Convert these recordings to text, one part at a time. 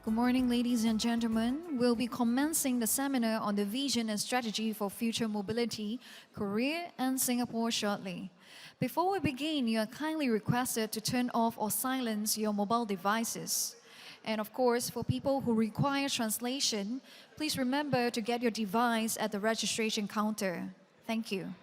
Good morning, ladies and gentlemen. We'll be commencing the seminar on the vision and strategy for future mobility, Korea and Singapore shortly. Before we begin, you are kindly requested to turn off or silence your mobile devices. And of course, for people who require translation, please remember to get your device at the registration counter. Thank you.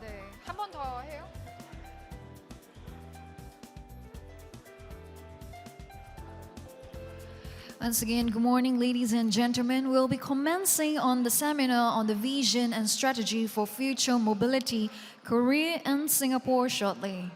네. 한 번 더 해요? Once again, good morning, ladies and gentlemen. We'll be commencing on the seminar on the vision and strategy for future mobility, Korea and Singapore shortly.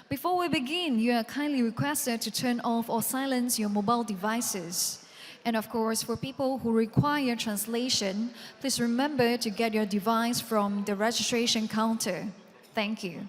Before we begin, you are kindly requested to turn off or silence your mobile devices. And of course, for people who require translation, please remember to get your device from the registration counter. Thank you.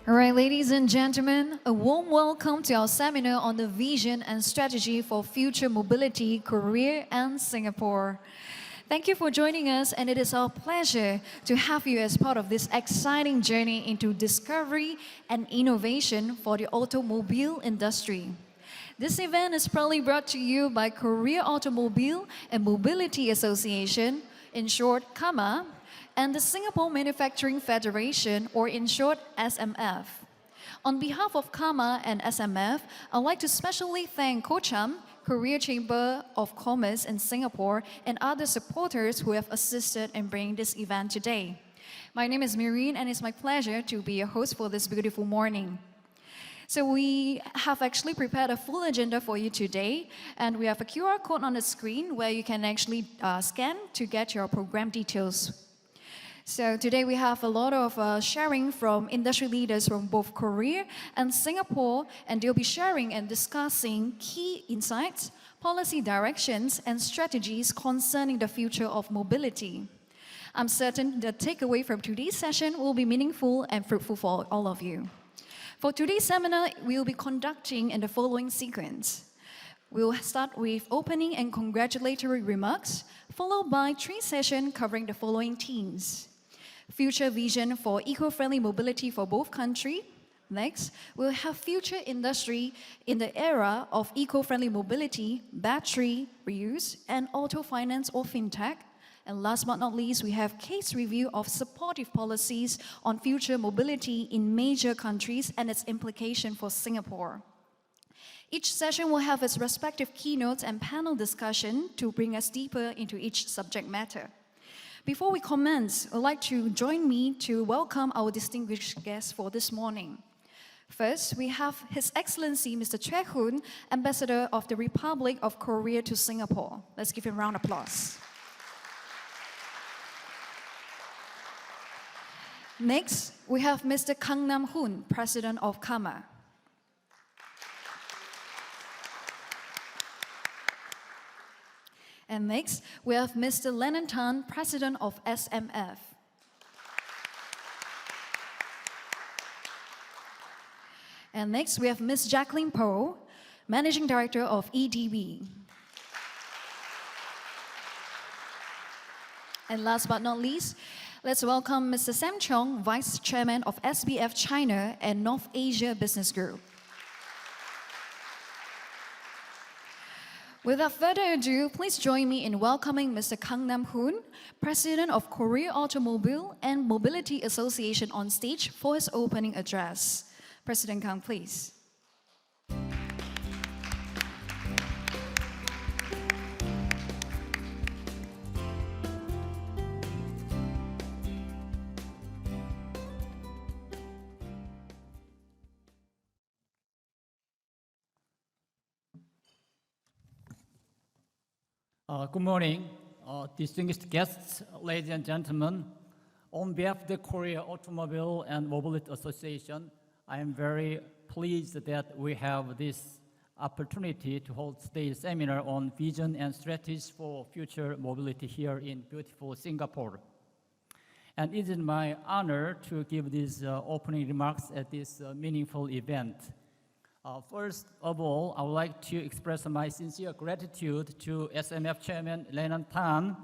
All right, ladies and gentlemen, a warm welcome to our seminar on the vision and strategy for future mobility, Korea and Singapore. Thank you for joining us, and it is our pleasure to have you as part of this exciting journey into discovery and innovation for the automobile industry. This event is proudly brought to you by Korea Automobile and Mobility Association, in short, KAMA, and the Singapore Manufacturing Federation, or in short, SMF. On behalf of KAMA and SMF, I'd like to specially thank Kocham, Korea Chamber of Commerce in Singapore, and other supporters who have assisted in bringing this event today. My name is Mireen, and it's my pleasure to be your host for this beautiful morning. So we have actually prepared a full agenda for you today, and we have a QR code on the screen where you can actually scan to get your program details. So today we have a lot of sharing from industry leaders from both Korea and Singapore, and they'll be sharing and discussing key insights, policy directions, and strategies concerning the future of mobility. I'm certain the takeaway from today's session will be meaningful and fruitful for all of you. For today's seminar, we'll be conducting in the following sequence. We'll start with opening and congratulatory remarks, followed by 3 sessions covering the following themes. Future vision for eco-friendly mobility for both countries. Next, we'll have future industry in the era of eco-friendly mobility, battery reuse, and auto finance or fintech. And last but not least, we have case review of supportive policies on future mobility in major countries and its implication for Singapore. Each session will have its respective keynotes and panel discussion to bring us deeper into each subject matter. Before we commence, I'd like to join me to welcome our distinguished guests for this morning. First, we have His Excellency Mr. Choi Hoon, Ambassador of the Republic of Korea to Singapore. Let's give him a round of applause. Next, we have Mr. Kang Nam Hoon, President of KAMA. And next, we have Mr. Lennon Tan, President of SMF. And next, we have Ms. Jacqueline Poe, Managing Director of EDB. And last but not least, let's welcome Mr. Sam Chong, Vice Chairman of SBF China and North Asia Business Group. Without further ado, please join me in welcoming Mr. Kang Nam Hoon, President of Korea Automobile and Mobility Association, on stage for his opening address. President Kang, please. Good morning, distinguished guests, ladies and gentlemen. On behalf of the Korea Automobile and Mobility Association, I am very pleased that we have this opportunity to hold today's seminar on vision and strategies for future mobility here in beautiful Singapore. And it is my honor to give these opening remarks at this meaningful event. First of all, I would like to express my sincere gratitude to SMF Chairman Lennon Tan,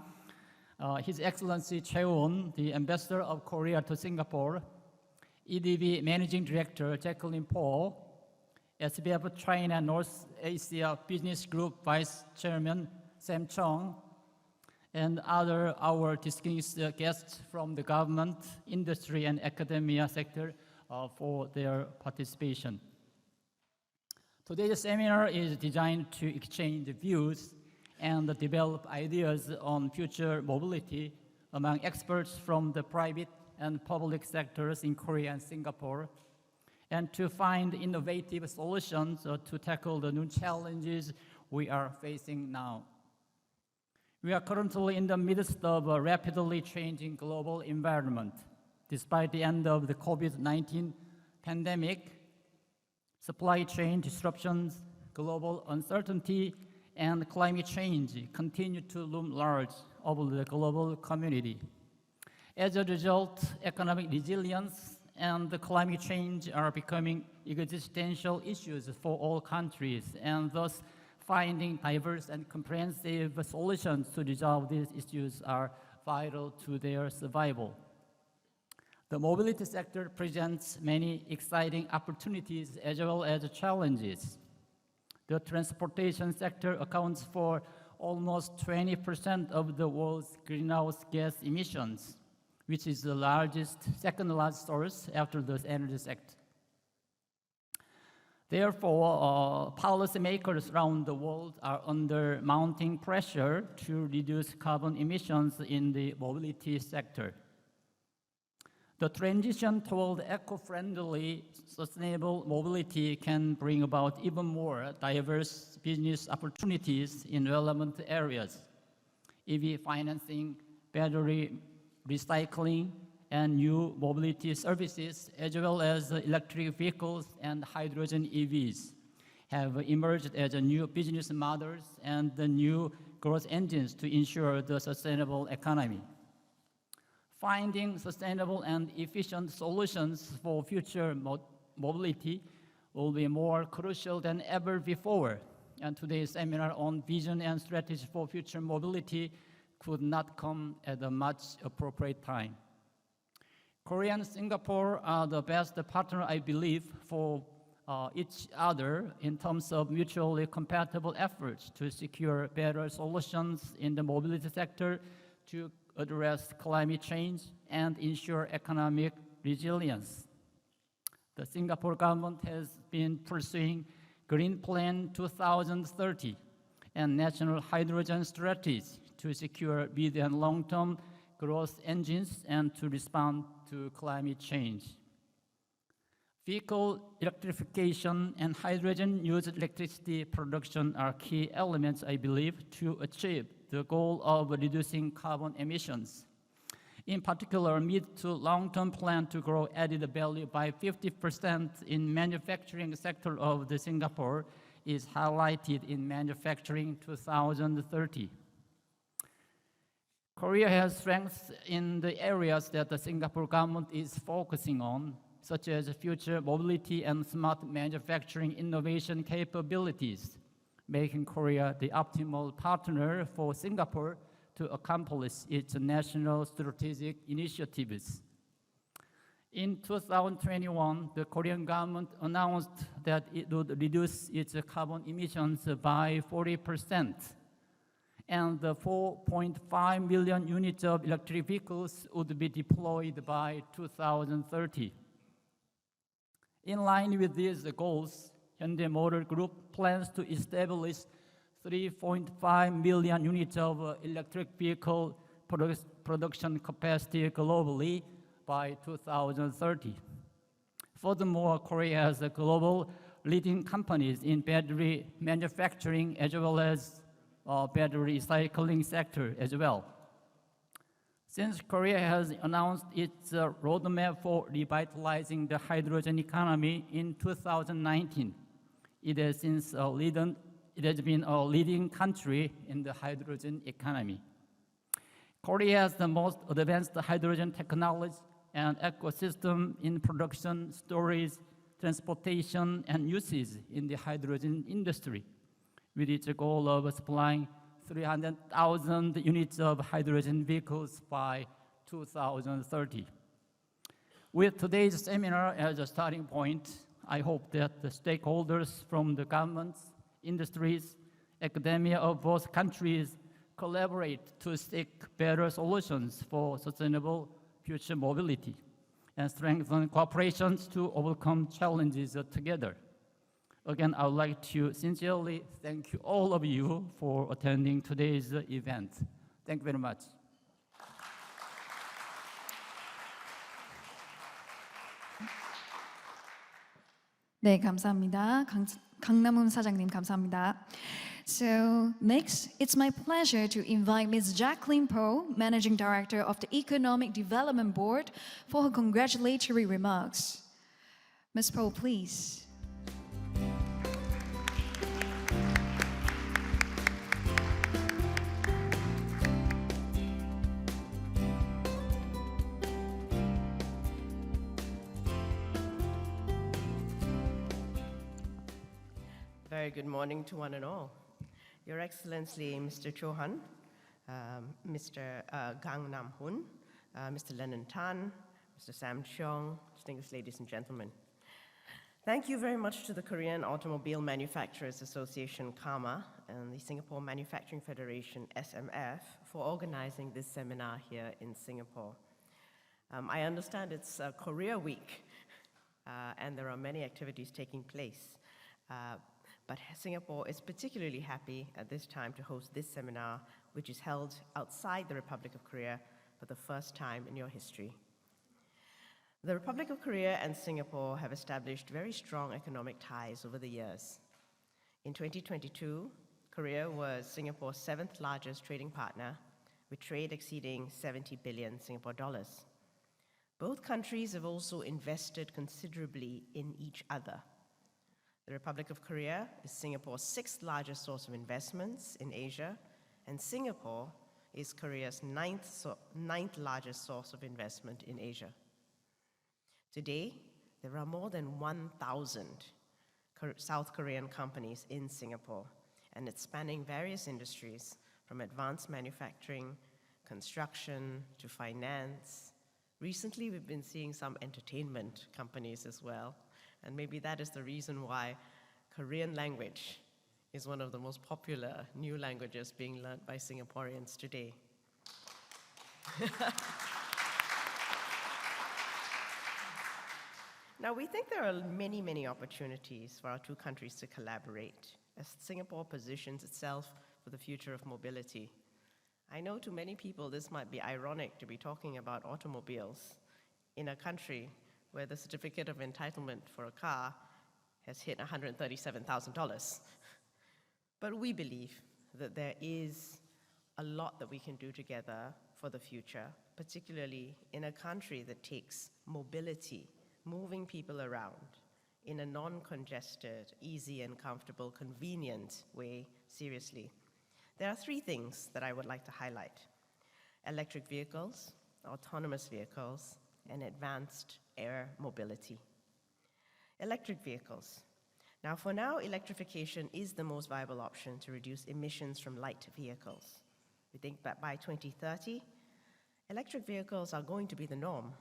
His Excellency Choi Hoon, the Ambassador of Korea to Singapore, EDB Managing Director Jacqueline Poe, SBF China North Asia Business Group Vice Chairman Sam Chong, and our distinguished guests from the government, industry, and academia sector for their participation. Today's seminar is designed to exchange views and develop ideas on future mobility among experts from the private and public sectors in Korea and Singapore, and to find innovative solutions to tackle the new challenges we are facing now. We are currently in the midst of a rapidly changing global environment. Despite the end of the COVID-19 pandemic, supply chain disruptions, global uncertainty, and climate change continue to loom large over the global community. As a result, economic resilience and the climate change are becoming existential issues for all countries, and thus finding diverse and comprehensive solutions to resolve these issues are vital to their survival. The mobility sector presents many exciting opportunities as well as challenges. The transportation sector accounts for almost 20% of the world's greenhouse gas emissions, which is the second largest source after the energy sector. Therefore, policymakers around the world are under mounting pressure to reduce carbon emissions in the mobility sector. The transition toward eco-friendly, sustainable mobility can bring about even more diverse business opportunities in relevant areas. EV financing, battery recycling, and new mobility services, as well as electric vehicles and hydrogen EVs, have emerged as new business models and the new growth engines to ensure the sustainable economy. Finding sustainable and efficient solutions for future mobility will be more crucial than ever before, and today's seminar on vision and strategy for future mobility could not come at a much appropriate time. Korea and Singapore are the best partner, I believe, for each other in terms of mutually compatible efforts to secure better solutions in the mobility sector to address climate change and ensure economic resilience. The Singapore government has been pursuing Green Plan 2030 and national hydrogen strategies to secure mid and long-term growth engines and to respond to climate change. Vehicle electrification and hydrogen-used electricity production are key elements, I believe, to achieve the goal of reducing carbon emissions. In particular, mid to long-term plan to grow added value by 50% in manufacturing sector of the Singapore is highlighted in Manufacturing 2030. Korea has strengths in the areas that the Singapore government is focusing on, such as future mobility and smart manufacturing innovation capabilities, making Korea the optimal partner for Singapore to accomplish its national strategic initiatives. In 2021, the Korean government announced that it would reduce its carbon emissions by 40%, and the 4.5 million units of electric vehicles would be deployed by 2030. In line with these goals, Hyundai Motor Group plans to establish 3.5 million units of electric vehicle production capacity globally by 2030. Furthermore, Korea has global leading companies in battery manufacturing as well as battery recycling sector as well. Since Korea has announced its roadmap for revitalizing the hydrogen economy in 2019, it has been a leading country in the hydrogen economy. Korea has the most advanced hydrogen technology and ecosystem in production, storage, transportation, and uses in the hydrogen industry, with its goal of supplying 300,000 units of hydrogen vehicles by 2030. With today's seminar as a starting point, I hope that the stakeholders from the governments, industries, academia of both countries collaborate to seek better solutions for sustainable future mobility and strengthen cooperations to overcome challenges together. Again, I would like to sincerely thank all of you for attending today's event. Thank you very much. 네, 감사합니다. 강남훈 사장님 감사합니다. So next, it's my pleasure to invite Ms. Jacqueline Poe, Managing Director of the Economic Development Board, for her congratulatory remarks. Ms. Poe, please. very good morning to one and all. Your Excellency, Mr. Chohan, Mr. Gang Nam Hun, Mr. Lennon Tan, Mr. Sam Cheong, distinguished ladies and gentlemen. Thank you very much to the Korean Automobile Manufacturers Association, KAMA, and the Singapore Manufacturing Federation, SMF, for organizing this seminar here in Singapore. I understand it's Korea Week, and there are many activities taking place. But Singapore is particularly happy at this time to host this seminar, which is held outside the Republic of Korea for the first time in your history. The Republic of Korea and Singapore have established very strong economic ties over the years. In 2022, Korea was Singapore's 7th largest trading partner, with trade exceeding 70 billion Singapore dollars. Both countries have also invested considerably in each other. The Republic of Korea is Singapore's 6th largest source of investments in Asia, and Singapore is Korea's 9th largest source of investment in Asia. Today, there are more than 1,000 South Korean companies in Singapore, and it's spanning various industries from advanced manufacturing, construction, to finance. Recently, we've been seeing some entertainment companies as well, and maybe that is the reason why Korean language is one of the most popular new languages being learned by Singaporeans today. Now, we think there are many, many opportunities for our two countries to collaborate as Singapore positions itself for the future of mobility. I know to many people this might be ironic to be talking about automobiles in a country where the certificate of entitlement for a car has hit $137,000. But we believe that there is a lot that we can do together for the future, particularly in a country that takes mobility, moving people around, in a non-congested, easy and comfortable, convenient way seriously. There are three things that I would like to highlight: electric vehicles, autonomous vehicles, and advanced air mobility. Electric vehicles. Now, for now, electrification is the most viable option to reduce emissions from light vehicles. We think that by 2030, electric vehicles are going to be the norm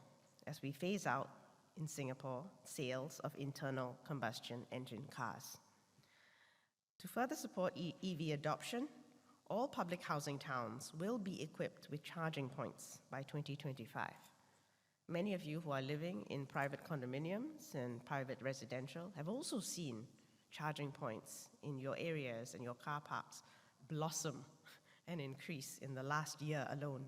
as we phase out in Singapore sales of internal combustion engine cars. To further support EV adoption, all public housing towns will be equipped with charging points by 2025. Many of you who are living in private condominiums and private residential have also seen charging points in your areas and your car parks blossom and increase in the last year alone.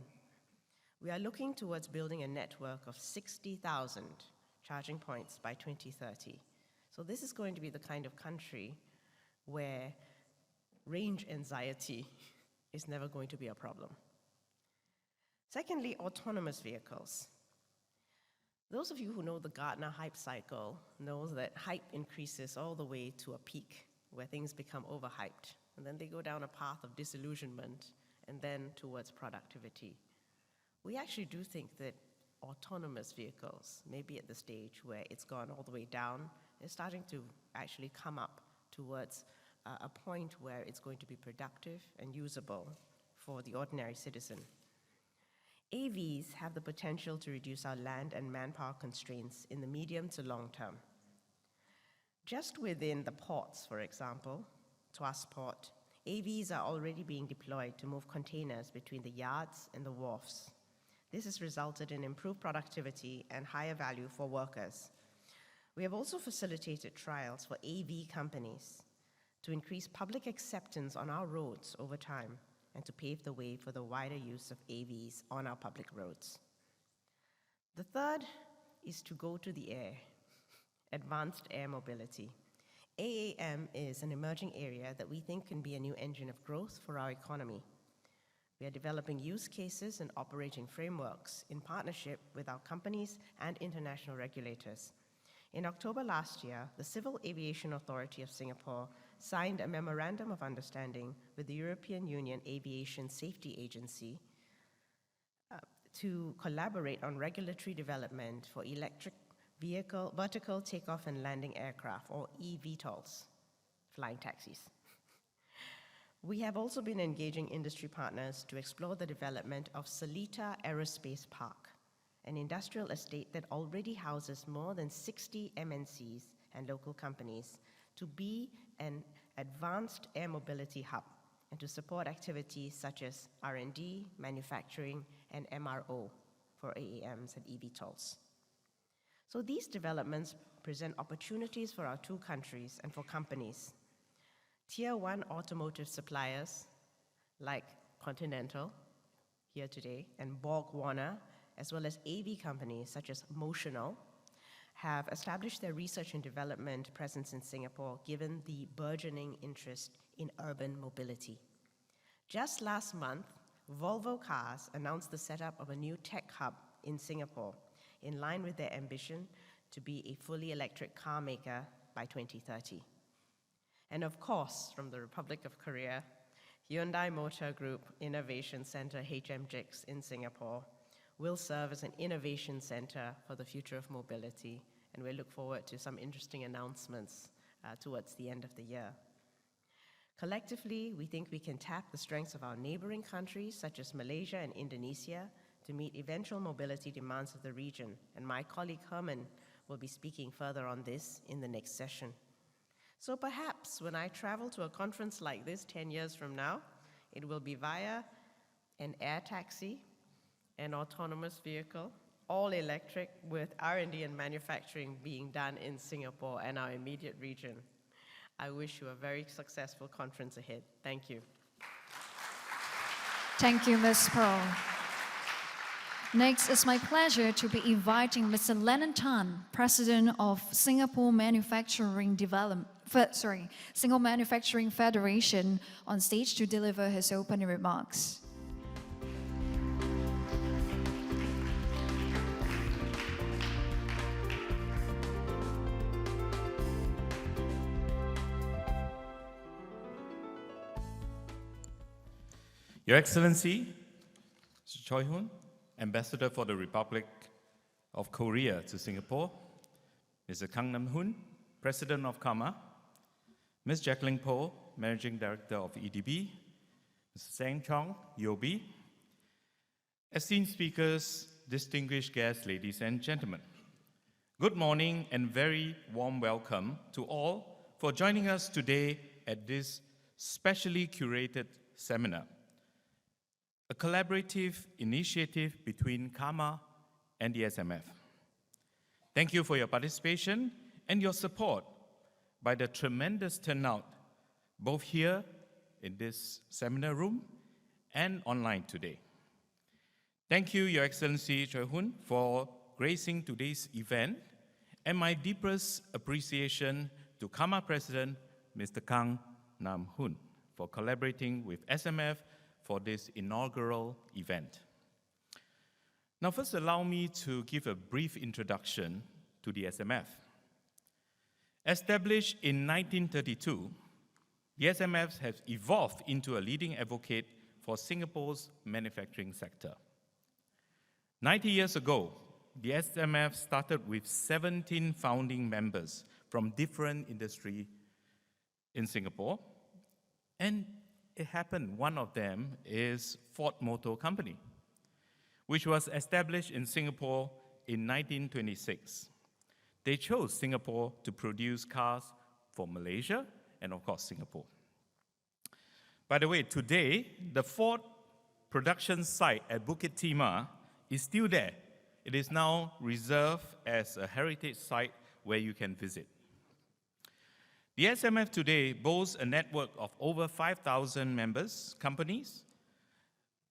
We are looking towards building a network of 60,000 charging points by 2030. So this is going to be the kind of country where range anxiety is never going to be a problem. Secondly, autonomous vehicles. Those of you who know the Gartner hype cycle know that hype increases all the way to a peak where things become overhyped, and then they go down a path of disillusionment and then towards productivity. We actually do think that autonomous vehicles may be at the stage where it's gone all the way down. It's starting to actually come up towards a point where it's going to be productive and usable for the ordinary citizen. AVs have the potential to reduce our land and manpower constraints in the medium to long term. Just within the ports, for example, Tuas Port, AVs are already being deployed to move containers between the yards and the wharfs. This has resulted in improved productivity and higher value for workers. We have also facilitated trials for AV companies to increase public acceptance on our roads over time and to pave the way for the wider use of AVs on our public roads. The third is to go to the air, advanced air mobility. AAM is an emerging area that we think can be a new engine of growth for our economy. We are developing use cases and operating frameworks in partnership with our companies and international regulators. In October last year, the Civil Aviation Authority of Singapore signed a memorandum of understanding with the European Union Aviation Safety Agency to collaborate on regulatory development for electric vehicle vertical takeoff and landing aircraft, or eVTOLs. flying taxis. We have also been engaging industry partners to explore the development of Seletar Aerospace Park, an industrial estate that already houses more than 60 MNCs and local companies, to be an advanced air mobility hub and to support activities such as R&D, manufacturing, and MRO for AAMs and eVTOLs. So these developments present opportunities for our two countries and for companies. Tier 1 automotive suppliers like Continental, here today, and Borg Warner, as well as AV companies such as Motional, have established their research and development presence in Singapore given the burgeoning interest in urban mobility. Just last month, Volvo Cars announced the setup of a new tech hub in Singapore in line with their ambition to be a fully electric car maker by 2030. And of course, from the Republic of Korea, Hyundai Motor Group Innovation Center HMGIX in Singapore will serve as an innovation center for the future of mobility, and we look forward to some interesting announcements towards the end of the year. Collectively, we think we can tap the strengths of our neighboring countries, such as Malaysia and Indonesia, to meet eventual mobility demands of the region, and my colleague Herman will be speaking further on this in the next session. So perhaps when I travel to a conference like this 10 years from now, it will be via an air taxi, an autonomous vehicle, all electric, with R&D and manufacturing being done in Singapore and our immediate region. I wish you a very successful conference ahead. Thank you. Thank you, Ms. Pearl. Next, it's my pleasure to be inviting Mr. Lennon Tan, President of Singapore Singapore Manufacturing Federation, on stage to deliver his opening remarks. Your Excellency, Mr. Choi Hoon, Ambassador for the Republic of Korea to Singapore, Mr. Kang Nam Hoon, President of KAMA, Ms. Jacqueline Poh, Managing Director of EDB, Mr. Sang Chong, UOB, esteemed speakers, distinguished guests, ladies and gentlemen. Good morning and very warm welcome to all for joining us today at this specially curated seminar, a collaborative initiative between KAMA and the SMF. Thank you for your participation and your support by the tremendous turnout, both here in this seminar room and online today. Thank you, Your Excellency Choi Hoon, for gracing today's event, and my deepest appreciation to KAMA President, Mr. Kang Nam Hoon, for collaborating with SMF for this inaugural event. Now, first allow me to give a brief introduction to the SMF. Established in 1932, the SMF has evolved into a leading advocate for Singapore's manufacturing sector. 90 years ago, the SMF started with 17 founding members from different industries in Singapore, and it happened one of them is Ford Motor Company, which was established in Singapore in 1926. They chose Singapore to produce cars for Malaysia and, of course, Singapore. By the way, today, the Ford production site at Bukit Timah is still there. It is now reserved as a heritage site where you can visit. The SMF today boasts a network of over 5,000 members, companies,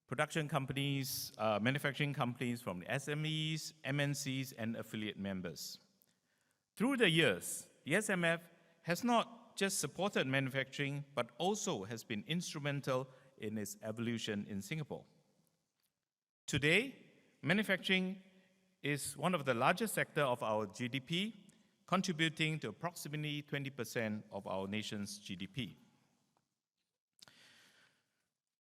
production companies, manufacturing companies from the SMEs, MNCs, and affiliate members. Through the years, the SMF has not just supported manufacturing, but also has been instrumental in its evolution in Singapore. Today, manufacturing is one of the largest sectors of our GDP, contributing to approximately 20% of our nation's GDP.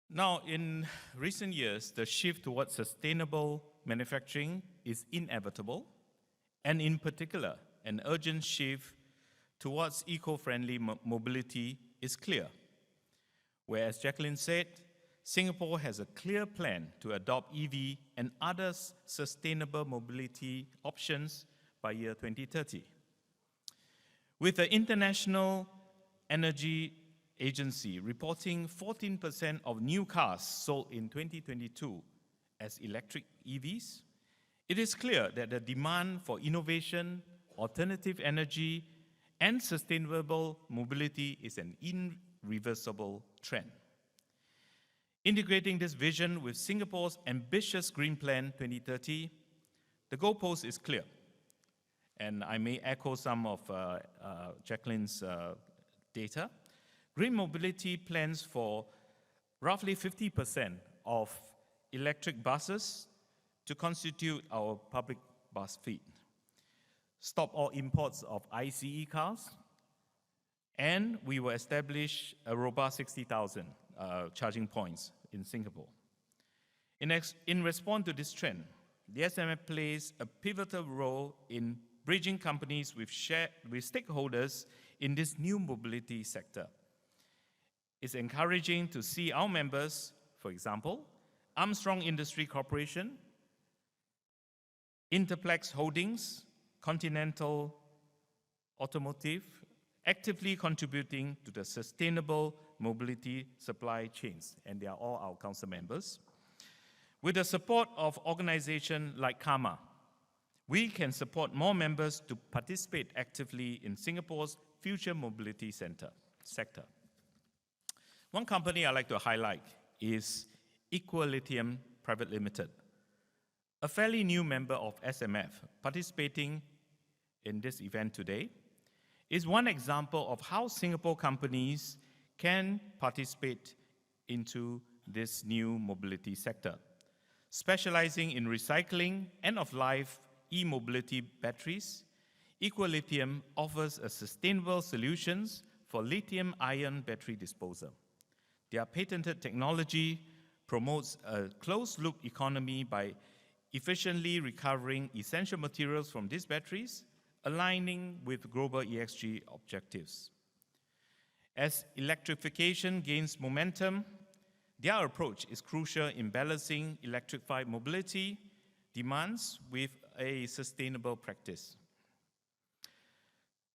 Now, in recent years, the shift towards sustainable manufacturing is inevitable, and in particular, an urgent shift towards eco-friendly mobility is clear. Whereas Jacqueline said, Singapore has a clear plan to adopt EV and other sustainable mobility options by year 2030. With the International Energy Agency reporting 14% of new cars sold in 2022 as electric EVs, it is clear that the demand for innovation, alternative energy, and sustainable mobility is an irreversible trend. Integrating this vision with Singapore's ambitious Green Plan 2030, the goalpost is clear. And I may echo some of Jacqueline's data. Green mobility plans for roughly 50% of electric buses to constitute our public bus fleet, stop all imports of ICE cars, and we will establish a robust 60,000 charging points in Singapore. In response to this trend, the SMF plays a pivotal role in bridging companies with stakeholders in this new mobility sector. It's encouraging to see our members, for example, Armstrong Industry Corporation, Interplex Holdings, Continental Automotive, actively contributing to the sustainable mobility supply chains, and they are all our council members. With the support of organizations like KAMA, we can support more members to participate actively in Singapore's future mobility sector. One company I'd like to highlight is Equilithium Private Limited, a fairly new member of SMF participating in this event today, is one example of how Singapore companies can participate into this new mobility sector. Specializing in recycling end-of-life e-mobility batteries, Equilithium offers a sustainable solutions for lithium-ion battery disposal. Their patented technology promotes a closed-loop economy by efficiently recovering essential materials from these batteries, aligning with global ESG objectives. As electrification gains momentum, their approach is crucial in balancing electrified mobility demands with a sustainable practice.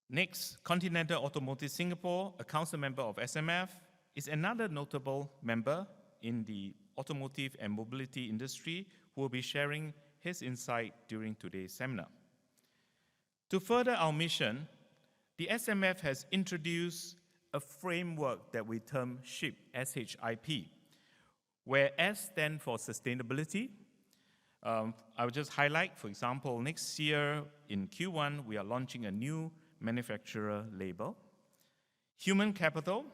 Next, Continental Automotive Singapore, a council member of SMF, is another notable member in the automotive and mobility industry who will be sharing his insight during today's seminar. To further our mission, the SMF has introduced a framework that we term SHIP, S-H-I-P, where S stands for sustainability. I will just highlight, for example, next year in Q1, we are launching a new manufacturer label. Human capital,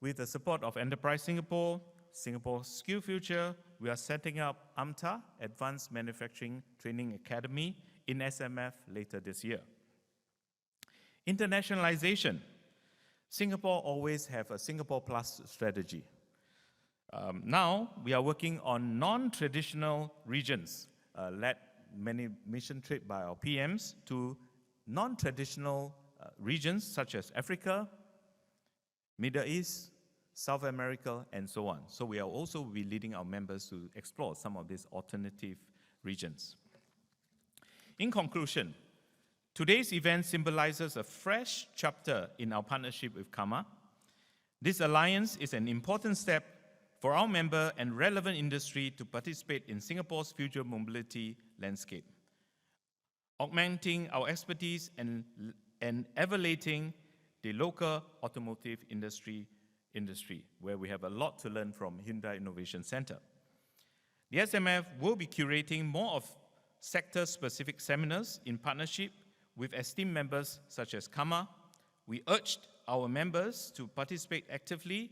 with the support of Enterprise Singapore, Singapore Skill Future, we are setting up AMTA, Advanced Manufacturing Training Academy, in SMF later this year. Internationalization. Singapore always have a Singapore Plus strategy. Now, we are working on non-traditional regions, led many mission trips by our PMs to non-traditional regions such as Africa, Middle East, South America, and so on. So we are also be leading our members to explore some of these alternative regions. In conclusion, today's event symbolizes a fresh chapter in our partnership with KAMA. This alliance is an important step for our member and relevant industry to participate in Singapore's future mobility landscape, augmenting our expertise and elevating the local automotive industry, where we have a lot to learn from Hyundai Innovation Center. The SMF will be curating more of sector-specific seminars in partnership with esteemed members such as KAMA. We urged our members to participate actively,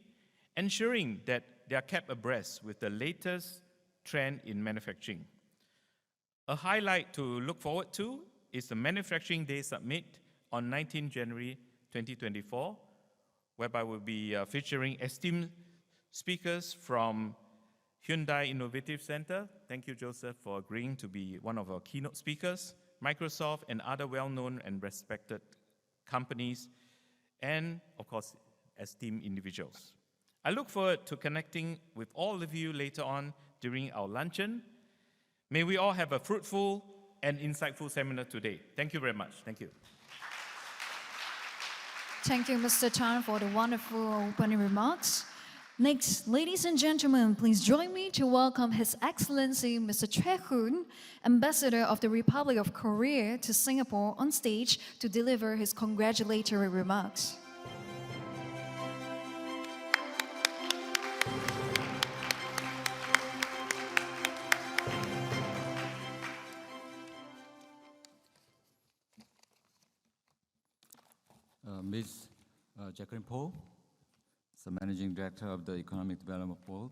ensuring that they are kept abreast with the latest trend in manufacturing. A highlight to look forward to is the Manufacturing Day Summit on 19 January 2024, whereby we'll be featuring esteemed speakers from Hyundai Innovative Center. Thank you, Joseph, for agreeing to be one of our keynote speakers. Microsoft and other well-known and respected companies, and of course, esteemed individuals. I look forward to connecting with all of you later on during our luncheon. May we all have a fruitful and insightful seminar today. Thank you very much. Thank you. Thank you, Mr. Tan, for the wonderful opening remarks. Next, ladies and gentlemen, please join me to welcome His Excellency Mr. Choi Hoon, Ambassador of the Republic of Korea to Singapore, on stage to deliver his congratulatory remarks. Ms. Jacqueline Poe, the Managing Director of the Economic Development Board.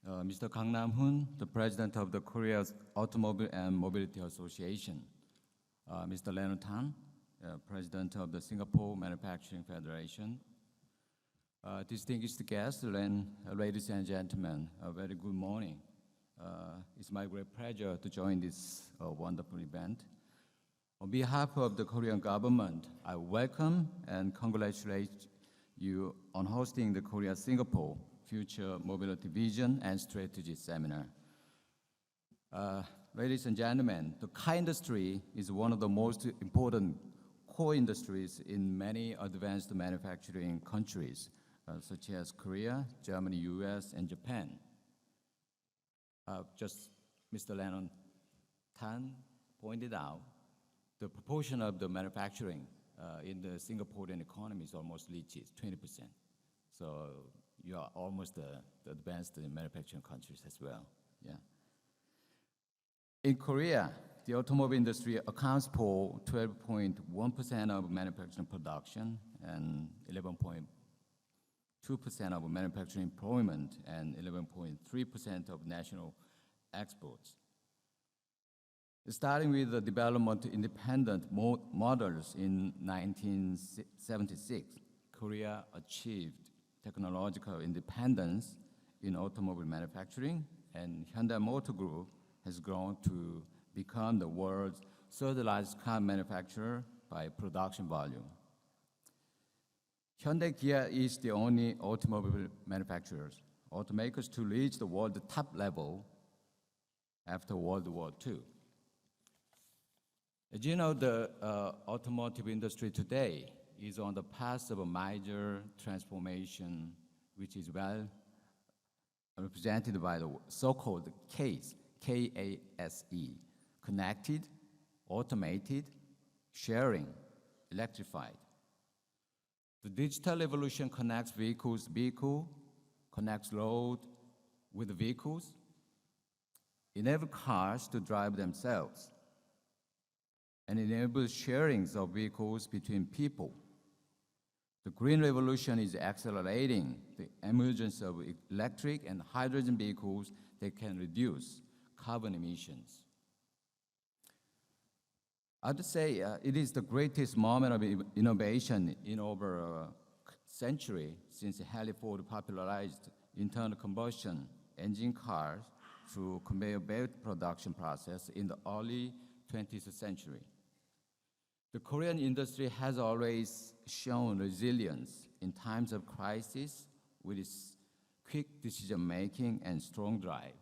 Mr. Kang Nam-hoon, the President of the Korea Automobile and Mobility Association. Mr. Leonard Tan, President of the Singapore Manufacturing Federation. Distinguished guests, ladies and gentlemen, a very good morning. It's my great pleasure to join this wonderful event. On behalf of the Korean government, I welcome and congratulate you on hosting the Korea-Singapore Future Mobility Vision and Strategy Seminar. Ladies and gentlemen, the car industry is one of the most important core industries in many advanced manufacturing countries, such as Korea, Germany, US, and Japan. Just Mr. Leonard Tan pointed out, the proportion of the manufacturing in the Singaporean economy is almost reaches 20%. So you are almost the advanced in manufacturing countries as well. Yeah. In Korea, the automobile industry accounts for 12.1% of manufacturing production and 11.2% of manufacturing employment and 11.3% of national exports. Starting with the development of independent models in 1976, Korea achieved technological independence in automobile manufacturing, and Hyundai Motor Group has grown to become the world's third largest car manufacturer by production volume. Hyundai Kia is the only automobile automakers to reach the world top level after World War II. As you know, the automotive industry today is on the path of a major transformation, which is well represented by the so-called KASE, K-A-S-E, connected, automated, sharing, electrified. The digital revolution connects vehicle, connects road with vehicles, enables cars to drive themselves, and enables sharings of vehicles between people. The green revolution is accelerating the emergence of electric and hydrogen vehicles that can reduce carbon emissions. I'd say it is the greatest moment of innovation in over a century since Henry Ford popularized internal combustion engine cars through conveyor belt production process in the early 20th century. The Korean industry has always shown resilience in times of crisis with its quick decision-making and strong drive.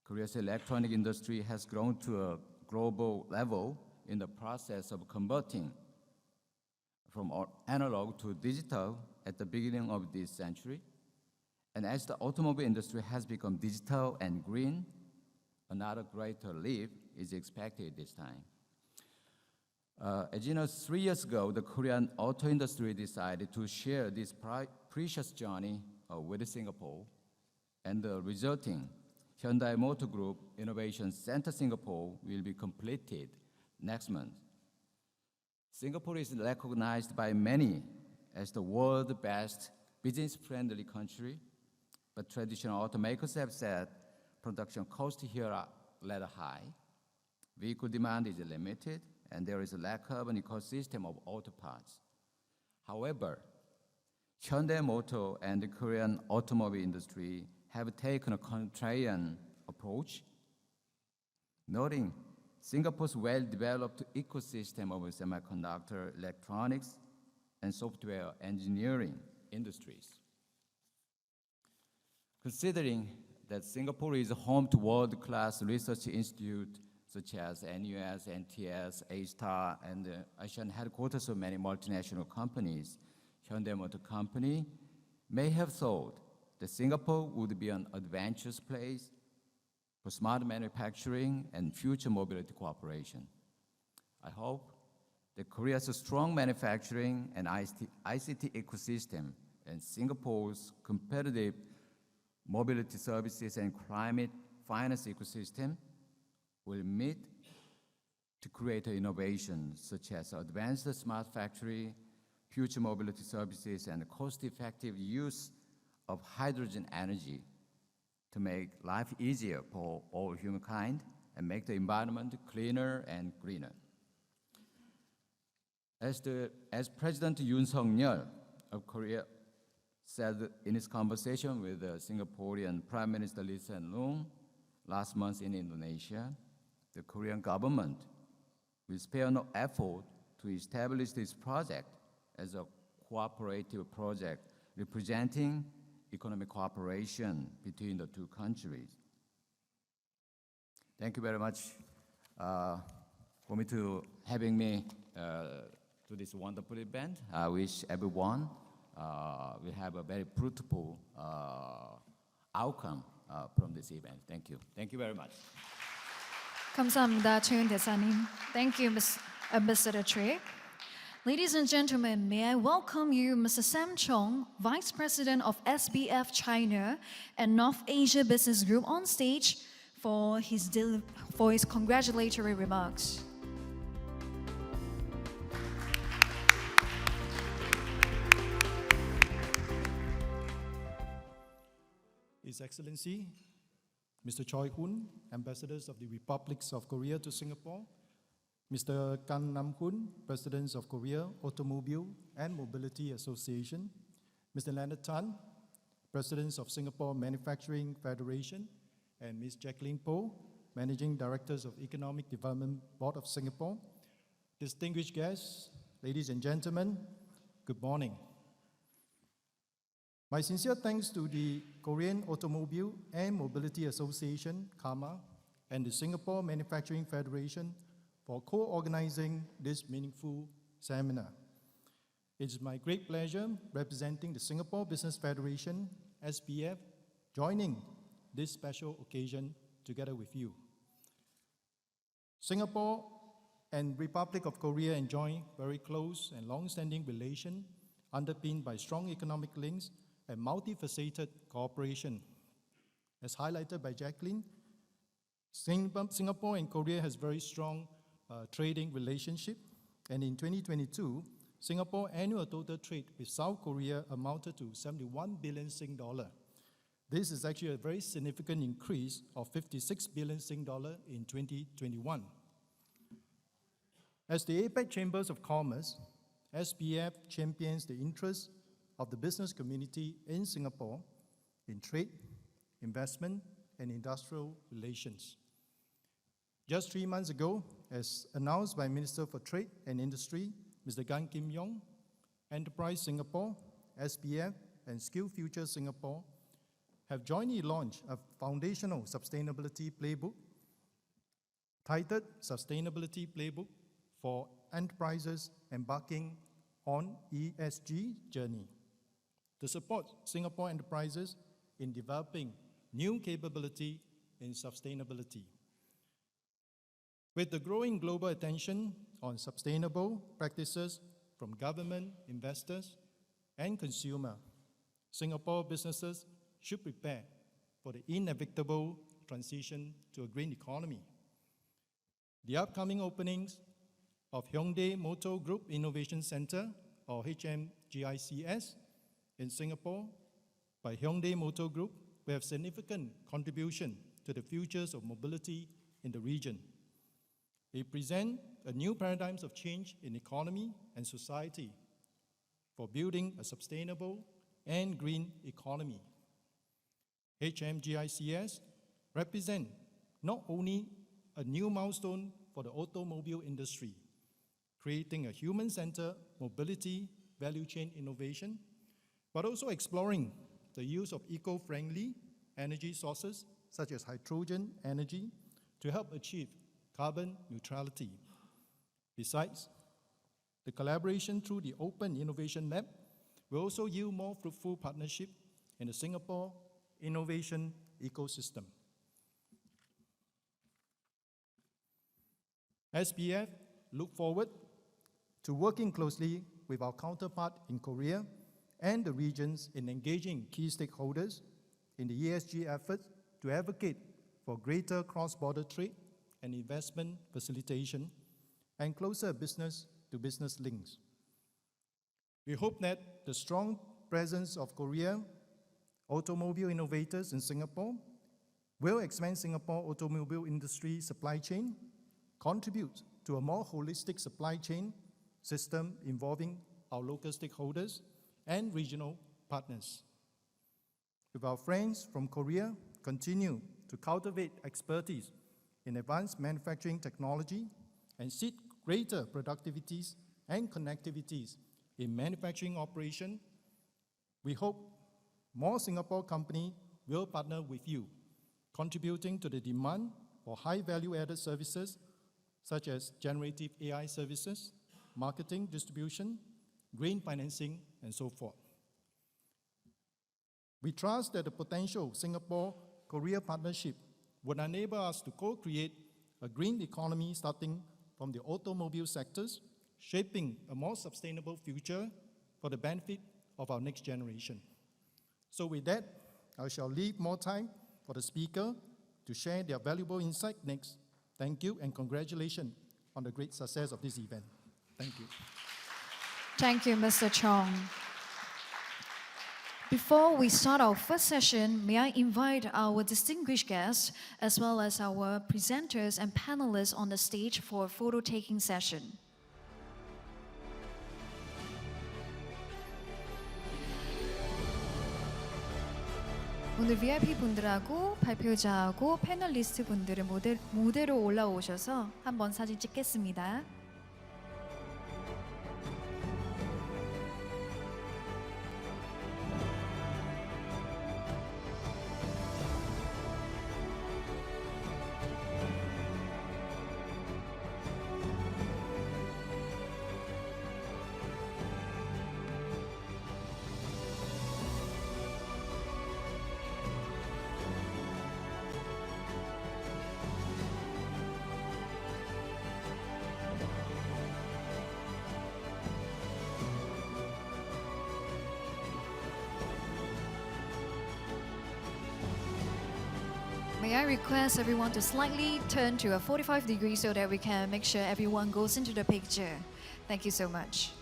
Korea's electronic industry has grown to a global level in the process of converting from analog to digital at the beginning of this century. And as the automobile industry has become digital and green, another greater leap is expected this time. As you know, 3 years ago, the Korean auto industry decided to share this precious journey with Singapore, and the resulting Hyundai Motor Group Innovation Center Singapore will be completed next month. Singapore is recognized by many as the world's best business-friendly country, but traditional automakers have said production costs here are rather high, vehicle demand is limited, and there is a lack of an ecosystem of auto parts. However, Hyundai Motor and the Korean automobile industry have taken a contrarian approach, noting Singapore's well-developed ecosystem of semiconductor, electronics, and software engineering industries. Considering that Singapore is home to world-class research institutes such as NUS, NTS, A-Star, and the Asian headquarters of many multinational companies, Hyundai Motor Company may have thought that Singapore would be an adventurous place for smart manufacturing and future mobility cooperation. I hope that Korea's strong manufacturing and ICT ecosystem and Singapore's competitive mobility services and climate finance ecosystem will meet to create innovations such as advanced smart factory, future mobility services, and cost-effective use of hydrogen energy to make life easier for all humankind and make the environment cleaner and greener. As President Yoon Suk-yeol of Korea said in his conversation with Singaporean Prime Minister Lee Hsien-loong last month in Indonesia, the Korean government will spare no effort to establish this project as a cooperative project representing economic cooperation between the two countries. Thank you very much for having me to this wonderful event. I wish everyone will have a very fruitful outcome from this event. Thank you. Thank you very much. 감사합니다, 최윤 대사님. Thank you, Ambassador Trick. Ladies and gentlemen, may I welcome you, Mr. Sam Chong, Vice President of SBF China and North Asia Business Group, on stage for his congratulatory remarks. His Excellency, Mr. Choi Hoon, Ambassadors of the Republics of Korea to Singapore, Mr. Kan Nam Hoon, President of Korea Automobile and Mobility Association, Mr. Leonard Tan, President of Singapore Manufacturing Federation, and Ms. Jacqueline Poh, Managing Directors of Economic Development Board of Singapore. Distinguished guests, ladies and gentlemen, good morning. My sincere thanks to the Korean Automobile and Mobility Association, KAMA, and the Singapore Manufacturing Federation for co-organizing this meaningful seminar. It is my great pleasure representing the Singapore Business Federation, SBF, joining this special occasion together with you. Singapore and Republic of Korea enjoy very close and long-standing relations underpinned by strong economic links and multifaceted cooperation. As highlighted by Jacqueline, Singapore and Korea has very strong trading relationship, and in 2022, Singapore annual total trade with South Korea amounted to 71 billion Sing dollar. This is actually a very significant increase of 56 billion Sing dollar in 2021. As the APEC Chambers of Commerce, SBF champions the interests of the business community in Singapore in trade, investment, and industrial relations. Just 3 months ago, as announced by Minister for Trade and Industry, Mr. Gan Kim Yong, Enterprise Singapore, SBF, and SkillsFuture Singapore have jointly launched a foundational sustainability playbook titled Sustainability Playbook for Enterprises Embarking on ESG Journey to support Singapore enterprises in developing new capability in sustainability. With the growing global attention on sustainable practices from government, investors, and consumer, Singapore businesses should prepare for the inevitable transition to a green economy. The upcoming openings of Hyundai Motor Group Innovation Center, or HMGICS, in Singapore by Hyundai Motor Group will have significant contribution to the futures of mobility in the region. It presents a new paradigms of change in economy and society for building a sustainable and green economy. HMGICS represent not only a new milestone for the automobile industry, creating a human-centered mobility value chain innovation, but also exploring the use of eco-friendly energy sources such as hydrogen energy to help achieve carbon neutrality. Besides, the collaboration through the Open Innovation Lab will also yield more fruitful partnership in the Singapore innovation ecosystem. SBF look forward to working closely with our counterpart in Korea and the regions in engaging key stakeholders in the ESG efforts to advocate for greater cross-border trade and investment facilitation and closer business-to-business links. We hope that the strong presence of Korea automobile innovators in Singapore will expand Singapore automobile industry supply chain, contribute to a more holistic supply chain system involving our local stakeholders and regional partners. With our friends from Korea, continue to cultivate expertise in advanced manufacturing technology and seek greater productivities and connectivities in manufacturing operation, we hope more Singapore companies will partner with you, contributing to the demand for high value-added services such as generative AI services, marketing, distribution, green financing, and so forth. We trust that the potential Singapore-Korea partnership would enable us to co-create a green economy starting from the automobile sectors, shaping a more sustainable future for the benefit of our next generation. So with that, I shall leave more time for the speaker to share their valuable insight next. Thank you and congratulations on the great success of this event. Thank you. Thank you, Mr. Chong. Before we start our first session, may I invite our distinguished guests as well as our presenters and panelists on the stage for a photo-taking session. 오늘 VIP 분들하고 발표자하고 패널리스트 분들은 무대로 올라오셔서 한번 사진 찍겠습니다. May I request everyone to slightly turn to a 45 degrees so that we can make sure everyone goes into the picture. Thank you so much.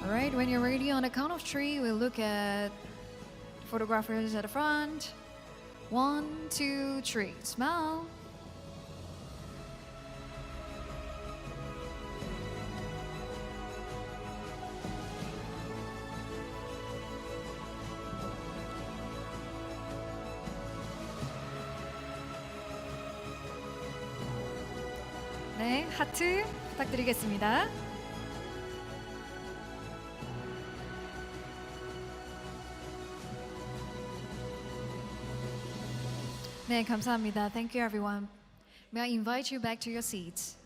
All right, when you're ready, on the count of three, we'll look at photographers at the front. 1, 2, 3. Smile. 네, 하트 부탁드리겠습니다. 네, 감사합니다. Thank you, everyone. May I invite you back to your seats?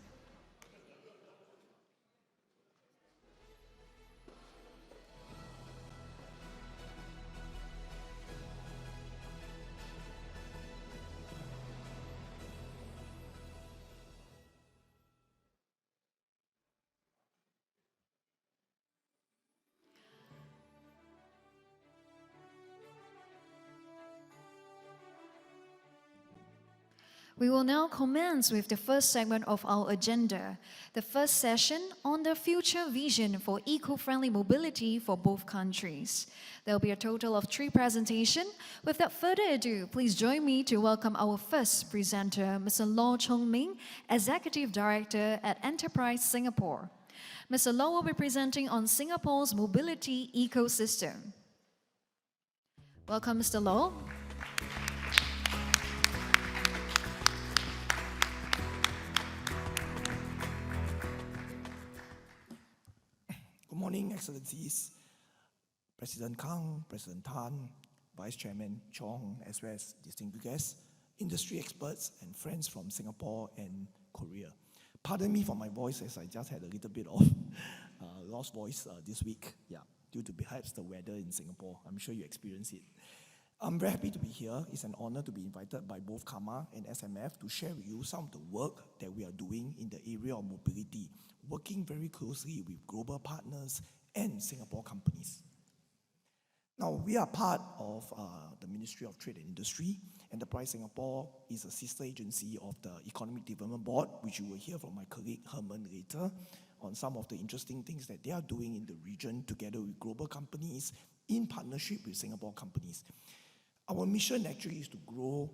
We will now commence with the first segment of our agenda, the first session on the future vision for eco-friendly mobility for both countries. There will be a total of 3 presentations. Without further ado, please join me to welcome our first presenter, Mr. Law Chong Ming, Executive Director at Enterprise Singapore. Mr. Low will be presenting on Singapore's mobility ecosystem. Welcome, Mr. Low. Good morning, Excellencies, President Kang, President Tan, Vice Chairman Chong, as well as distinguished guests, industry experts, and friends from Singapore and Korea. Pardon me for my voice, as I just had a little bit of lost voice this week, due to perhaps the weather in Singapore. I'm sure you experience it. I'm very happy to be here. It's an honor to be invited by both KAMA and SMF to share with you some of the work that we are doing in the area of mobility, working very closely with global partners and Singapore companies. Now, we are part of the Ministry of Trade and Industry. Enterprise Singapore is a sister agency of the Economic Development Board, which you will hear from my colleague Herman later on some of the interesting things that they are doing in the region together with global companies in partnership with Singapore companies. Our mission actually is to grow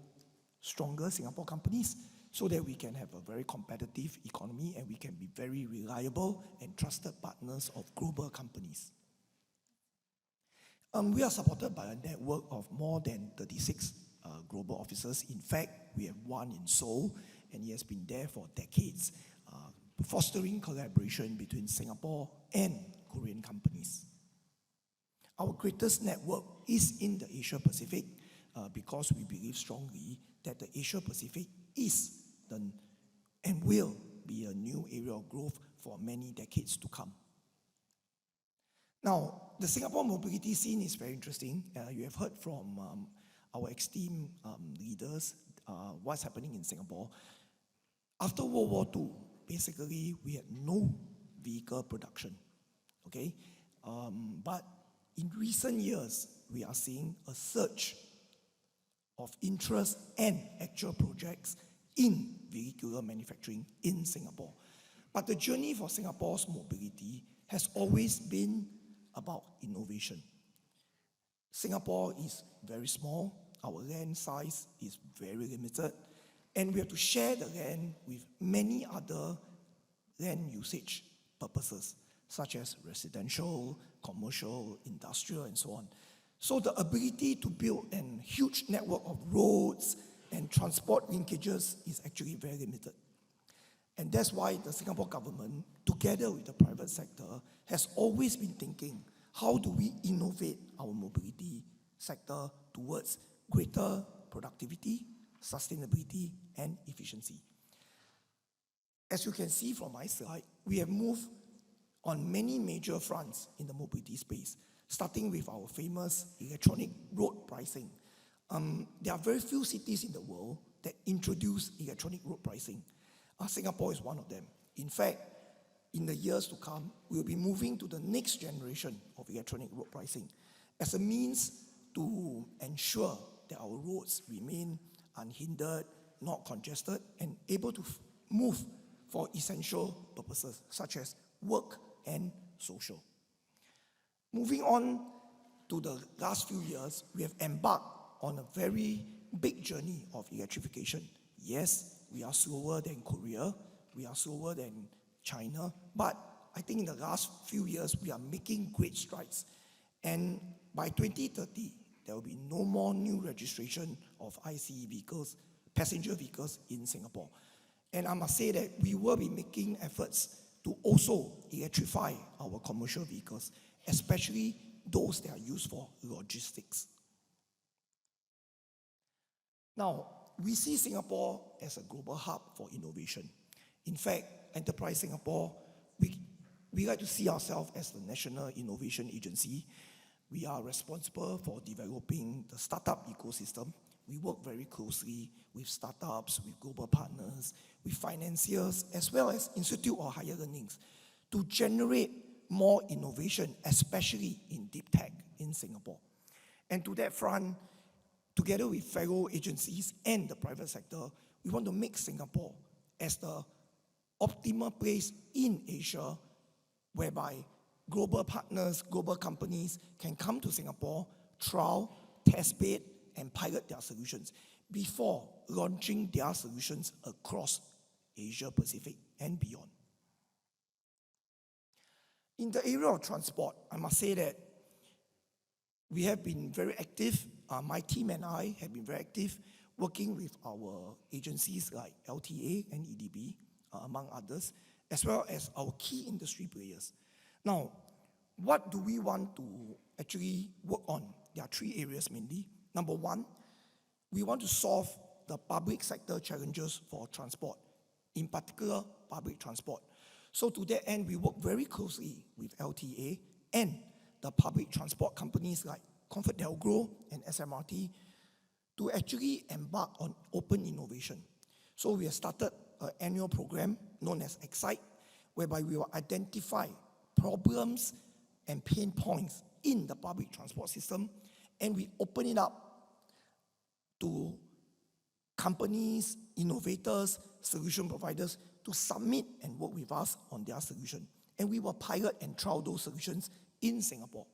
stronger Singapore companies so that we can have a very competitive economy and we can be very reliable and trusted partners of global companies. We are supported by a network of more than 36 global offices. In fact, we have one in Seoul, and he has been there for decades, fostering collaboration between Singapore and Korean companies. Our greatest network is in the Asia Pacific because we believe strongly that the Asia Pacific is and will be a new area of growth for many decades to come. Now, the Singapore mobility scene is very interesting. You have heard from our esteemed leaders what's happening in Singapore. After World War II, basically, we had no vehicle production, okay? But in recent years, we are seeing a surge of interest and actual projects in vehicular manufacturing in Singapore. But the journey for Singapore's mobility has always been about innovation. Singapore is very small, our land size is very limited, and we have to share the land with many other land usage purposes, such as residential, commercial, industrial, and so on. So the ability to build a huge network of roads and transport linkages is actually very limited. And that's why the Singapore government, together with the private sector, has always been thinking, how do we innovate our mobility sector towards greater productivity, sustainability, and efficiency? As you can see from my slide, we have moved on many major fronts in the mobility space, starting with our famous electronic road pricing. There are very few cities in the world that introduce electronic road pricing. Singapore is one of them. In fact, in the years to come, we'll be moving to the next generation of electronic road pricing as a means to ensure that our roads remain unhindered, not congested, and able to move for essential purposes such as work and social. Moving on to the last few years, we have embarked on a very big journey of electrification. Yes, we are slower than Korea, we are slower than China, but I think in the last few years, we are making great strides. And by 2030, there will be no more new registration of ICE vehicles, passenger vehicles in Singapore. And I must say that we will be making efforts to also electrify our commercial vehicles, especially those that are used for logistics. Now, we see Singapore as a global hub for innovation. In fact, Enterprise Singapore, we like to see ourselves as the National Innovation Agency. We are responsible for developing the startup ecosystem. We work very closely with startups, with global partners, with financiers, as well as institute or higher learnings to generate more innovation, especially in deep tech in Singapore. And to that front, together with fellow agencies and the private sector, we want to make Singapore as the optimal place in Asia whereby global partners, global companies can come to Singapore, trial, test bed, and pilot their solutions before launching their solutions across Asia Pacific and beyond. In the area of transport, I must say that we have been very active. My team and I have been very active working with our agencies like LTA and EDB, among others, as well as our key industry players. Now, what do we want to actually work on? There are three areas mainly. Number one, we want to solve the public sector challenges for transport, in particular public transport. So to that end, we work very closely with LTA and the public transport companies like ComfortDelGro and SMRT to actually embark on open innovation. So we have started an annual program known as Excite, whereby we will identify problems and pain points in the public transport system, and we open it up to companies, innovators, solution providers to submit and work with us on their solution. And we will pilot and trial those solutions in Singapore.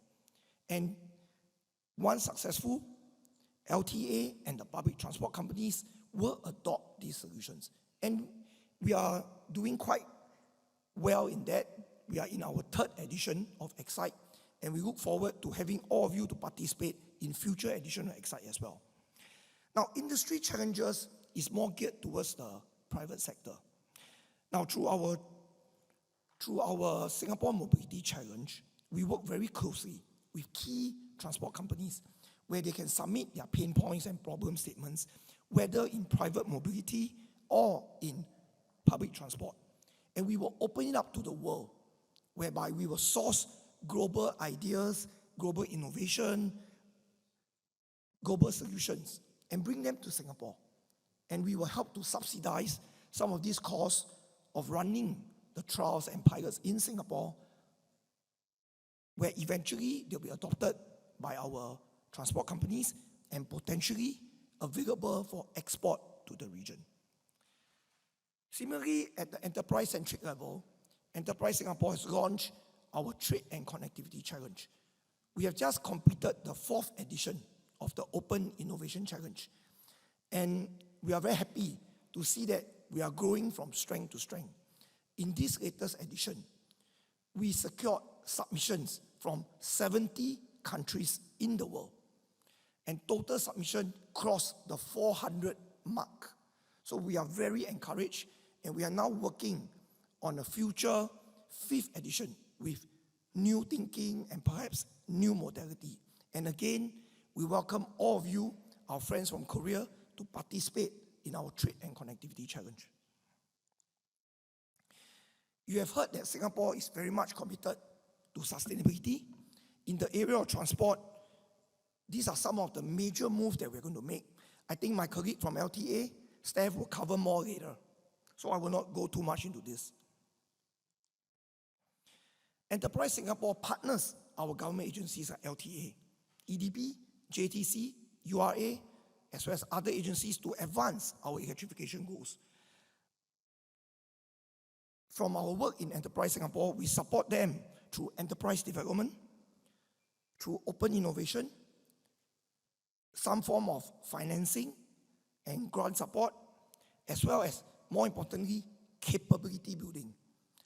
And once successful, LTA and the public transport companies will adopt these solutions. And we are doing quite well in that. We are in our third edition of Excite, and we look forward to having all of you to participate in future editions of Excite as well. Now, industry challenges is more geared towards the private sector. Now, through our Singapore Mobility Challenge, we work very closely with key transport companies where they can submit their pain points and problem statements, whether in private mobility or in public transport. And we will open it up to the world, whereby we will source global ideas, global innovation, global solutions, and bring them to Singapore. And we will help to subsidize some of these costs of running the trials and pilots in Singapore, where eventually they'll be adopted by our transport companies and potentially available for export to the region. Similarly, at the enterprise-centric level, Enterprise Singapore has launched our Trade and Connectivity Challenge. We have just completed the 4th edition of the Open Innovation Challenge. And we are very happy to see that we are growing from strength to strength. In this latest edition, we secured submissions from 70 countries in the world. And total submission crossed the 400 mark. So we are very encouraged, and we are now working on a future 5th edition with new thinking and perhaps new modality. And again, we welcome all of you, our friends from Korea, to participate in our Trade and Connectivity Challenge. You have heard that Singapore is very much committed to sustainability. In the area of transport, these are some of the major moves that we're going to make. I think my colleague from LTA, Steph, will cover more later. So I will not go too much into this. Enterprise Singapore partners our government agencies like LTA, EDB, JTC, URA, as well as other agencies to advance our electrification goals. From our work in Enterprise Singapore, we support them through enterprise development, through open innovation, some form of financing and grant support, as well as, more importantly, capability building.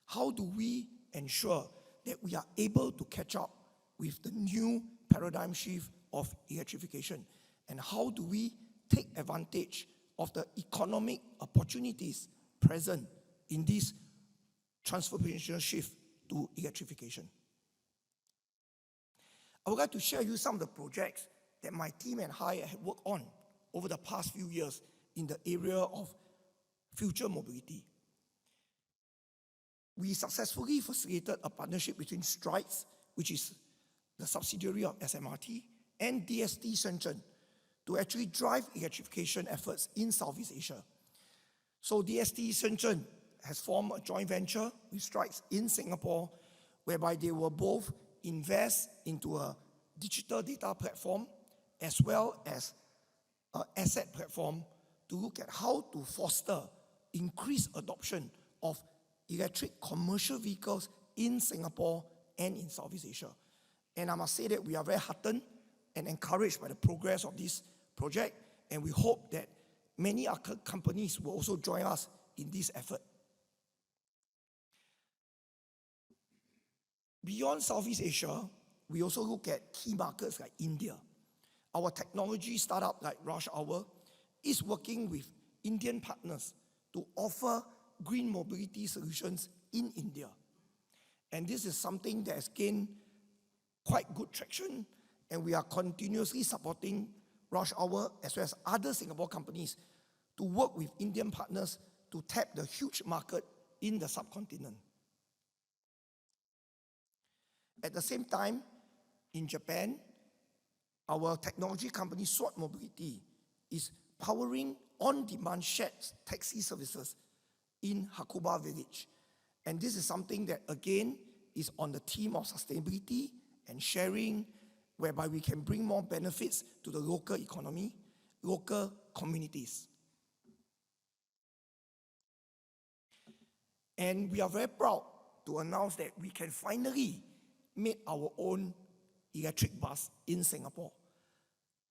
How do we ensure that we are able to catch up with the new paradigm shift of electrification? And how do we take advantage of the economic opportunities present in this transformational shift to electrification? I would like to share with you some of the projects that my team and I have worked on over the past few years in the area of future mobility. We successfully facilitated a partnership between Strides, which is the subsidiary of SMRT, and DST Shenzhen to actually drive electrification efforts in Southeast Asia. So DST Shenzhen has formed a joint venture with Strides in Singapore, whereby they will both invest into a digital data platform as well as an asset platform to look at how to foster increased adoption of electric commercial vehicles in Singapore and in Southeast Asia. And I must say that we are very heartened and encouraged by the progress of this project, and we hope that many other companies will also join us in this effort. Beyond Southeast Asia, we also look at key markets like India. Our technology startup like Rush Hour is working with Indian partners to offer green mobility solutions in India. And this is something that has gained quite good traction, and we are continuously supporting Rush Hour as well as other Singapore companies to work with Indian partners to tap the huge market in the subcontinent. At the same time, in Japan, our technology company SWOT Mobility is powering on-demand shared taxi services in Hakuba Village. And this is something that, again, is on the theme of sustainability and sharing, whereby we can bring more benefits to the local economy, local communities. And we are very proud to announce that we can finally make our own electric bus in Singapore.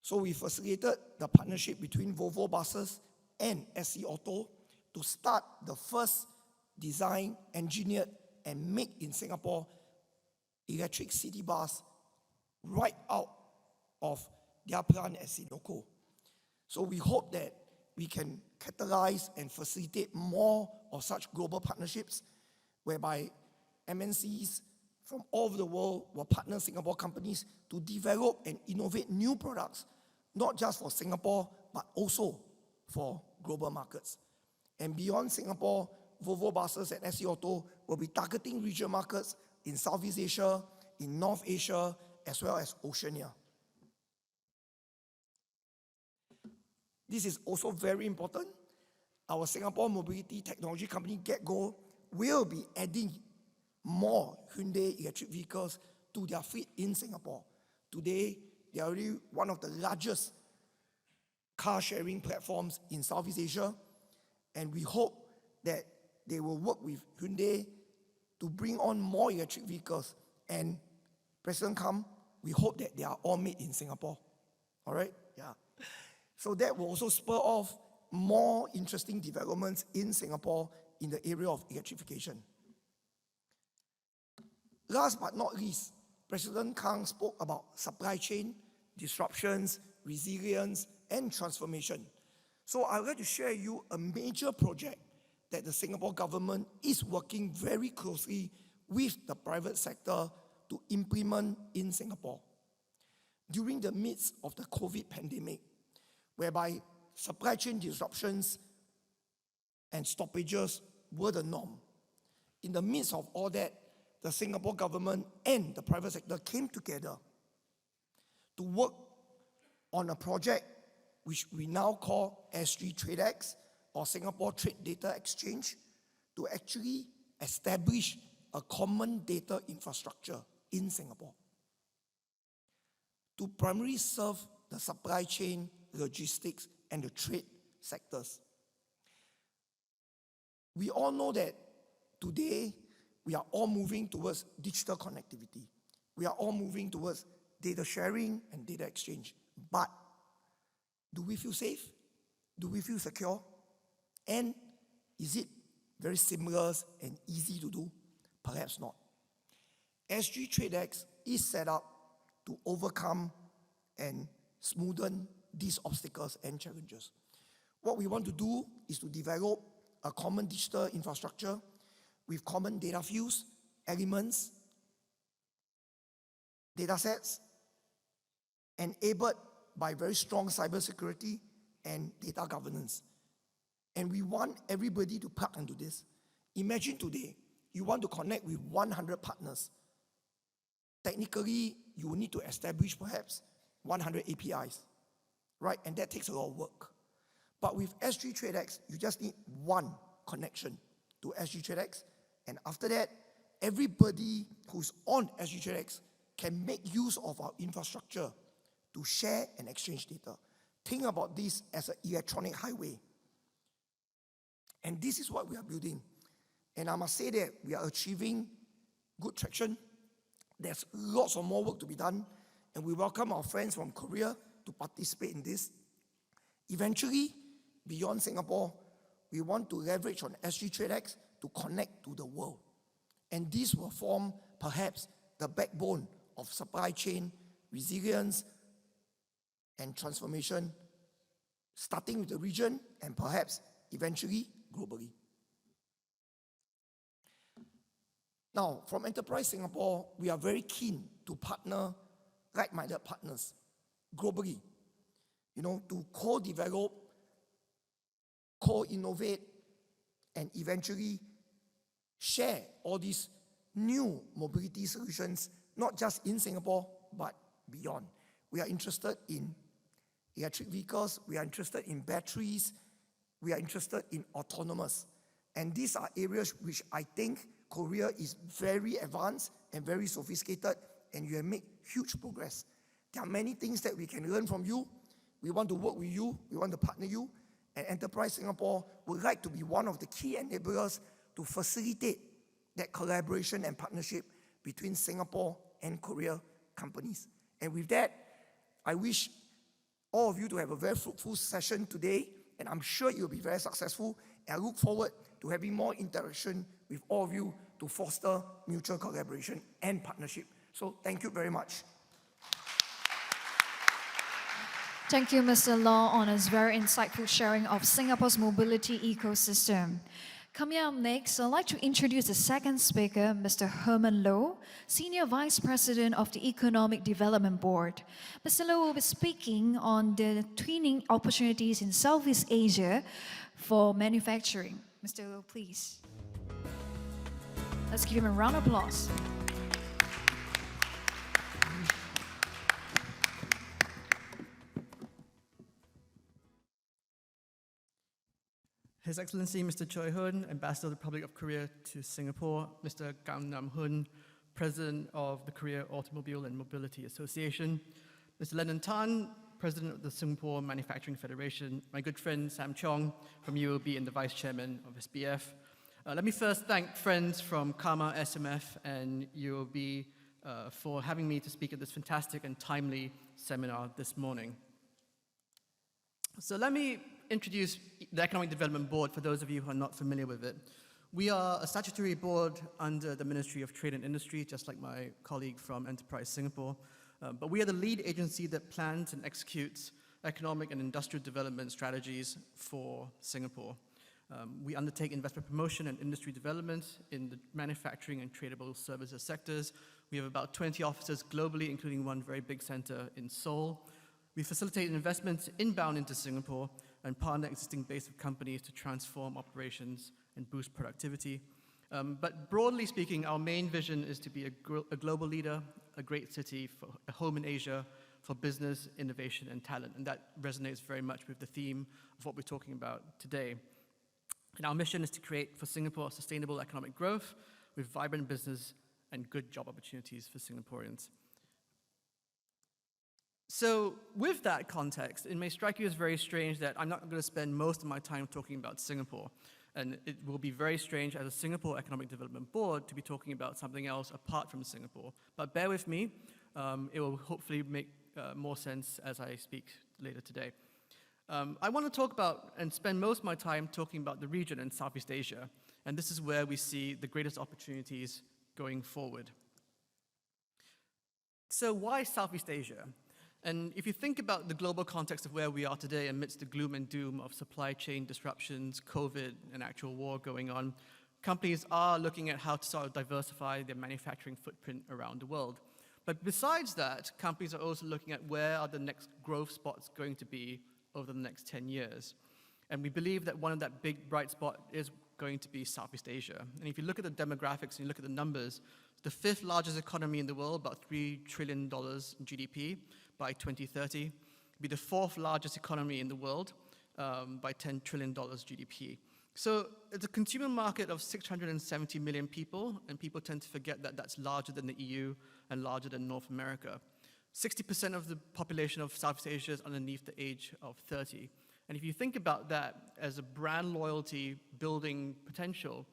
So we facilitated the partnership between Volvo Buses and SC Auto to start the first design, engineered, and made in Singapore electric city bus right out of their plant at Sinoco. So we hope that we can catalyze and facilitate more of such global partnerships whereby MNCs from all over the world will partner Singapore companies to develop and innovate new products, not just for Singapore, but also for global markets. And beyond Singapore, Volvo Buses and SC Auto will be targeting regional markets in Southeast Asia, in North Asia, as well as Oceania. This is also very important. Our Singapore mobility technology company GetGo will be adding more Hyundai electric vehicles to their fleet in Singapore. Today, they are already one of the largest car sharing platforms in Southeast Asia, and we hope that they will work with Hyundai to bring on more electric vehicles. And President Kam, we hope that they are all made in Singapore. All right? Yeah. So that will also spur off more interesting developments in Singapore in the area of electrification. Last but not least, President Kang spoke about supply chain, disruptions, resilience, and transformation. So I would like to share with you a major project that the Singapore government is working very closely with the private sector to implement in Singapore. During the midst of the COVID pandemic, whereby supply chain disruptions and stoppages were the norm, in the midst of all that, the Singapore government and the private sector came together to work on a project which we now call S3 TradeX, or Singapore Trade Data Exchange, to actually establish a common data infrastructure in Singapore to primarily serve the supply chain, logistics, and the trade sectors. We all know that today we are all moving towards digital connectivity. We are all moving towards data sharing and data exchange. But do we feel safe? Do we feel secure? And is it very seamless and easy to do? Perhaps not. S3 TradeX is set up to overcome and smoothen these obstacles and challenges. What we want to do is to develop a common digital infrastructure with common data fields, elements, data sets, enabled by very strong cybersecurity and data governance. And we want everybody to plug into this. Imagine today, you want to connect with 100 partners. Technically, you will need to establish perhaps 100 APIs, right? And that takes a lot of work. But with S3 TradeX, you just need one connection to S3 TradeX. And after that, everybody who's on S3 TradeX can make use of our infrastructure to share and exchange data. Think about this as an electronic highway. And this is what we are building. And I must say that we are achieving good traction. There's lots of more work to be done. And we welcome our friends from Korea to participate in this. Eventually, beyond Singapore, we want to leverage on S3 TradeX to connect to the world. And this will form perhaps the backbone of supply chain resilience and transformation, starting with the region and perhaps eventually globally. Now, from Enterprise Singapore, we are very keen to partner like-minded partners globally, to co-develop, co-innovate, and eventually share all these new mobility solutions, not just in Singapore, but beyond. We are interested in electric vehicles, we are interested in batteries, we are interested in autonomous. And these are areas which I think Korea is very advanced and very sophisticated, and you have made huge progress. There are many things that we can learn from you. We want to work with you, we want to partner you, and Enterprise Singapore would like to be one of the key enablers to facilitate that collaboration and partnership between Singapore and Korea companies. And with that, I wish all of you to have a very fruitful session today, and I'm sure you'll be very successful, and I look forward to having more interaction with all of you to foster mutual collaboration and partnership. So thank you very much. Thank you, Mr. Law, on his very insightful sharing of Singapore's mobility ecosystem. Coming up next, I'd like to introduce the second speaker, Mr. Herman Low, Senior Vice President of the Economic Development Board. Mr. Low will be speaking on the twinning opportunities in Southeast Asia for manufacturing. Mr. Low, please. Let's give him a round of applause. His Excellency Mr. Choi Hun, Ambassador of the Republic of Korea to Singapore, Mr. Kang Nam Hun, President of the Korea Automobile and Mobility Association, Mr. Lennon Tan, President of the Singapore Manufacturing Federation, my good friend Sam Chong from UOB and the Vice Chairman of SBF. Let me first thank friends from KAMA, SMF, and UOB for having me to speak at this fantastic and timely seminar this morning. So let me introduce the Economic Development Board for those of you who are not familiar with it. We are a statutory board under the Ministry of Trade and Industry, just like my colleague from Enterprise Singapore. But we are the lead agency that plans and executes economic and industrial development strategies for Singapore. We undertake investment promotion and industry development in the manufacturing and tradable services sectors. We have about 20 offices globally, including one very big center in Seoul. We facilitate investments inbound into Singapore and partner existing base of companies to transform operations and boost productivity. But broadly speaking, our main vision is to be a global leader, a great city, for a home in Asia for business, innovation, and talent. And that resonates very much with the theme of what we're talking about today. And our mission is to create for Singapore sustainable economic growth with vibrant business and good job opportunities for Singaporeans. So with that context, it may strike you as very strange that I'm not going to spend most of my time talking about Singapore. And it will be very strange as a Singapore Economic Development Board to be talking about something else apart from Singapore. But bear with me, it will hopefully make more sense as I speak later today. I want to talk about and spend most of my time talking about the region in Southeast Asia. And this is where we see the greatest opportunities going forward. So why Southeast Asia? And if you think about the global context of where we are today amidst the gloom and doom of supply chain disruptions, COVID, and actual war going on, companies are looking at how to sort of diversify their manufacturing footprint around the world. But besides that, companies are also looking at where are the next growth spots going to be over the next 10 years. And we believe that one of that big bright spot is going to be Southeast Asia. And if you look at the demographics and you look at the numbers, the fifth largest economy in the world, about $3 trillion in GDP by 2030, be the fourth largest economy in the world by $10 trillion GDP. So it's a consumer market of 670 million people, and people tend to forget that that's larger than the EU and larger than North America. 60% of the population of Southeast Asia is underneath the age of 30. And if you think about that as a brand loyalty building potential,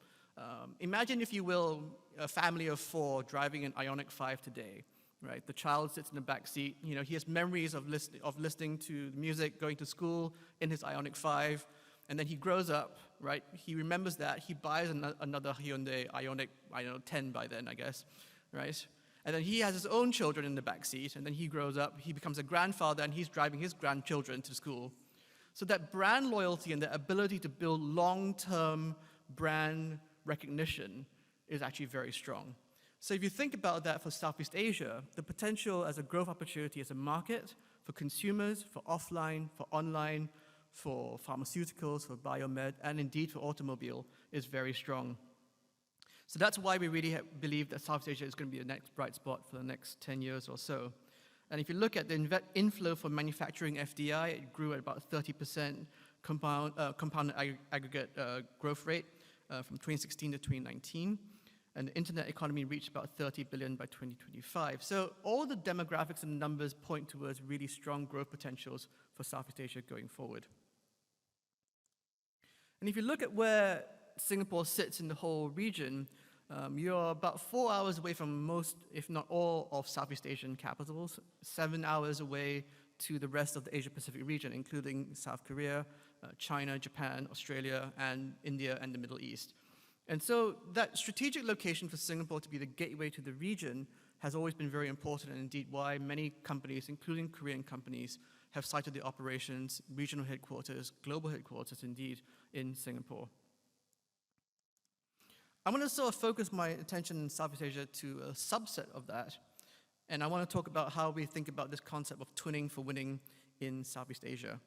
imagine, if you will, a family of four driving an Ioniq 5 today, right? The child sits in the back seat. You know, he has memories of listening to music, going to school in his Ioniq 5, and then he grows up, right? He remembers that. He buys another Hyundai Ioniq, 10 by then, I guess, right? And then he has his own children in the back seat, and then he grows up, he becomes a grandfather, and he's driving his grandchildren to school. So that brand loyalty and the ability to build long-term brand recognition is actually very strong. So if you think about that for Southeast Asia, the potential as a growth opportunity as a market for consumers, for offline, for online, for pharmaceuticals, for biomed, and indeed for automobile is very strong. So that's why we really believe that Southeast Asia is going to be the next bright spot for the next 10 years or so. And if you look at the inflow for manufacturing FDI, it grew at about 30% compound aggregate growth rate from 2016 to 2019. And the internet economy reached about 30 billion by 2025. So all the demographics and numbers point towards really strong growth potentials for Southeast Asia going forward. And if you look at where Singapore sits in the whole region, you're about 4 hours away from most, if not all, of Southeast Asian capitals, 7 hours away to the rest of the Asia-Pacific region, including South Korea, China, Japan, Australia, and India, and the Middle East. And so that strategic location for Singapore to be the gateway to the region has always been very important, and indeed why many companies, including Korean companies, have cited the operations, regional headquarters, global headquarters, indeed, in Singapore. I want to sort of focus my attention in Southeast Asia to a subset of that, and I want to talk about how we think about this concept of twinning for winning in Southeast Asia.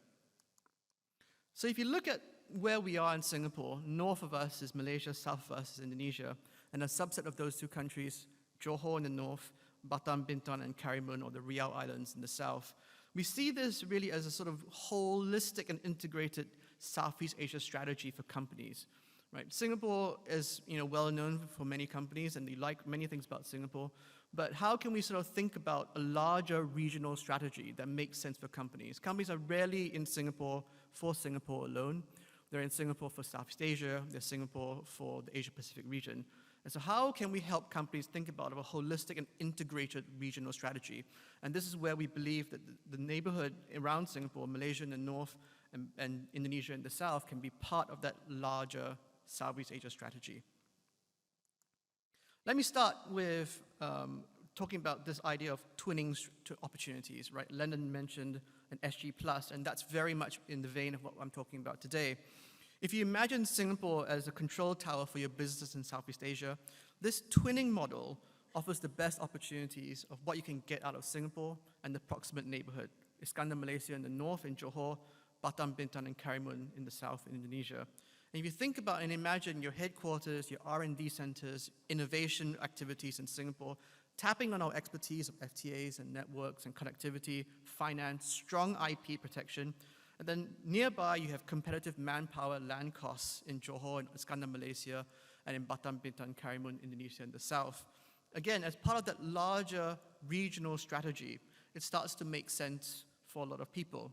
So if you look at where we are in Singapore, north of us is Malaysia, south of us is Indonesia, and a subset of those two countries, Johor in the north, Batam, Bintan, and Karimun, or the Riau Islands in the south. We see this really as a sort of holistic and integrated Southeast Asia strategy for companies. Right? Singapore is well known for many companies, and they like many things about Singapore, but how can we sort of think about a larger regional strategy that makes sense for companies? Companies are rarely in Singapore for Singapore alone. They're in Singapore for Southeast Asia, they're Singapore for the Asia-Pacific region. And so how can we help companies think about a holistic and integrated regional strategy? And this is where we believe that the neighborhood around Singapore, Malaysia in the north and Indonesia in the south, can be part of that larger Southeast Asia strategy. Let me start with talking about this idea of twinning to opportunities, right? Lennon mentioned an SG+, and that's very much in the vein of what I'm talking about today. If you imagine Singapore as a control tower for your business in Southeast Asia, this twinning model offers the best opportunities of what you can get out of Singapore and the proximate neighborhood. Iskandar, Malaysia in the north, in Johor, Batam, Bintan, and Karimun in the south in Indonesia. And if you think about and imagine your headquarters, your R&D centers, innovation activities in Singapore, tapping on our expertise of FTAs and networks and connectivity, finance, strong IP protection, and then nearby you have competitive manpower land costs in Johor and Iskandar, Malaysia, and in Batam, Bintan, Karimun, Indonesia in the south. Again, as part of that larger regional strategy, it starts to make sense for a lot of people.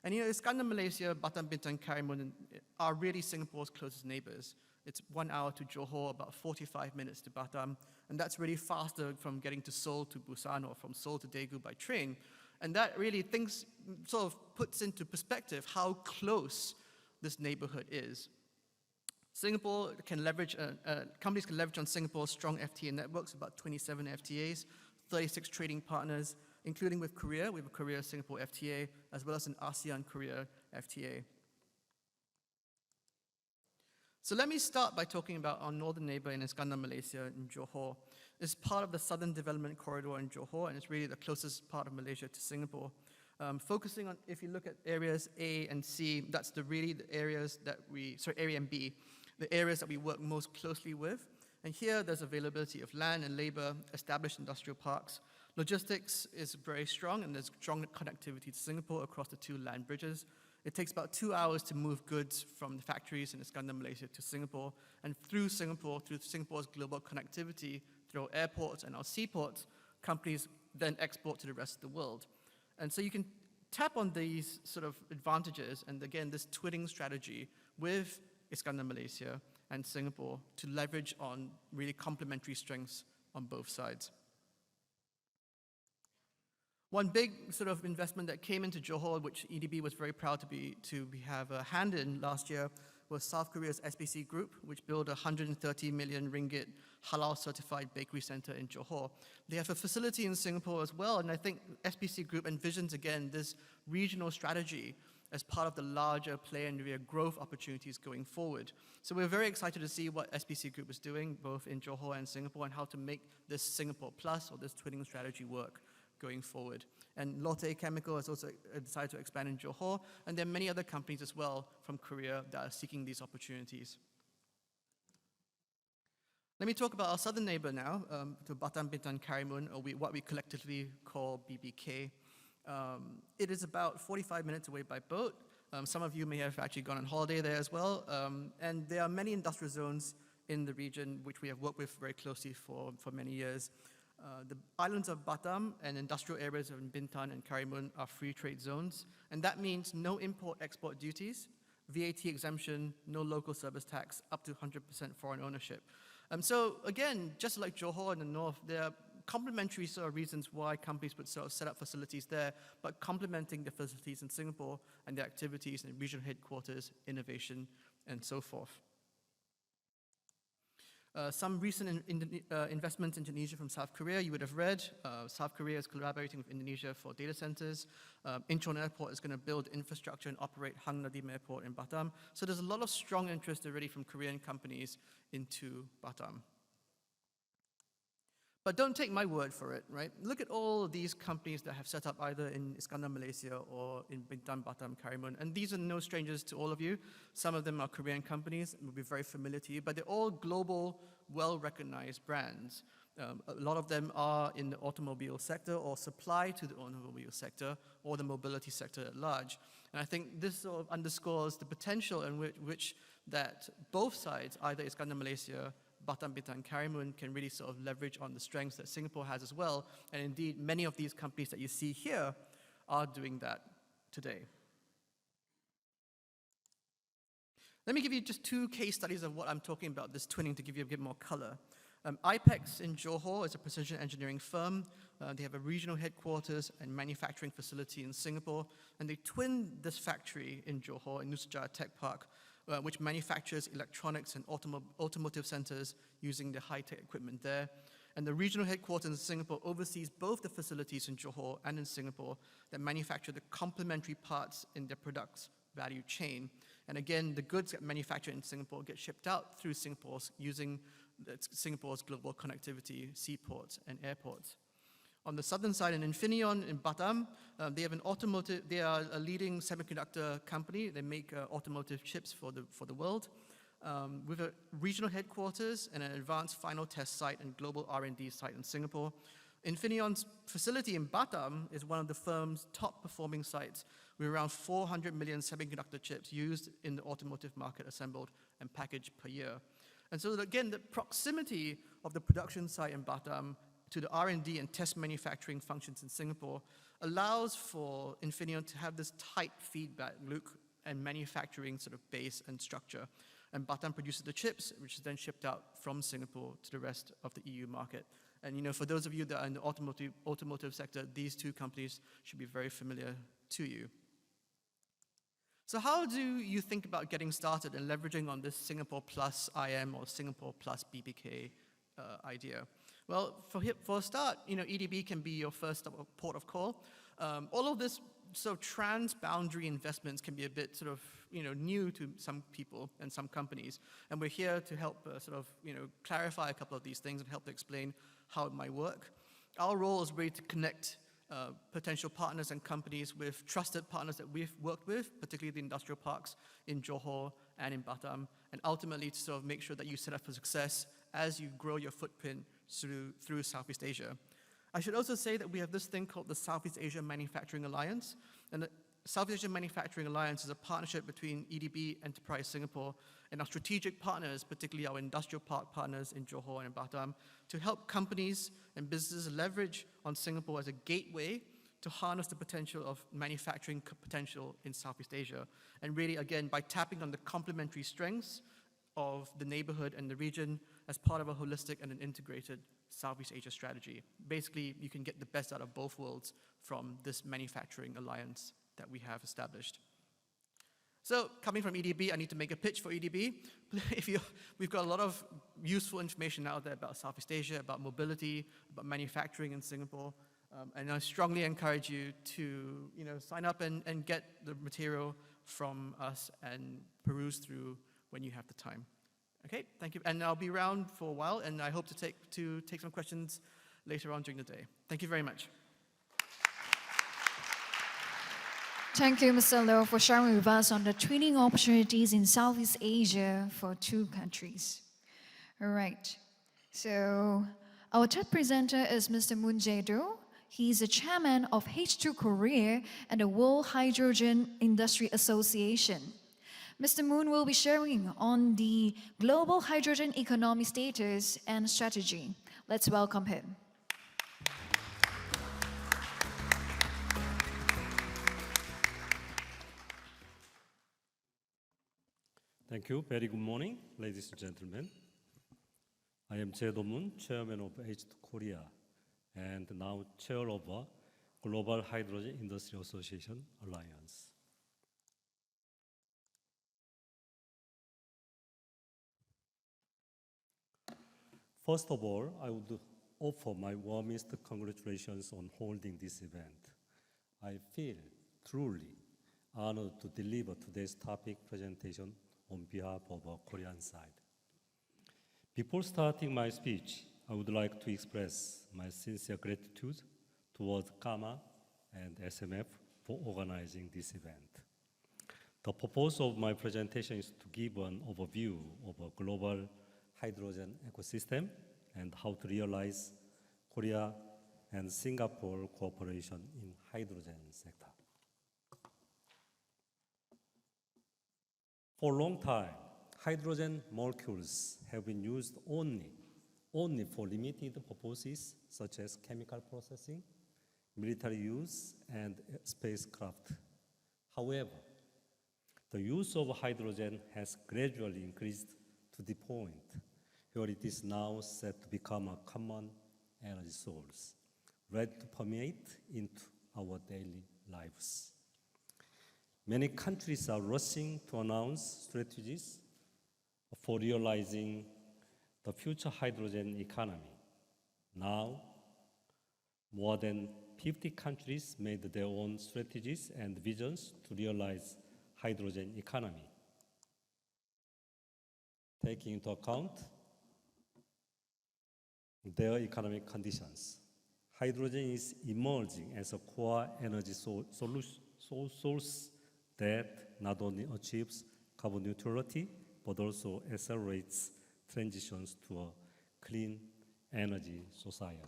And Iskandar, Malaysia, Batam, Bintan, Karimun are really Singapore's closest neighbors. It's 1 hour to Johor, about 45 minutes to Batam, and that's really faster from getting to Seoul to Busan or from Seoul to Daegu by train. And that really sort of puts into perspective how close this neighborhood is. Singapore can leverage, companies can leverage on Singapore's strong FTA networks, about 27 FTAs, 36 trading partners, including with Korea. We have a Korea-Singapore FTA, as well as an ASEAN-Korea FTA. So let me start by talking about our northern neighbor in Iskandar, Malaysia, in Johor. It's part of the Southern Development Corridor in Johor, and it's really the closest part of Malaysia to Singapore. Focusing on, if you look at areas A and C, that's really the areas that area and B, the areas that we work most closely with. And here there's availability of land and labor, established industrial parks. Logistics is very strong, and there's strong connectivity to Singapore across the two land bridges. It takes about 2 hours to move goods from the factories in Iskandar, Malaysia to Singapore, and through Singapore's global connectivity, through our airports and our seaports, companies then export to the rest of the world. And so you can tap on these sort of advantages, and again, this twinning strategy with Iskandar, Malaysia and Singapore to leverage on really complementary strengths on both sides. One big sort of investment that came into Johor, which EDB was very proud to have a hand in last year, was South Korea's SBC Group, which built a 130 million ringgit halal-certified bakery center in Johor. They have a facility in Singapore as well, and I think SBC Group envisions, again, this regional strategy as part of the larger play area growth opportunities going forward. So we're very excited to see what SBC Group is doing, both in Johor and Singapore, and how to make this Singapore Plus, or this twinning strategy, work going forward. And Lotte Chemical has also decided to expand in Johor, and there are many other companies as well from Korea that are seeking these opportunities. Let me talk about our southern neighbor now, to Batam Bintan Karimun, or what we collectively call BBK. It is about 45 minutes away by boat. Some of you may have actually gone on holiday there as well. And there are many industrial zones in the region which we have worked with very closely for many years. The islands of Batam and industrial areas of Bintan and Karimun are free trade zones, and that means no import-export duties, VAT exemption, no local service tax, up to 100% foreign ownership. So again, just like Johor in the north, there are complementary sort of reasons why companies would sort of set up facilities there, but complementing the facilities in Singapore and their activities in regional headquarters, innovation, and so forth. Some recent investments in Indonesia from South Korea, you would have read. South Korea is collaborating with Indonesia for data centers. Incheon Airport is going to build infrastructure and operate Hang Nadim Airport in Batam. So there's a lot of strong interest already from Korean companies into Batam. But don't take my word for it, right? Look at all these companies that have set up either in Iskandar, Malaysia, or in Bintan, Batam, Karimun. And these are no strangers to all of you. Some of them are Korean companies and will be very familiar to you, but they're all global, well-recognized brands. A lot of them are in the automobile sector or supply to the automobile sector or the mobility sector at large. And I think this sort of underscores the potential in which that both sides, either Iskandar, Malaysia, Batam Bintan Karimun, can really sort of leverage on the strengths that Singapore has as well. And indeed, many of these companies that you see here are doing that today. Let me give you just two case studies of what I'm talking about, this twinning, to give you a bit more color. IPEX in Johor is a precision engineering firm. They have a regional headquarters and manufacturing facility in Singapore, and they twinned this factory in Johor, in Nusajara Tech Park, which manufactures electronics and automotive centers using the high-tech equipment there. And the regional headquarters in Singapore oversees both the facilities in Johor and in Singapore that manufacture the complementary parts in their products value chain. And again, the goods that manufactured in Singapore get shipped out through Singapore's using Singapore's global connectivity, seaports and airports. On the southern side, in Infineon in Batam, they are a leading semiconductor company. They make automotive chips for the world, with a regional headquarters and an advanced final test site and global R&D site in Singapore. Infineon's facility in Batam is one of the firm's top performing sites, with around 400 million semiconductor chips used in the automotive market assembled and packaged per year. And so again, the proximity of the production site in Batam to the R&D and test manufacturing functions in Singapore allows for Infineon to have this tight feedback loop and manufacturing sort of base and structure. And Batam produces the chips, which is then shipped out from Singapore to the rest of the EU market. And you know, for those of you that are in the automotive sector, these two companies should be very familiar to you. So how do you think about getting started and leveraging on this Singapore Plus IM or Singapore Plus BBK idea? Well, for a start, you know, EDB can be your first port of call. All of this sort of trans-boundary investments can be a bit sort of, you know, new to some people and some companies. And we're here to help sort of, you know, clarify a couple of these things and help to explain how it might work. Our role is really to connect potential partners and companies with trusted partners that we've worked with, particularly the industrial parks in Johor and in Batam, and ultimately to sort of make sure that you set up for success as you grow your footprint through Southeast Asia. I should also say that we have this thing called the Southeast Asia Manufacturing Alliance. And the Southeast Asia Manufacturing Alliance is a partnership between EDB, Enterprise Singapore, and our strategic partners, particularly our industrial park partners in Johor and Batam, to help companies and businesses leverage on Singapore as a gateway to harness the potential of manufacturing potential in Southeast Asia. And really, again, by tapping on the complementary strengths of the neighborhood and the region as part of a holistic and an integrated Southeast Asia strategy. Basically, you can get the best out of both worlds from this manufacturing alliance that we have established. So coming from EDB, I need to make a pitch for EDB. We've got a lot of useful information out there about Southeast Asia, about mobility, about manufacturing in Singapore. And I strongly encourage you to sign up and get the material from us and peruse through when you have the time. Okay, thank you. And I'll be around for a while, and I hope to take some questions later on during the day. Thank you very much. Thank you, Mr. Liu, for sharing with us on the training opportunities in Southeast Asia for two countries. All right. So our third presenter is Mr. Moon Jae-do. He is the chairman of H2 Korea and the World Hydrogen Industry Association. Mr. Moon will be sharing on the global hydrogen economy status and strategy. Let's welcome him. Thank you. Very good morning, ladies and gentlemen. I am Jae Do-moon, chairman of H2 Korea, and now chair of Global Hydrogen Industry Association Alliance. First of all, I would offer my warmest congratulations on holding this event. I feel truly honored to deliver today's topic presentation on behalf of our Korean side. Before starting my speech, I would like to express my sincere gratitude towards KAMA and SMF for organizing this event. The purpose of my presentation is to give an overview of a global hydrogen ecosystem and how to realize Korea and Singapore cooperation in hydrogen sector. For a long time, hydrogen molecules have been used only for limited purposes such as chemical processing, military use, and spacecraft. However, the use of hydrogen has gradually increased to the point where it is now set to become a common energy source, ready to permeate into our daily lives. Many countries are rushing to announce strategies for realizing the future hydrogen economy. Now, more than 50 countries made their own strategies and visions to realize hydrogen economy. Taking into account their economic conditions, hydrogen is emerging as a core energy source that not only achieves carbon neutrality, but also accelerates transitions to a clean energy society.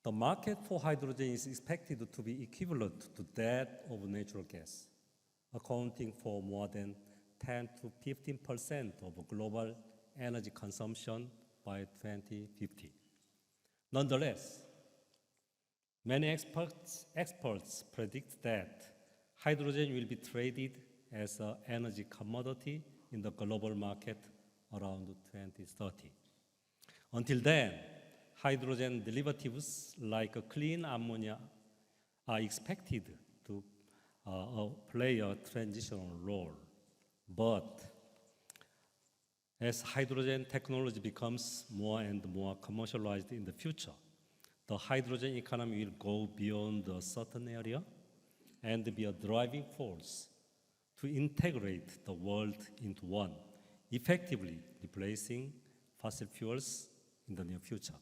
The market for hydrogen is expected to be equivalent to that of natural gas, accounting for more than 10 to 15% of global energy consumption by 2050. Nonetheless, many experts predict that hydrogen will be traded as an energy commodity in the global market around 2030. Until then, hydrogen derivatives like clean ammonia are expected to play a transitional role. But as hydrogen technology becomes more and more commercialized in the future, the hydrogen economy will go beyond a certain area and be a driving force to integrate the world into one, effectively replacing fossil fuels in the near future.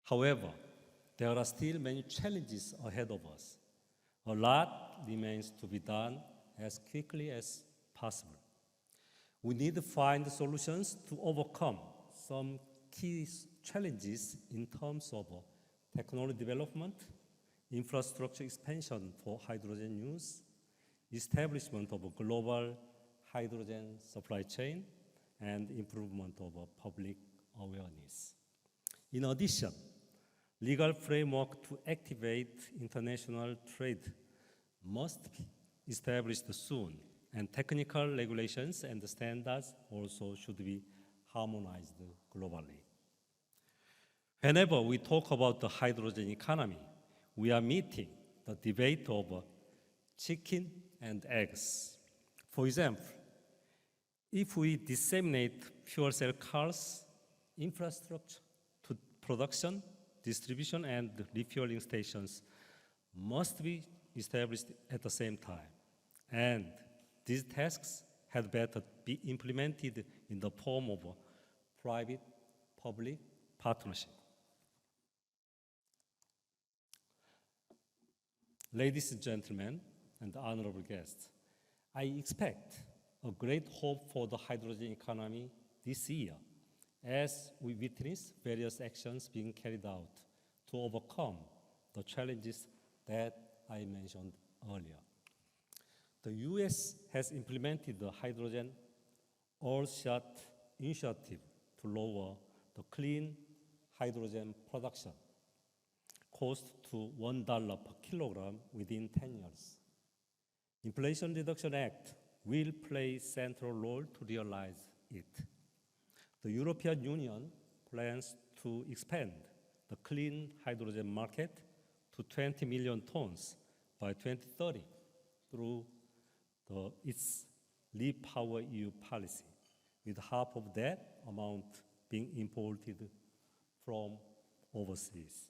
However, there are still many challenges ahead of us. A lot remains to be done as quickly as possible. We need to find solutions to overcome some key challenges in terms of technology development, infrastructure expansion for hydrogen use, establishment of a global hydrogen supply chain, and improvement of public awareness. In addition, legal framework to activate international trade must be established soon, and technical regulations and standards also should be harmonized globally. Whenever we talk about the hydrogen economy, we are meeting the debate of chicken and eggs. For example, if we disseminate fuel cell cars, infrastructure to production, distribution, and refueling stations must be established at the same time. And these tasks had better be implemented in the form of a private-public partnership. Ladies and gentlemen, and honorable guests, I expect a great hope for the hydrogen economy this year as we witness various actions being carried out to overcome the challenges that I mentioned earlier. The US has implemented the hydrogen all-shot initiative to lower the clean hydrogen production cost to $1 per kilogram within 10 years. Inflation Reduction Act will play a central role to realize it. The European Union plans to expand the clean hydrogen market to 20 million tons by 2030 through its REPower EU policy, with half of that amount being imported from overseas.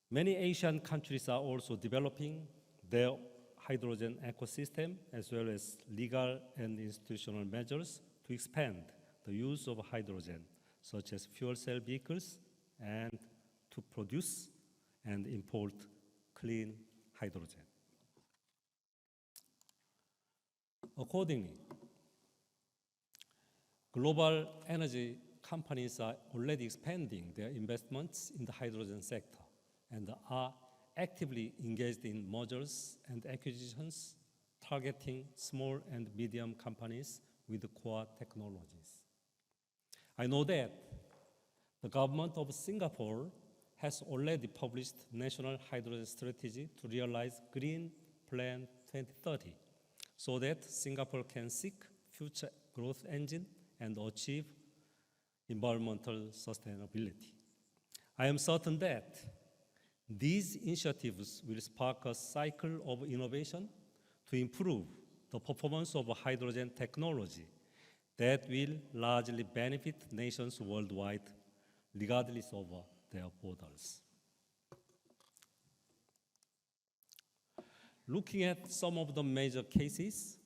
Many Asian countries are also developing their hydrogen ecosystem as well as legal and institutional measures to expand the use of hydrogen, such as fuel cell vehicles, and to produce and import clean hydrogen. Accordingly, global energy companies are already expanding their investments in the hydrogen sector and are actively engaged in mergers and acquisitions targeting small and medium companies with core technologies. I know that the government of Singapore has already published National Hydrogen Strategy to realize Green Plan 2030 so that Singapore can seek future growth engine and achieve environmental sustainability. I am certain that these initiatives will spark a cycle of innovation to improve the performance of hydrogen technology that will largely benefit nations worldwide, regardless of their borders. Looking at some of the major cases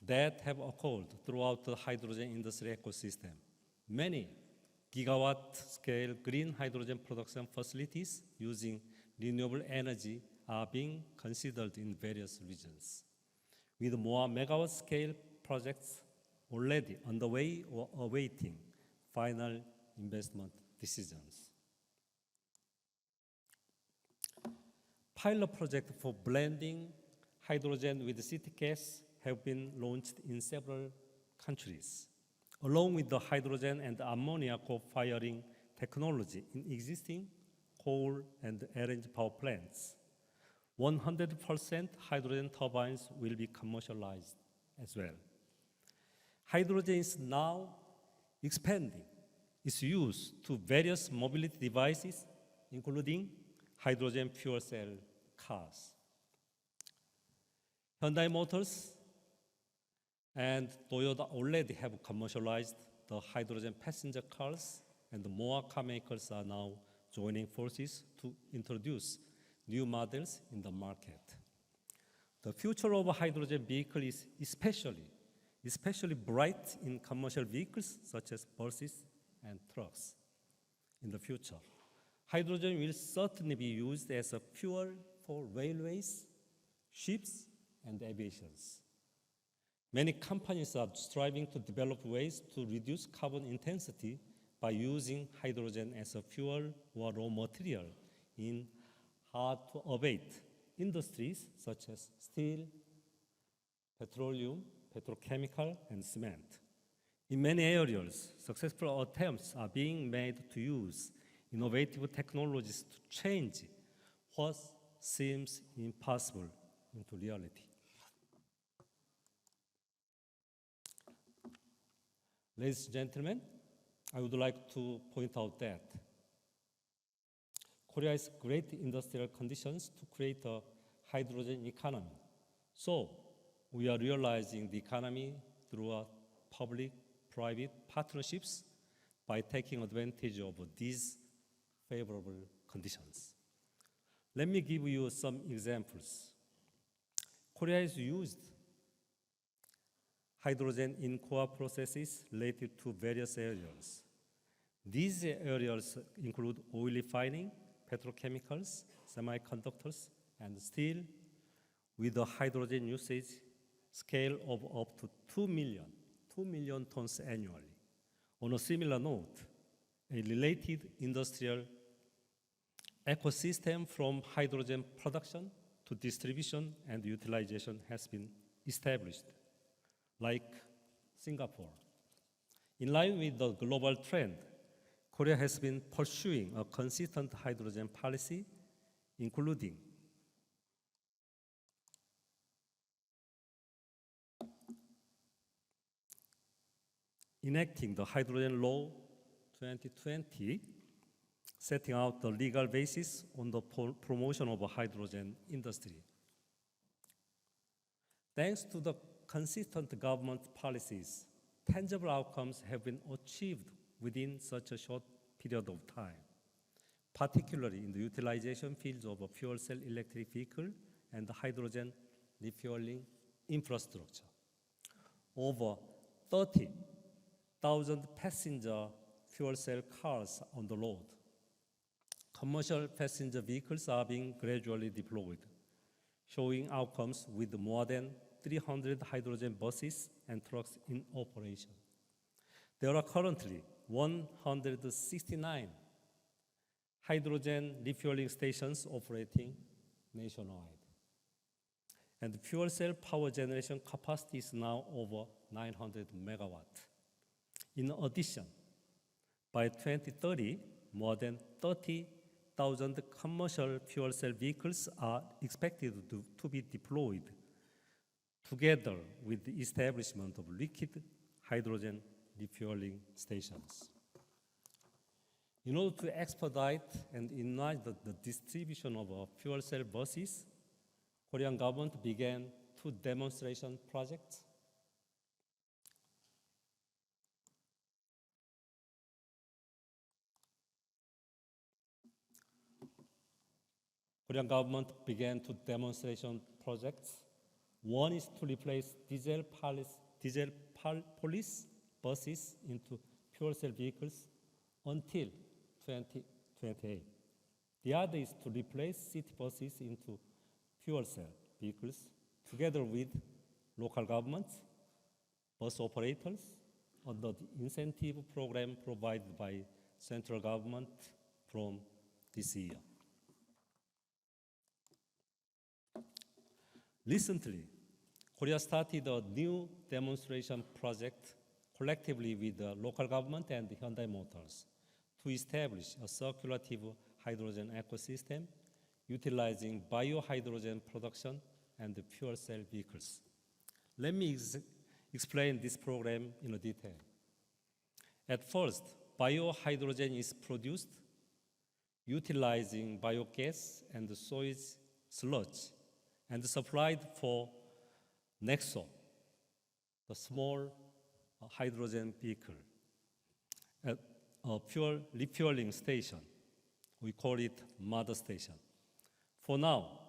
that have occurred throughout the hydrogen industry ecosystem, many gigawatt-scale green hydrogen production facilities using renewable energy are being considered in various regions, with more megawatt-scale projects already underway or awaiting final investment decisions. Pilot projects for blending hydrogen with city gas have been launched in several countries, along with the hydrogen and ammonia co-firing technology in existing coal and LNG power plants. 100% hydrogen turbines will be commercialized as well. Hydrogen is now expanding its use to various mobility devices, including hydrogen fuel cell cars. Hyundai Motors and Toyota already have commercialized the hydrogen passenger cars, and more car makers are now joining forces to introduce new models in the market. The future of a hydrogen vehicle is especially bright in commercial vehicles such as buses and trucks. In the future, hydrogen will certainly be used as a fuel for railways, ships, and aviations. Many companies are striving to develop ways to reduce carbon intensity by using hydrogen as a fuel or raw material in hard-to-abate industries such as steel, petroleum, petrochemical, and cement. In many areas, successful attempts are being made to use innovative technologies to change what seems impossible into reality. Ladies and gentlemen, I would like to point out that Korea has great industrial conditions to create a hydrogen economy. So we are realizing the economy through public-private partnerships by taking advantage of these favorable conditions. Let me give you some examples. Korea has used hydrogen in core processes related to various areas. These areas include oil refining, petrochemicals, semiconductors, and steel, with a hydrogen usage scale of up to 2 million tons annually. On a similar note, a related industrial ecosystem from hydrogen production to distribution and utilization has been established, like Singapore. In line with the global trend, Korea has been pursuing a consistent hydrogen policy, including enacting the Hydrogen Law 2020, setting out the legal basis on the promotion of a hydrogen industry. Thanks to the consistent government policies, tangible outcomes have been achieved within such a short period of time, particularly in the utilization fields of a fuel cell electric vehicle and the hydrogen refueling infrastructure. Over 30,000 passenger fuel cell cars on the road. Commercial passenger vehicles are being gradually deployed, showing outcomes with more than 300 hydrogen buses and trucks in operation. There are currently 169 hydrogen refueling stations operating nationwide. And fuel cell power generation capacity is now over 900 megawatt. In addition, by 2030, more than 30,000 commercial fuel cell vehicles are expected to be deployed, together with the establishment of liquid hydrogen refueling stations. In order to expedite and enlarge the distribution of fuel cell buses, Korean government began 2 demonstration projects. Korean government began 2 demonstration projects. One is to replace diesel police buses into fuel cell vehicles until 2028. The other is to replace city buses into fuel cell vehicles together with local governments, bus operators, under the incentive program provided by central government from this year. Recently, Korea started a new demonstration project collectively with the local government and Hyundai Motors to establish a circulative hydrogen ecosystem utilizing biohydrogen production and fuel cell vehicles. Let me explain this program in detail. At first, biohydrogen is produced utilizing biogas and soil sludge and supplied for Nexo, the small hydrogen vehicle, at a fuel refueling station. We call it mother station. For now,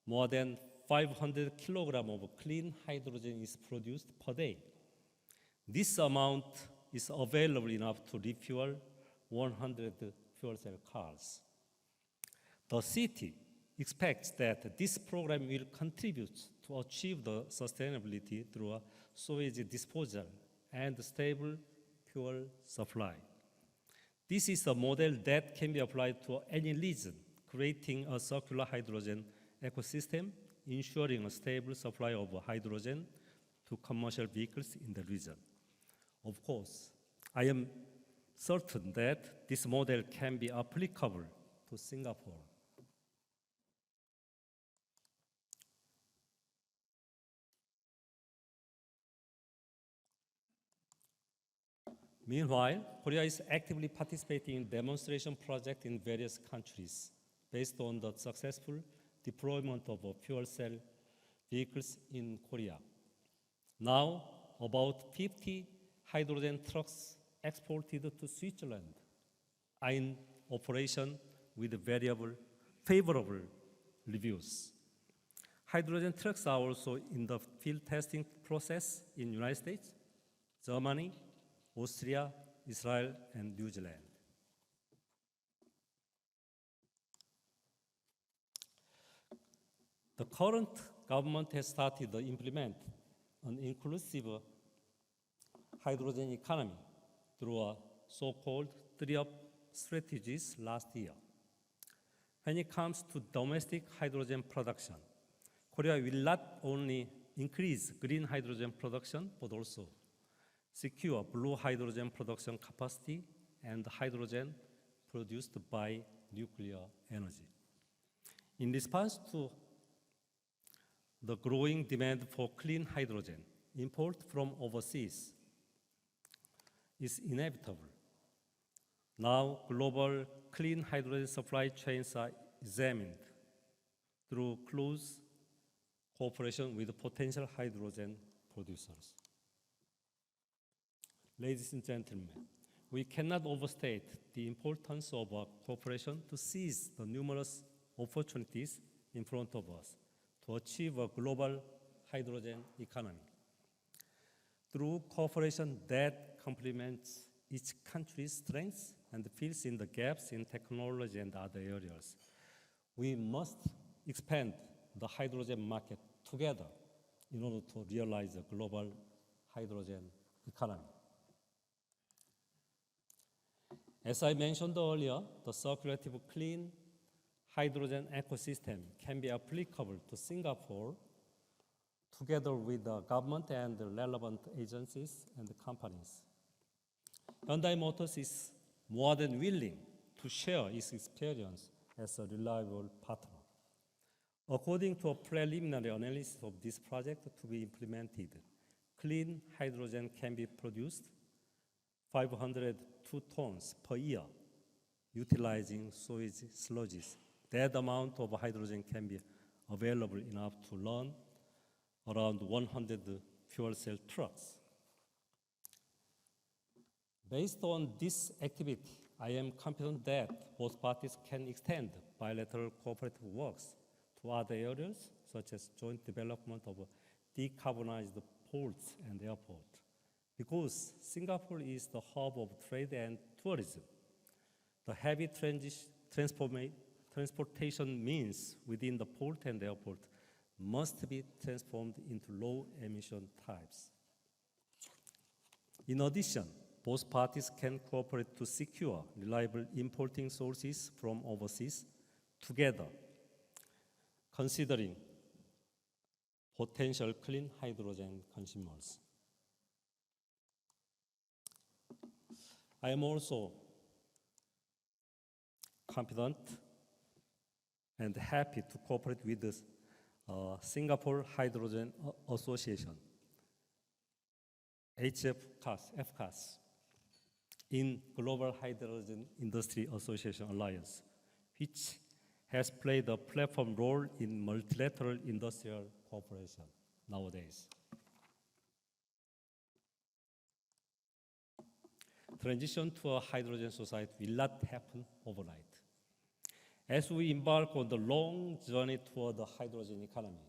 more than 500 kilograms of clean hydrogen is produced per day. This amount is available enough to refuel 100 fuel cell cars. The city expects that this program will contribute to achieve the sustainability through a sewage disposal and stable fuel supply. This is a model that can be applied to any region, creating a circular hydrogen ecosystem, ensuring a stable supply of hydrogen to commercial vehicles in the region. Of course, I am certain that this model can be applicable to Singapore. Meanwhile, Korea is actively participating in demonstration projects in various countries based on the successful deployment of fuel cell vehicles in Korea. Now, about 50 hydrogen trucks exported to Switzerland are in operation with favorable reviews. Hydrogen trucks are also in the field testing process in United States, Germany, Austria, Israel, and New Zealand. The current government has started to implement an inclusive hydrogen economy through a so-called three-up strategies last year. When it comes to domestic hydrogen production, Korea will not only increase green hydrogen production, but also secure blue hydrogen production capacity and hydrogen produced by nuclear energy. In response to the growing demand for clean hydrogen, import from overseas is inevitable. Now, global clean hydrogen supply chains are examined through close cooperation with potential hydrogen producers. Ladies and gentlemen, we cannot overstate the importance of cooperation to seize the numerous opportunities in front of us to achieve a global hydrogen economy. Through cooperation that complements each country's strengths and fills in the gaps in technology and other areas, we must expand the hydrogen market together in order to realize a global hydrogen economy. As I mentioned earlier, the circulative clean hydrogen ecosystem can be applicable to Singapore together with the government and the relevant agencies and companies. Hyundai Motors is more than willing to share its experience as a reliable partner. According to a preliminary analysis of this project to be implemented, clean hydrogen can be produced 502 tons per year utilizing sewage sludges. That amount of hydrogen can be available enough to run around 100 fuel cell trucks. Based on this activity, I am confident that both parties can extend bilateral cooperative works to other areas, such as joint development of decarbonized ports and airports. Because Singapore is the hub of trade and tourism, the heavy transportation means within the port and airport must be transformed into low-emission types. In addition, both parties can cooperate to secure reliable importing sources from overseas together, considering potential clean hydrogen consumers. I am also confident and happy to cooperate with the Singapore Hydrogen Association, FCAS, in Global Hydrogen Industry Association Alliance, which has played a platform role in multilateral industrial cooperation nowadays. Transition to a hydrogen society will not happen overnight. As we embark on the long journey toward the hydrogen economy,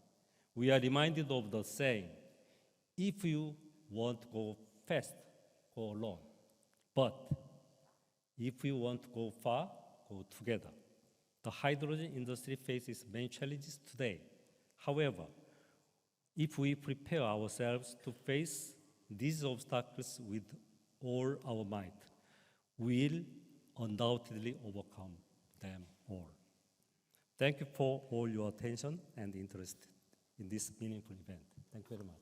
we are reminded of the saying, if you want to go fast, go alone. But if you want to go far, go together. The hydrogen industry faces many challenges today. However, if we prepare ourselves to face these obstacles with all our might, we'll undoubtedly overcome them all. Thank you for all your attention and interest in this meaningful event. Thank you very much.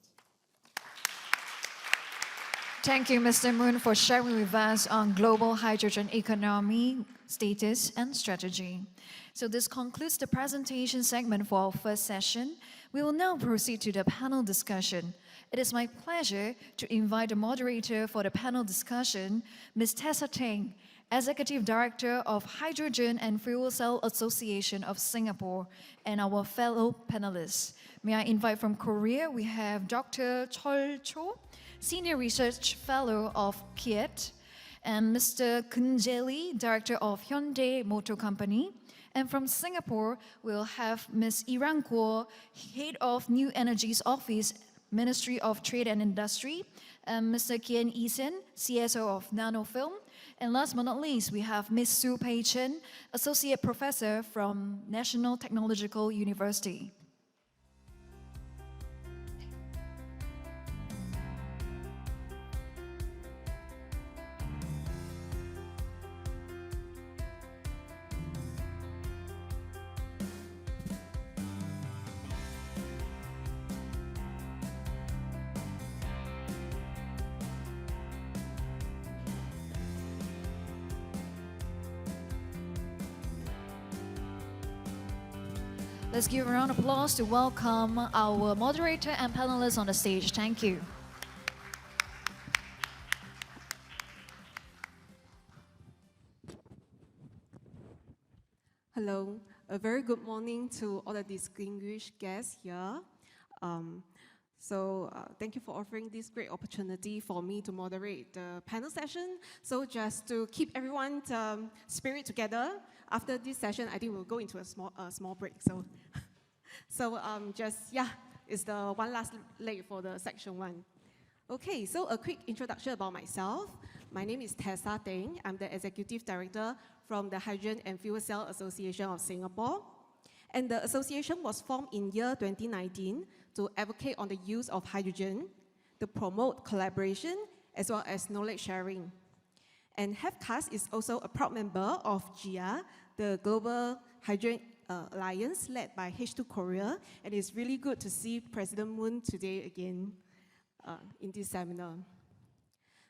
Thank you, Mr. Moon, for sharing with us on global hydrogen economy status and strategy. So this concludes the presentation segment for our first session. We will now proceed to the panel discussion. It is my pleasure to invite the moderator for the panel discussion, Ms. Tessa Teng, Executive Director of Hydrogen and Fuel Cell Association of Singapore, and our fellow panelists. May I invite from Korea, we have Dr. Chol Cho, Senior Research Fellow of KIET, and Mr. Kun Jae Lee, Director of Hyundai Motor Company. And from Singapore, we'll have Ms. Iran Kuo, Head of New Energies Office, Ministry of Trade and Industry, and Mr. Kien Isen, CSO of Nanofilm. And last but not least, we have Ms. Su Pei Chen, Associate Professor from National Technological University. Let's give a round of applause to welcome our moderator and panelists on the stage. Thank you. Hello, a very good morning to all the distinguished guests here. Thank you for offering this great opportunity for me to moderate the panel session. So just to keep everyone's spirit together, after this session, I think we'll go into a small break. It's the one last leg for the section one. Okay, so a quick introduction about myself. My name is Tessa Teng. I'm the Executive Director from the Hydrogen and Fuel Cell Association of Singapore. And the association was formed in year 2019 to advocate on the use of hydrogen, to promote collaboration, as well as knowledge sharing. And HEFCAS is also a proud member of GIA, the Global Hydrogen Alliance led by H2 Korea, and it's really good to see President Moon today again in this seminar.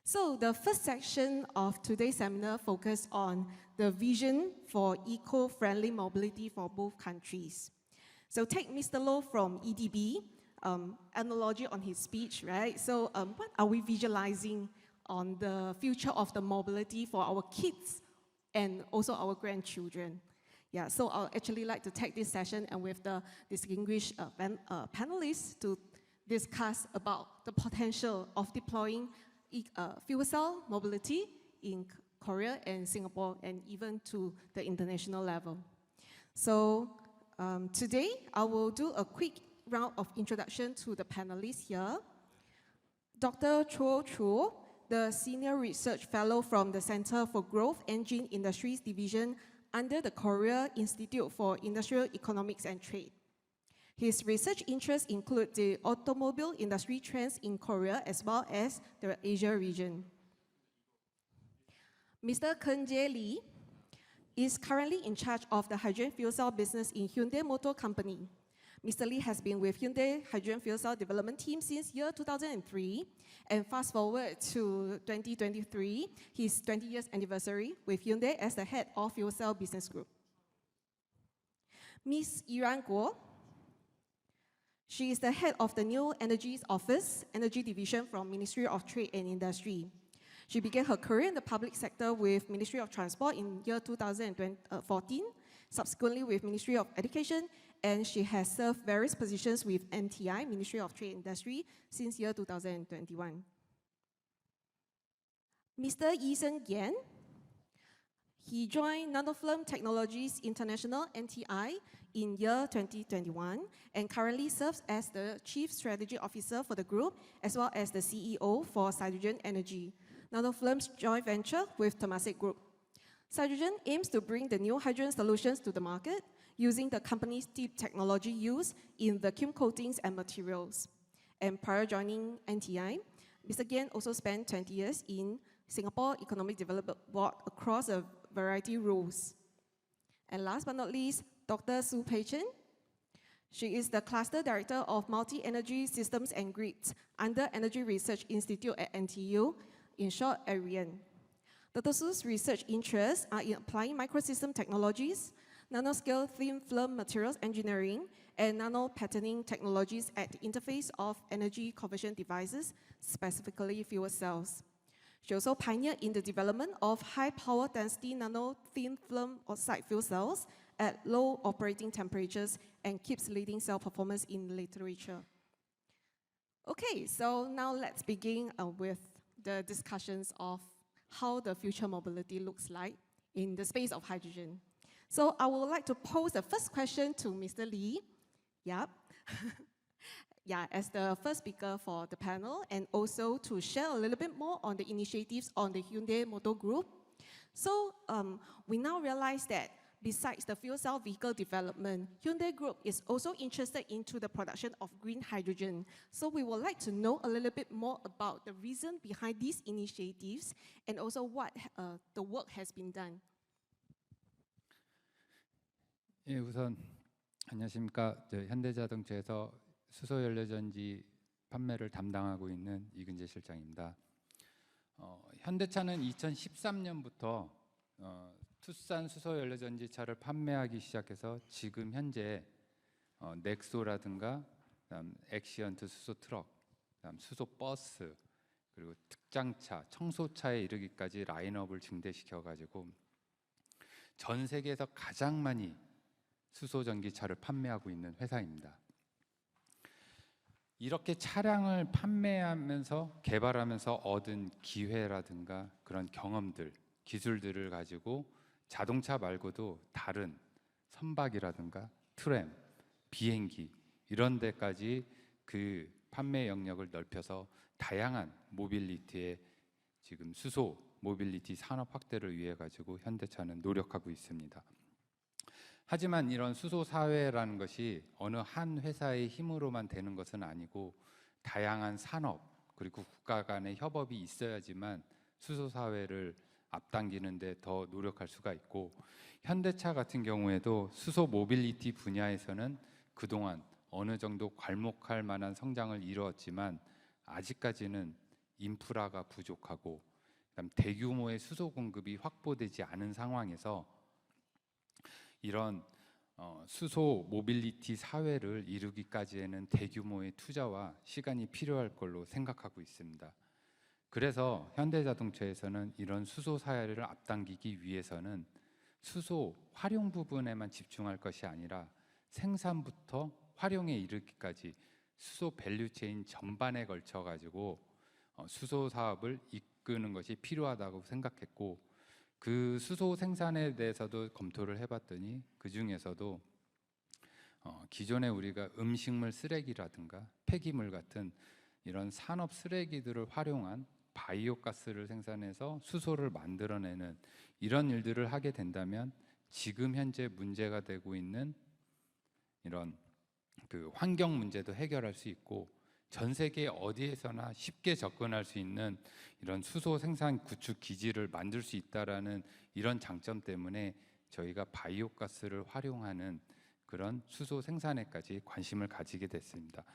So the first section of today's seminar focused on the vision for eco-friendly mobility for both countries. So take Mr. Low from EDB, analogy on his speech, right? So what are we visualizing on the future of the mobility for our kids and also our grandchildren? Yeah, so I'll actually like to take this session and with the distinguished panelists to discuss about the potential of deploying fuel cell mobility in Korea and Singapore and even to the international level. So today I will do a quick round of introduction to the panelists here. Dr. Cho Cho, the Senior Research Fellow from the Center for Growth Engine Industries Division under the Korea Institute for Industrial Economics and Trade. His research interests include the automobile industry trends in Korea as well as the Asia region. Mr. Kun Jae Lee is currently in charge of the hydrogen fuel cell business in Hyundai Motor Company. Mr. Lee has been with Hyundai Hydrogen Fuel Cell Development Team since year 2003, and fast forward to 2023, his 20 years anniversary with Hyundai as the head of Fuel Cell Business Group. Ms. Iran Kuo, she is the head of the New Energies Office, Energy Division from Ministry of Trade and Industry. She began her career in the public sector with Ministry of Transport in year 2014, subsequently with Ministry of Education, and she has served various positions with MTI, Ministry of Trade and Industry, since year 2021. Mr. Yi Seng Gian, he joined Nanofilm Technologies International, NTI, in year 2021, and currently serves as the Chief Strategy Officer for the group, as well as the CEO for Hydrogen Energy, Nanofilm's joint venture with Temasek Group. Hydrogen aims to bring the new hydrogen solutions to the market using the company's deep technology used in vacuum coatings and materials. And prior joining NTI, Mr. Gian also spent 20 years in Singapore Economic Development Board across a variety of roles. And last but not least, Dr. Su Pei Chen. She is the Cluster Director of Multi-Energy Systems and Grids under Energy Research Institute at NTU, in short, ARIAN. Dr. Su's research interests are in applying microsystem technologies, nanoscale thin film materials engineering, and nano-patterning technologies at the interface of energy conversion devices, specifically fuel cells. She also pioneered in the development of high power density nano-thin film oxide fuel cells at low operating temperatures and keeps leading cell performance in literature. Okay, so now let's begin with the discussions of how the future mobility looks like in the space of hydrogen. So I would like to pose the first question to Mr. Lee. Yep. Yeah, as the first speaker for the panel, and also to share a little bit more on the initiatives on the Hyundai Motor Group. So we now realize that besides the fuel cell vehicle development, Hyundai Group is also interested into the production of green hydrogen. So we would like to know a little bit more about the reason behind these initiatives and also what the work has been done. 예, 우선 안녕하십니까. 현대자동차에서 수소연료전지 판매를 담당하고 있는 이근재 실장입니다. 현대차는 2013년부터 투싼 수소연료전지 차를 판매하기 시작해서 지금 현재 넥소라든가 그다음 액시언트 수소 트럭, 그다음 수소 버스, 그리고 특장차, 청소차에 이르기까지 라인업을 증대시켜 가지고 전 세계에서 가장 많이 수소 전기차를 판매하고 있는 회사입니다. 이렇게 차량을 판매하면서 개발하면서 얻은 기회라든가 그런 경험들, 기술들을 가지고 자동차 말고도 다른 선박이라든가 트램, 비행기 이런 데까지 그 판매 영역을 넓혀서 다양한 모빌리티의 지금 수소 모빌리티 산업 확대를 위해 가지고 현대차는 노력하고 있습니다. 하지만 이런 수소 사회라는 것이 어느 한 회사의 힘으로만 되는 것은 아니고 다양한 산업 그리고 국가 간의 협업이 있어야지만 수소 사회를 앞당기는 데 더 노력할 수가 있고, 현대차 같은 경우에도 수소 모빌리티 분야에서는 그동안 어느 정도 괄목할 만한 성장을 이루었지만 아직까지는 인프라가 부족하고 그다음 대규모의 수소 공급이 확보되지 않은 상황에서 이런 수소 모빌리티 사회를 이루기까지에는 대규모의 투자와 시간이 필요할 걸로 생각하고 있습니다. 그래서 현대자동차에서는 이런 수소 사회를 앞당기기 위해서는 수소 활용 부분에만 집중할 것이 아니라 생산부터 활용에 이르기까지 수소 밸류체인 전반에 걸쳐 가지고 수소 사업을 이끄는 것이 필요하다고 생각했고, 그 수소 생산에 대해서도 검토를 해봤더니 그 중에서도 기존에 우리가 음식물 쓰레기라든가 폐기물 같은 이런 산업 쓰레기들을 활용한 바이오 가스를 생산해서 수소를 만들어내는 이런 일들을 하게 된다면 지금 현재 문제가 되고 있는 이런 그 환경 문제도 해결할 수 있고 전 세계 어디에서나 쉽게 접근할 수 있는 이런 수소 생산 구축 기지를 만들 수 있다라는 이런 장점 때문에 저희가 바이오 가스를 활용하는 그런 수소 생산에까지 관심을 가지게 됐습니다.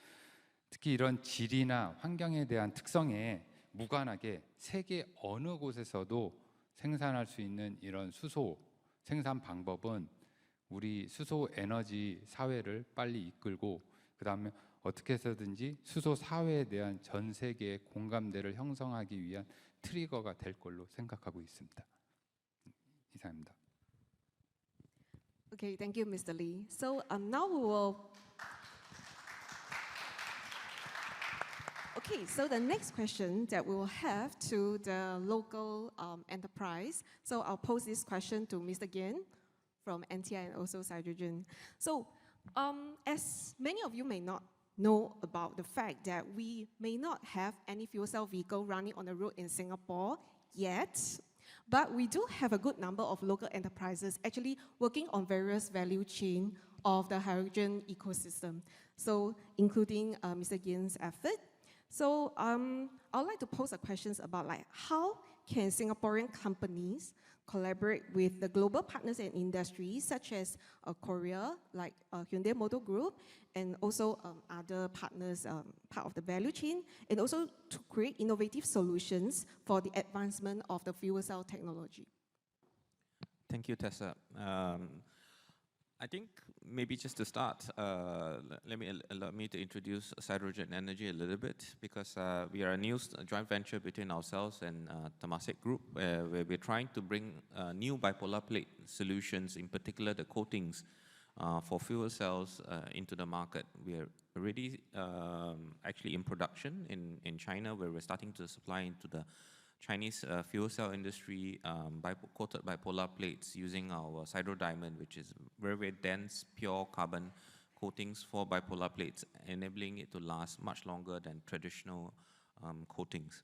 특히 이런 질이나 환경에 대한 특성에 무관하게 세계 어느 곳에서도 생산할 수 있는 이런 수소 생산 방법은 우리 수소 에너지 사회를 빨리 이끌고 그다음에 어떻게 해서든지 수소 사회에 대한 전 세계의 공감대를 형성하기 위한 트리거가 될 걸로 생각하고 있습니다. 이상입니다. Okay, thank you, Mr. Lee. So now we will. Okay, so the next question that we will have to the local enterprise. So I'll pose this question to Mr. Gian from NTI and also Hydrogen. So as many of you may not know about the fact that we may not have any fuel cell vehicle running on the road in Singapore yet, but we do have a good number of local enterprises actually working on various value chain of the hydrogen ecosystem. So including Mr. Gian's effort. So I'd like to pose a questions about like how can Singaporean companies collaborate with the global partners in industry such as Korea, like Hyundai Motor Group, and also other partners part of the value chain, and also to create innovative solutions for the advancement of the fuel cell technology. Thank you, Tessa. I think maybe just to start, allow me to introduce Hydrogen Energy a little bit, because we are a new joint venture between ourselves and Temasek Group, where we're trying to bring new bipolar plate solutions, in particular the coatings for fuel cells into the market. We are already actually in production in China, where we're starting to supply into the Chinese fuel cell industry, coated bipolar plates using our Hydro Diamond, which is very, very dense, pure carbon coatings for bipolar plates, enabling it to last much longer than traditional coatings.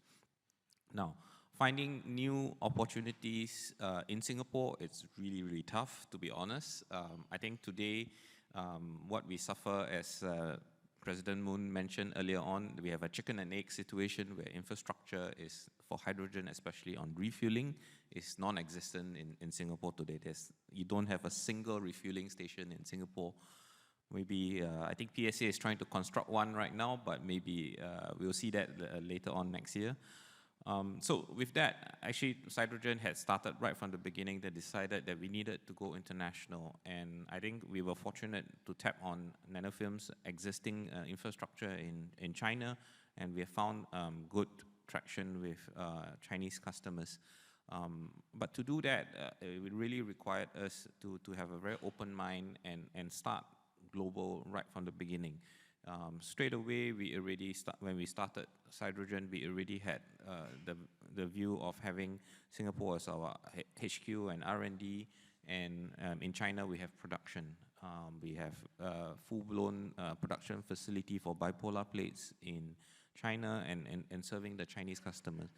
Now, finding new opportunities in Singapore, it's really, really tough, to be honest. I think today, what we suffer, as President Moon mentioned earlier on, we have a chicken and egg situation where infrastructure is, for hydrogen, especially on refueling, is non-existent in Singapore today. You don't have a single refueling station in Singapore. Maybe, I think PSA is trying to construct one right now, but maybe we'll see that later on next year. So with that, actually, Hydrogen had started right from the beginning. They decided that we needed to go international, and I think we were fortunate to tap on Nanofilm's existing infrastructure in China, and we have found good traction with Chinese customers. But to do that, it really required us to have a very open mind and start global right from the beginning. Straight away, when we started Hydrogen, we already had the view of having Singapore as our HQ and R&D, and in China we have production. We have a full-blown production facility for bipolar plates in China and serving the Chinese customers.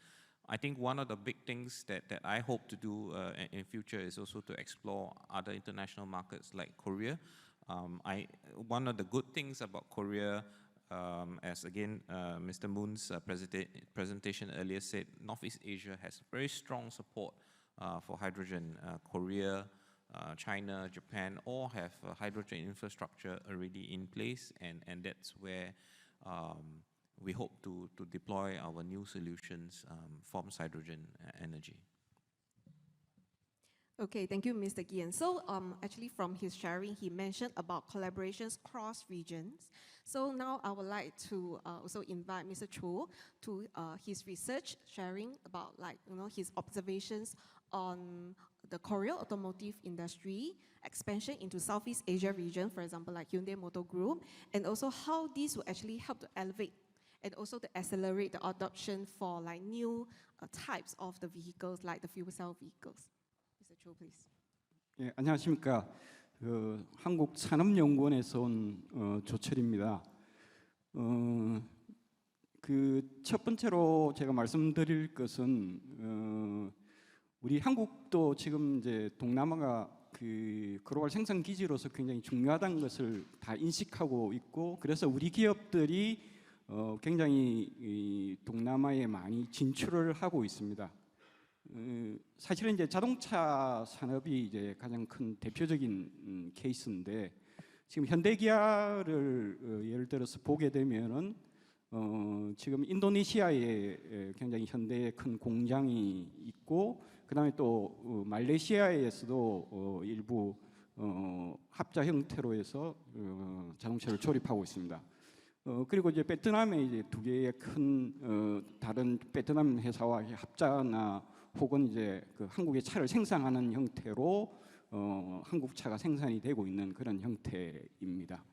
I think one of the big things that I hope to do in future is also to explore other international markets like Korea. One of the good things about Korea, as again Mr. Moon's presentation earlier said, Northeast Asia has very strong support for hydrogen. Korea, China, Japan all have hydrogen infrastructure already in place, and that's where we hope to deploy our new solutions from hydrogen energy. Okay, thank you, Mr. Gian. So actually from his sharing, he mentioned about collaborations cross regions. So now I would like to also invite Mr. Chu to his research sharing about his observations on the Korean automotive industry, expansion into Southeast Asia region, for example, like Hyundai Motor Group, and also how this will actually help to elevate and also to accelerate the adoption for new types of the vehicles, like the fuel cell vehicles. Mr. Chu, please. 예, 안녕하십니까. 한국산업연구원에서 온 조철입니다. 첫 번째로 제가 말씀드릴 것은 우리 한국도 지금 이제 동남아가 글로벌 생산 기지로서 굉장히 중요하다는 것을 다 인식하고 있고, 그래서 우리 기업들이 굉장히 동남아에 많이 진출을 하고 있습니다. 사실은 이제 자동차 산업이 이제 가장 큰 대표적인 케이스인데, 지금 현대기아를 예를 들어서 보게 되면은 지금 인도네시아에 굉장히 현대의 큰 공장이 있고, 그다음에 또 말레이시아에서도 일부 합자 형태로 해서 자동차를 조립하고 있습니다. 그리고 이제 베트남에 이제 두 개의 큰 다른 베트남 회사와 합자나 혹은 이제 한국의 차를 생산하는 형태로 한국 차가 생산이 되고 있는 그런 형태입니다.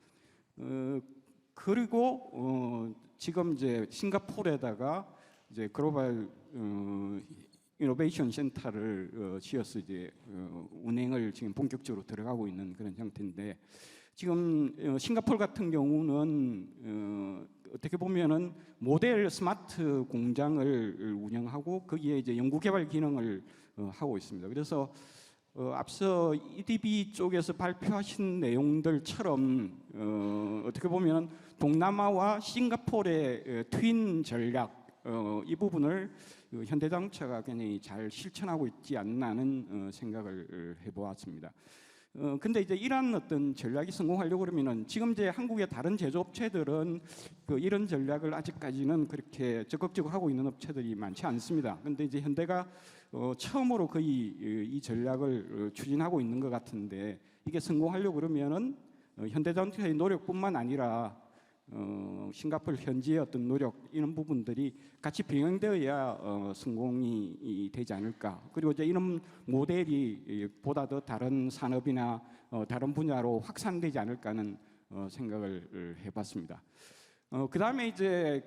그리고 지금 이제 싱가포르에다가 이제 글로벌 이노베이션 센터를 지어서 이제 운행을 지금 본격적으로 들어가고 있는 그런 형태인데, 지금 싱가포르 같은 경우는 어떻게 보면은 모델 스마트 공장을 운영하고 거기에 이제 연구개발 기능을 하고 있습니다. 그래서 앞서 EDB 쪽에서 발표하신 내용들처럼 어떻게 보면 동남아와 싱가포르의 트윈 전략, 이 부분을 현대자동차가 굉장히 잘 실천하고 있지 않나는 생각을 해보았습니다. 근데 이제 이러한 어떤 전략이 성공하려고 그러면은 지금 이제 한국의 다른 제조업체들은 이런 전략을 아직까지는 그렇게 적극적으로 하고 있는 업체들이 많지 않습니다. 근데 이제 현대가 처음으로 거의 이 전략을 추진하고 있는 것 같은데, 이게 성공하려고 그러면은 현대자동차의 노력뿐만 아니라 싱가포르 현지의 어떤 노력 이런 부분들이 같이 병행되어야 성공이 되지 않을까. 그리고 이제 이런 모델이 보다 더 다른 산업이나 다른 분야로 확산되지 않을까 하는 생각을 해봤습니다. 그 다음에 이제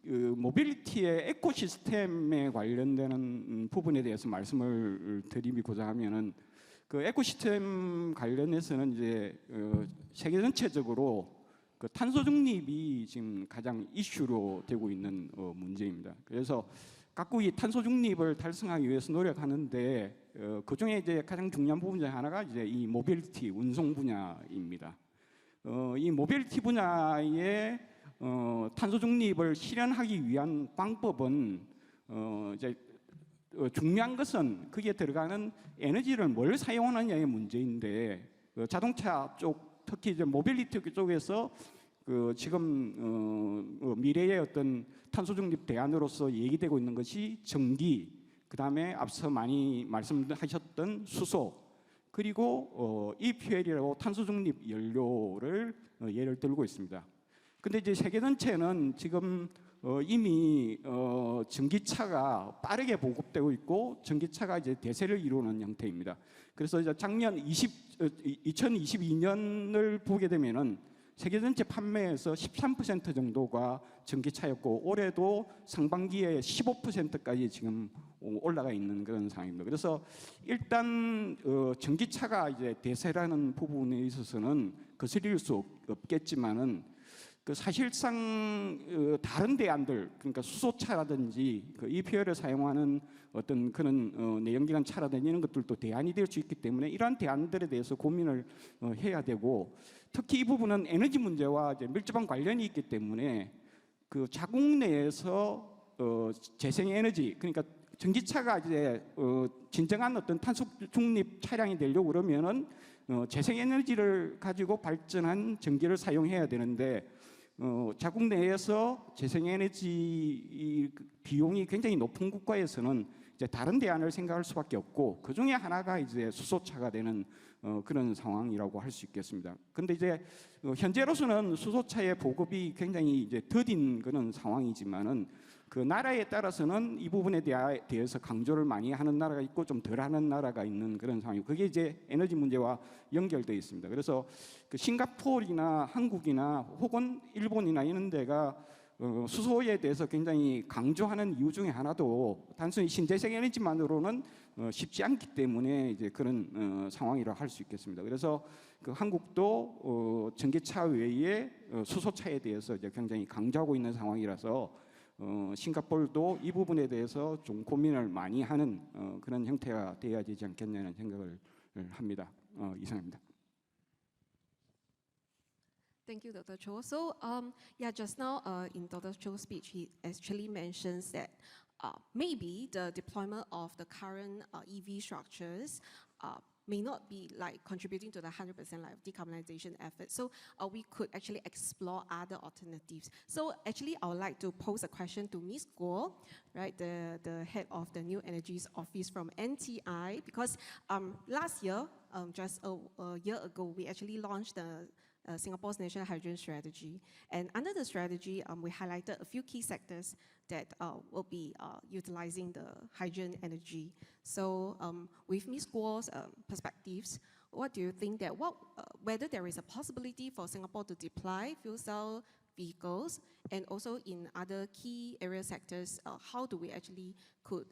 모빌리티의 에코시스템에 관련되는 부분에 대해서 말씀을 드리고자 하면은 그 에코시스템 관련해서는 이제 세계 전체적으로 그 탄소 중립이 지금 가장 이슈로 되고 있는 문제입니다. 그래서 각국이 탄소 중립을 달성하기 위해서 노력하는데 그 중에 이제 가장 중요한 부분 중 하나가 이제 이 모빌리티 운송 분야입니다. 이 모빌리티 분야의 탄소 중립을 실현하기 위한 방법은 이제 중요한 것은 거기에 들어가는 에너지를 뭘 사용하느냐의 문제인데 자동차 쪽 특히 이제 모빌리티 쪽에서 지금 미래의 어떤 탄소 중립 대안으로서 얘기되고 있는 것이 전기, 그 다음에 앞서 많이 말씀하셨던 수소, 그리고 e-fuel이라고 탄소 중립 연료를 예를 들고 있습니다. 근데 이제 세계 전체는 지금 이미 전기차가 빠르게 보급되고 있고 전기차가 이제 대세를 이루는 형태입니다. 그래서 이제 작년 2022년을 보게 되면은 세계 전체 판매에서 13% 정도가 전기차였고 올해도 상반기에 15%까지 지금 올라가 있는 그런 상황입니다. 그래서 일단 전기차가 이제 대세라는 부분에 있어서는 거스릴 수 없겠지만은 사실상 다른 대안들, 그러니까 수소차라든지 e-fuel을 사용하는 어떤 그런 내연기관 차라든지 이런 것들도 대안이 될 수 있기 때문에 이러한 대안들에 대해서 고민을 해야 되고, 특히 이 부분은 에너지 문제와 이제 밀접한 관련이 있기 때문에 그 자국 내에서 재생에너지, 그러니까 전기차가 이제 진정한 어떤 탄소 중립 차량이 되려고 그러면은 재생에너지를 가지고 발전한 전기를 사용해야 되는데 자국 내에서 재생에너지 비용이 굉장히 높은 국가에서는 이제 다른 대안을 생각할 수밖에 없고 그 중에 하나가 이제 수소차가 되는 그런 상황이라고 할 수 있겠습니다. 그런데 이제 현재로서는 수소차의 보급이 굉장히 이제 더딘 그런 상황이지만은 그 나라에 따라서는 이 부분에 대해서 강조를 많이 하는 나라가 있고 좀 덜하는 나라가 있는 그런 상황이고 그게 이제 에너지 문제와 연결되어 있습니다. 그래서 그 싱가포르나 한국이나 혹은 일본이나 이런 데가 수소에 대해서 굉장히 강조하는 이유 중에 하나도 단순히 신재생 에너지만으로는 쉽지 않기 때문에 이제 그런 상황이라 할 수 있겠습니다. 그래서 그 한국도 전기차 외에 수소차에 대해서 이제 굉장히 강조하고 있는 상황이라서 싱가포르도 이 부분에 대해서 좀 고민을 많이 하는 그런 형태가 되어야 되지 않겠냐는 생각을 합니다. 이상입니다. Thank you, Dr. Cho. So, just now in Dr. Cho's speech, he actually mentions that maybe the deployment of the current EV structures may not be like contributing to the 100% like decarbonization effort. So we could actually explore other alternatives. So actually, I would like to pose a question to Ms. Guo, right, the head of the New Energies Office from NTI, because last year, just a year ago, we actually launched the Singapore's National Hydrogen Strategy. And under the strategy, we highlighted a few key sectors that will be utilizing the hydrogen energy. So with Ms. Guo's perspectives, what do you think that whether there is a possibility for Singapore to deploy fuel cell vehicles, and also in other key area sectors, how do we actually could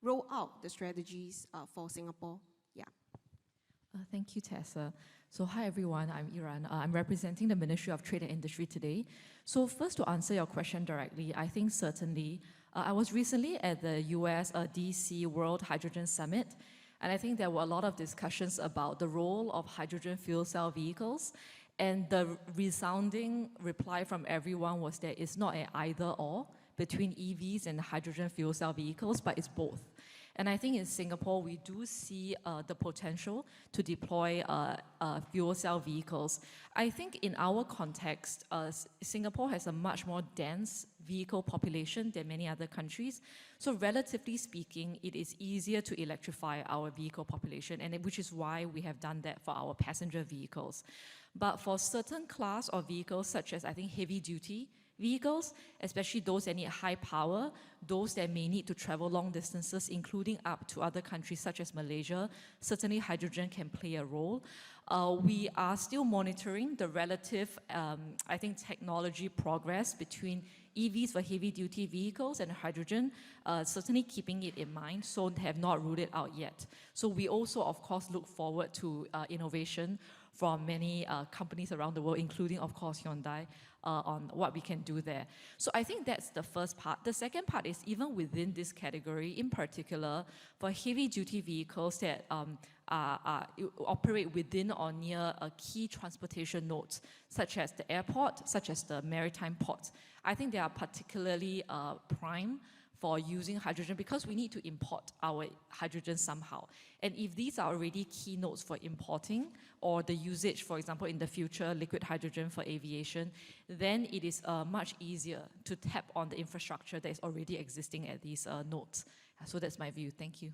roll out the strategies for Singapore? Yeah. Thank you, Tessa. So hi everyone, I'm Iran. I'm representing the Ministry of Trade and Industry today. So first to answer your question directly, I think certainly, I was recently at the US DC World Hydrogen Summit, and I think there were a lot of discussions about the role of hydrogen fuel cell vehicles, and the resounding reply from everyone was that it's not an either or between EVs and hydrogen fuel cell vehicles, but it's both. And I think in Singapore, we do see the potential to deploy fuel cell vehicles. I think in our context, Singapore has a much more dense vehicle population than many other countries. So relatively speaking, it is easier to electrify our vehicle population, and which is why we have done that for our passenger vehicles. But for certain class of vehicles, such as I think heavy duty vehicles, especially those that need high power, those that may need to travel long distances, including up to other countries such as Malaysia, certainly hydrogen can play a role. We are still monitoring the relative, I think, technology progress between EVs for heavy-duty vehicles and hydrogen, certainly keeping it in mind, so have not ruled it out yet. So we also, of course, look forward to innovation from many companies around the world, including, of course, Hyundai, on what we can do there. So I think that's the first part. The second part is even within this category, in particular, for heavy-duty vehicles that operate within or near key transportation nodes, such as the airport, such as the maritime port. I think they are particularly prime for using hydrogen because we need to import our hydrogen somehow. And if these are already key nodes for importing or the usage, for example, in the future, liquid hydrogen for aviation, then it is much easier to tap on the infrastructure that is already existing at these nodes. So that's my view. Thank you.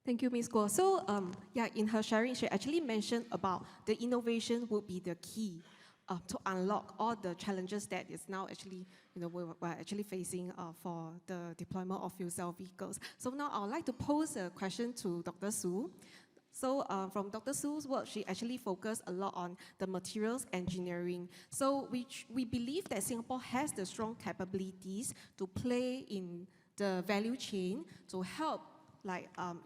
Thank you, Ms. Guo. So, yeah, in her sharing, she actually mentioned about the innovation would be the key to unlock all the challenges that is now actually, we're actually facing for the deployment of fuel cell vehicles. So now I would like to pose a question to Dr. Su. So from Dr. Su's work, she actually focused a lot on the materials engineering. So we believe that Singapore has the strong capabilities to play in the value chain to help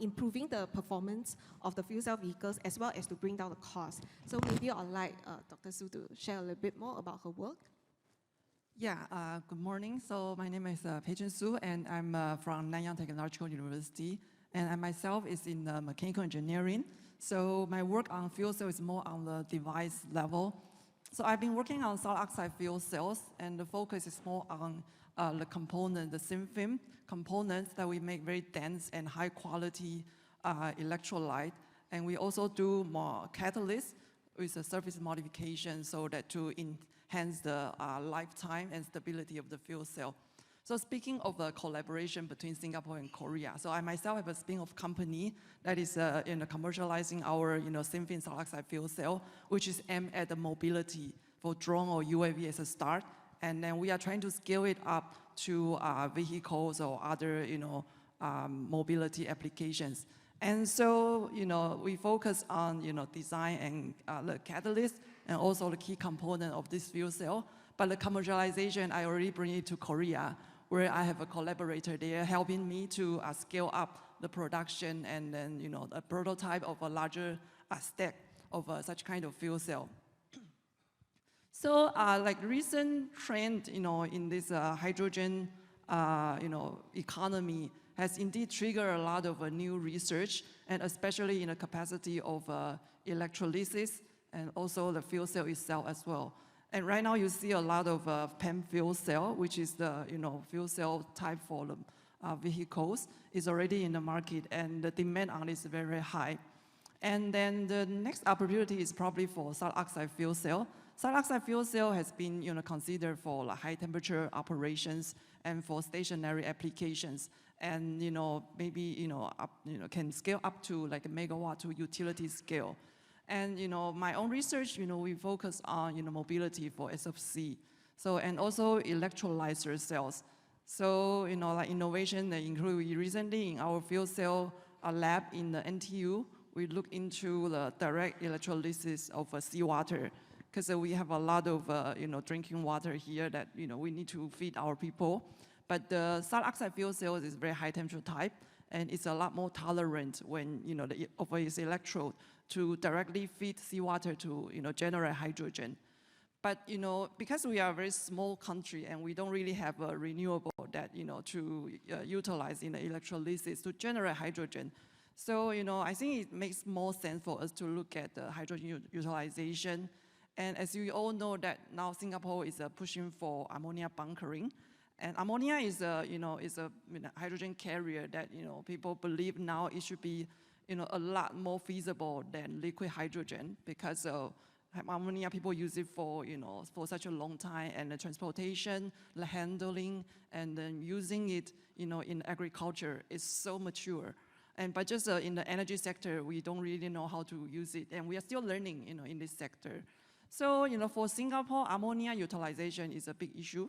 improving the performance of the fuel cell vehicles as well as to bring down the cost. So maybe I'd like Dr. Su to share a little bit more about her work. Yeah, good morning. So my name is Pei-Chen Su, and I'm from Nanyang Technological University. And I myself is in mechanical engineering. So my work on fuel cell is more on the device level. So I've been working on solid oxide fuel cells, and the focus is more on the component, the thin film components that we make very dense and high quality electrolyte. And we also do more catalysts with a surface modification so that to enhance the lifetime and stability of the fuel cell. So speaking of the collaboration between Singapore and Korea, so I myself have a spin-off company that is commercializing our thin film solid oxide fuel cell, which is aimed at the mobility for drone or UAV as a start. And then we are trying to scale it up to vehicles or other, mobility applications. And so, we focus on, design and the catalyst and also the key component of this fuel cell. But the commercialization, I already bring it to Korea, where I have a collaborator there helping me to scale up the production and then, a prototype of a larger stack of such kind of fuel cell. So, like recent trend, in this hydrogen, economy has indeed triggered a lot of new research, and especially in the capacity of electrolysis and also the fuel cell itself as well. And right now, you see a lot of PEM fuel cell, which is the fuel cell type for the vehicles, is already in the market, and the demand on it is very high. And then the next opportunity is probably for solid oxide fuel cell. Solid oxide fuel cell has been considered for high temperature operations and for stationary applications, and maybe can scale up to like a megawatt to utility scale. And my own research, we focus on mobility for SFC, so and also electrolyzer cells. So like innovation that include recently in our fuel cell lab in the NTU, we look into the direct electrolysis of seawater, because we have a lot of drinking water here that we need to feed our people. But the solid oxide fuel cell is very high temperature type, and it's a lot more tolerant when of its electrode to directly feed seawater to generate hydrogen. But because we are a very small country and we don't really have a renewable that to utilize in the electrolysis to generate hydrogen. So I think it makes more sense for us to look at the hydrogen utilization. And as you all know that now Singapore is pushing for ammonia bunkering. And ammonia is a hydrogen carrier that people believe now it should be a lot more feasible than liquid hydrogen because of Ammonia, people use it for, for such a long time, and the transportation, the handling, and then using it, in agriculture is so mature. But just in the energy sector, we don't really know how to use it, and we are still learning, in this sector. So, for Singapore, ammonia utilization is a big issue.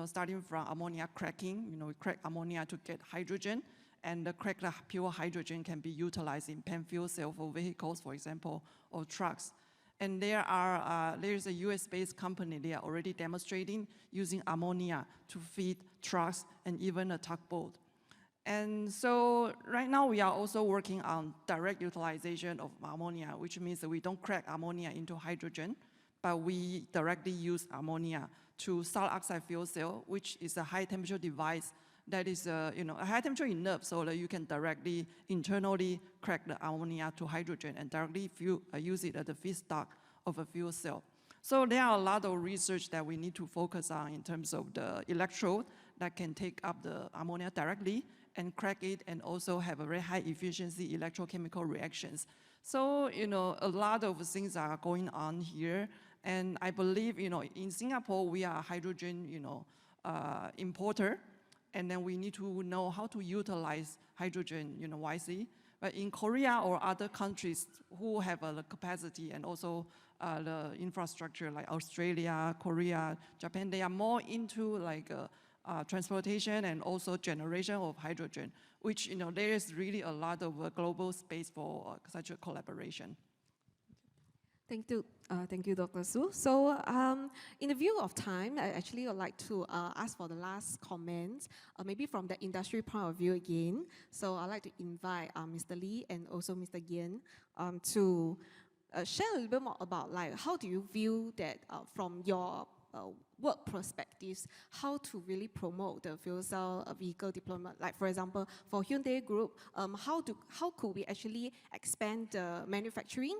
Starting from ammonia cracking, we crack ammonia to get hydrogen, and the cracked pure hydrogen can be utilized in PEM fuel cell for vehicles, for example, or trucks. And there's a US-based company, they are already demonstrating using ammonia to feed trucks and even a tugboat. And so right now we are also working on direct utilization of ammonia, which means that we don't crack ammonia into hydrogen, but we directly use ammonia to solid oxide fuel cell, which is a high temperature device that is a high temperature enough so that you can directly internally crack the ammonia to hydrogen and directly use it as the feedstock of a fuel cell. So there are a lot of research that we need to focus on in terms of the electrode that can take up the ammonia directly and crack it, and also have a very high efficiency electrochemical reactions. So, a lot of things are going on here. And I believe, in Singapore, we are a hydrogen, importer. And then we need to know how to utilize hydrogen, wisely. But in Korea or other countries who have the capacity and also the infrastructure, like Australia, Korea, Japan, they are more into transportation and also generation of hydrogen, which there is really a lot of global space for such a collaboration. Thank you, Dr. Su. So, in the view of time, I actually would like to ask for the last comments, maybe from the industry point of view again. So, I'd like to invite Mr. Lee and also Mr. Yen to share a little bit more about how do you view that from your work perspectives, how to really promote the fuel cell vehicle deployment. Like, for example, for Hyundai Group, how could we actually expand the manufacturing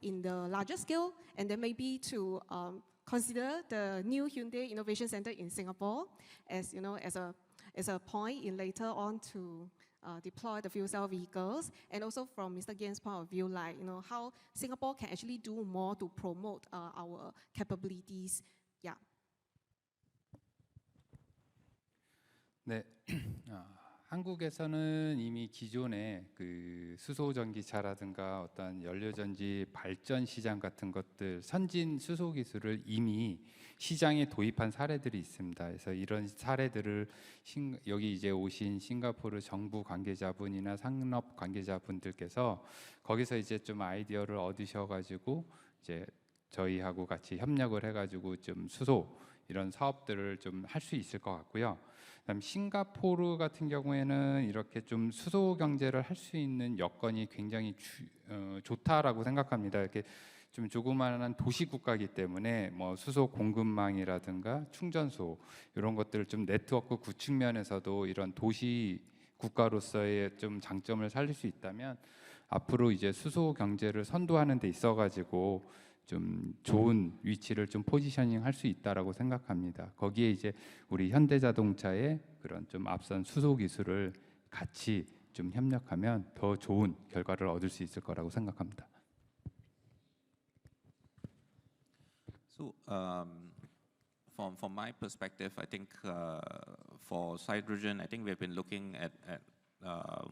in the larger scale, and then maybe to consider the new Hyundai Innovation Center in Singapore as as a point in later on to deploy the fuel cell vehicles, and also from Mr. Gien's point of view, how Singapore can actually do more to promote our capabilities. Yeah. 네. 한국에서는 이미 기존의 그 수소 전기차라든가 어떤 연료 전지 발전 시장 같은 것들, 선진 수소 기술을 이미 시장에 도입한 사례들이 있습니다. 그래서 이런 사례들을 여기 이제 오신 싱가포르 정부 관계자분이나 산업 관계자분들께서 거기서 이제 좀 아이디어를 얻으셔가지고 이제 저희하고 같이 협력을 해가지고 좀 수소 이런 사업들을 좀 할 수 있을 것 같고요. 그다음 싱가포르 같은 경우에는 이렇게 좀 수소 경제를 할 수 있는 여건이 굉장히 좋다라고 생각합니다. 이렇게 좀 조그마한 도시 국가이기 때문에 뭐 수소 공급망이라든가 충전소 이런 것들을 좀 네트워크 구축 면에서도 이런 도시 국가로서의 좀 장점을 살릴 수 있다면 앞으로 이제 수소 경제를 선도하는 데 있어가지고 좀 좋은 위치를 좀 포지셔닝 할 수 있다라고 생각합니다. 거기에 이제 우리 현대자동차의 그런 좀 앞선 수소 기술을 같이 좀 협력하면 더 좋은 결과를 얻을 수 있을 거라고 생각합니다. So, from my perspective, I think for hydrogen, I think we've been looking at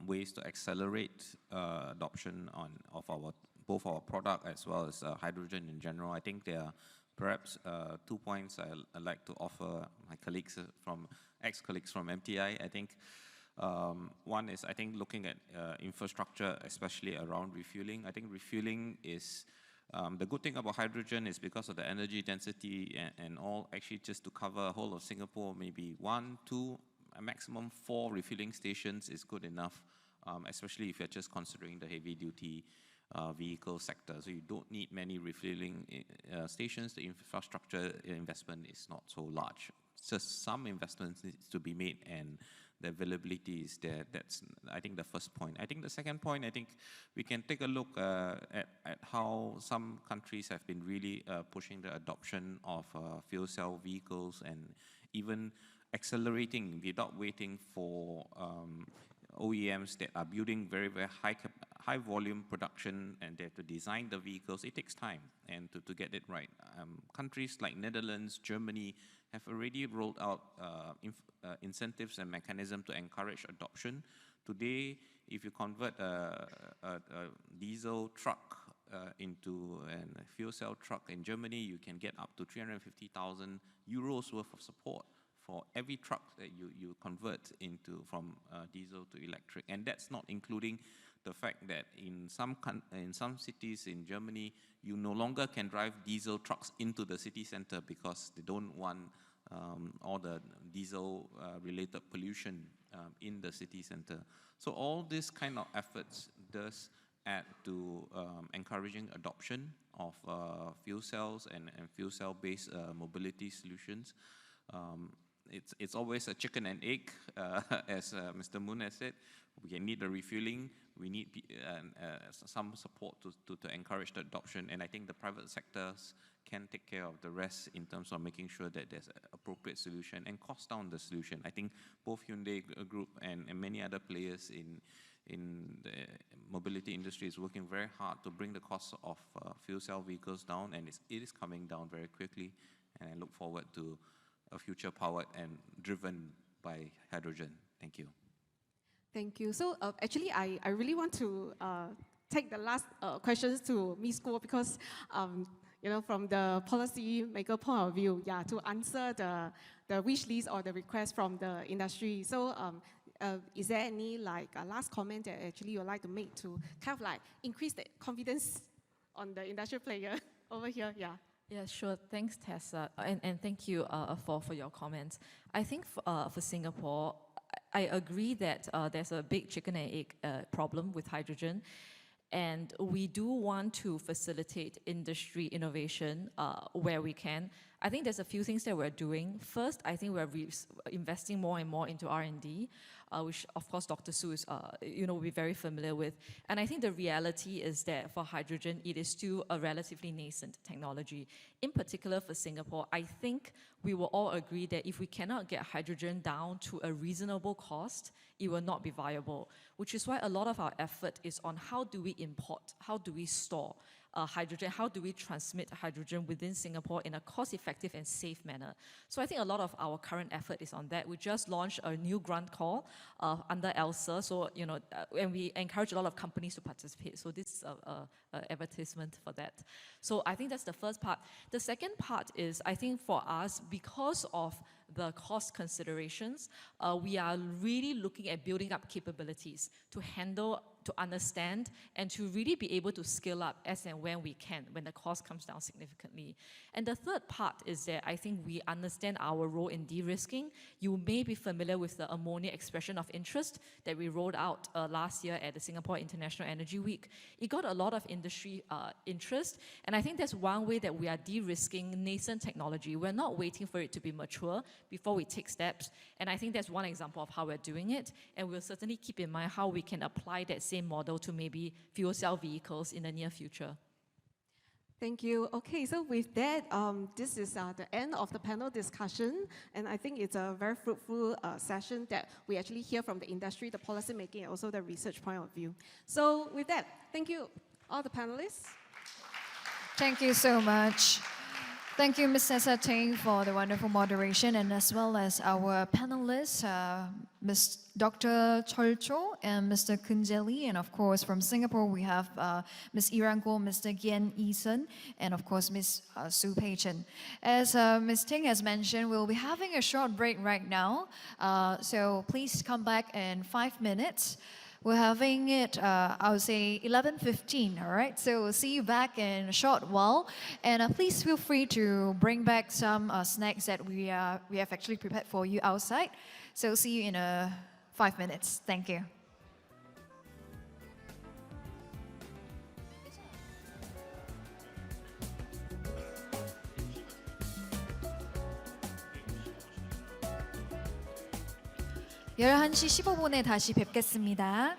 ways to accelerate adoption of both our product as well as hydrogen in general. I think there are perhaps 2 points I'd like to offer my colleagues ex-colleagues from MTI. I think one is, I think, looking at infrastructure, especially around refueling. I think refueling is the good thing about hydrogen is because of the energy density and all, actually just to cover a whole of Singapore, maybe 1, 2, a maximum 4 refueling stations is good enough, especially if you're just considering the heavy duty vehicle sector. So you don't need many refueling stations. The infrastructure investment is not so large. Just some investments needs to be made, and the availability is there. That's, I think, the first point. I think the second point, I think we can take a look at how some countries have been really pushing the adoption of fuel cell vehicles and even accelerating without waiting for OEMs that are building very, very high volume production, and they have to design the vehicles. It takes time and to get it right. Countries like Netherlands, Germany have already rolled out incentives and mechanisms to encourage adoption. Today, if you convert a diesel truck into a fuel cell truck in Germany, you can get up to 350,000 euros worth of support for every truck that you convert from diesel to electric. And that's not including the fact that in some cities in Germany, you no longer can drive diesel trucks into the city center because they don't want all the diesel related pollution in the city center. So all this kind of efforts does add to encouraging adoption of fuel cells and fuel cell based mobility solutions. It's always a chicken and egg, as Mr. Moon has said. We need the refueling. We need some support to encourage the adoption. And I think the private sectors can take care of the rest in terms of making sure that there's an appropriate solution and cost down the solution. I think both Hyundai Group and many other players in the mobility industry is working very hard to bring the cost of fuel cell vehicles down, and it is coming down very quickly. And I look forward to a future powered and driven by hydrogen. Thank you. Thank you. So actually, I really want to take the last questions to Ms. Guo because, from the policy maker point of view, to answer the wish list or the request from the industry. So is there any last comment that actually you'd like to make to kind of increase the confidence on the industrial player over here? Yeah. Yeah, sure. Thanks, Tessa, and thank you for your comments. I think for Singapore, I agree that there's a big chicken and egg problem with hydrogen, and we do want to facilitate industry innovation where we can. I think there's a few things that we're doing. First, I think we're investing more and more into R&D, which of course Dr. Su is, will be very familiar with. And I think the reality is that for hydrogen, it is still a relatively nascent technology. In particular for Singapore, I think we will all agree that if we cannot get hydrogen down to a reasonable cost, it will not be viable, which is why a lot of our effort is on how do we import, how do we store hydrogen, how do we transmit hydrogen within Singapore in a cost-effective and safe manner. So I think a lot of our current effort is on that. We just launched a new grant call under ELSA, so and we encourage a lot of companies to participate. So this is an advertisement for that. So I think that's the first part. The second part is, I think for us, because of the cost considerations, we are really looking at building up capabilities to handle, to understand, and to really be able to scale up as and when we can, when the cost comes down significantly. And the third part is that I think we understand our role in de-risking. You may be familiar with the ammonia expression of interest that we rolled out last year at the Singapore International Energy Week. It got a lot of industry interest, and I think that's one way that we are de-risking nascent technology. We're not waiting for it to be mature before we take steps, and I think that's one example of how we're doing it, and we'll certainly keep in mind how we can apply that same model to maybe fuel cell vehicles in the near future. Thank you. Okay, so with that, this is the end of the panel discussion, and I think it's a very fruitful session that we actually hear from the industry, the policy making, and also the research point of view. So with that, thank you, all the panelists. Thank you so much. Thank you, Ms. Tessa Ting, for the wonderful moderation, and as well as our panelists, Ms. Dr. Chol Cho and Mr. Kunjeli, and of course from Singapore we have Ms. Iran Guo, Mr. Gian Eason, and of course Ms. Su Pei Chen. As Ms. Ting has mentioned, we'll be having a short break right now, so please come back in 5 minutes. We're having it, I would say 11:15, all right? So we'll see you back in a short while. And please feel free to bring back some snacks that we have actually prepared for you outside. So see you in 5 minutes. Thank you. 열한 시 15분에 다시 뵙겠습니다.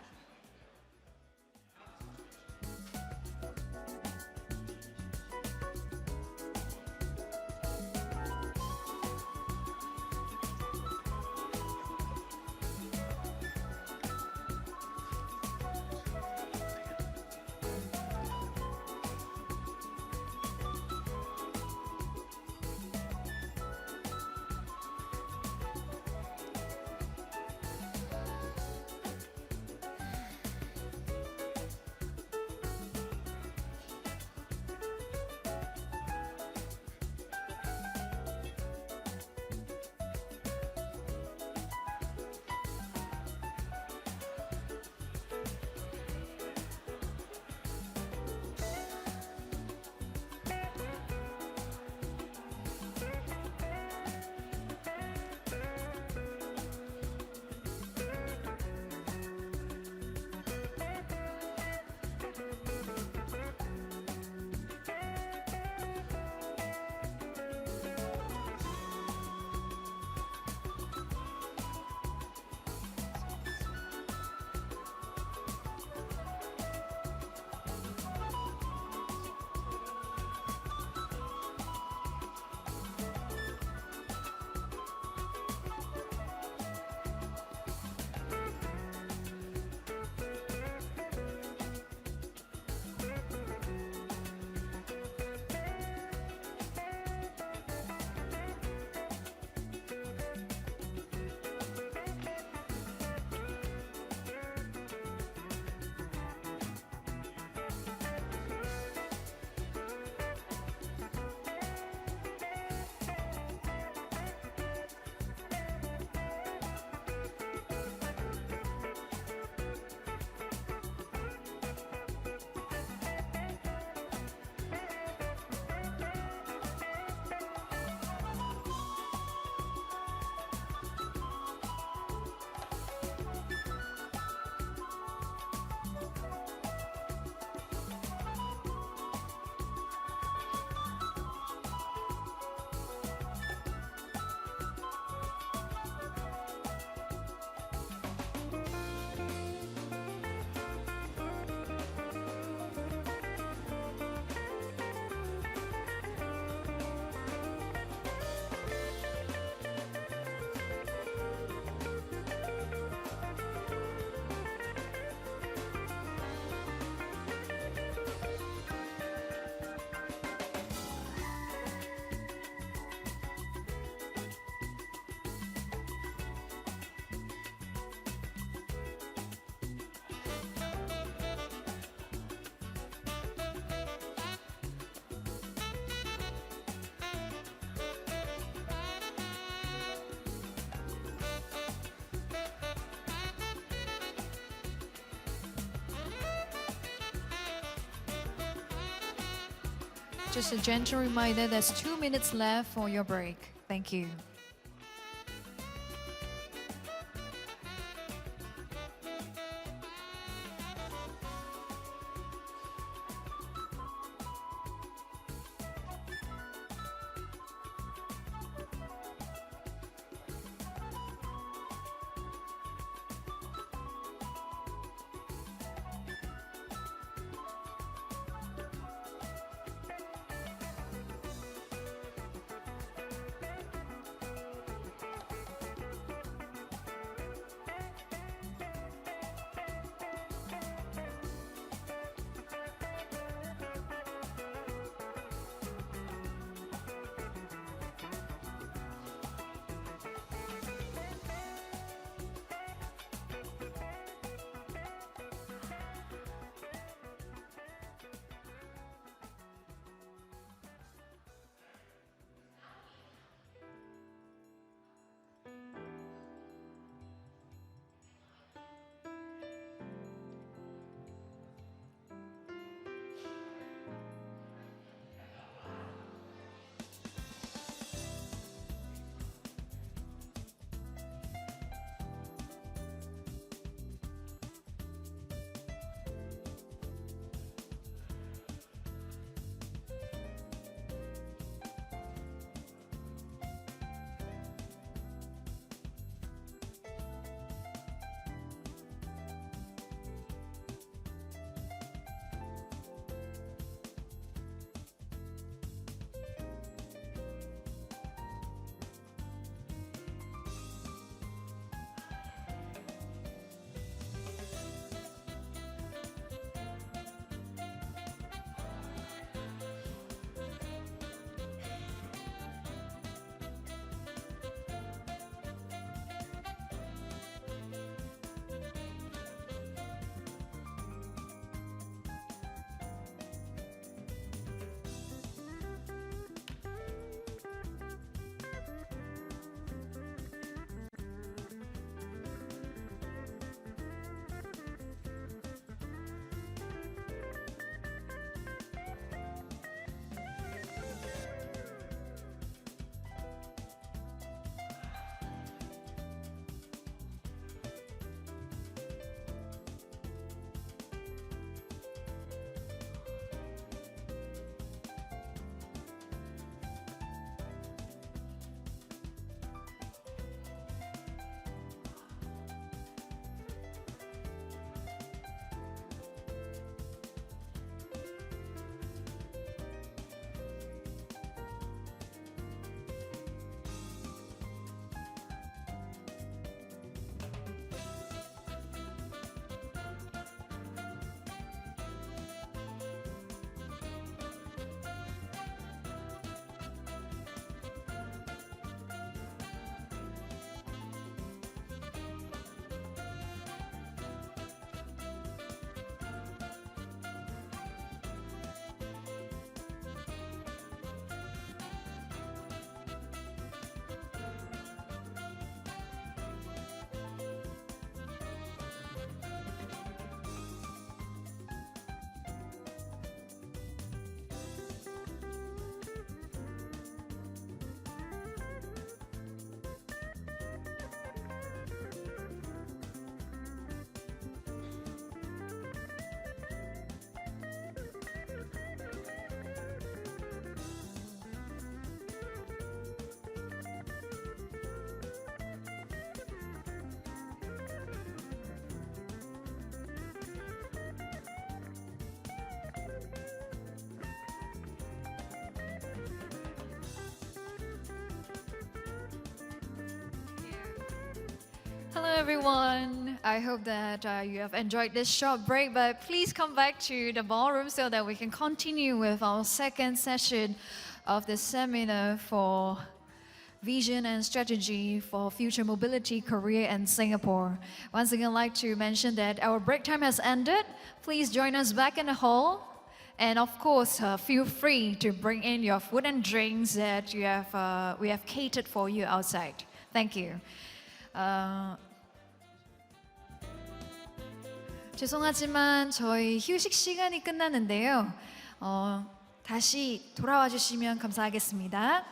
Just a gentle reminder, there's 2 minutes left for your break. Thank you. Hello everyone. I hope that you have enjoyed this short break, but please come back to the ballroom so that we can continue with our second session of the seminar for Vision and Strategy for Future Mobility, Korea and Singapore. Once again, I'd like to mention that our break time has ended. Please join us back in the hall. And of course, feel free to bring in your food and drinks that we have catered for you outside. Thank you. 죄송하지만 저희 휴식 시간이 끝났는데요. 다시 돌아와 주시면 감사하겠습니다.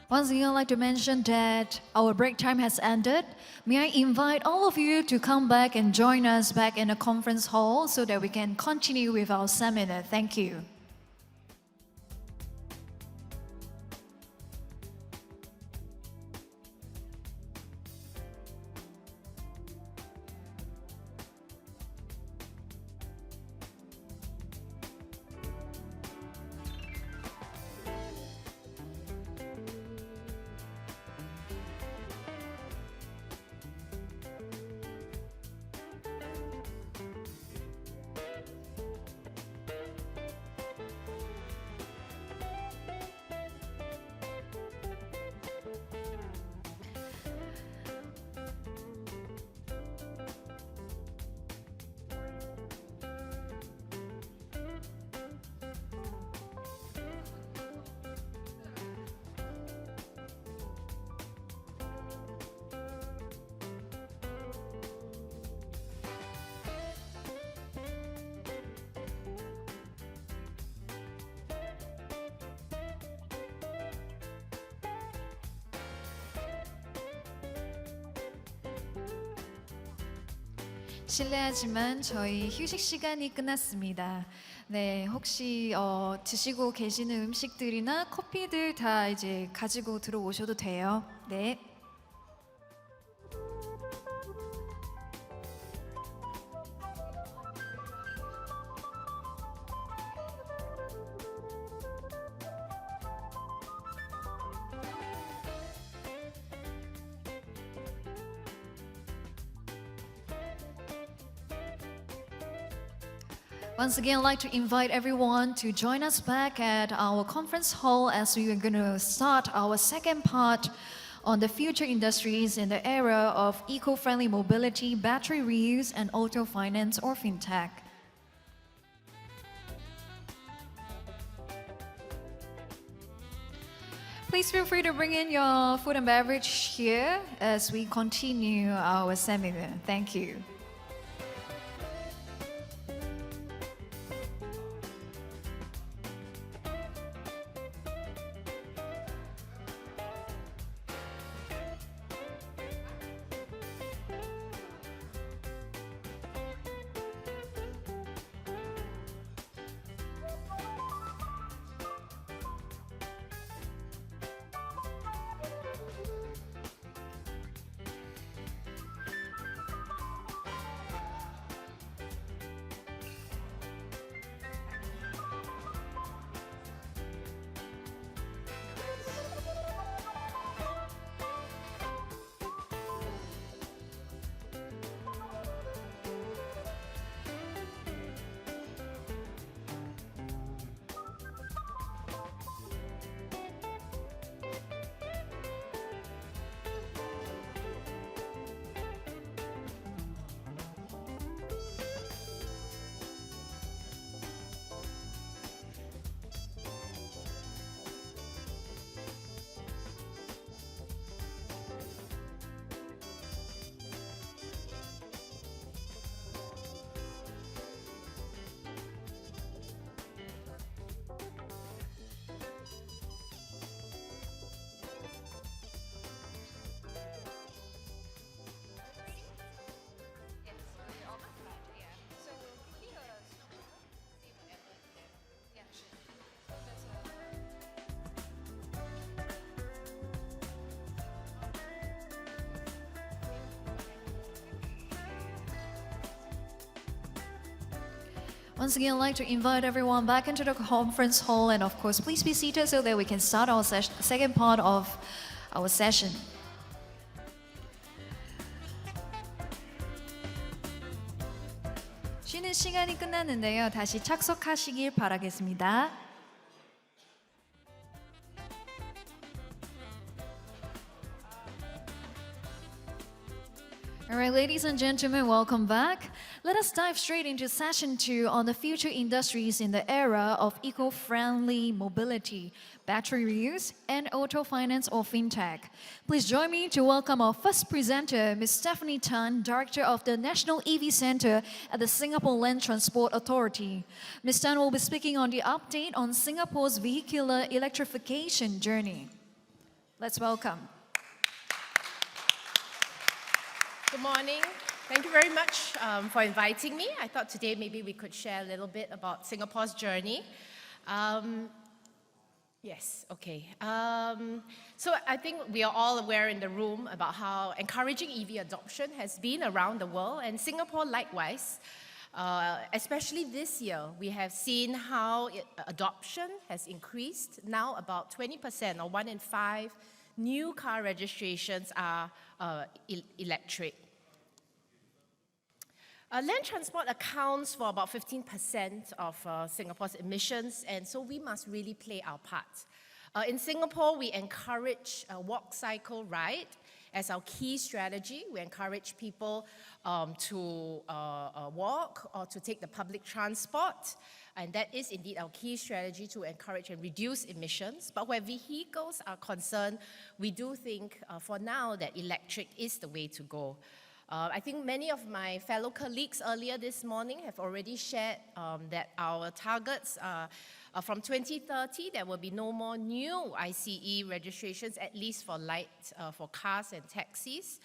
Once again, I'd like to mention that our break time has ended. May I invite all of you to come back and join us back in the conference hall so that we can continue with our seminar. Thank you. 실례하지만 저희 휴식 시간이 끝났습니다. 네, 혹시 드시고 계시는 음식들이나 커피들 다 이제 가지고 들어오셔도 돼요. 네. Once again, I'd like to invite everyone to join us back at our conference hall as we are going to start our second part on the future industries in the era of eco-friendly mobility, battery reuse, and auto finance or fintech. Please feel free to bring in your food and beverage here as we continue our seminar. Thank you. Once again, I'd like to invite everyone back into the conference hall, and of course, please be seated so that we can start our second part of our session. 쉬는 시간이 끝났는데요. 다시 착석하시길 바라겠습니다. All right, ladies and gentlemen, welcome back. Let us dive straight into session 2 on the future industries in the era of eco-friendly mobility, battery reuse, and auto finance or fintech. Please join me to welcome our first presenter, Ms. Stephanie Tan, Director of the National EV Center at the Singapore Land Transport Authority. Ms. Tan will be speaking on the update on Singapore's vehicular electrification journey. Let's welcome. Good morning. Thank you very much for inviting me. I thought today maybe we could share a little bit about Singapore's journey. Yes, okay. So I think we are all aware in the room about how encouraging EV adoption has been around the world, and Singapore likewise. Especially this year, we have seen how adoption has increased. Now about 20% or 1 in 5 new car registrations are electric. Land transport accounts for about 15% of Singapore's emissions, and so we must really play our part. In Singapore, we encourage walk, cycle, ride as our key strategy. We encourage people to walk or to take the public transport, and that is indeed our key strategy to encourage and reduce emissions. But where vehicles are concerned, we do think for now that electric is the way to go. I think many of my fellow colleagues earlier this morning have already shared that our targets from 2030, there will be no more new ICE registrations, at least for light, for cars and taxis,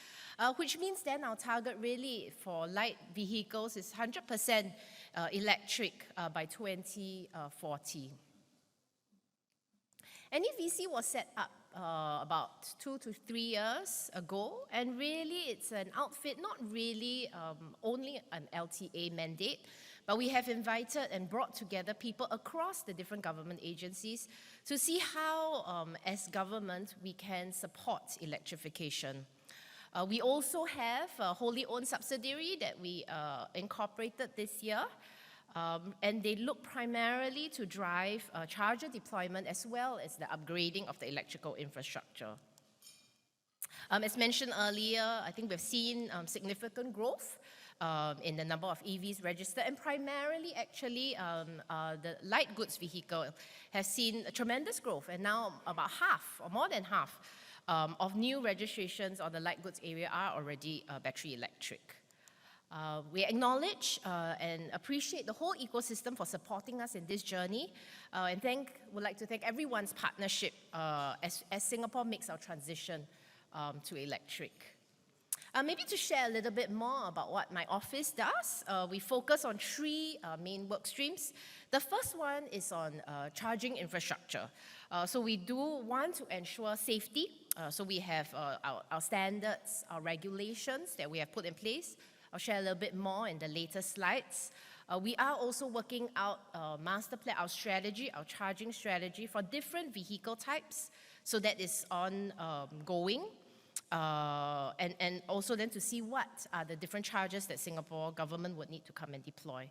which means then our target really for light vehicles is 100% electric by 2040. NEVC was set up about 2 to 3 years ago, and really it's an outfit, not really only an LTA mandate, but we have invited and brought together people across the different government agencies to see how, as government, we can support electrification. We also have a wholly owned subsidiary that we incorporated this year, and they look primarily to drive charger deployment as well as the upgrading of the electrical infrastructure. As mentioned earlier, I think we've seen significant growth in the number of EVs registered, and primarily actually the light goods vehicle has seen a tremendous growth, and now about half or more than half of new registrations on the light goods area are already battery electric. We acknowledge and appreciate the whole ecosystem for supporting us in this journey, and would like to thank everyone's partnership as Singapore makes our transition to electric. Maybe to share a little bit more about what my office does, we focus on 3 main work streams. The first one is on charging infrastructure. So we do want to ensure safety. So we have our standards, our regulations that we have put in place. I'll share a little bit more in the later slides. We are also working out master plan, our strategy, our charging strategy for different vehicle types. So that is ongoing. And also then to see what are the different charges that Singapore government would need to come and deploy.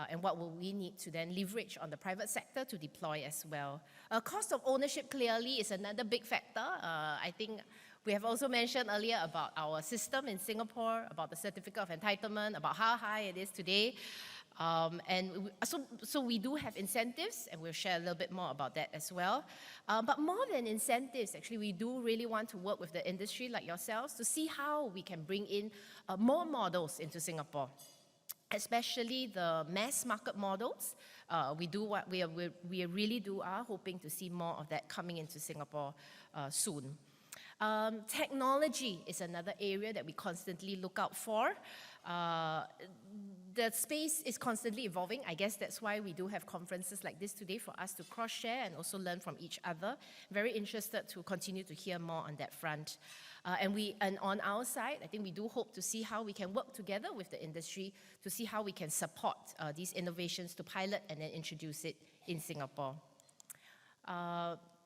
And what will we need to then leverage on the private sector to deploy as well. Cost of ownership clearly is another big factor. I think we have also mentioned earlier about our system in Singapore, about the certificate of entitlement, about how high it is today. So we do have incentives, and we'll share a little bit more about that as well. But more than incentives, actually, we do really want to work with the industry like yourselves to see how we can bring in more models into Singapore, especially the mass market models. We really are hoping to see more of that coming into Singapore soon. Technology is another area that we constantly look out for. The space is constantly evolving. I guess that's why we do have conferences like this today for us to cross-share and also learn from each other. Very interested to continue to hear more on that front. And on our side, I think we do hope to see how we can work together with the industry to see how we can support these innovations to pilot and then introduce it in Singapore.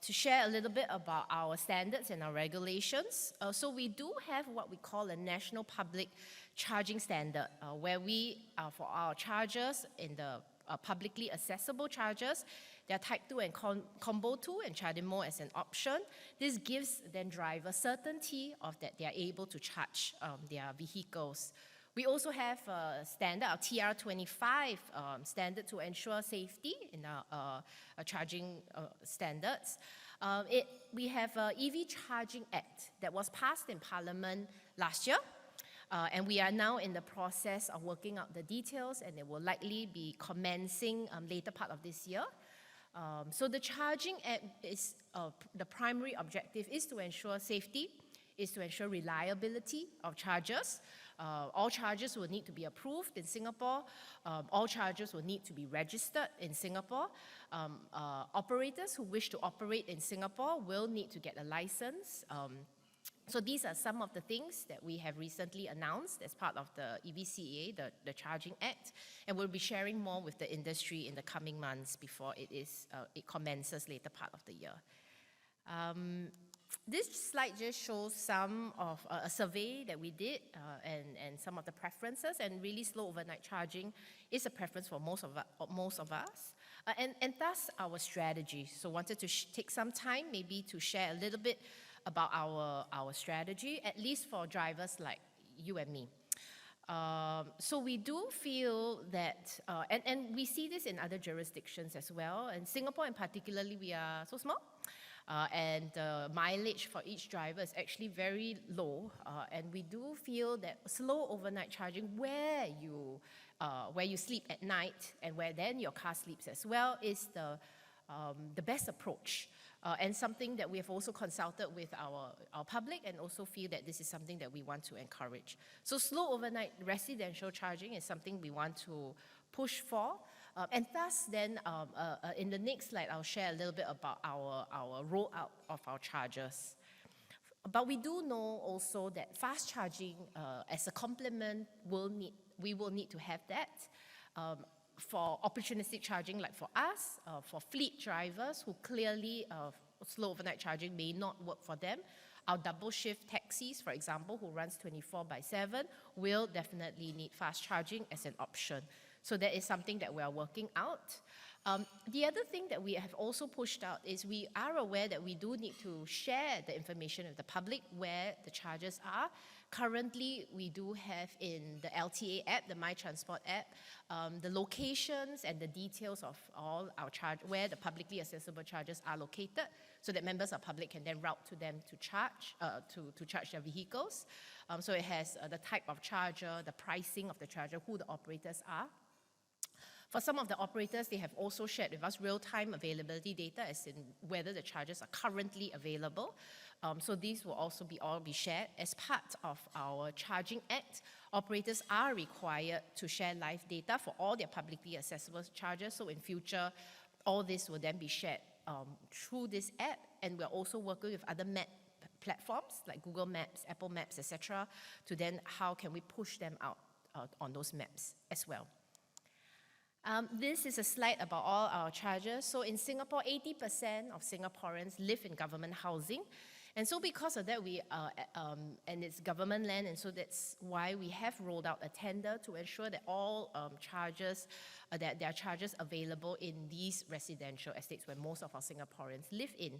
To share a little bit about our standards and our regulations. So we do have what we call a national public charging standard, where we, for our chargers in the publicly accessible chargers. There are Type 2 and Combo 2 and ChargeMore as an option. This gives then drivers certainty of that they are able to charge their vehicles. We also have a standard, our TR25 standard to ensure safety in our charging standards. We have an EV Charging Act that was passed in Parliament last year. And we are now in the process of working out the details, and it will likely be commencing later part of this year. So the Charging Act is, the primary objective is to ensure safety, is to ensure reliability of chargers. All chargers will need to be approved in Singapore. All chargers will need to be registered in Singapore. Operators who wish to operate in Singapore will need to get a license. So these are some of the things that we have recently announced as part of the EVCA, the Charging Act, and we'll be sharing more with the industry in the coming months before it commences later part of the year. This slide just shows some of a survey that we did and some of the preferences, and really slow overnight charging is a preference for most of us. And thus our strategy. So wanted to take some time maybe to share a little bit about our strategy, at least for drivers like you and me. So we do feel that, and we see this in other jurisdictions as well. In Singapore in particularly, we are so small. And the mileage for each driver is actually very low. And we do feel that slow overnight charging where you sleep at night and where then your car sleeps as well is the best approach. And something that we have also consulted with our public, and also feel that this is something that we want to encourage. So slow overnight residential charging is something we want to push for. And thus then, in the next slide, I'll share a little bit about our rollout of our chargers. But we do know also that fast charging as a complement we will need to have that. For opportunistic charging, like for us, for fleet drivers who clearly slow overnight charging may not work for them. Our double shift taxis, for example, who runs 24/7, will definitely need fast charging as an option. So that is something that we are working out. The other thing that we have also pushed out is we are aware that we do need to share the information with the public where the chargers are. Currently, we do have in the LTA app, the My Transport app, the locations and the details of all our where the publicly accessible chargers are located, so that members of public can then route to them to charge, to charge their vehicles. So it has the type of charger, the pricing of the charger, who the operators are. For some of the operators, they have also shared with us real-time availability data, as in whether the chargers are currently available. So these will also be shared. As part of our Charging Act, operators are required to share live data for all their publicly accessible chargers. So in future, all this will then be shared through this app. And we're also working with other map platforms like Google Maps, Apple Maps, etc., to then how can we push them out on those maps as well. This is a slide about all our chargers. So in Singapore, 80% of Singaporeans live in government housing. And so because of that, and it's government land, and so that's why we have rolled out a tender to ensure that all chargers, that there are chargers available in these residential estates where most of our Singaporeans live in.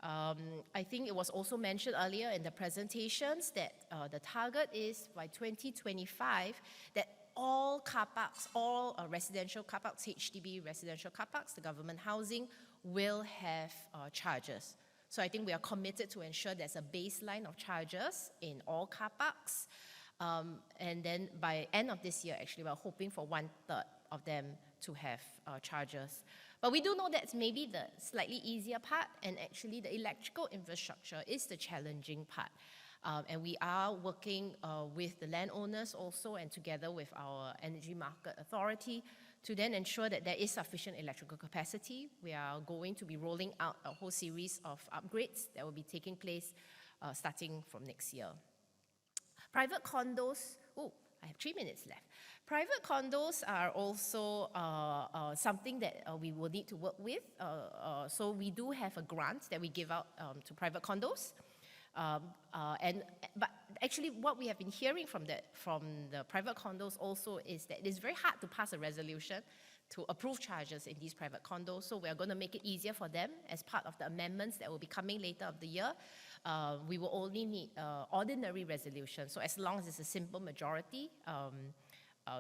I think it was also mentioned earlier in the presentations that the target is by 2025 that all car parks, all residential car parks, HDB residential car parks, the government housing, will have chargers. So I think we are committed to ensure there's a baseline of chargers in all car parks. And then by end of this year, actually, we're hoping for 1/3 of them to have chargers. But we do know that's maybe the slightly easier part, and actually the electrical infrastructure is the challenging part. And we are working with the landowners also, and together with our Energy Market Authority, to then ensure that there is sufficient electrical capacity. We are going to be rolling out a whole series of upgrades that will be taking place starting from next year. Private condos, I have 3 minutes left. Private condos are also something that we will need to work with. So we do have a grant that we give out to private condos. But actually what we have been hearing from the private condos also is that it is very hard to pass a resolution to approve chargers in these private condos. So we're going to make it easier for them as part of the amendments that will be coming later of the year. We will only need ordinary resolution. So as long as it's a simple majority,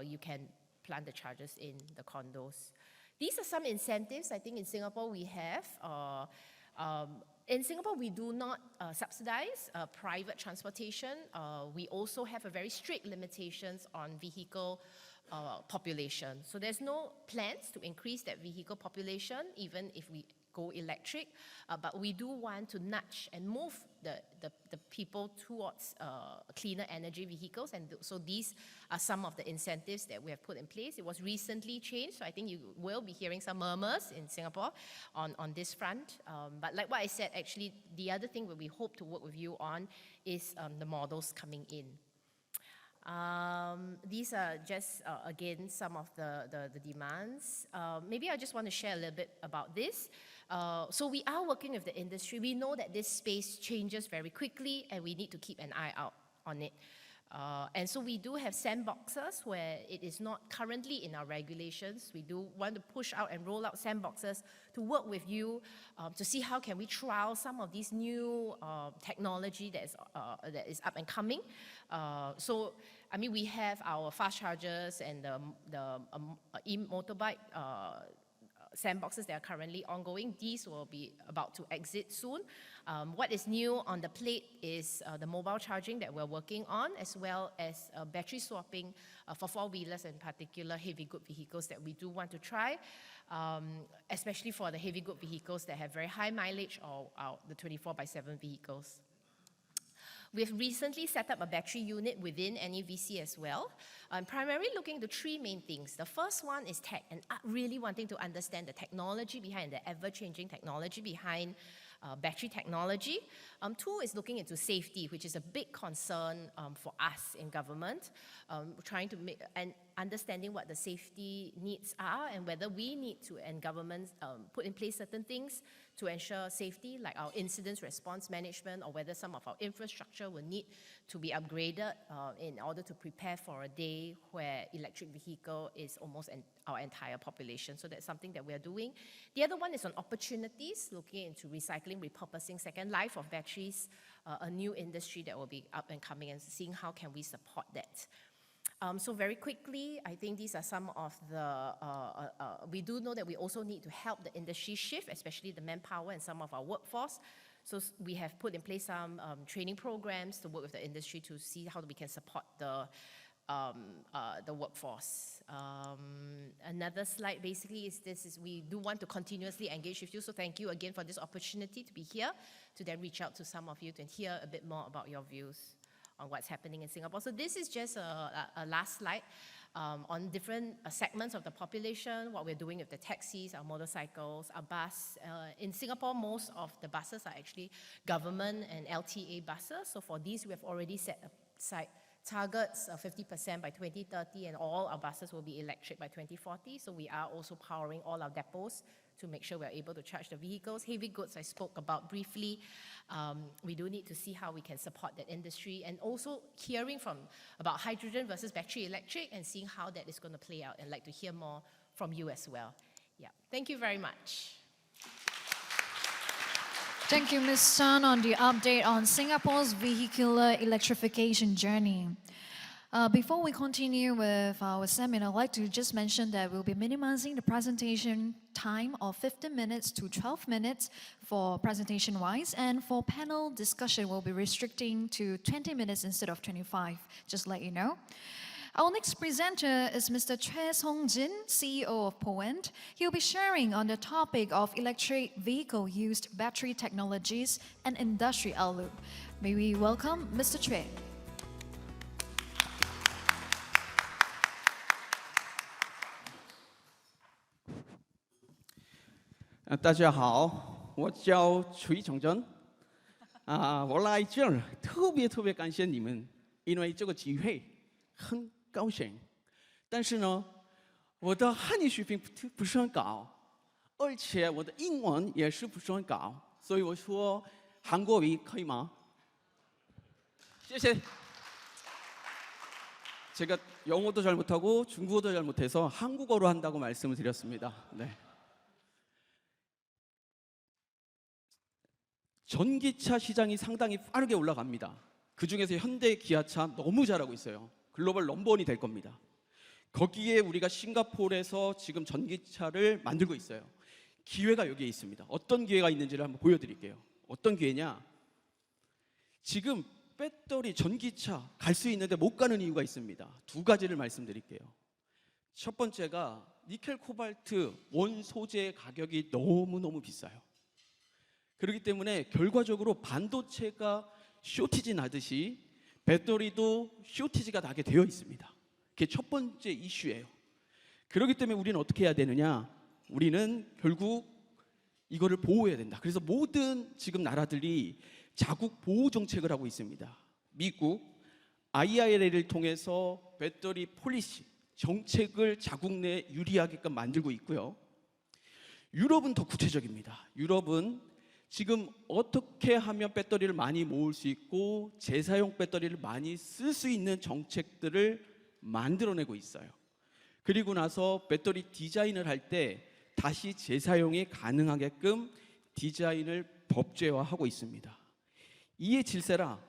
you can plant the chargers in the condos. These are some incentives I think in Singapore we have. In Singapore, we do not subsidize private transportation. We also have a very strict limitations on vehicle population. So there's no plans to increase that vehicle population, even if we go electric. But we do want to nudge and move the people towards cleaner energy vehicles. And so these are some of the incentives that we have put in place. It was recently changed, so I think you will be hearing some murmurs in Singapore on this front. But like what I said, actually, the other thing that we hope to work with you on is the models coming in. These are just, again, some of the demands. Maybe I just want to share a little bit about this. So we are working with the industry. We know that this space changes very quickly and we need to keep an eye out on it. And so we do have sandboxes where it is not currently in our regulations. We do want to push out and roll out sandboxes to work with you to see how can we trial some of these new technology that is up and coming. So, I mean, we have our fast chargers and the e-motorbike sandboxes that are currently ongoing. These will be about to exit soon. What is new on the plate is the mobile charging that we're working on, as well as battery swapping for four-wheelers, in particular heavy good vehicles that we do want to try, especially for the heavy good vehicles that have very high mileage or the 24/7 vehicles. We have recently set up a battery unit within NEVC as well. I'm primarily looking into three main things. The first one is tech, and really wanting to understand the technology behind, the ever-changing technology behind battery technology. Two is looking into safety, which is a big concern for us in government, trying to make and understanding what the safety needs are and whether we need to, and governments, put in place certain things to ensure safety, like our incident response management, or whether some of our infrastructure will need to be upgraded in order to prepare for a day where electric vehicle is almost our entire population. So that's something that we are doing. The other one is on opportunities, looking into recycling, repurposing, second life of batteries, a new industry that will be up and coming, and seeing how can we support that. So very quickly, I think these are some of the, we do know that we also need to help the industry shift, especially the manpower and some of our workforce. So we have put in place some training programs to work with the industry to see how we can support the workforce. Another slide basically is this, we do want to continuously engage with you, so thank you again for this opportunity to be here, to then reach out to some of you to hear a bit more about your views on what's happening in Singapore. So this is just a last slide on different segments of the population, what we're doing with the taxis, our motorcycles, our bus. In Singapore, most of the buses are actually government and LTA buses. So for these, we have already set aside targets of 50% by 2030, and all our buses will be electric by 2040. So we are also powering all our depots to make sure we're able to charge the vehicles. Heavy goods I spoke about briefly. We do need to see how we can support that industry, and also hearing about hydrogen versus battery electric and seeing how that is going to play out, and like to hear more from you as well. Yeah, thank you very much. Thank you, Ms. Sun, on the update on Singapore's vehicular electrification journey. Before we continue with our seminar, I'd like to just mention that we'll be minimizing the presentation time of 15 minutes to 12 minutes for presentation-wise, and for panel discussion, we'll be restricting to 20 minutes instead of 25, just to let you know. Our next presenter is Mr. Choi Song-jin, CEO of Poent. He'll be sharing on the topic of electric vehicle-used battery technologies and industry outlook. May we welcome Mr. Choi. 大家好，我叫崔崇真，我来这儿特别感谢你们，因为这个机会很高兴。但是呢，我的汉语水平不是很高，而且我的英文也是不是很高，所以我说韩国语可以吗？谢谢。 제가 영어도 잘 못하고 중국어도 잘 못해서 한국어로 한다고 말씀을 드렸습니다. 네. 전기차 시장이 상당히 빠르게 올라갑니다. 그중에서 현대 기아차 너무 잘하고 있어요. 글로벌 넘버원이 될 겁니다. 거기에 우리가 싱가포르에서 지금 전기차를 만들고 있어요. 기회가 여기에 있습니다. 어떤 기회가 있는지를 한번 보여드릴게요. 어떤 기회냐? 지금 배터리 전기차 갈 수 있는데 못 가는 이유가 있습니다. 두 가지를 말씀드릴게요. 첫 번째가 니켈 코발트 원 소재 가격이 너무너무 비싸요. 그렇기 때문에 결과적으로 반도체가 쇼티지 나듯이 배터리도 쇼티지가 나게 되어 있습니다. 그게 첫 번째 이슈예요. 그렇기 때문에 우리는 어떻게 해야 되느냐? 우리는 결국 이거를 보호해야 된다. 그래서 모든 지금 나라들이 자국 보호 정책을 하고 있습니다. 미국 IRA를 통해서 배터리 폴리시 정책을 자국 내 유리하게끔 만들고 있고요. 유럽은 더 구체적입니다. 유럽은 지금 어떻게 하면 배터리를 많이 모을 수 있고 재사용 배터리를 많이 쓸 수 있는 정책들을 만들어내고 있어요. 그리고 나서 배터리 디자인을 할 때 다시 재사용이 가능하게끔 디자인을 법제화하고 있습니다. 이에 질세라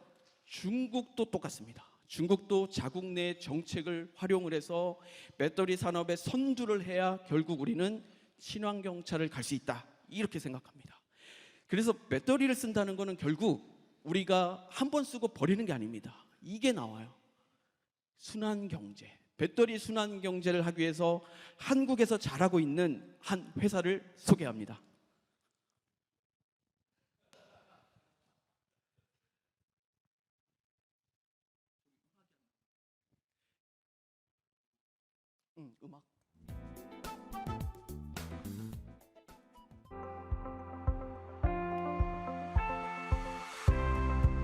중국도 똑같습니다. 중국도 자국 내 정책을 활용을 해서 배터리 산업에 선두를 해야 결국 우리는 친환경차를 갈 수 있다. 이렇게 생각합니다. 그래서 배터리를 쓴다는 것은 결국 우리가 한 번 쓰고 버리는 게 아닙니다. 이게 나와요. 순환경제. 배터리 순환경제를 하기 위해서 한국에서 잘하고 있는 한 회사를 소개합니다. 음악.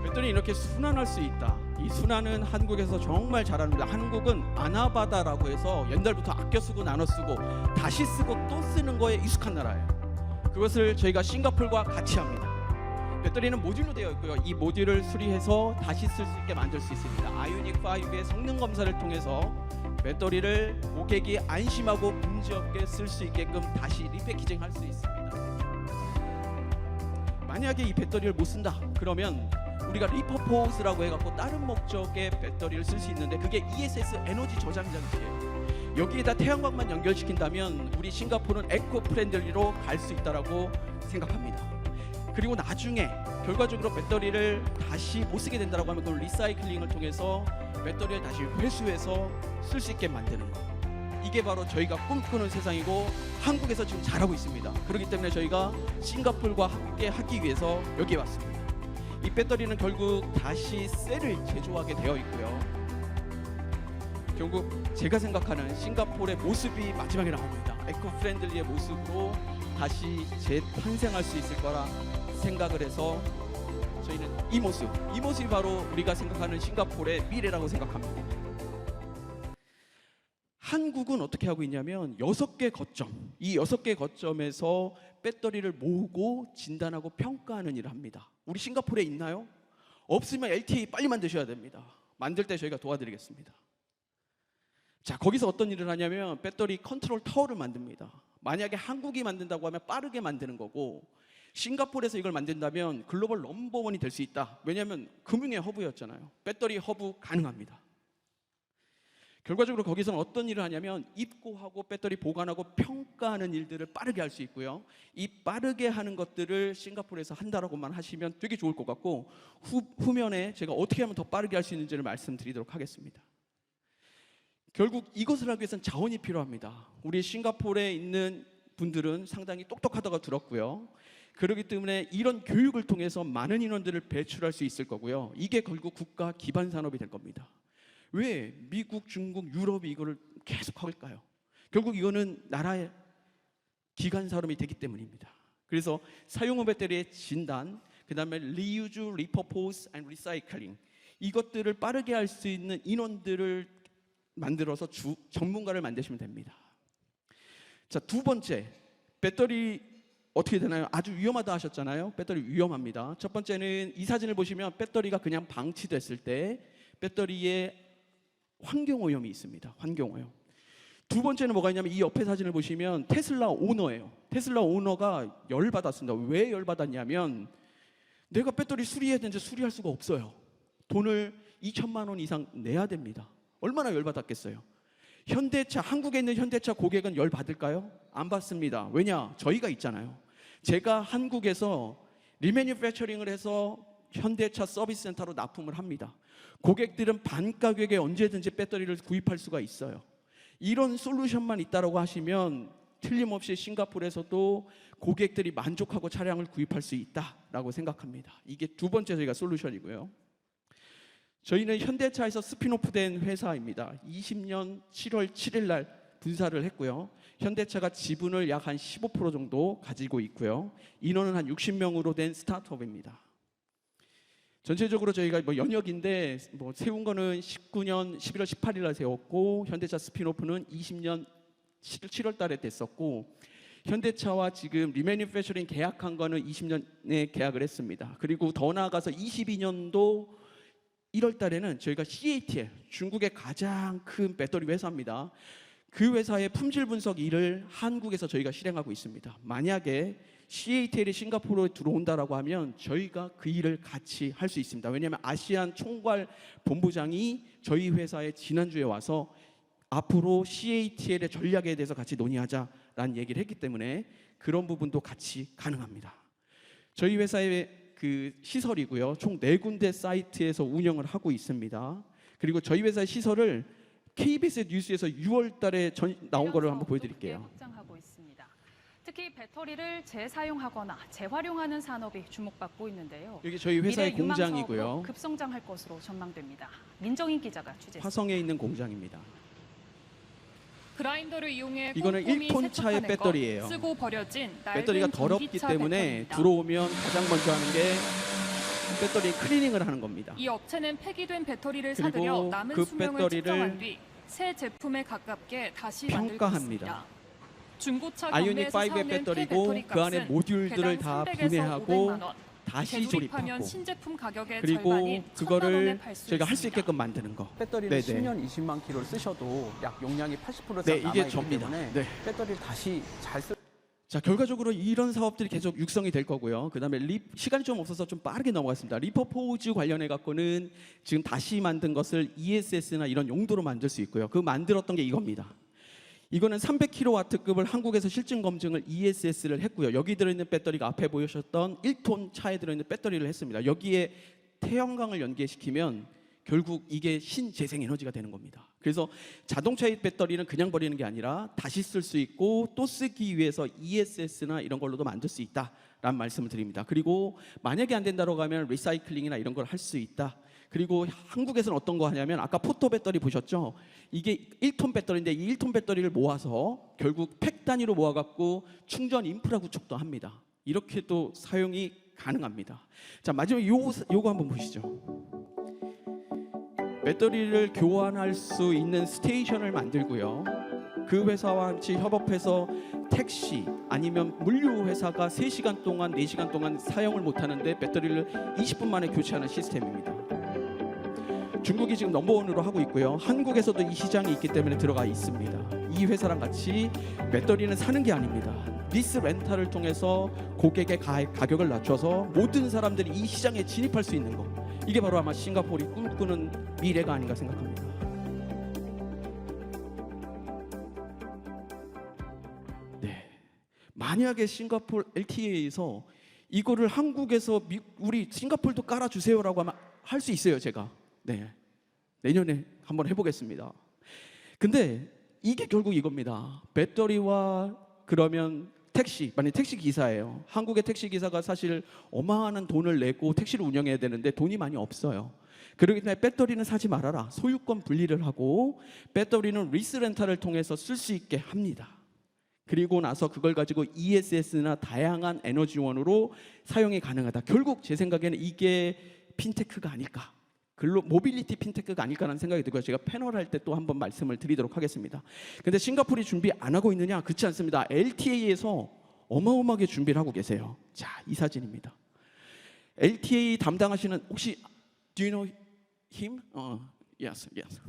배터리 이렇게 순환할 수 있다. 이 순환은 한국에서 정말 잘합니다. 한국은 아나바다라고 해서 옛날부터 아껴 쓰고 나눠 쓰고 다시 쓰고 또 쓰는 거에 익숙한 나라예요. 그것을 저희가 싱가포르와 같이 합니다. 배터리는 모듈로 되어 있고요. 이 모듈을 수리해서 다시 쓸 수 있게 만들 수 있습니다. 아이오닉 5의 성능 검사를 통해서 배터리를 고객이 안심하고 문제없게 쓸 수 있게끔 다시 리패키징할 수 있습니다. 만약에 이 배터리를 못 쓴다 그러면 우리가 리퍼포스라고 해갖고 다른 목적의 배터리를 쓸 수 있는데 그게 ESS 에너지 저장 장치예요. 여기에다 태양광만 연결시킨다면 우리 싱가포르는 에코 프렌들리로 갈 수 있다라고 생각합니다. 그리고 나중에 결과적으로 배터리를 다시 못 쓰게 된다라고 하면 그걸 리사이클링을 통해서 배터리를 다시 회수해서 쓸 수 있게 만드는 거. 이게 바로 저희가 꿈꾸는 세상이고 한국에서 지금 잘하고 있습니다. 그렇기 때문에 저희가 싱가포르와 함께 하기 위해서 여기에 왔습니다. 이 배터리는 결국 다시 셀을 제조하게 되어 있고요. 결국 제가 생각하는 싱가포르의 모습이 마지막에 나옵니다. 에코 프렌들리의 모습으로 다시 재탄생할 수 있을 거라 생각을 해서 저희는 이 모습이 바로 우리가 생각하는 싱가포르의 미래라고 생각합니다. 한국은 어떻게 하고 있냐면 6개 거점, 이 6개 거점에서 배터리를 모으고 진단하고 평가하는 일을 합니다. 우리 싱가포르에 있나요? 없으면 LTA 빨리 만드셔야 됩니다. 만들 때 저희가 도와드리겠습니다. 자, 거기서 어떤 일을 하냐면 배터리 컨트롤 타워를 만듭니다. 만약에 한국이 만든다고 하면 빠르게 만드는 거고 싱가포르에서 이걸 만든다면 글로벌 넘버원이 될 수 있다. 왜냐하면 금융의 허브였잖아요. 배터리 허브 가능합니다. 결과적으로 거기서는 어떤 일을 하냐면 입고하고 배터리 보관하고 평가하는 일들을 빠르게 할 수 있고요. 이 빠르게 하는 것들을 싱가포르에서 한다라고만 하시면 되게 좋을 것 같고 후면에 제가 어떻게 하면 더 빠르게 할 수 있는지를 말씀드리도록 하겠습니다. 결국 이것을 하기 위해서는 자원이 필요합니다. 우리 싱가포르에 있는 분들은 상당히 똑똑하다고 들었고요. 그렇기 때문에 이런 교육을 통해서 많은 인원들을 배출할 수 있을 거고요. 이게 결국 국가 기반 산업이 될 겁니다. 왜 미국, 중국, 유럽이 이거를 계속 할까요? 결국 이거는 나라의 기관 산업이 되기 때문입니다. 그래서 사용후 배터리의 진단, 그 다음에 리유즈, 리퍼포스, 앤 리사이클링 이것들을 빠르게 할 수 있는 인원들을 만들어서 전문가를 만드시면 됩니다. 자, 두 번째, 배터리 어떻게 되나요? 아주 위험하다 하셨잖아요. 배터리 위험합니다. 첫 번째는 이 사진을 보시면 배터리가 그냥 방치됐을 때 배터리에 환경오염이 있습니다. 환경오염. 두 번째는 뭐가 있냐면 이 옆에 사진을 보시면 테슬라 오너예요. 테슬라 오너가 열받았습니다. 왜 열받았냐면 내가 배터리 수리해야 되는데 수리할 수가 없어요. 돈을 2천만 원 이상 내야 됩니다. 얼마나 열받았겠어요. 현대차, 한국에 있는 현대차 고객은 열받을까요? 안 받습니다. 왜냐? 저희가 있잖아요. 제가 한국에서 리매뉴팩처링을 해서 현대차 서비스 센터로 납품을 합니다. 고객들은 반 가격에 언제든지 배터리를 구입할 수가 있어요. 이런 솔루션만 있다라고 하시면 틀림없이 싱가포르에서도 고객들이 만족하고 차량을 구입할 수 있다라고 생각합니다. 이게 두 번째 저희가 솔루션이고요. 저희는 현대차에서 스피노프된 회사입니다. 20년 7월 7일 날 분사를 했고요. 현대차가 지분을 약 한 15% 정도 가지고 있고요. 인원은 한 60명으로 된 스타트업입니다. 전체적으로 저희가 연역인데 세운 거는 19년 11월 18일 날 세웠고 현대차 스피노프는 20년 7월 달에 됐었고 현대차와 지금 리매뉴팩처링 계약한 거는 20년에 계약을 했습니다. 그리고 더 나아가서 22년도 1월 달에는 저희가 CATL, 중국의 가장 큰 배터리 회사입니다. 그 회사의 품질 분석 일을 한국에서 저희가 실행하고 있습니다. 만약에 CATL이 싱가포르에 들어온다라고 하면 저희가 그 일을 같이 할 수 있습니다. 왜냐하면 아시안 총괄 본부장이 저희 회사에 지난주에 와서 앞으로 CATL의 전략에 대해서 같이 논의하자라는 얘기를 했기 때문에 그런 부분도 같이 가능합니다. 저희 회사의 그 시설이고요. 총 4군데 사이트에서 운영을 하고 있습니다. 그리고 저희 회사의 시설을 KBS 뉴스에서 6월 달에 나온 거를 한번 보여드릴게요. 확장하고 있습니다. 특히 배터리를 재사용하거나 재활용하는 산업이 주목받고 있는데요. 여기 저희 회사의 미래 유망 공장이고요. 사업으로 급성장할 것으로 전망됩니다. 민정인 기자가 취재했습니다. 화성에 있는 공장입니다. 그라인더를 이용해 이거는 꼼꼼히 1톤 차의 세척하는 배터리예요. 것, 쓰고 버려진 배터리가 낡은 더럽기 전기차 때문에 배터리입니다. 들어오면 가장 먼저 하는 게 배터리 클리닝을 하는 겁니다. 이 업체는 폐기된 배터리를 그리고 사들여 남은 그 수명을 배터리를 측정한 뒤 새 제품에 가깝게 다시 만들고 평가합니다. 있습니다. 중고차 아이오닉 경매에서 5의 사오는 배터리고 폐배터리 그 안에 값은 모듈들을 개당 다 300에서 분해하고 500만 원, 다시 되돌입하면 조립하고 신제품 가격의 그리고 절반인 1,000만 원에 그거를 팔 수 저희가 할 수 있습니다. 있게끔 만드는 거. 배터리를 네네. 10년, 20만 킬로를 쓰셔도 약 용량이 80% 네, 이상 이게 남아있기 접니다. 때문에 네. 배터리를 다시 잘 쓸. 자, 결과적으로 이런 사업들이 계속 육성이 될 거고요. 그다음에 시간이 좀 없어서 좀 빠르게 넘어갔습니다. 리퍼포즈 관련해 갖고는 지금 다시 만든 것을 ESS나 이런 용도로 만들 수 있고요. 그 만들었던 게 이겁니다. 이거는 300kW급을 한국에서 실증 검증을 ESS를 했고요. 여기 들어있는 배터리가 앞에 보여주셨던 1톤 차에 들어있는 배터리를 했습니다. 여기에 태양광을 연계시키면 결국 이게 신재생에너지가 되는 겁니다. 그래서 자동차의 배터리는 그냥 버리는 게 아니라 다시 쓸 수 있고 또 쓰기 위해서 ESS나 이런 걸로도 만들 수 있다라는 말씀을 드립니다. 그리고 만약에 안 된다고 하면 리사이클링이나 이런 걸 할 수 있다. 그리고 한국에서는 어떤 거 하냐면 아까 포토 배터리 보셨죠? 이게 1톤 배터리인데 이 1톤 배터리를 모아서 결국 팩 단위로 모아갖고 충전 인프라 구축도 합니다. 이렇게 또 사용이 가능합니다. 자, 마지막에 요거 한번 보시죠. 배터리를 교환할 수 있는 스테이션을 만들고요. 그 회사와 같이 협업해서 택시 아니면 물류 회사가 3시간 동안 4시간 동안 사용을 못하는데 배터리를 20분 만에 교체하는 시스템입니다. 중국이 지금 넘버원으로 하고 있고요. 한국에서도 이 시장이 있기 때문에 들어가 있습니다. 이 회사랑 같이 배터리는 사는 게 아닙니다. 리스 렌탈을 통해서 고객의 가격을 낮춰서 모든 사람들이 이 시장에 진입할 수 있는 거. 이게 바로 아마 싱가포르이 꿈꾸는 미래가 아닌가 생각합니다. 네, 만약에 싱가포르 LTA에서 이거를 한국에서 우리 싱가포르도 깔아주세요라고 하면 할 수 있어요, 제가. 네, 내년에 한번 해보겠습니다. 근데 이게 결국 이겁니다. 배터리와 그러면 택시, 만약 택시 기사예요. 한국의 택시 기사가 사실 어마어마한 돈을 내고 택시를 운영해야 되는데 돈이 많이 없어요. 그렇기 때문에 배터리는 사지 말아라. 소유권 분리를 하고 배터리는 리스 렌탈을 통해서 쓸 수 있게 합니다. 그리고 나서 그걸 가지고 ESS나 다양한 에너지원으로 사용이 가능하다. 결국 제 생각에는 이게 핀테크가 아닐까. 모빌리티 핀테크가 아닐까라는 생각이 들고요. 제가 패널 할 때 또 한번 말씀을 드리도록 하겠습니다. 근데 싱가포르이 준비 안 하고 있느냐? 그렇지 않습니다. LTA에서 어마어마하게 준비를 하고 계세요. 자, 이 사진입니다. LTA 담당하시는 혹시 Do you know him? Yes, yes.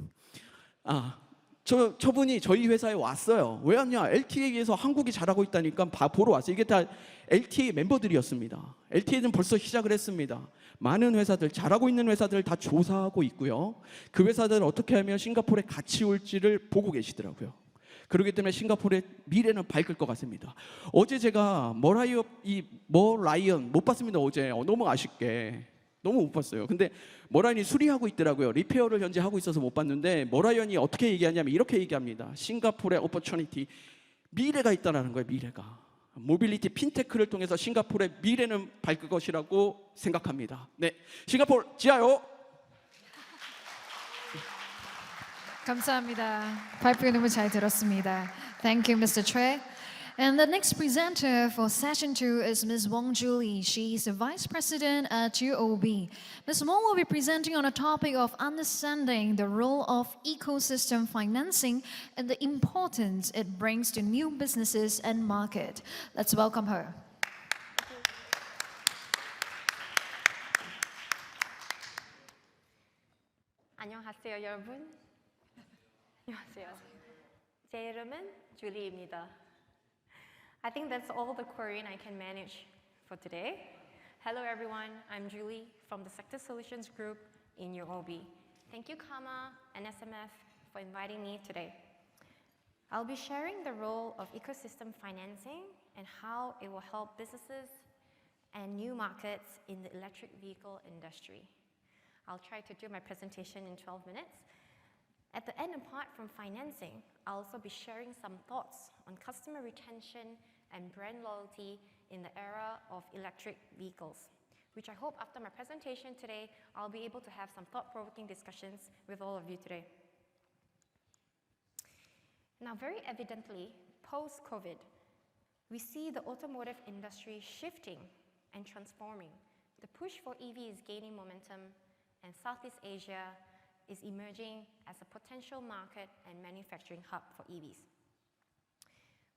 저분이 저희 회사에 왔어요. 왜 왔냐? LTA에서 한국이 잘하고 있다니까 보러 왔어요. 이게 다 LTA 멤버들이었습니다. LTA는 벌써 시작을 했습니다. 많은 회사들, 잘하고 있는 회사들 다 조사하고 있고요. 그 회사들은 어떻게 하면 싱가포르에 같이 올지를 보고 계시더라고요. 그렇기 때문에 싱가포르의 미래는 밝을 것 같습니다. 어제 제가 머라이언 못 봤습니다. 어제 너무 아쉽게 너무 못 봤어요. 근데 머라이언이 수리하고 있더라고요. 리페어를 현재 하고 있어서 못 봤는데 머라이언이 어떻게 얘기하냐면 이렇게 얘기합니다. 싱가포르의 오퍼튜니티, 미래가 있다는 거예요. 미래가. 모빌리티 핀테크를 통해서 싱가포르의 미래는 밝을 것이라고 생각합니다. 네, 싱가포르 지하요. 감사합니다. 발표 너무 잘 들었습니다. Thank you, Mr. Choi. And the next presenter for session 2 is Ms. Wong Julie. She is the Vice President at UOB. Ms. Wong will be presenting on a topic of understanding the role of ecosystem financing and the importance it brings to new businesses and market. Let's welcome her. 안녕하세요, 여러분. 안녕하세요. 제 이름은 줄리입니다. I think that's all the Korean I can manage for today. Hello everyone, I'm Julie from the Sector Solutions Group in UOB. Thank you Kama and SMF for inviting me today. I'll be sharing the role of ecosystem financing and how it will help businesses and new markets in the electric vehicle industry. I'll try to do my presentation in 12 minutes. At the end, apart from financing, I'll also be sharing some thoughts on customer retention and brand loyalty in the era of electric vehicles, which I hope after my presentation today, I'll be able to have some thought-provoking discussions with all of you today. Now, very evidently, post-COVID, we see the automotive industry shifting and transforming. The push for EV is gaining momentum, and Southeast Asia is emerging as a potential market and manufacturing hub for EVs.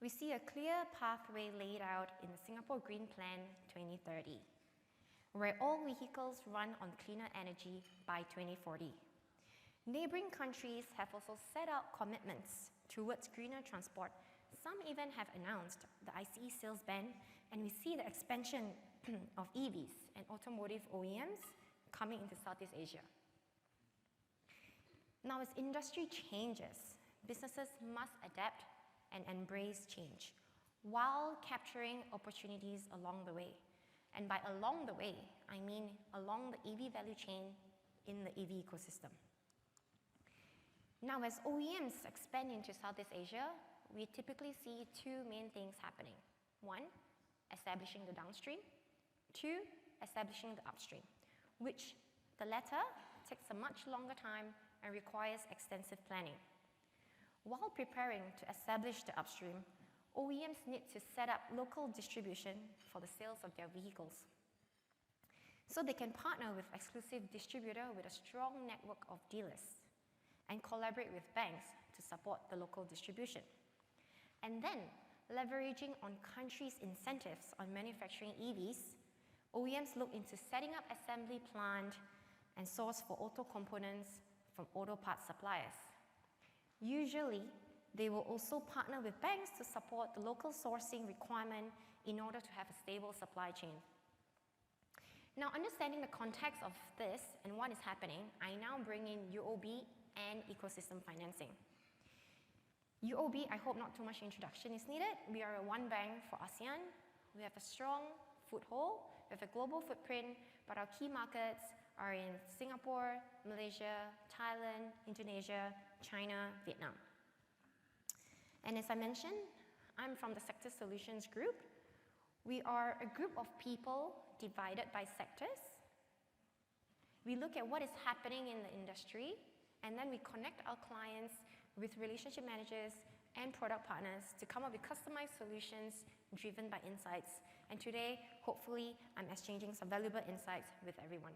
We see a clear pathway laid out in the Singapore Green Plan 2030, where all vehicles run on cleaner energy by 2040. Neighboring countries have also set out commitments towards greener transport. Some even have announced the ICE sales ban, and we see the expansion of EVs and automotive OEMs coming into Southeast Asia. Now, as industry changes, businesses must adapt and embrace change while capturing opportunities along the way. And by along the way, I mean along the EV value chain in the EV ecosystem. Now, as OEMs expand into Southeast Asia, we typically see two main things happening. One, establishing the downstream. Two, establishing the upstream, which the latter takes a much longer time and requires extensive planning. While preparing to establish the upstream, OEMs need to set up local distribution for the sales of their vehicles. So they can partner with exclusive distributor with a strong network of dealers and collaborate with banks to support the local distribution. And then, leveraging on countries' incentives on manufacturing EVs, OEMs look into setting up assembly plant and source for auto components from auto parts suppliers. Usually, they will also partner with banks to support the local sourcing requirement in order to have a stable supply chain. Now, understanding the context of this and what is happening, I now bring in UOB and ecosystem financing. UOB, I hope not too much introduction is needed. We are a one bank for ASEAN. We have a strong foothold, we have a global footprint, but our key markets are in Singapore, Malaysia, Thailand, Indonesia, China, Vietnam. And as I mentioned, I'm from the Sector Solutions Group. We are a group of people divided by sectors. We look at what is happening in the industry, and then we connect our clients with relationship managers and product partners to come up with customized solutions driven by insights. And today, hopefully, I'm exchanging some valuable insights with everyone.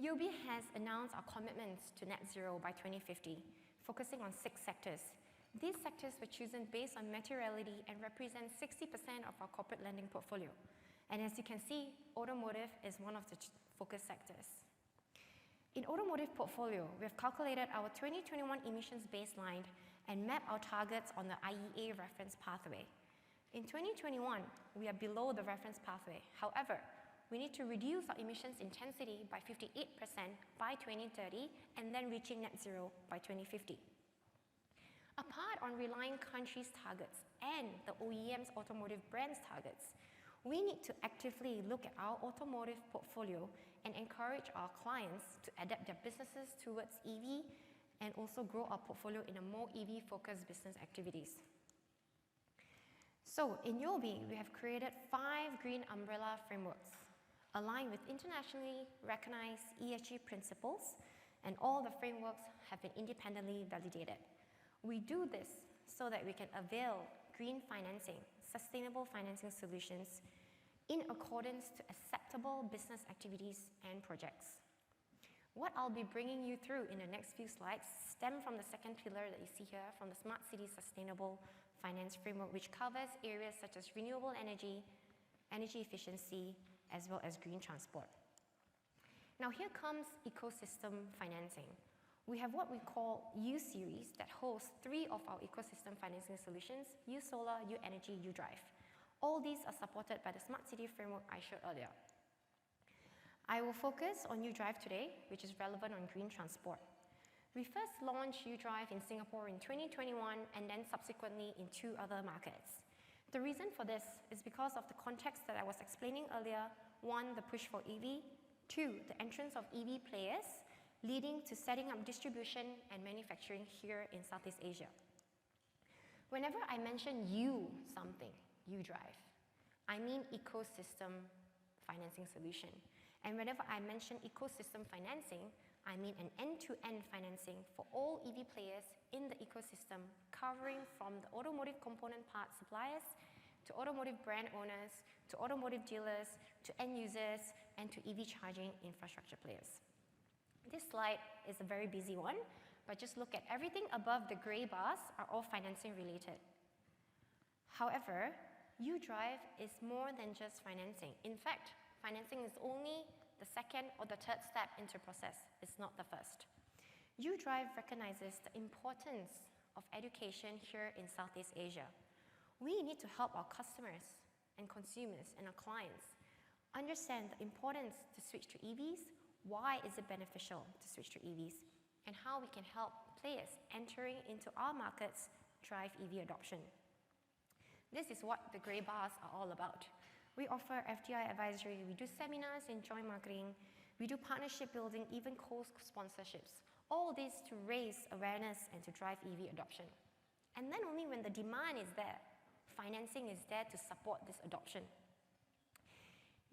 UOB has announced our commitments to net zero by 2050, focusing on 6 sectors. These sectors were chosen based on materiality and represent 60% of our corporate lending portfolio. And as you can see, automotive is one of the focus sectors. In automotive portfolio, we have calculated our 2021 emissions baseline and mapped our targets on the IEA reference pathway. In 2021, we are below the reference pathway. However, we need to reduce our emissions intensity by 58% by 2030 and then reaching net zero by 2050. Apart on relying countries' targets and the OEM's automotive brands' targets, we need to actively look at our automotive portfolio and encourage our clients to adapt their businesses towards EV and also grow our portfolio in a more EV-focused business activities. So in UOB, we have created 5 green umbrella frameworks aligned with internationally recognized ESG principles, and all the frameworks have been independently validated. We do this so that we can avail green financing, sustainable financing solutions in accordance to acceptable business activities and projects. What I'll be bringing you through in the next few slides stem from the second pillar that you see here from the Smart City Sustainable Finance Framework, which covers areas such as renewable energy, energy efficiency, as well as green transport. Now here comes ecosystem financing. We have what we call U-Series that hosts 3 of our ecosystem financing solutions: U-Solar, U-Energy, U-Drive. All these are supported by the Smart City framework I showed earlier. I will focus on U-Drive today, which is relevant on green transport. We first launched U-Drive in Singapore in 2021 and then subsequently in 2 other markets. The reason for this is because of the context that I was explaining earlier. 1, the push for EV. 2, the entrance of EV players, leading to setting up distribution and manufacturing here in Southeast Asia. Whenever I mention something, U-Drive, I mean ecosystem financing solution. And whenever I mention ecosystem financing, I mean an end-to-end financing for all EV players in the ecosystem, covering from the automotive component parts suppliers to automotive brand owners, to automotive dealers, to end users, and to EV charging infrastructure players. This slide is a very busy one, but just look at everything above the gray bars are all financing related. However, U-Drive is more than just financing. In fact, financing is only the second or the third step into process. It's not the first. U-Drive recognizes the importance of education here in Southeast Asia. We need to help our customers and consumers and our clients understand the importance to switch to EVs, why is it beneficial to switch to EVs, and how we can help players entering into our markets drive EV adoption. This is what the gray bars are all about. We offer FDI advisory, we do seminars and joint marketing, we do partnership building, even co-sponsorships. All this to raise awareness and to drive EV adoption. And then only when the demand is there, financing is there to support this adoption.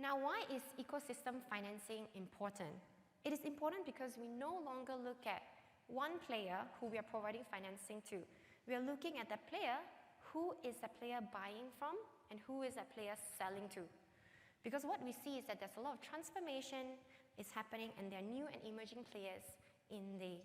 Now, why is ecosystem financing important? It is important because we no longer look at one player who we are providing financing to. We are looking at the player, who is the player buying from, and who is that player selling to. Because what we see is that there's a lot of transformation is happening and there are new and emerging players in the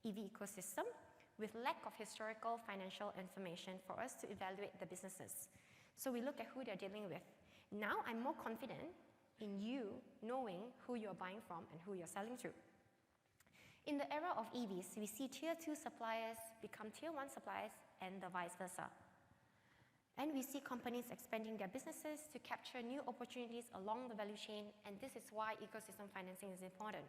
EV ecosystem with lack of historical financial information for us to evaluate the businesses. So we look at who they're dealing with. Now I'm more confident in you knowing who you're buying from and who you're selling to. In the era of EVs, we see tier 2 suppliers become tier 1 suppliers and the vice versa. And we see companies expanding their businesses to capture new opportunities along the value chain, and this is why ecosystem financing is important.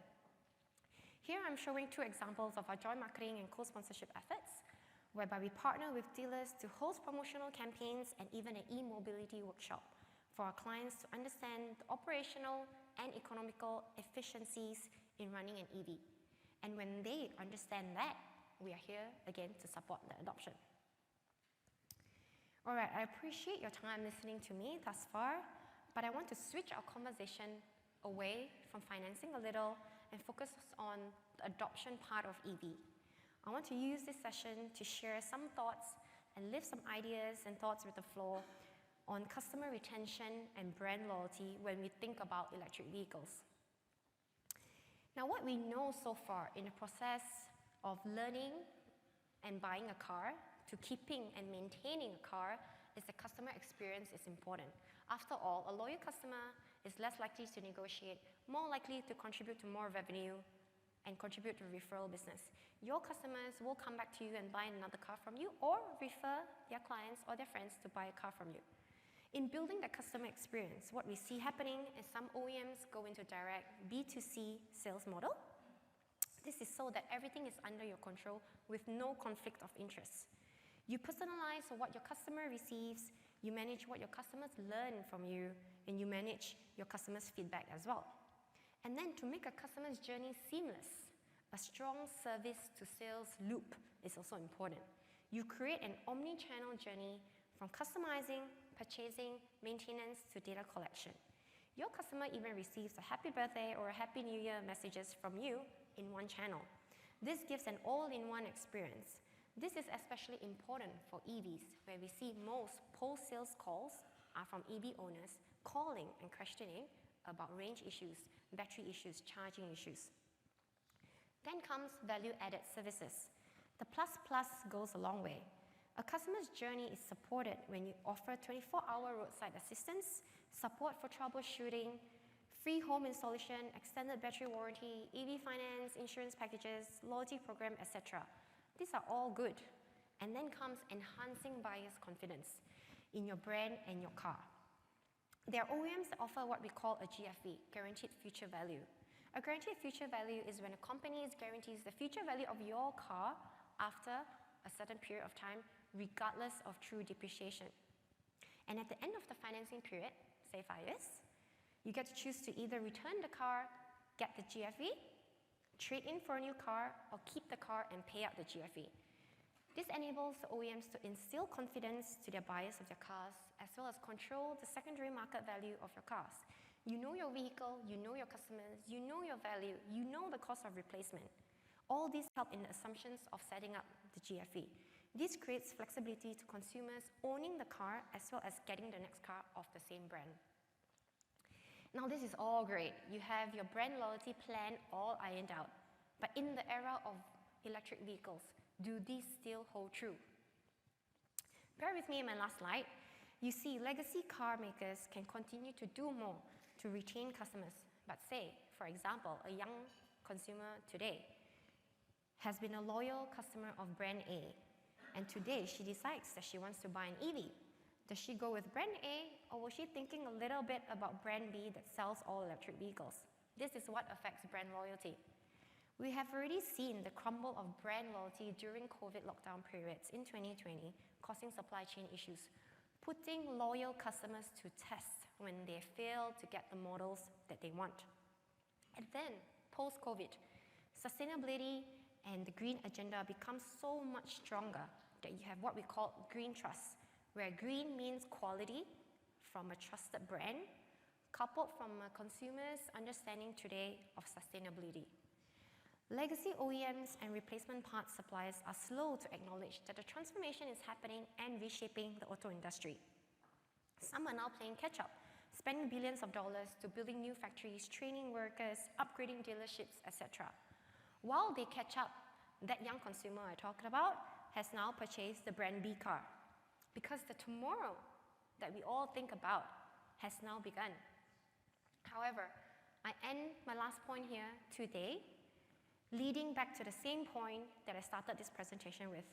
Here I'm showing 2 examples of our joint marketing and co-sponsorship efforts, whereby we partner with dealers to host promotional campaigns and even an e-mobility workshop for our clients to understand the operational and economical efficiencies in running an EV. And when they understand that, we are here again to support the adoption. All right, I appreciate your time listening to me thus far, but I want to switch our conversation away from financing a little and focus on the adoption part of EV. I want to use this session to share some thoughts and lift some ideas and thoughts with the floor on customer retention and brand loyalty when we think about electric vehicles. Now, what we know so far in the process of learning and buying a car to keeping and maintaining a car is the customer experience is important. After all, a loyal customer is less likely to negotiate, more likely to contribute to more revenue, and contribute to referral business. Your customers will come back to you and buy another car from you or refer their clients or their friends to buy a car from you. In building the customer experience, what we see happening is some OEMs go into direct B2C sales model. This is so that everything is under your control with no conflict of interest. You personalize what your customer receives, you manage what your customers learn from you, and you manage your customers' feedback as well. And then to make a customer's journey seamless, a strong service to sales loop is also important. You create an omni-channel journey from customizing, purchasing, maintenance to data collection. Your customer even receives a happy birthday or a happy new year messages from you in one channel. This gives an all-in-one experience. This is especially important for EVs, where we see most post-sales calls are from EV owners calling and questioning about range issues, battery issues, charging issues. Then comes value-added services. The plus goes a long way. A customer's journey is supported when you offer 24-hour roadside assistance, support for troubleshooting, free home installation, extended battery warranty, EV finance, insurance packages, loyalty program, etc. These are all good. And then comes enhancing buyers' confidence in your brand and your car. There are OEMs that offer what we call a GFV, guaranteed future value. A guaranteed future value is when a company guarantees the future value of your car after a certain period of time, regardless of true depreciation. And at the end of the financing period, say 5 years, you get to choose to either return the car, get the GFV, trade in for a new car, or keep the car and pay out the GFV. This enables the OEMs to instill confidence to their buyers of their cars, as well as control the secondary market value of your cars. You know your vehicle, you know your customers, you know your value, you know the cost of replacement. All these help in the assumptions of setting up the GFV. This creates flexibility to consumers owning the car as well as getting the next car of the same brand. Now this is all great. You have your brand loyalty plan all ironed out. But in the era of electric vehicles, do these still hold true? Bear with me in my last slide. You see, legacy car makers can continue to do more to retain customers. But say, for example, a young consumer today has been a loyal customer of brand A, and today she decides that she wants to buy an EV. Does she go with brand A, or was she thinking a little bit about brand B that sells all electric vehicles? This is what affects brand loyalty. We have already seen the crumble of brand loyalty during COVID lockdown periods in 2020, causing supply chain issues, putting loyal customers to test when they fail to get the models that they want. And then, post-COVID, sustainability and the green agenda becomes so much stronger that you have what we call green trust, where green means quality from a trusted brand, coupled from a consumer's understanding today of sustainability. Legacy OEMs and replacement parts suppliers are slow to acknowledge that the transformation is happening and reshaping the auto industry. Some are now playing catch-up, spending billions of dollars to building new factories, training workers, upgrading dealerships, etc. While they catch up, that young consumer I talked about has now purchased the brand B car, because the tomorrow that we all think about has now begun. However, I end my last point here today, leading back to the same point that I started this presentation with.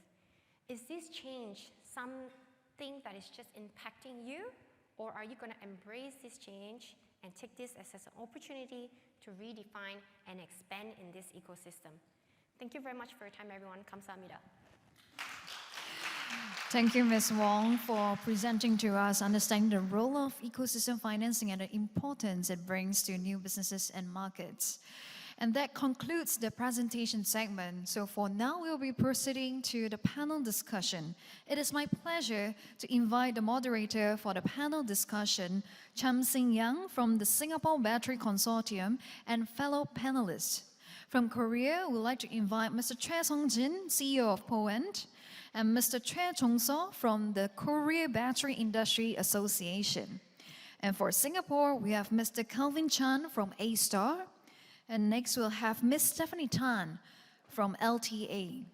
Is this change something that is just impacting you, or are you going to embrace this change and take this as an opportunity to redefine and expand in this ecosystem? Thank you very much for your time, everyone. Kamsahamnida. Thank you, Ms. Wong, for presenting to us, understanding the role of ecosystem financing and the importance it brings to new businesses and markets. And that concludes the presentation segment. So for now, we'll be proceeding to the panel discussion. It is my pleasure to invite the moderator for the panel discussion, Cham Sing Yang from the Singapore Battery Consortium, and fellow panelists. From Korea, we'd like to invite Mr. Choi Sung-jin, CEO of Poent, and Mr. Choi Chung-so from the Korea Battery Industry Association. And for Singapore, we have Mr. Calvin Chan from A-Star. And next we'll have Ms. Stephanie Tan from LTA.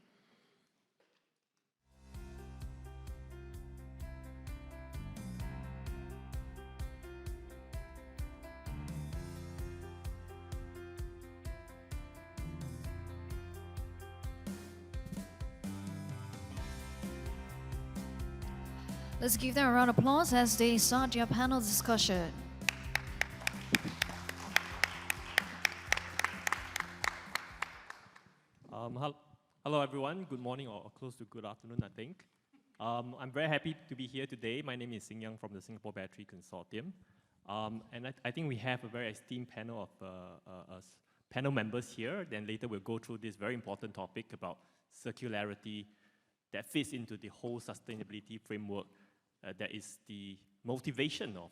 Let's give them a round of applause as they start their panel discussion. Hello, everyone. Good morning or close to good afternoon, I think. I'm very happy to be here today. My name is Sing Young from the Singapore Battery Consortium. And I think we have a very esteemed panel of panel members here. Then later we'll go through this very important topic about circularity that fits into the whole sustainability framework that is the motivation of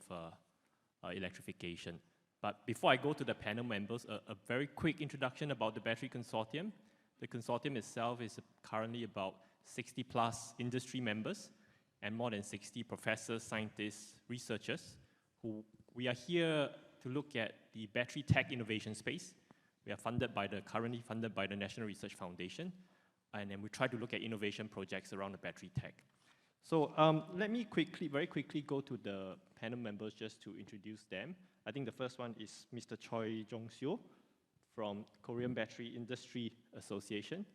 electrification. But before I go to the panel members, a very quick introduction about the Battery Consortium. The consortium itself is currently about 60 plus industry members and more than 60 professors, scientists, researchers who we are here to look at the battery tech innovation space. We are currently funded by the National Research Foundation, and then we try to look at innovation projects around the battery tech. So let me very quickly go to the panel members just to introduce them. I think the first one is Mr. Choi Jong-seo from Korean Battery Industry Association.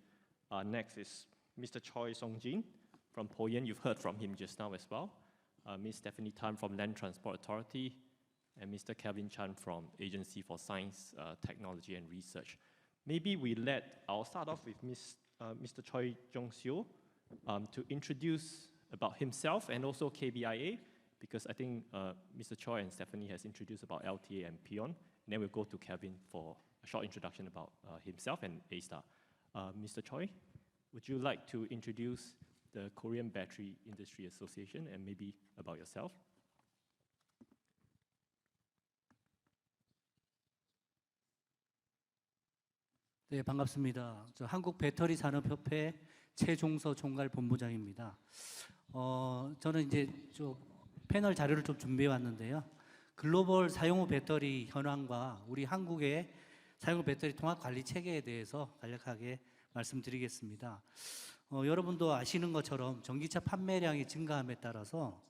Next is Mr. Choi Song-jin from Poyen. You've heard from him just now as well. Ms. Stephanie Tan from Land Transport Authority, and Mr. Kevin Chan from Agency for Science, Technology and Research. Maybe I'll start off with Mr. Choi Jong-seo to introduce about himself and also KBIA, because I think Mr. Choi and Stephanie has introduced about LTA and PION, and then we'll go to Kevin for a short introduction about himself and A-Star. Mr. Choi, would you like to introduce the Korean Battery Industry Association and maybe about yourself? 네, 반갑습니다. 저 한국 배터리 산업협회 최종서 총괄 본부장입니다. 저는 이제 패널 자료를 좀 준비해 왔는데요. 글로벌 사용후 배터리 현황과 우리 한국의 사용후 배터리 통합 관리 체계에 대해서 간략하게 말씀드리겠습니다. 여러분도 아시는 것처럼 전기차 판매량이 증가함에 따라서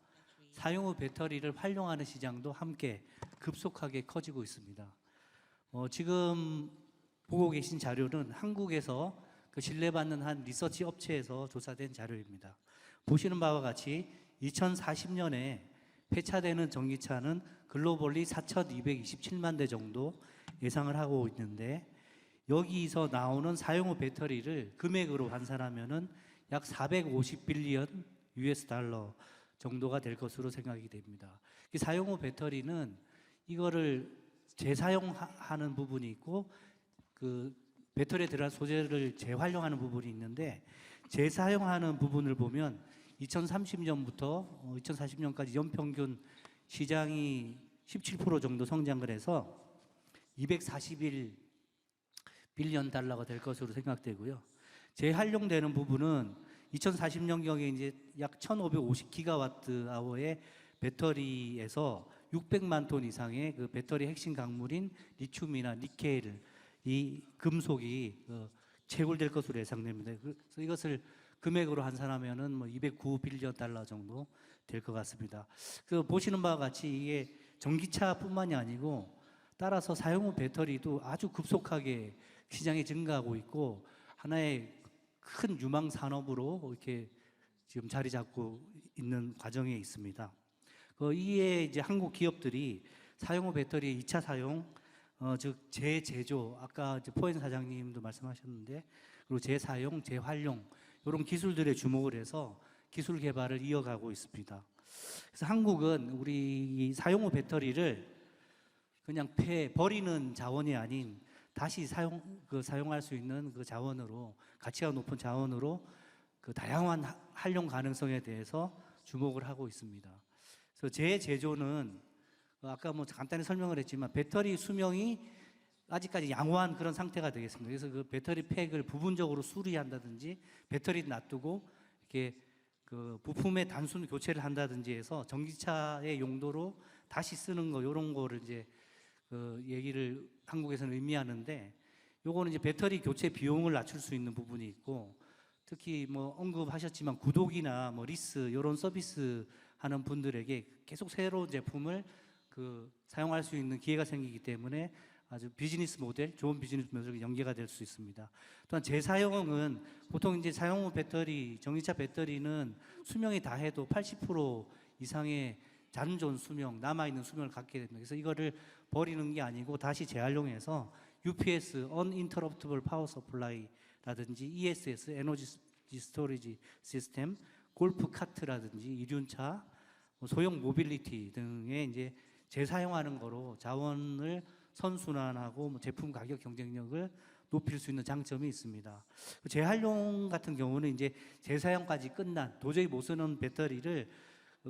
사용후 배터리를 활용하는 시장도 함께 급속하게 커지고 있습니다. 지금 보고 계신 자료는 한국에서 신뢰받는 한 리서치 업체에서 조사된 자료입니다. 보시는 바와 같이 2040년에 폐차되는 전기차는 글로벌리 4,227만 대 정도 예상을 하고 있는데, 여기서 나오는 사용 후 배터리를 금액으로 환산하면은 약 450빌리언 US 달러 정도가 될 것으로 생각이 됩니다. 사용 후 배터리는 이거를 재사용하는 부분이 있고 그 배터리에 들어간 소재를 재활용하는 부분이 있는데, 재사용하는 부분을 보면 2030년부터 2040년까지 연평균 시장이 17% 정도 성장을 해서 241 빌리언 달러가 될 것으로 생각되고요. 재활용되는 부분은 2040년경에 이제 약 1,550기가와트 아워의 배터리에서 600만 톤 이상의 그 배터리 핵심 강물인 리튬이나 니켈, 이 금속이 채굴될 것으로 예상됩니다. 그래서 이것을 금액으로 환산하면은 209 빌리언 달러 정도 될 것 같습니다. 보시는 바와 같이 이게 전기차뿐만이 아니고 따라서 사용 후 배터리도 아주 급속하게 시장이 증가하고 있고 하나의 큰 유망 산업으로 이렇게 지금 자리 잡고 있는 과정에 있습니다. 이에 이제 한국 기업들이 사용 후 배터리의 2차 사용, 즉 재제조, 아까 이제 포엔 사장님도 말씀하셨는데, 그리고 재사용, 재활용 이런 기술들에 주목을 해서 기술 개발을 이어가고 있습니다. 그래서 한국은 우리 이 사용 후 배터리를 그냥 버리는 자원이 아닌 다시 사용할 수 있는 그 자원으로, 가치가 높은 자원으로 그 다양한 활용 가능성에 대해서 주목을 하고 있습니다. 그래서 재제조는 아까 간단히 설명을 했지만 배터리 수명이 아직까지 양호한 그런 상태가 되겠습니다. 그래서 그 배터리 팩을 부분적으로 수리한다든지 배터리 놔두고 이렇게 그 부품의 단순 교체를 한다든지 해서 전기차의 용도로 다시 쓰는 거, 이런 거를 이제 그 얘기를 한국에서는 의미하는데, 요거는 이제 배터리 교체 비용을 낮출 수 있는 부분이 있고, 특히 언급하셨지만 구독이나 리스 이런 서비스 하는 분들에게 계속 새로운 제품을 사용할 수 있는 기회가 생기기 때문에 아주 비즈니스 모델, 좋은 비즈니스 모델이 연계가 될 수 있습니다. 또한 재사용은 보통 이제 사용 후 배터리, 전기차 배터리는 수명이 다해도 80% 이상의 잔존 수명, 남아있는 수명을 갖게 됩니다. 그래서 이거를 버리는 게 아니고 다시 재활용해서 UPS, Uninterruptible Power Supply라든지 ESS, 에너지 스토리지 시스템, 골프 카트라든지 이륜차, 소형 모빌리티 등에 이제 재사용하는 거로 자원을 선순환하고 제품 가격 경쟁력을 높일 수 있는 장점이 있습니다. 재활용 같은 경우는 이제 재사용까지 끝난 도저히 못 쓰는 배터리를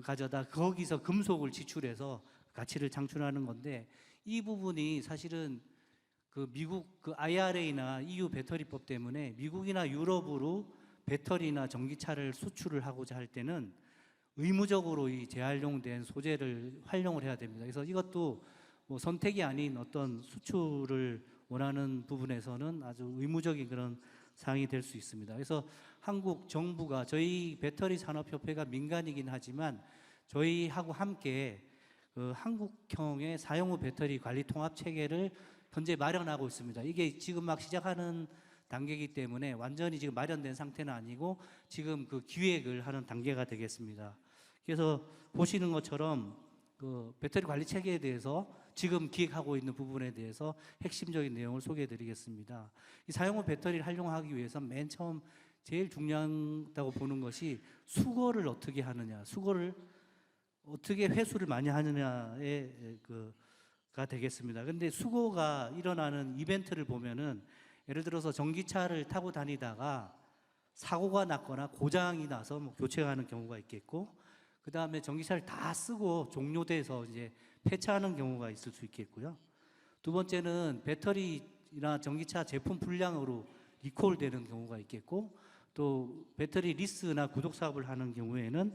가져다 거기서 금속을 지출해서 가치를 창출하는 건데 이 부분이 사실은 그 미국 그 IRA나 EU 배터리법 때문에 미국이나 유럽으로 배터리나 전기차를 수출을 하고자 할 때는 의무적으로 이 재활용된 소재를 활용을 해야 됩니다. 그래서 이것도 뭐 선택이 아닌 어떤 수출을 원하는 부분에서는 아주 의무적인 그런 사항이 될 수 있습니다. 그래서 한국 정부가 저희 배터리 산업협회가 민간이긴 하지만 저희하고 함께 그 한국형의 사용 후 배터리 관리 통합 체계를 현재 마련하고 있습니다. 이게 지금 막 시작하는 단계이기 때문에 완전히 지금 마련된 상태는 아니고 지금 그 기획을 하는 단계가 되겠습니다. 그래서 보시는 것처럼 그 배터리 관리 체계에 대해서 지금 기획하고 있는 부분에 대해서 핵심적인 내용을 소개해 드리겠습니다. 이 사용 후 배터리를 활용하기 위해서 맨 처음 제일 중요하다고 보는 것이 수거를 어떻게 하느냐, 수거를 어떻게 회수를 많이 하느냐에 가 되겠습니다. 근데 수거가 일어나는 이벤트를 보면은 예를 들어서 전기차를 타고 다니다가 사고가 났거나 고장이 나서 뭐 교체하는 경우가 있겠고, 그 다음에 전기차를 다 쓰고 종료돼서 이제 폐차하는 경우가 있을 수 있겠고요. 두 번째는 배터리나 전기차 제품 불량으로 리콜되는 경우가 있겠고, 또 배터리 리스나 구독 사업을 하는 경우에는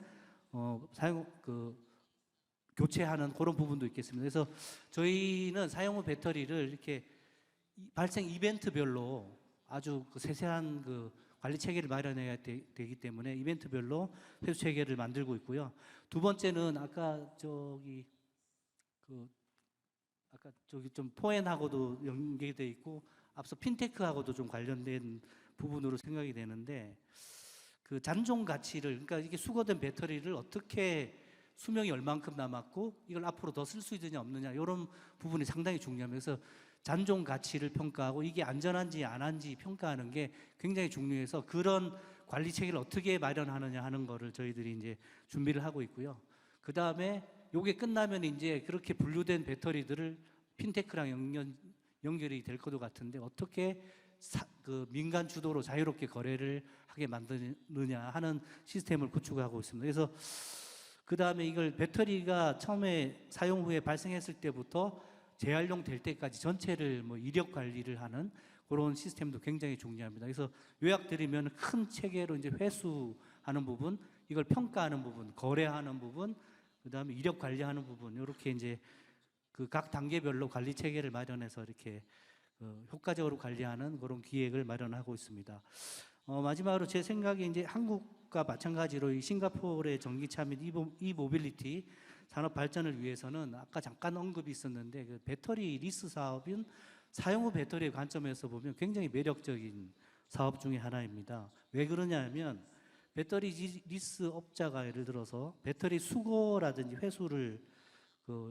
교체하는 그런 부분도 있겠습니다. 그래서 저희는 사용 후 배터리를 이렇게 발생 이벤트별로 아주 세세한 관리 체계를 마련해야 되기 때문에 이벤트별로 회수 체계를 만들고 있고요. 두 번째는 아까 저기 좀 포엔하고도 연계되어 있고 앞서 핀테크하고도 좀 관련된 부분으로 생각이 되는데 그 잔존 가치를, 그러니까 이게 수거된 배터리를 어떻게 수명이 얼만큼 남았고 이걸 앞으로 더 쓸 수 있느냐 없느냐 이런 부분이 상당히 중요합니다. 그래서 잔존 가치를 평가하고 이게 안전한지 안 한지 평가하는 게 굉장히 중요해서 그런 관리 체계를 어떻게 마련하느냐 하는 거를 저희들이 이제 준비를 하고 있고요. 그 다음에 요게 끝나면 이제 그렇게 분류된 배터리들을 핀테크랑 연결이 될 것도 같은데 어떻게 민간 주도로 자유롭게 거래를 하게 만드느냐 하는 시스템을 구축하고 있습니다. 그래서 그 다음에 이걸 배터리가 처음에 사용 후에 발생했을 때부터 재활용 될 때까지 전체를 뭐 이력 관리를 하는 그런 시스템도 굉장히 중요합니다. 그래서 요약드리면 큰 체계로 이제 회수하는 부분, 이걸 평가하는 부분, 거래하는 부분, 그 다음에 이력 관리하는 부분, 이렇게 이제 그 각 단계별로 관리 체계를 마련해서 이렇게 효과적으로 관리하는 그런 기획을 마련하고 있습니다. 마지막으로 제 생각에 이제 한국과 마찬가지로 이 싱가포르의 전기차 및 이모빌리티 산업 발전을 위해서는 아까 잠깐 언급이 있었는데 그 배터리 리스 사업은 사용 후 배터리의 관점에서 보면 굉장히 매력적인 사업 중에 하나입니다. 왜 그러냐면 배터리 리스 업자가 예를 들어서 배터리 수거라든지 회수를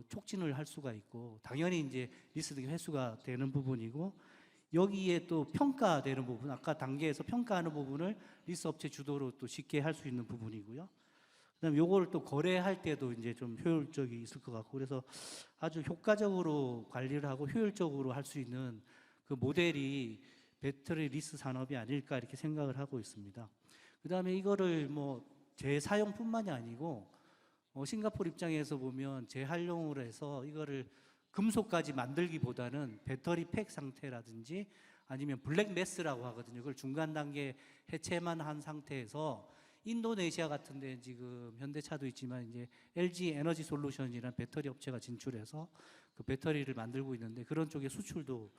촉진을 할 수가 있고 당연히 이제 리스 등의 회수가 되는 부분이고 여기에 또 평가되는 부분, 아까 단계에서 평가하는 부분을 리스 업체 주도로 또 쉽게 할 수 있는 부분이고요. 그다음에 요거를 또 거래할 때도 이제 좀 효율적이 있을 것 같고 그래서 아주 효과적으로 관리를 하고 효율적으로 할 수 있는 그 모델이 배터리 리스 산업이 아닐까 이렇게 생각을 하고 있습니다. 그다음에 이거를 뭐 재사용뿐만이 아니고 싱가포르 입장에서 보면 재활용을 해서 이거를 금속까지 만들기보다는 배터리 팩 상태라든지 아니면 블랙 매스라고 하거든요. 그걸 중간 단계 해체만 한 상태에서 인도네시아 같은 데 지금 현대차도 있지만 이제 LG 에너지 솔루션이라는 배터리 업체가 진출해서 그 배터리를 만들고 있는데 그런 쪽에 수출도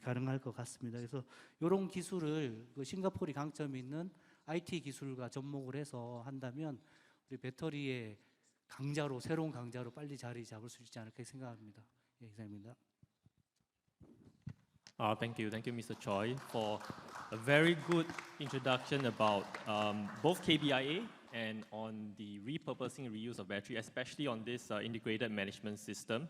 가능할 것 같습니다. 그래서 이런 기술을 그 싱가포르이 강점이 있는 IT 기술과 접목을 해서 한다면 우리 배터리의 강자로 새로운 강자로 빨리 자리 잡을 수 있지 않을까 생각합니다. 예, 이상입니다. Thank you, Mr. Choi, for a very good introduction about both KBIA and on the repurposing and reuse of battery, especially on this integrated management system.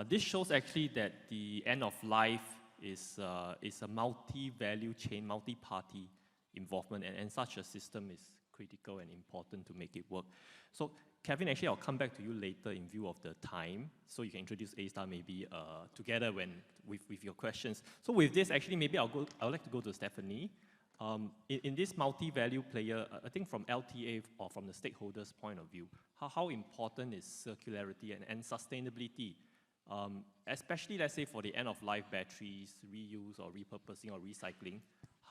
This shows actually that the end of life is a multi-value chain, multi-party involvement, and such a system is critical and important to make it work. So Kevin, actually I'll come back to you later in view of the time, so you can introduce A-Star maybe together with your questions. So with this, actually maybe I would like to go to Stephanie. In this multi-value player, I think from LTA or from the stakeholders' point of view, how important is circularity and sustainability, especially let's say for the end-of-life batteries, reuse or repurposing or recycling?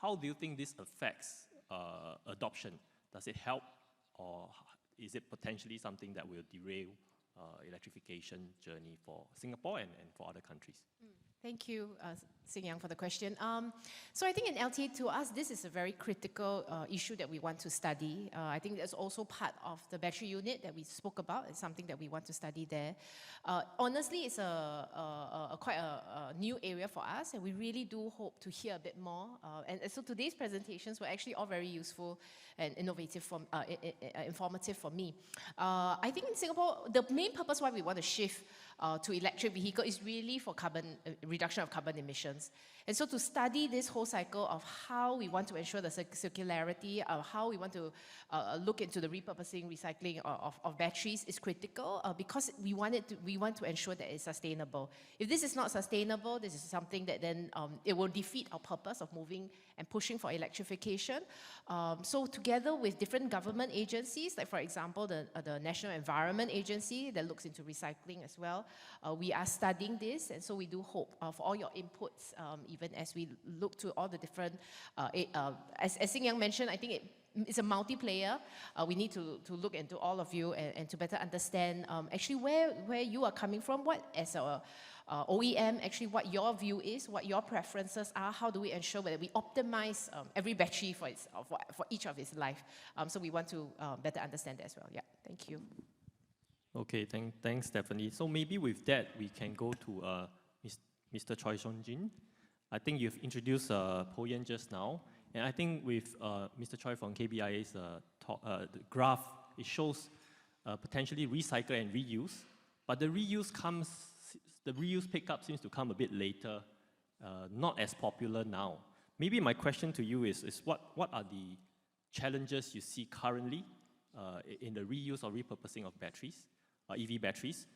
How do you think this affects adoption? Does it help, or is it potentially something that will derail electrification journey for Singapore and for other countries? Thank you, Sing Yang, for the question. So I think in LTA, to us, this is a very critical issue that we want to study. I think that's also part of the battery unit that we spoke about. It's something that we want to study there. Honestly, it's quite a new area for us, and we really do hope to hear a bit more. And so today's presentations were actually all very useful and innovative, informative for me. I think in Singapore, the main purpose why we want to shift to electric vehicle is really for reduction of carbon emissions. And so to study this whole cycle of how we want to ensure the circularity, how we want to look into the repurposing, recycling of batteries is critical because we want to ensure that it's sustainable. If this is not sustainable, this is something that then it will defeat our purpose of moving and pushing for electrification. So together with different government agencies, like for example, the National Environment Agency that looks into recycling as well, we are studying this, and so we do hope for all your inputs, even as we look to all the different, as Sing Yang mentioned, I think it's a multiplayer. We need to look into all of you and to better understand actually where you are coming from, what as a OEM, actually what your view is, what your preferences are, how do we ensure that we optimize every battery for each of its life. So we want to better understand that as well. Yeah, thank you. Okay, thanks, Stephanie. So maybe with that, we can go to Mr. Choi Seon-jin. I think you've introduced Po Yen just now, and I think with Mr. Choi from KBIA's the graph, it shows potentially recycle and reuse, but the reuse pickup seems to come a bit later, not as popular now. Maybe my question to you is what are the challenges you see currently in the reuse or repurposing of batteries, EV batteries?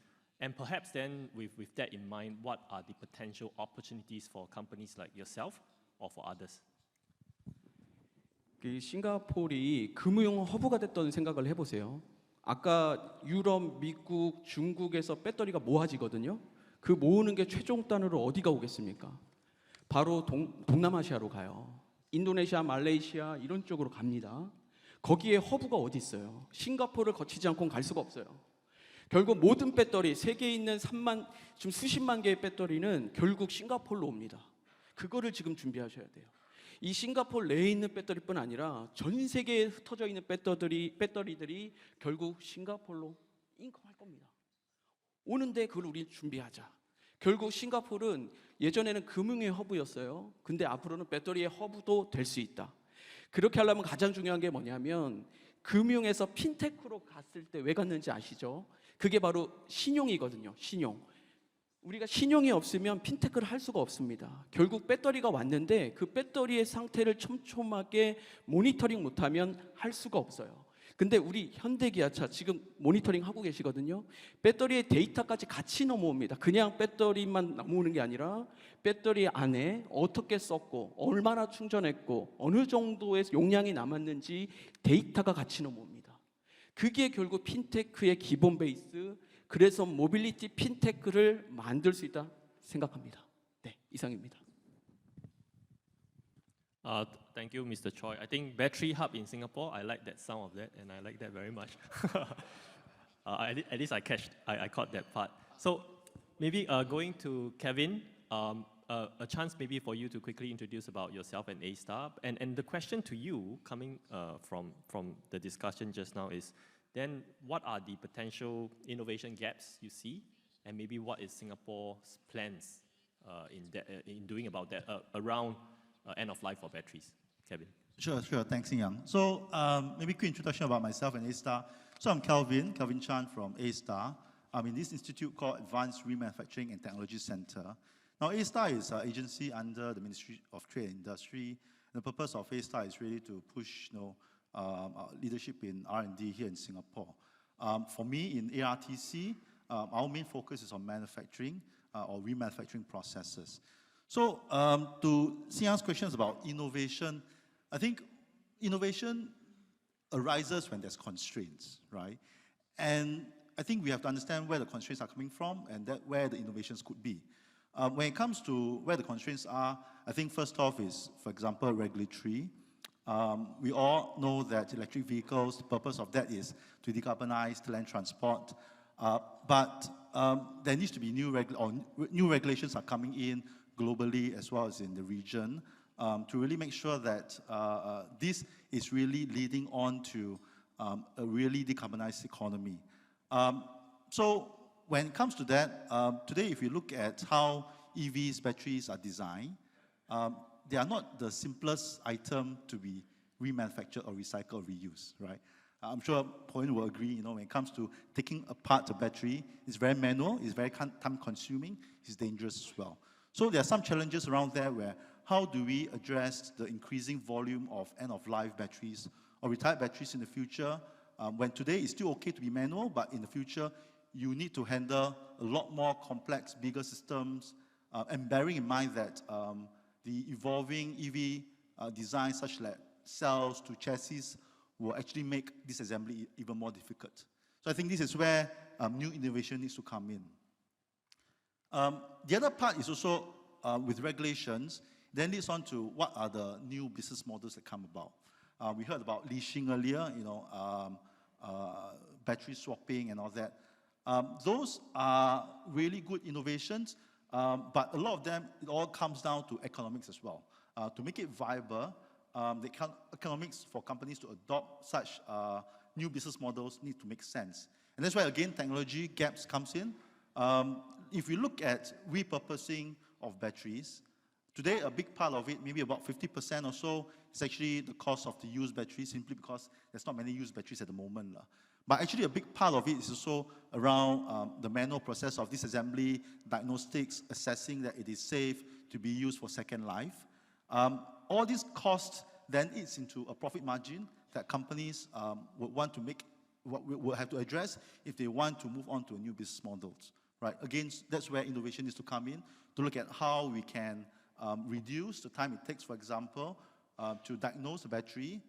And perhaps then, with that in mind, what are the potential opportunities for companies like yourself or for others? 싱가포르이 금융 허브가 됐던 생각을 해보세요. 아까 유럽, 미국, 중국에서 배터리가 모아지거든요. 그 모으는 게 최종단으로 어디가 오겠습니까? 바로 동남아시아로 가요. 인도네시아, 말레이시아 이런 쪽으로 갑니다. 거기에 허브가 어디 있어요? 싱가포르를 거치지 않고는 갈 수가 없어요. 결국 모든 배터리, 세계에 있는 지금 수십만 개의 배터리는 결국 싱가포르로 옵니다. 그거를 지금 준비하셔야 돼요. 이 싱가포르 내에 있는 배터리뿐 아니라 전 세계에 흩어져 있는 배터리들이 결국 싱가포르로 인컴할 겁니다. 오는데 그걸 우리 준비하자. 결국 싱가포르는 예전에는 금융의 허브였어요. 근데 앞으로는 배터리의 허브도 될 수 있다. 그렇게 하려면 가장 중요한 게 뭐냐면 금융에서 핀테크로 갔을 때 왜 갔는지 아시죠? 그게 바로 신용이거든요. 신용. 우리가 신용이 없으면 핀테크를 할 수가 없습니다. 결국 배터리가 왔는데 그 배터리의 상태를 촘촘하게 모니터링 못하면 할 수가 없어요. 근데 우리 현대기아차 지금 모니터링 하고 계시거든요. 배터리의 데이터까지 같이 넘어옵니다. 그냥 배터리만 넘어오는 게 아니라 배터리 안에 어떻게 썼고 얼마나 충전했고 어느 정도의 용량이 남았는지 데이터가 같이 넘어옵니다. 그게 결국 핀테크의 기본 베이스, 그래서 모빌리티 핀테크를 만들 수 있다 생각합니다. 네, 이상입니다. Thank you, Mr. Choi. I think battery hub in Singapore, I like that sound of that, and I like that very much. At least I caught that part. So maybe going to Kevin, a chance maybe for you to quickly introduce about yourself and A-Star. And the question to you coming from the discussion just now is, then what are the potential innovation gaps you see, and maybe what is Singapore's plans in doing about that around end of life for batteries. Kevin. Sure. Thanks, Yang. So maybe quick introduction about myself and A-Star. So I'm Kelvin Chan from A-Star. I'm in this institute called Advanced Remanufacturing and Technology Center. Now, A-Star is an agency under the Ministry of Trade and Industry. And the purpose of A-Star is really to push leadership in R&D here in Singapore. For me, in ARTC, our main focus is on manufacturing or remanufacturing processes. So to Siang's questions about innovation, I think innovation arises when there's constraints, right? And I think we have to understand where the constraints are coming from and where the innovations could be. When it comes to where the constraints are, I think first off is, for example, regulatory. We all know that electric vehicles, the purpose of that is to decarbonize land transport. But there needs to be new regulations are coming in globally as well as in the region to really make sure that this is really leading on to a really decarbonized economy. So when it comes to that, today if you look at how EVs, batteries are designed, they are not the simplest item to be remanufactured or recycled or reused, right? I'm sure Pauline will agree, when it comes to taking apart a battery, it's very manual, it's very time-consuming, it's dangerous as well. So there are some challenges around there where how do we address the increasing volume of end-of-life batteries or retired batteries in the future, when today it's still okay to be manual, but in the future, you need to handle a lot more complex, bigger systems, and bearing in mind that the evolving EV design, such like cells to chassis, will actually make this assembly even more difficult. So I think this is where new innovation needs to come in. The other part is also with regulations, then leads on to what are the new business models that come about. We heard about leashing earlier, battery swapping and all that. Those are really good innovations, but a lot of them, it all comes down to economics as well. To make it viable, the economics for companies to adopt such new business models need to make sense. And that's why, again, technology gaps comes in. If you look at repurposing of batteries, today a big part of it, maybe about 50% or so, is actually the cost of the used batteries, simply because there's not many used batteries at the moment. But actually a big part of it is also around the manual process of disassembly, diagnostics, assessing that it is safe to be used for second life. All these costs then eats into a profit margin that companies would want to make, will have to address if they want to move on to a new business models. Right? Again, that's where innovation needs to come in, to look at how we can reduce the time it takes, for example, to diagnose the battery.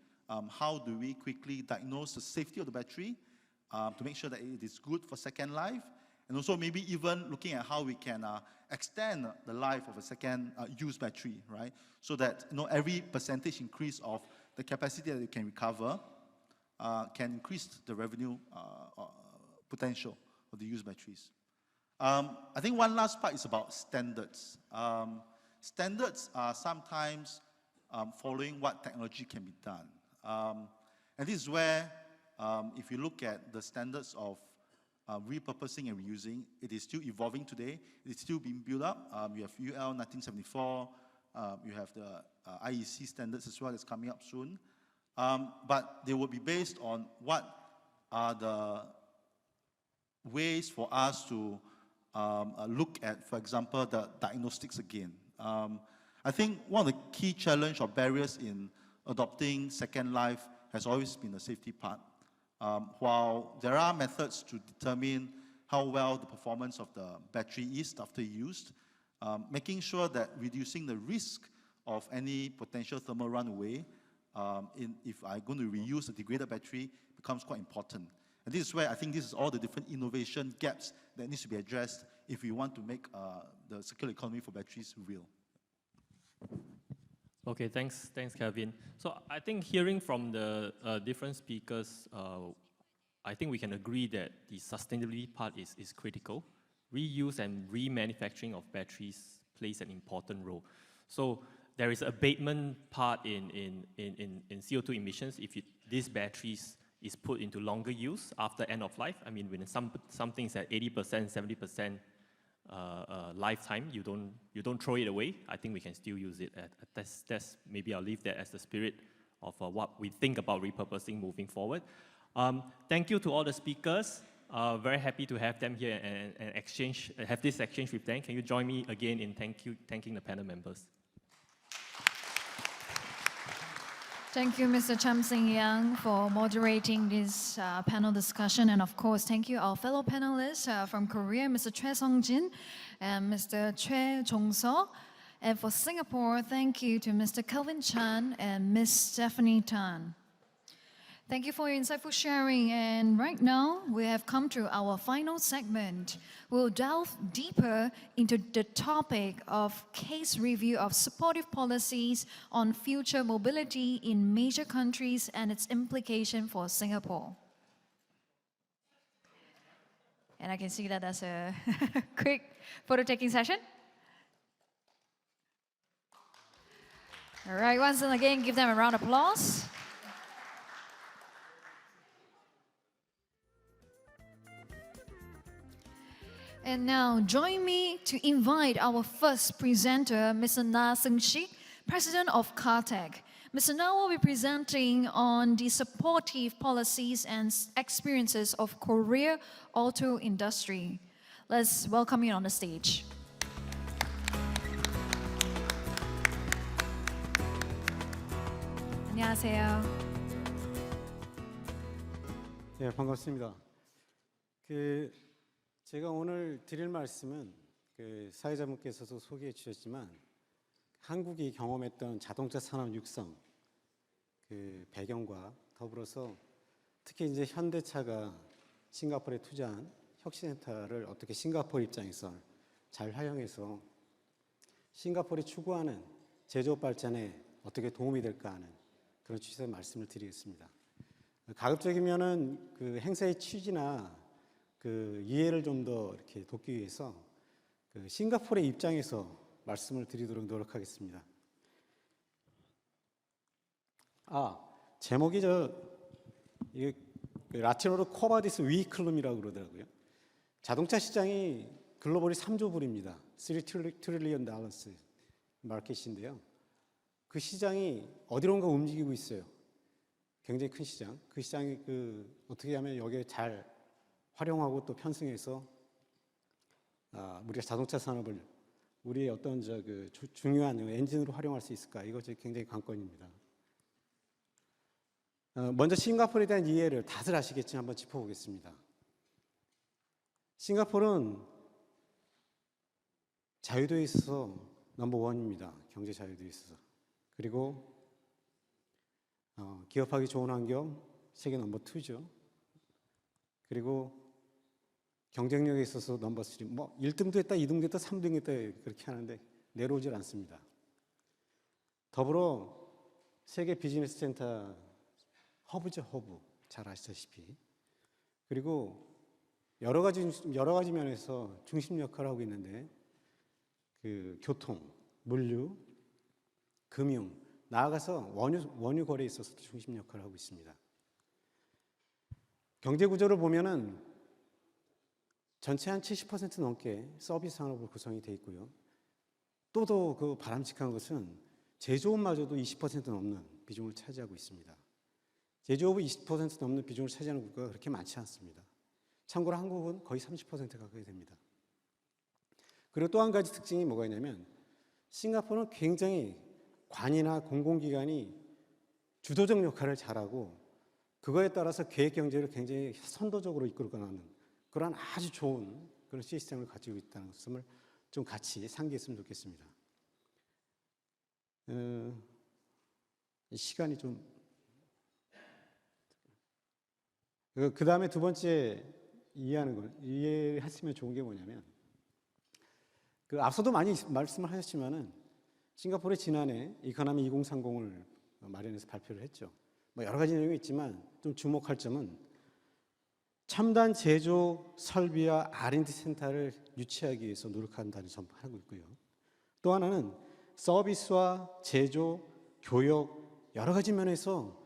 How do we quickly diagnose the safety of the battery to make sure that it is good for second life? And also maybe even looking at how we can extend the life of a second used battery, right? So that every percentage increase of the capacity that it can recover can increase the revenue potential of the used batteries. I think one last part is about standards. Standards are sometimes following what technology can be done. And this is where, if you look at the standards of repurposing and reusing, it is still evolving today. It's still being built up. You have UL 1974, you have the IEC standards as well that's coming up soon. But they will be based on what are the ways for us to look at, for example, the diagnostics again. I think one of the key challenge or barriers in adopting second life has always been the safety part. While there are methods to determine how well the performance of the battery is after used, making sure that reducing the risk of any potential thermal runaway if I'm going to reuse a degraded battery becomes quite important. And this is where I think this is all the different innovation gaps that needs to be addressed if we want to make the circular economy for batteries real. Okay, thanks, Kevin. So I think hearing from the different speakers, I think we can agree that the sustainability part is critical. Reuse and remanufacturing of batteries plays an important role. So there is abatement part in CO2 emissions if these batteries is put into longer use after end of life. I mean, when some things at 80%, 70% lifetime. You don't throw it away. I think we can still use it. That's maybe I'll leave that as the spirit of what we think about repurposing moving forward. Thank you to all the speakers. Very happy to have them here and have this exchange with them. Can you join me again in thanking the panel members? Thank you, Mr. Cham Sing-yang, for moderating this panel discussion. And of course, thank you our fellow panelists from Korea, Mr. Choi Sung-jin and Mr. Choi Jong-seo. And for Singapore, thank you to Mr. Kelvin Chan and Ms. Stephanie Tan. Thank you for your insightful sharing. And right now, we have come to our final segment. We'll delve deeper into the topic of case review of supportive policies on future mobility in major countries and its implication for Singapore. And I can see that as a quick photo-taking session. All right, once again, give them a round of applause. And now, join me to invite our first presenter, Mr. Na Seung-shik, President of CARTEC. Mr. Na will be presenting on the supportive policies and experiences of Korea auto industry. Let's welcome you on the stage. 안녕하세요. 네, 반갑습니다. 제가 오늘 드릴 말씀은 사회자분께서도 소개해 주셨지만 한국이 경험했던 자동차 산업 육성 배경과 더불어서 특히 이제 현대차가 싱가포르에 투자한 혁신센터를 어떻게 싱가포르 입장에서 잘 활용해서 싱가포르이 추구하는 제조업 발전에 어떻게 도움이 될까 하는 그런 취지에서 말씀을 드리겠습니다. 가급적이면은 행사의 취지나 이해를 좀 더 이렇게 돕기 위해서 싱가포르의 입장에서 말씀을 드리도록 노력하겠습니다. 제목이 라틴어로 코바디스 위클룸이라고 그러더라고요. 자동차 시장이 글로벌이 3조 불입니다. 3 트릴리언 달러스 마켓인데요. 그 시장이 어디론가 움직이고 있어요. 굉장히 큰 시장. 그 시장이 어떻게 하면 여기에 잘 활용하고 또 편승해서 우리가 자동차 산업을 우리의 어떤 중요한 엔진으로 활용할 수 있을까? 이것이 굉장히 관건입니다. 먼저 싱가포르에 대한 이해를 다들 아시겠지만 한번 짚어보겠습니다. 싱가포르는 자유도에 있어서 넘버원입니다. 경제 자유도에 있어서. 그리고 기업하기 좋은 환경 세계 넘버2죠. 그리고 경쟁력에 있어서 넘버3, 1등도 했다, 2등도 했다, 3등 했다 그렇게 하는데 내려오질 않습니다. 더불어 세계 비즈니스 센터 허브죠, 허브. 잘 아시다시피. 그리고 여러 가지 면에서 중심 역할을 하고 있는데 교통, 물류, 금융, 나아가서 원유 거래에 있어서도 중심 역할을 하고 있습니다. 경제 구조를 보면은 전체 한 70% 넘게 서비스 산업으로 구성이 되어 있고요. 또 바람직한 것은 제조업마저도 20% 넘는 비중을 차지하고 있습니다. 제조업이 20% 넘는 비중을 차지하는 국가가 그렇게 많지 않습니다. 참고로 한국은 거의 30% 가까이 됩니다. 그리고 또 한 가지 특징이 뭐가 있냐면 싱가포르는 굉장히 관이나 공공기관이 주도적 역할을 잘하고 그거에 따라서 계획 경제를 굉장히 선도적으로 이끌어가는 그런 아주 좋은 그런 시스템을 가지고 있다는 것을 좀 같이 상기했으면 좋겠습니다. 시간이 좀 그 다음에 두 번째 이해했으면 좋은 게 뭐냐면 앞서도 많이 말씀을 하셨지만은 싱가포르의 지난해 이코노미 2030을 마련해서 발표를 했죠. 여러 가지 내용이 있지만 좀 주목할 점은 첨단 제조 설비와 R&D 센터를 유치하기 위해서 노력한다는 점 하고 있고요. 또 하나는 서비스와 제조, 교육 여러 가지 면에서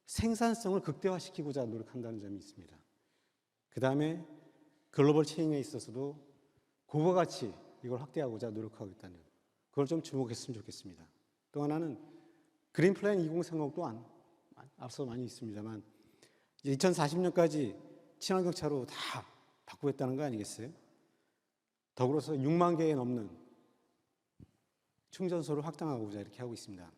생산성을 극대화시키고자 노력한다는 점이 있습니다. 그 다음에 글로벌 체인에 있어서도 고부가 가치 이걸 확대하고자 노력하고 있다는 그걸 좀 주목했으면 좋겠습니다. 또 하나는 그린 플랜 2030 또한 앞서 많이 있습니다만 2040년까지 친환경 차로 다 바꾸겠다는 거 아니겠어요? 더불어서 6만 개에 넘는 충전소를 확장하고자 이렇게 하고 있습니다.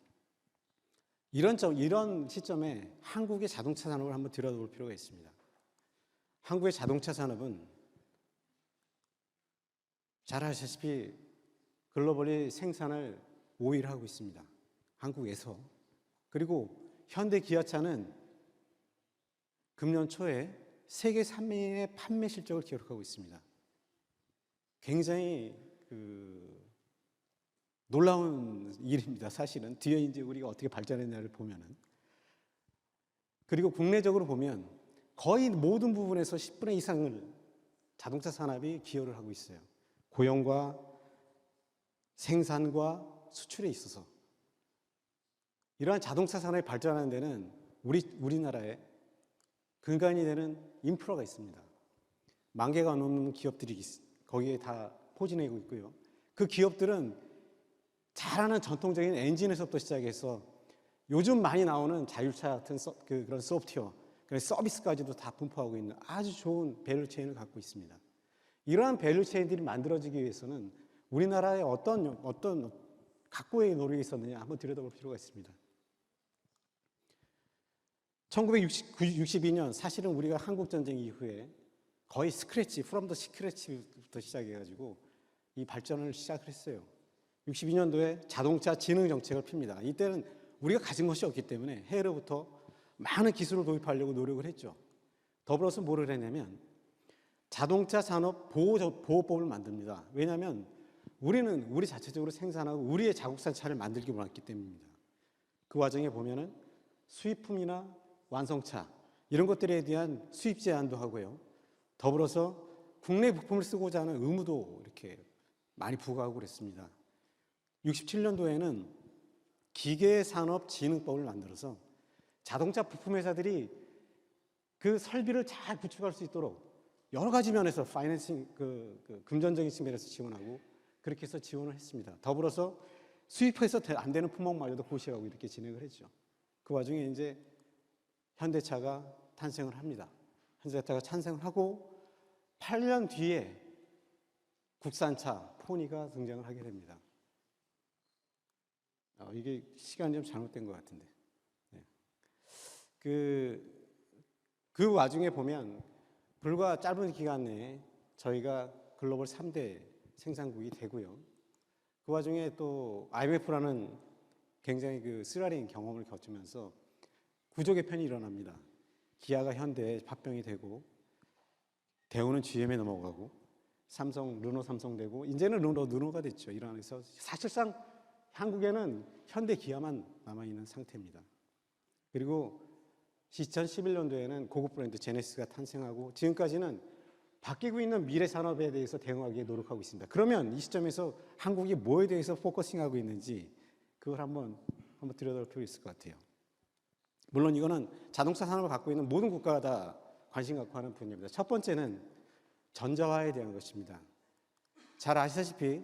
이런 시점에 한국의 자동차 산업을 한번 들여다볼 필요가 있습니다. 한국의 자동차 산업은 잘 아시다시피 글로벌리 생산을 5위를 하고 있습니다. 한국에서. 그리고 현대 기아차는 금년 초에 세계 3위의 판매 실적을 기록하고 있습니다. 굉장히 놀라운 일입니다. 사실은 뒤에 이제 우리가 어떻게 발전했냐를 보면은. 그리고 국내적으로 보면 거의 모든 부분에서 10분의 이상을 자동차 산업이 기여를 하고 있어요. 고용과 생산과 수출에 있어서. 이러한 자동차 산업이 발전하는 데는 우리나라에 근간이 되는 인프라가 있습니다. 10,000개가 넘는 기업들이 거기에 다 포진하고 있고요. 그 기업들은 잘하는 전통적인 엔진에서부터 시작해서 요즘 많이 나오는 자율차 같은 그런 소프트웨어, 그런 서비스까지도 다 분포하고 있는 아주 좋은 밸류체인을 갖고 있습니다. 이러한 밸류체인들이 만들어지기 위해서는 우리나라에 어떤 각고의 노력이 있었느냐 한번 들여다볼 필요가 있습니다. 1962년 사실은 우리가 한국전쟁 이후에 거의 스크래치, 프롬 더 스크래치부터 시작해가지고 이 발전을 시작을 했어요. 62년도에 자동차 지능 정책을 핍니다. 이때는 우리가 가진 것이 없기 때문에 해외로부터 많은 기술을 도입하려고 노력을 했죠. 더불어서 뭐를 했냐면 자동차 산업 보호법을 만듭니다. 왜냐하면 우리는 우리 자체적으로 생산하고 우리의 자국산 차를 만들기 원했기 때문입니다. 그 과정에 보면은 수입품이나 완성차 이런 것들에 대한 수입 제한도 하고요. 더불어서 국내 부품을 쓰고자 하는 의무도 이렇게 많이 부과하고 그랬습니다. 67년도에는 기계산업진흥법을 만들어서 자동차 부품 회사들이 그 설비를 잘 구축할 수 있도록 여러 가지 면에서 파이낸싱, 금전적인 측면에서 지원하고 그렇게 해서 지원을 했습니다. 더불어서 수입해서 안 되는 품목마저도 고시하고 이렇게 진행을 했죠. 그 와중에 이제 현대차가 탄생을 합니다. 현대차가 탄생을 하고 8년 뒤에 국산차 포니가 등장을 하게 됩니다. 이게 시간이 좀 잘못된 것 같은데. 네. 그 와중에 보면 불과 짧은 기간 내에 저희가 글로벌 3대 생산국이 되고요. 그 와중에 또 IMF라는 굉장히 쓰라린 경험을 거치면서 구조 개편이 일어납니다. 기아가 현대에 합병이 되고 대우는 GM에 넘어가고 삼성, 르노 삼성 되고 이제는 르노가 됐죠. 이러면서 사실상 한국에는 현대 기아만 남아있는 상태입니다. 그리고 2011년도에는 고급 브랜드 제네시스가 탄생하고 지금까지는 바뀌고 있는 미래 산업에 대해서 대응하기 위해 노력하고 있습니다. 그러면 이 시점에서 한국이 뭐에 대해서 포커싱하고 있는지 그걸 한번 들여다볼 필요가 있을 것 같아요. 물론 이거는 자동차 산업을 갖고 있는 모든 국가가 다 관심 갖고 하는 분야입니다. 첫 번째는 전자화에 대한 것입니다. 잘 아시다시피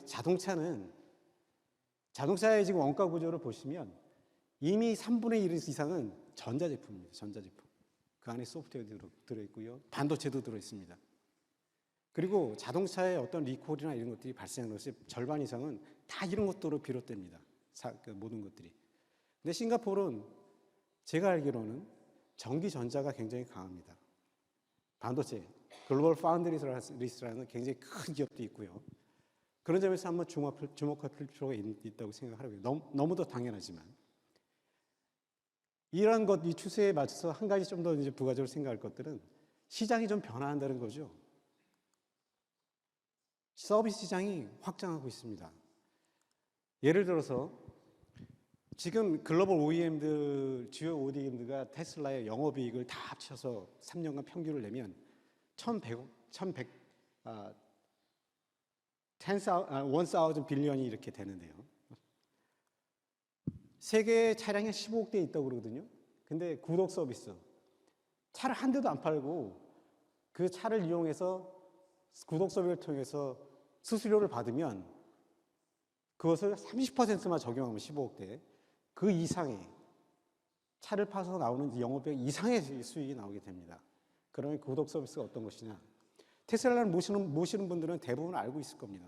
자동차의 지금 원가 구조를 보시면 이미 3분의 1 이상은 전자제품입니다. 전자제품. 그 안에 소프트웨어도 들어있고요. 반도체도 들어있습니다. 그리고 자동차의 어떤 리콜이나 이런 것들이 발생하는 것이 절반 이상은 다 이런 것들로 비롯됩니다. 모든 것들이. 근데 싱가포르는 제가 알기로는 전기전자가 굉장히 강합니다. 반도체, 글로벌 파운드리스라는 굉장히 큰 기업도 있고요. 그런 점에서 한번 주목할 필요가 있다고 생각하고요. 너무도 당연하지만. 이러한 이 추세에 맞춰서 한 가지 좀 더 이제 부가적으로 생각할 것들은 시장이 좀 변화한다는 거죠. 서비스 시장이 확장하고 있습니다. 예를 들어서 지금 글로벌 OEM들, 주요 ODM들과 테슬라의 영업이익을 다 합쳐서 3년간 평균을 내면 1,000 빌리언이 이렇게 되는데요. 세계 차량이 15억 대 있다고 그러거든요. 근데 구독 서비스, 차를 한 대도 안 팔고 그 차를 이용해서 구독 서비스를 통해서 수수료를 받으면 그것을 30%만 적용하면 15억대, 그 이상의 차를 파서 나오는 영업액 이상의 수익이 나오게 됩니다. 그러면 구독 서비스가 어떤 것이냐? 테슬라를 모시는 분들은 대부분 알고 있을 겁니다.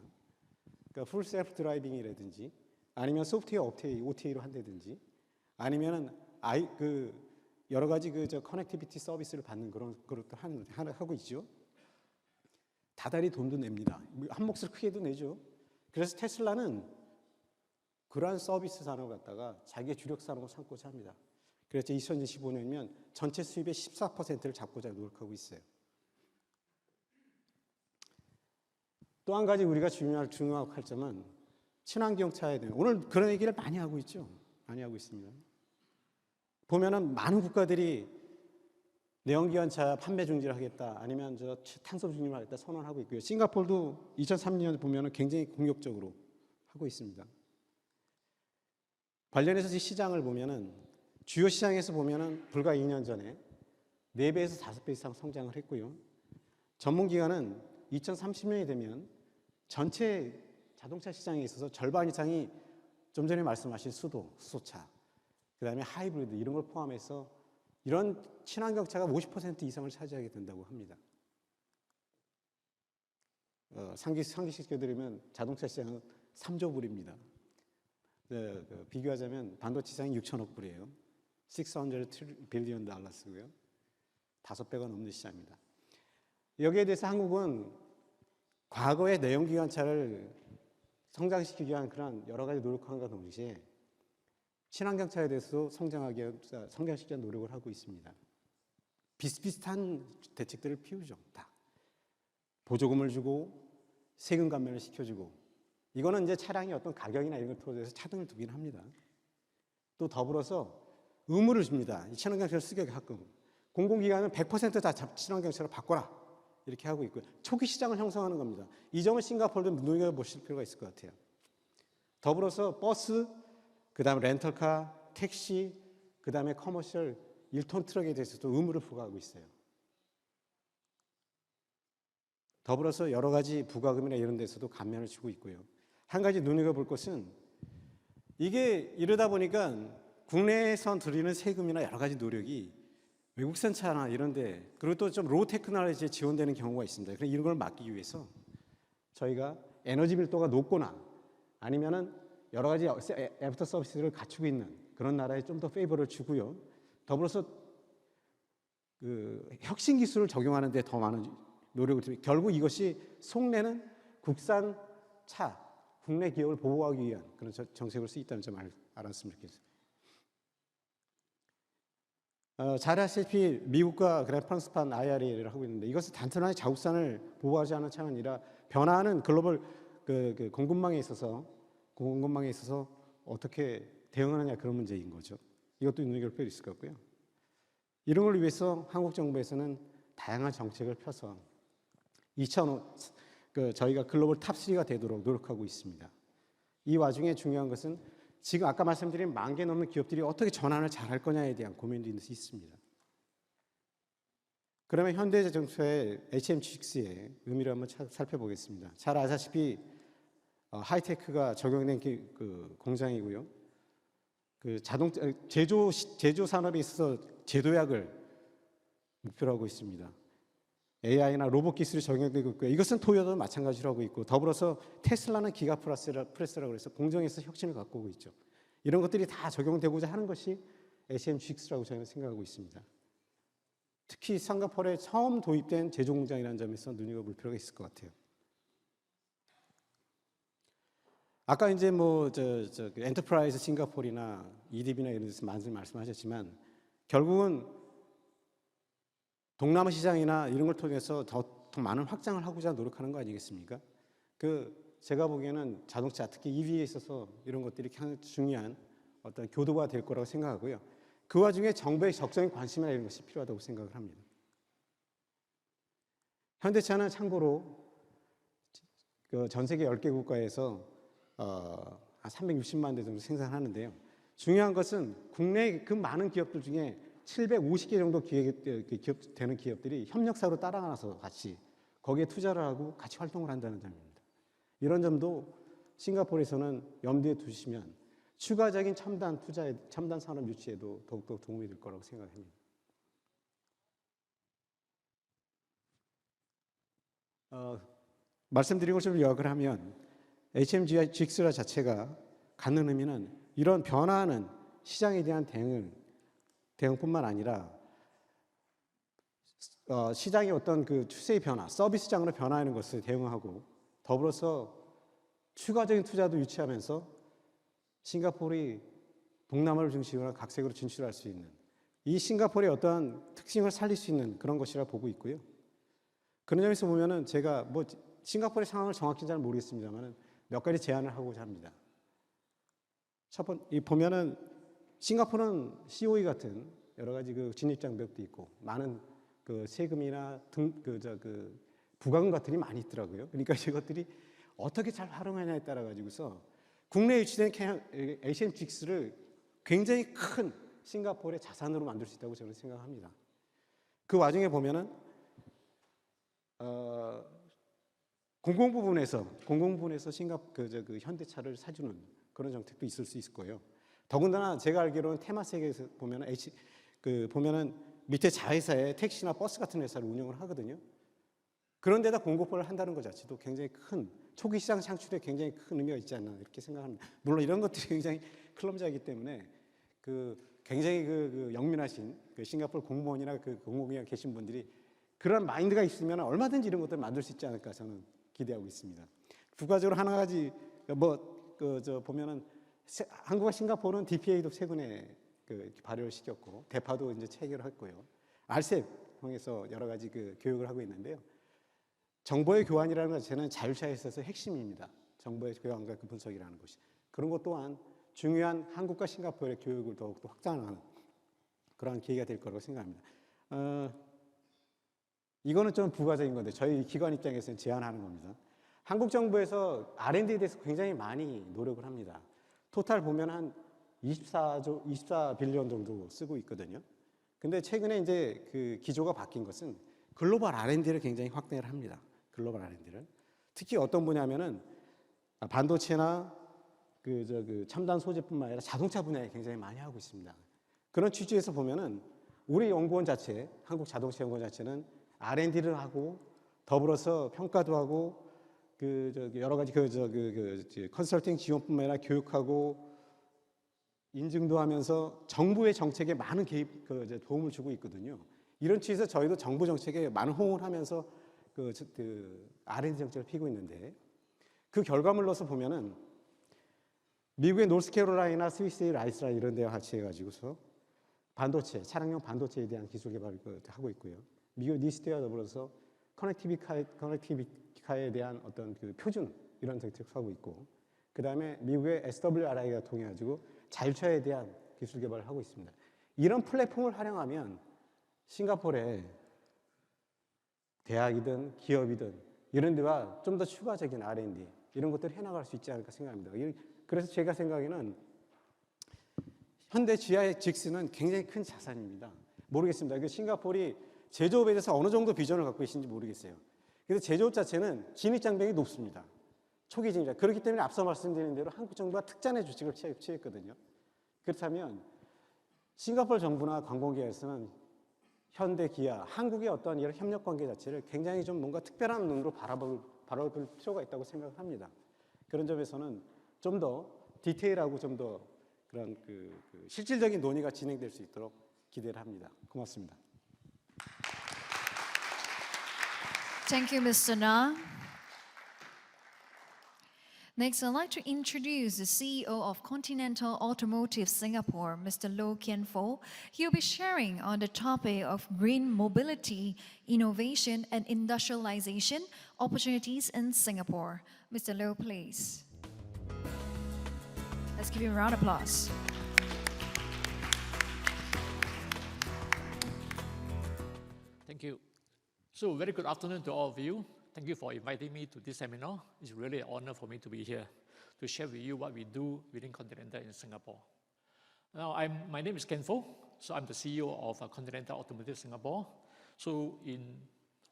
그러니까 풀 셀프 드라이빙이라든지 아니면 소프트웨어 OTA로 한다든지 아니면은 여러 가지 커넥티비티 서비스를 받는 그런 것도 하고 있죠. 다달이 돈도 냅니다. 한 몫을 크게도 내죠. 그래서 테슬라는 그러한 서비스 산업을 갖다가 자기의 주력 산업으로 삼고자 합니다. 그래서 2025년이면 전체 수입의 14%를 잡고자 노력하고 있어요. 또 한 가지 우리가 중요하고 할 점은 친환경 차에 대한, 오늘 그런 얘기를 많이 하고 있죠. 많이 하고 있습니다. 보면은 많은 국가들이 내연기관차 판매 중지를 하겠다, 아니면 탄소 중립을 하겠다 선언하고 있고요. 싱가포르도 2003년 보면은 굉장히 공격적으로 하고 있습니다. 관련해서 시장을 보면은 주요 시장에서 보면은 불과 2년 전에 4배에서 5배 이상 성장을 했고요. 전문기관은 2030년이 되면 전체 자동차 시장에 있어서 절반 이상이 좀 전에 말씀하신 수소차, 그 다음에 하이브리드 이런 걸 포함해서 이런 친환경차가 50% 이상을 차지하게 된다고 합니다. 상기시켜드리면 자동차 시장은 3조 불입니다. 비교하자면 반도체 시장이 6천억 불이에요. 600 빌리언 달러스고요. 5배가 넘는 시장입니다. 여기에 대해서 한국은 과거의 내연기관차를 성장시키기 위한 그런 여러 가지 노력한과 동시에 친환경차에 대해서도 성장시키기 위한 노력을 하고 있습니다. 비슷비슷한 대책들을 피우죠. 다. 보조금을 주고 세금 감면을 시켜주고, 이거는 이제 차량의 어떤 가격이나 이런 걸 토대해서 차등을 두긴 합니다. 또 더불어서 의무를 줍니다. 이 친환경차를 쓰게 하게끔. 공공기관은 100% 다 친환경차로 바꿔라, 이렇게 하고 있고요. 초기 시장을 형성하는 겁니다. 이 점을 싱가포르도 눈여겨보실 필요가 있을 것 같아요. 더불어서 버스, 그 다음에 렌터카, 택시, 그 다음에 커머셜 1톤 트럭에 대해서도 의무를 부과하고 있어요. 더불어서 여러 가지 부가금이나 이런 데서도 감면을 주고 있고요. 한 가지 눈여겨볼 것은, 이게 이러다 보니까 국내에서 들이는 세금이나 여러 가지 노력이 외국산 차나 이런데, 그리고 또 좀 로우 테크놀로지에 지원되는 경우가 있습니다. 그래서 이런 걸 막기 위해서 저희가 에너지 밀도가 높거나 아니면은 여러 가지 애프터 서비스를 갖추고 있는 그런 나라에 좀 더 페이버를 주고요. 더불어서 혁신 기술을 적용하는 데 더 많은 노력을 드립니다. 결국 이것이 속내는 국산 차, 국내 기업을 보호하기 위한 그런 정책으로 쓰고 있다는 점을 알았으면 좋겠습니다. 잘 아시다시피 미국과 프랑스판 IRA를 하고 있는데, 이것은 단순하게 자국산을 보호하지 않은 차가 아니라 변화하는 글로벌 공급망에 있어서 어떻게 대응하느냐, 그런 문제인 거죠. 이것도 눈여겨볼 필요 있을 것 같고요. 이런 걸 위해서 한국 정부에서는 다양한 정책을 펴서 저희가 글로벌 탑3가 되도록 노력하고 있습니다. 이 와중에 중요한 것은 지금 아까 말씀드린 10,000개 넘는 기업들이 어떻게 전환을 잘할 거냐에 대한 고민도 있습니다. 그러면 현대자동차의 HM6의 의미를 한번 살펴보겠습니다. 잘 아시다시피 하이테크가 적용된 공장이고요. 제조 산업에 있어서 제도약을 목표로 하고 있습니다. AI나 로봇 기술이 적용되고 있고요. 이것은 토요타도 마찬가지로 하고 있고, 더불어서 테슬라는 기가 프레스라고 해서 공정에서 혁신을 갖고 오고 있죠. 이런 것들이 다 적용되고자 하는 것이 HM6라고 저희는 생각하고 있습니다. 특히 싱가포르에 처음 도입된 제조 공장이라는 점에서 눈여겨볼 필요가 있을 것 같아요. 아까 이제 엔터프라이즈 싱가포르나 EDB나 이런 데서 많이 말씀하셨지만, 결국은 동남아 시장이나 이런 걸 통해서 더 많은 확장을 하고자 노력하는 거 아니겠습니까? 제가 보기에는 자동차, 특히 EV에 있어서 이런 것들이 가장 중요한 어떤 교도가 될 거라고 생각하고요. 그 와중에 정부의 적정한 관심이나 이런 것이 필요하다고 생각을 합니다. 현대차는 참고로 전 세계 10개 국가에서 한 360만 대 정도 생산하는데요. 중요한 것은 국내 그 많은 기업들 중에 750개 정도 되는 기업들이 협력사로 따라가서 같이 거기에 투자를 하고 같이 활동을 한다는 점입니다. 이런 점도 싱가포르에서는 염두에 두시면 추가적인 첨단 투자에, 첨단 산업 유치에도 더욱더 도움이 될 거라고 생각합니다. 말씀드린 것처럼 요약을 하면 HMGI GX라 자체가 갖는 의미는 이런 변화하는 시장에 대한 대응뿐만 아니라 시장의 어떤 그 추세의 변화, 서비스장으로 변화하는 것을 대응하고 더불어서 추가적인 투자도 유치하면서 싱가포르이 동남아를 중심으로 각색으로 진출할 수 있는 이 싱가포르의 어떠한 특징을 살릴 수 있는 그런 것이라 보고 있고요. 그런 점에서 보면은 제가 뭐 싱가포르의 상황을 정확히 잘 모르겠습니다만은 몇 가지 제안을 하고자 합니다. 첫 번째 보면은 싱가포르는 COE 같은 여러 가지 그 진입장벽도 있고 많은 그 세금이나 부가금 같은 게 많이 있더라고요. 그러니까 이것들이 어떻게 잘 활용하냐에 따라 가지고서 국내에 유치된 ASEAN GX를 굉장히 큰 싱가포르의 자산으로 만들 수 있다고 저는 생각합니다. 그 와중에 보면은 공공부분에서 그 현대차를 사주는 그런 정책도 있을 수 있을 거예요. 더군다나 제가 알기로는 테마세계에서 보면은 밑에 자회사에 택시나 버스 같은 회사를 운영을 하거든요. 그런 데다 공급을 한다는 것 자체도 굉장히 큰 초기 시장 창출에 굉장히 큰 의미가 있지 않나 이렇게 생각합니다. 물론 이런 것들이 굉장히 클럼지하기 때문에 굉장히 영민하신 싱가포르 공무원이나 공무원에 계신 분들이 그런 마인드가 있으면 얼마든지 이런 것들을 만들 수 있지 않을까 저는 기대하고 있습니다. 부가적으로 하나 가지 보면은 한국과 싱가포르는 DPA도 최근에 발효를 시켰고 대파도 이제 체결을 했고요. RCEP 통해서 여러 가지 교육을 하고 있는데요. 정보의 교환이라는 것 자체는 자율화에 있어서 핵심입니다. 정보의 교환과 분석이라는 것이. 그런 것 또한 중요한 한국과 싱가포르의 교육을 더욱더 확장하는 그러한 계기가 될 거라고 생각합니다. 이거는 좀 부가적인 건데 저희 기관 입장에서는 제안하는 겁니다. 한국 정부에서 R&D에 대해서 굉장히 많이 노력을 합니다. 토탈 보면 한 24빌리언 정도 쓰고 있거든요. 근데 최근에 이제 기조가 바뀐 것은 글로벌 R&D를 굉장히 확대를 합니다. 글로벌 R&D를. 특히 어떤 분야면은 반도체나 첨단 소재뿐만 아니라 자동차 분야에 굉장히 많이 하고 있습니다. 그런 취지에서 보면은 우리 연구원 자체, 한국 자동차 연구원 자체는 R&D를 하고 더불어서 평가도 하고 여러 가지 컨설팅 지원뿐만 아니라 교육하고 인증도 하면서 정부의 정책에 많은 개입 도움을 주고 있거든요. 이런 취지에서 저희도 정부 정책에 많은 호응을 하면서 R&D 정책을 피고 있는데 그 결과물로서 보면은 미국의 노스캐롤라이나 스위스의 라이스라 이런 데와 같이 해가지고서 반도체, 차량용 반도체에 대한 기술 개발을 하고 있고요. 미국 니스트와 더불어서 커넥티비카에 대한 어떤 표준 이런 정책을 하고 있고 그 다음에 미국의 SWRI가 통해가지고 자율차에 대한 기술 개발을 하고 있습니다. 이런 플랫폼을 활용하면 싱가포르에 대학이든 기업이든 이런 데와 좀 더 추가적인 R&D 이런 것들을 해나갈 수 있지 않을까 생각합니다. 그래서 제가 생각에는 현대 GI GX는 굉장히 큰 자산입니다. 모르겠습니다. 싱가포르이 제조업에 대해서 어느 정도 비전을 갖고 계신지 모르겠어요. 그래서 제조업 자체는 진입장벽이 높습니다. 초기 진입장. 그렇기 때문에 앞서 말씀드린 대로 한국 정부가 특단의 조직을 취했거든요. 그렇다면 싱가포르 정부나 관공기관에서는 현대, 기아, 한국의 어떤 이런 협력 관계 자체를 굉장히 좀 뭔가 특별한 눈으로 바라볼 필요가 있다고 생각을 합니다. 그런 점에서는 좀 더 디테일하고 좀 더 그런 실질적인 논의가 진행될 수 있도록 기대를 합니다. 고맙습니다. Thank you, Mr. Na. Next, I'd like to introduce the CEO of Continental Automotive Singapore, Mr. Loh Kian Fo. He'll be sharing on the topic of green mobility, innovation, and industrialization opportunities in Singapore. Mr. Loh, please. Let's give him a round of applause. Thank you. So, very good afternoon to all of you. Thank you for inviting me to this seminar. It's really an honor for me to be here to share with you what we do within Continental in Singapore. Now, my name is Ken Fo, so I'm the CEO of Continental Automotive Singapore. So,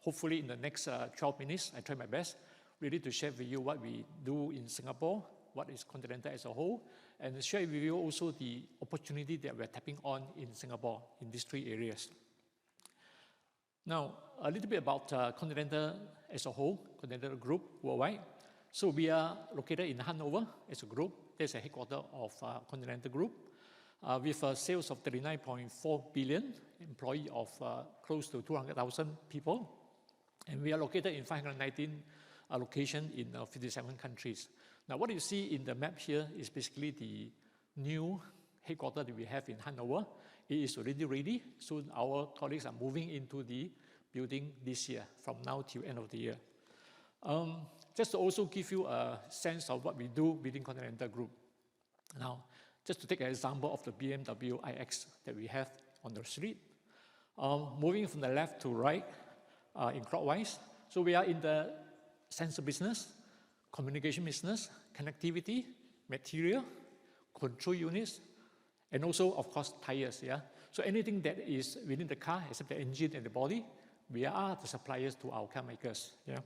hopefully in the next 12 minutes, I try my best, really to share with you what we do in Singapore, what is Continental as a whole, and share with you also the opportunity that we're tapping on in Singapore in these three areas. Now, a little bit about Continental as a whole, Continental Group worldwide. So we are located in Hanover as a group. There's a headquarters of Continental Group with sales of 39.4 billion, employee of close to 200,000 people. And we are located in 519 locations in 57 countries. Now, what you see in the map here is basically the new headquarters that we have in Hanover. It is already ready. Soon our colleagues are moving into the building this year, from now till end of the year. Just to also give you a sense of what we do within Continental Group. Now, just to take an example of the BMW iX that we have on the street. Moving from the left to right in clockwise. So we are in the sensor business, communication business, connectivity, material, control units, and also, of course, tires. Yeah. So anything that is within the car, except the engine and the body, we are the suppliers to our car makers. Yeah.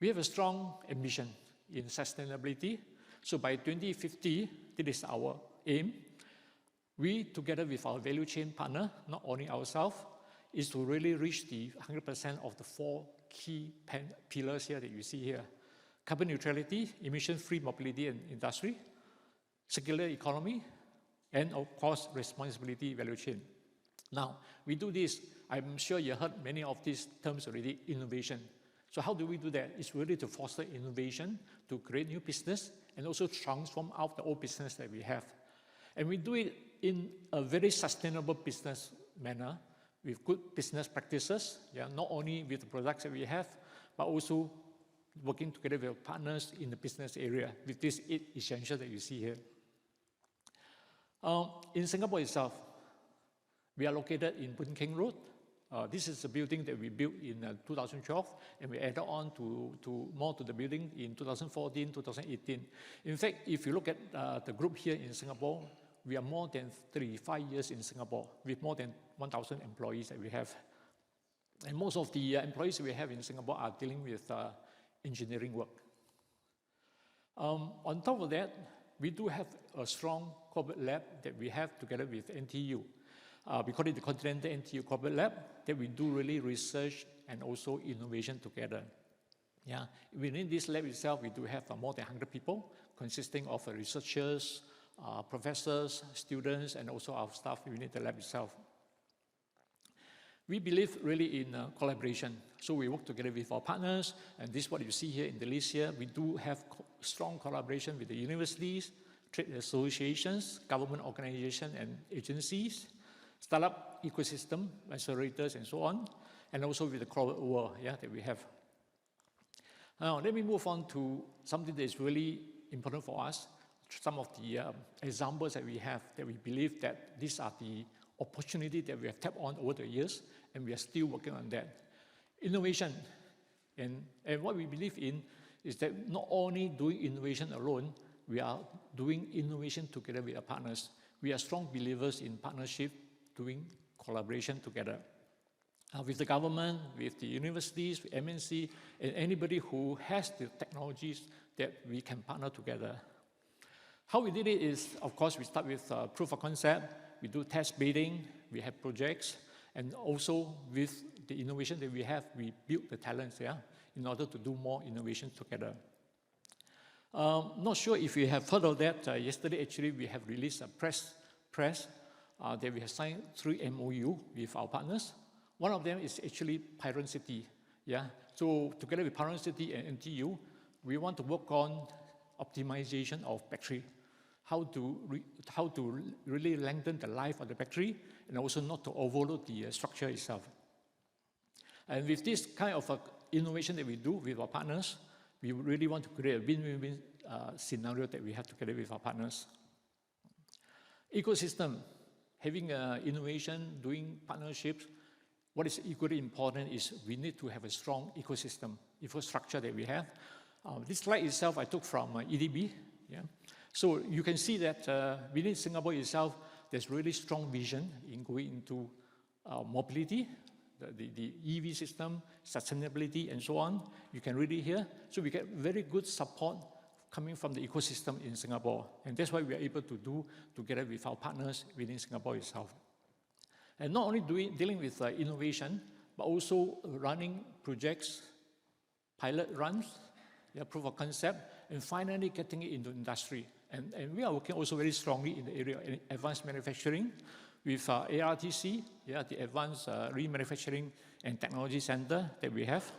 We have a strong ambition in sustainability. So by 2050, this is our aim. We, together with our value chain partner, not only ourselves, is to really reach the 100% of the four key pillars here that you see here. Carbon neutrality, emission-free mobility and industry, circular economy, and of course, responsibility value chain. Now, we do this, I'm sure you heard many of these terms already, innovation. So how do we do that? It's really to foster innovation, to create new business, and also transform out the old business that we have. And we do it in a very sustainable business manner, with good business practices, yeah, not only with the products that we have, but also working together with partners in the business area, with these 8 essentials that you see here. In Singapore itself, we are located in Boon Keng Road. This is a building that we built in 2012, and we added on more to the building in 2014, 2018. In fact, if you look at the group here in Singapore, we are more than 35 years in Singapore, with more than 1,000 employees that we have. And most of the employees we have in Singapore are dealing with engineering work. On top of that, we do have a strong corporate lab that we have together with NTU. We call it the Continental NTU Corporate Lab, that we do really research and also innovation together. Yeah. Within this lab itself, we do have more than 100 people, consisting of researchers, professors, students, and also our staff within the lab itself. We believe really in collaboration. So we work together with our partners, and this is what you see here in the list here. We do have strong collaboration with the universities, trade associations, government organizations and agencies, startup ecosystem, accelerators, and so on, and also with the corporate world, yeah, that we have. Now, let me move on to something that is really important for us, some of the examples that we have that we believe that these are the opportunities that we have tapped on over the years, and we are still working on that. Innovation, and what we believe in is that not only doing innovation alone, we are doing innovation together with our partners. We are strong believers in partnership, doing collaboration together. With the government, with the universities, with MNC, and anybody who has the technologies that we can partner together. How we did it is, of course, we start with proof of concept, we do test bidding, we have projects, and also with the innovation that we have, we build the talents, yeah, in order to do more innovation together. Not sure if you have heard of that. Yesterday, actually, we have released a press that we have signed 3 MOU with our partners. One of them is actually Pyron City. Yeah? So together with Pyron City and NTU, we want to work on optimization of battery, how to really lengthen the life of the battery, and also not to overload the structure itself. And with this kind of innovation that we do with our partners, we really want to create a win-win-win scenario that we have together with our partners. Ecosystem, having innovation, doing partnerships, what is equally important is we need to have a strong ecosystem, infrastructure that we have. This slide itself I took from EDB. Yeah? So you can see that within Singapore itself, there's really strong vision in going into mobility, the EV system, sustainability, and so on. You can read it here. So we get very good support coming from the ecosystem in Singapore. And that's what we are able to do together with our partners within Singapore itself. And not only dealing with innovation, but also running projects, pilot runs, proof of concept, and finally getting it into industry. And we are working also very strongly in the area of advanced manufacturing with ARTC, the Advanced Remanufacturing and Technology Center that we have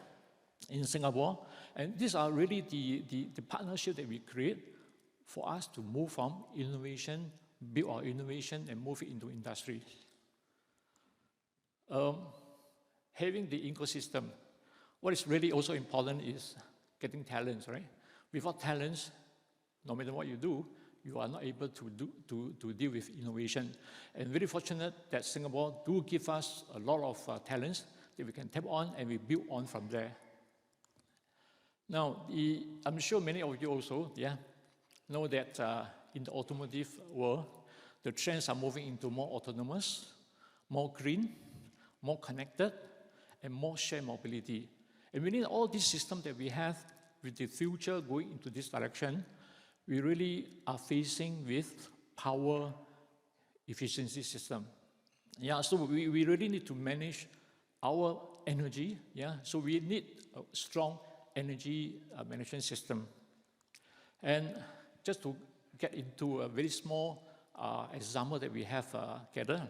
in Singapore. And these are really the partnership that we create for us to move from innovation, build our innovation, and move it into industry. Having the ecosystem, what is really also important is getting talents, right? Without talents, no matter what you do, you are not able to deal with innovation. And very fortunate that Singapore do give us a lot of talents that we can tap on and we build on from there. Now, I'm sure many of you also, know that in the automotive world, the trends are moving into more autonomous, more green, more connected, and more shared mobility. And within all these systems that we have, with the future going into this direction, we really are facing with power efficiency system. So we really need to manage our energy. So we need a strong energy management system. And just to get into a very small example that we have gathered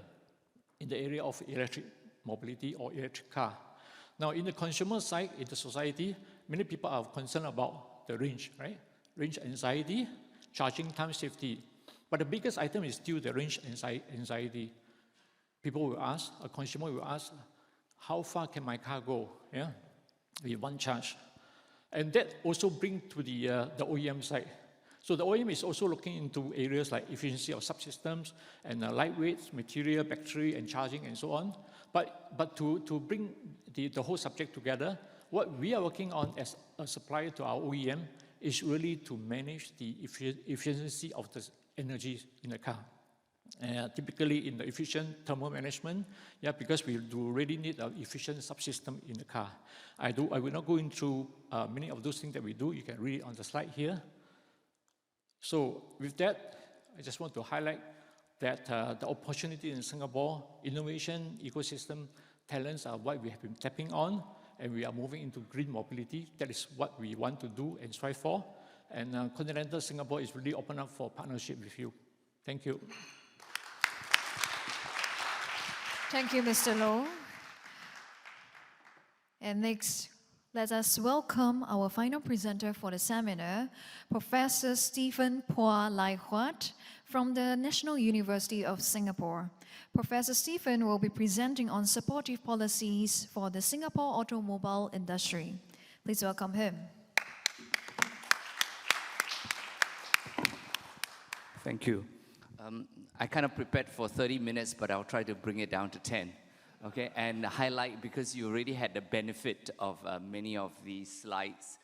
in the area of electric mobility or electric car. Now, in the consumer side, in the society, many people are concerned about the range, right? Range anxiety, charging time safety. But the biggest item is still the range anxiety. People will ask, a consumer will ask, how far can my car go with one charge? And that also brings to the OEM side. So the OEM is also looking into areas like efficiency of subsystems and lightweight material, battery, and charging, and so on. But to bring the whole subject together, what we are working on as a supplier to our OEM is really to manage the efficiency of the energy in the car. Typically in the efficient thermal management, because we do really need an efficient subsystem in the car. I will not go into many of those things that we do. You can read it on the slide here. So with that, I just want to highlight that the opportunity in Singapore, innovation, ecosystem, talents are what we have been tapping on, and we are moving into green mobility. That is what we want to do and strive for. And Continental Singapore is really open up for partnership with you. Thank you. Thank you, Mr. Loh. And next, let us welcome our final presenter for the seminar, Professor Stephen Phua Lai Huat from the National University of Singapore. Professor Stephen will be presenting on supportive policies for the Singapore automobile industry. Please welcome him. Thank you. I kind of prepared for 30 minutes, but I'll try to bring it down to 10. Okay, and highlight, because you already had the benefit of many of these slides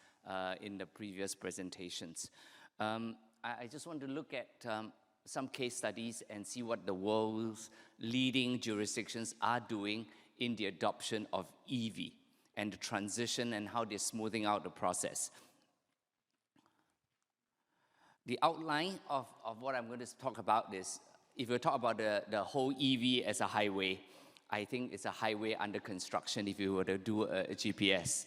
in the previous presentations. I just want to look at some case studies and see what the world's leading jurisdictions are doing in the adoption of EV and the transition and how they're smoothing out the process. The outline of what I'm going to talk about is, if we talk about the whole EV as a highway, I think it's a highway under construction if you were to do a GPS.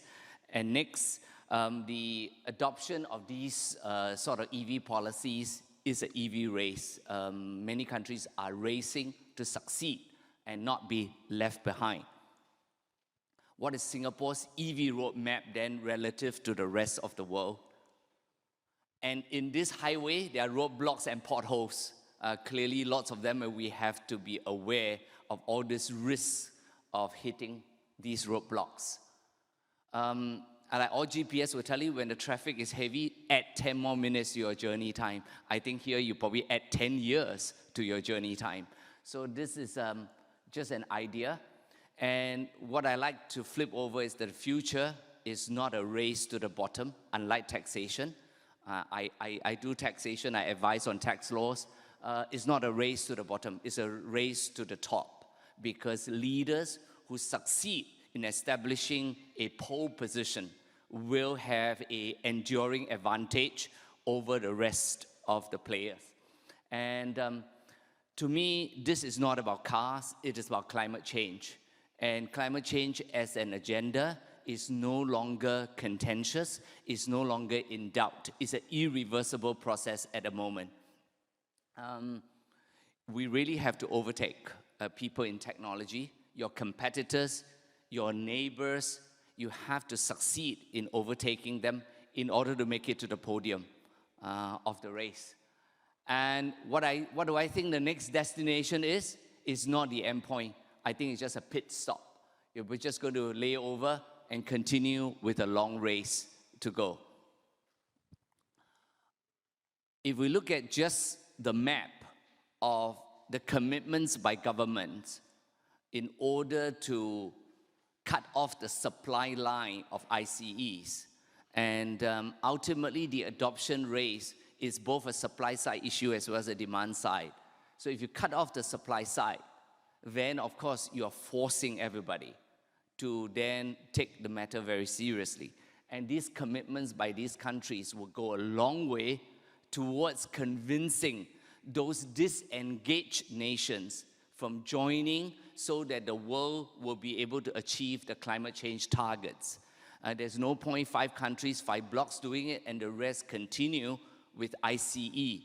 And next, the adoption of these sort of EV policies is an EV race. Many countries are racing to succeed and not be left behind. What is Singapore's EV roadmap then relative to the rest of the world? And in this highway, there are roadblocks and potholes. Clearly, lots of them, we have to be aware of all this risks of hitting these roadblocks. Like all GPS will tell you, when the traffic is heavy, add 10 more minutes to your journey time. I think here you probably add 10 years to your journey time. So this is just an idea. And what I like to flip over is that the future is not a race to the bottom, unlike taxation. I do taxation, I advise on tax laws. It's not a race to the bottom, it's a race to the top, because leaders who succeed in establishing a pole position will have an enduring advantage over the rest of the players. And to me, this is not about cars, it is about climate change. And climate change as an agenda is no longer contentious, is no longer in doubt. It's an irreversible process at the moment. We really have to overtake people in technology, your competitors, your neighbors. You have to succeed in overtaking them in order to make it to the podium of the race. And what do I think the next destination is not the end point. I think it's just a pit stop. We're just going to lay over and continue with a long race to go. If we look at just the map of the commitments by governments in order to cut off the supply line of ICEs, and ultimately the adoption rate is both a supply side issue as well as a demand side. So if you cut off the supply side, then of course you are forcing everybody to then take the matter very seriously. And these commitments by these countries will go a long way towards convincing those disengaged nations from joining so that the world will be able to achieve the climate change targets. There's no point 5 countries, 5 blocks doing it, and the rest continue with ICE,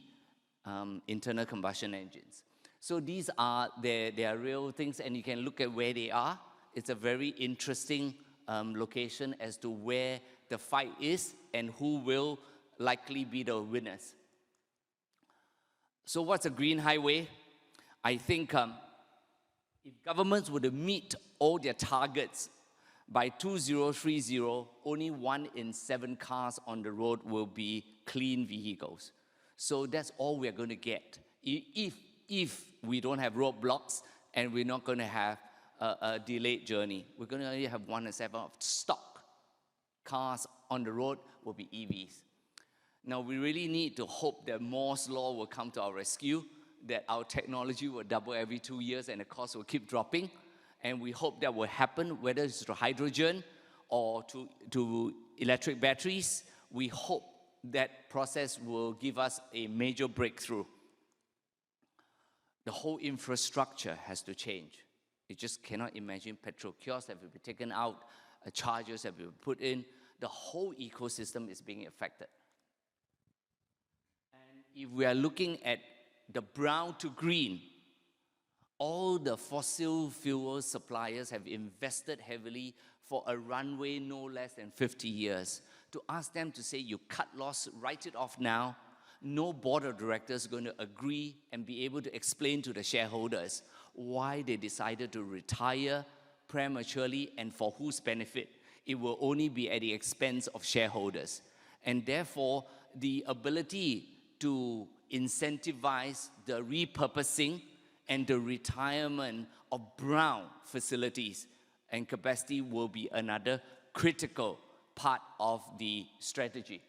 internal combustion engines. So these are their real things, and you can look at where they are. It's a very interesting location as to where the fight is and who will likely be the winners. So what's a green highway? I think if governments were to meet all their targets by 2030, only 1 in 7 cars on the road will be clean vehicles. So that's all we're going to get. If we don't have roadblocks and we're not going to have a delayed journey, we're going to only have 1 in 7 of stock cars on the road will be EVs. Now, we really need to hope that Moore's Law will come to our rescue, that our technology will double every 2 years and the cost will keep dropping. And we hope that will happen, whether it's to hydrogen or to electric batteries. We hope that process will give us a major breakthrough. The whole infrastructure has to change. You just cannot imagine petrol kiosks have been taken out, chargers have been put in. The whole ecosystem is being affected. And if we are looking at the brown to green, all the fossil fuel suppliers have invested heavily for a runway no less than 50 years. To ask them to say, you cut loss, write it off now, no board of directors is going to agree and be able to explain to the shareholders why they decided to retire prematurely and for whose benefit. It will only be at the expense of shareholders. And therefore, the ability to incentivize the repurposing and the retirement of brown facilities and capacity will be another critical part of the strategy.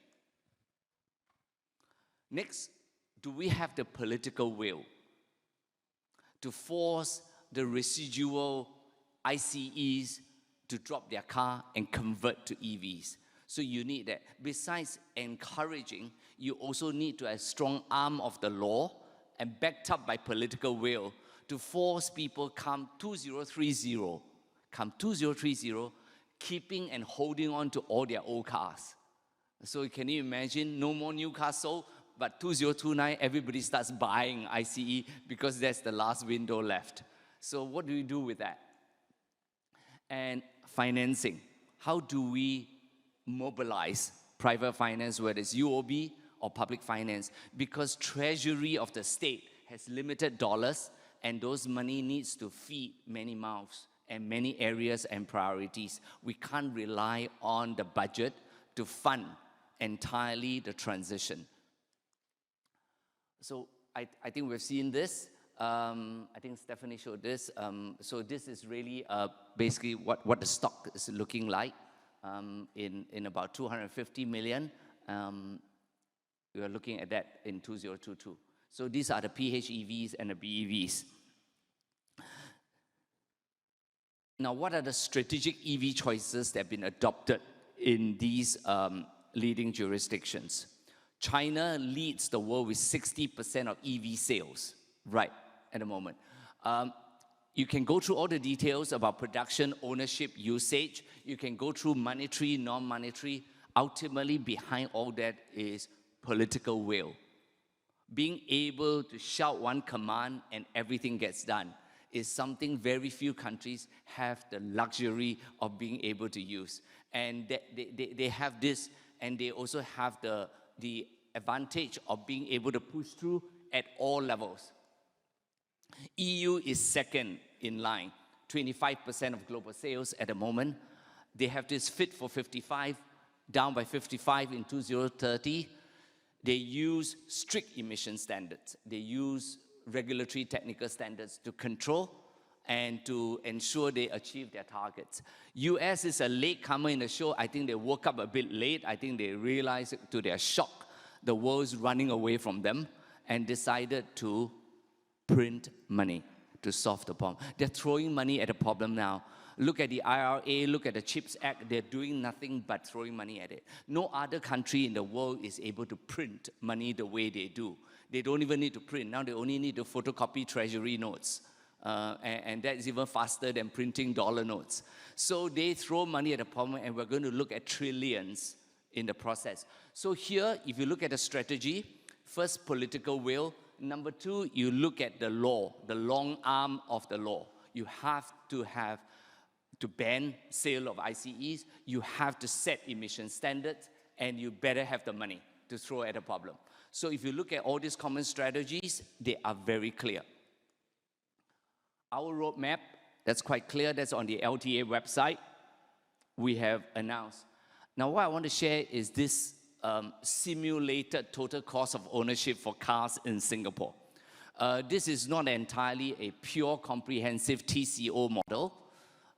Next, do we have the political will to force the residual ICEs to drop their car and convert to EVs? So you need that. Besides encouraging, you also need to have a strong arm of the law and backed up by political will to force people come 2030, keeping and holding on to all their old cars. So can you imagine, no more new cars sold, but 2029, everybody starts buying ICE because that's the last window left. So what do we do with that? And financing. How do we mobilize private finance, whether it's UOB or public finance? Because treasury of the state has limited dollars, and those money needs to feed many mouths and many areas and priorities. We can't rely on the budget to fund entirely the transition. So I think we've seen this. I think Stephanie showed this. So this is really basically what the stock is looking like in about 250 million. We are looking at that in 2022. So these are the PHEVs and the BEVs. Now, what are the strategic EV choices that have been adopted in these leading jurisdictions? China leads the world with 60% of EV sales right at the moment. You can go through all the details about production, ownership, usage. You can go through monetary, non-monetary. Ultimately, behind all that is political will. Being able to shout one command and everything gets done is something very few countries have the luxury of being able to use. And they have this, and they also have the advantage of being able to push through at all levels. EU is second in line, 25% of global sales at the moment. They have this Fit for 55, down by 55 in 2030. They use strict emission standards. They use regulatory technical standards to control and to ensure they achieve their targets. US is a latecomer in the show. I think they woke up a bit late. I think they realized, to their shock, the world's running away from them and decided to print money to solve the problem. They're throwing money at the problem now. Look at the IRA, look at the CHIPS Act. They're doing nothing but throwing money at it. No other country in the world is able to print money the way they do. They don't even need to print. Now they only need to photocopy treasury notes. And that's even faster than printing dollar notes. So they throw money at the problem, and we're going to look at trillions in the process. So here, if you look at the strategy, first, political will. Number two, you look at the law, the long arm of the law. You have to ban sale of ICEs, you have to set emission standards, and you better have the money to throw at the problem. So if you look at all these common strategies, they are very clear. Our roadmap, that's quite clear, that's on the LTA website. We have announced. Now what I want to share is this simulated total cost of ownership for cars in Singapore. This is not entirely a pure comprehensive TCO model.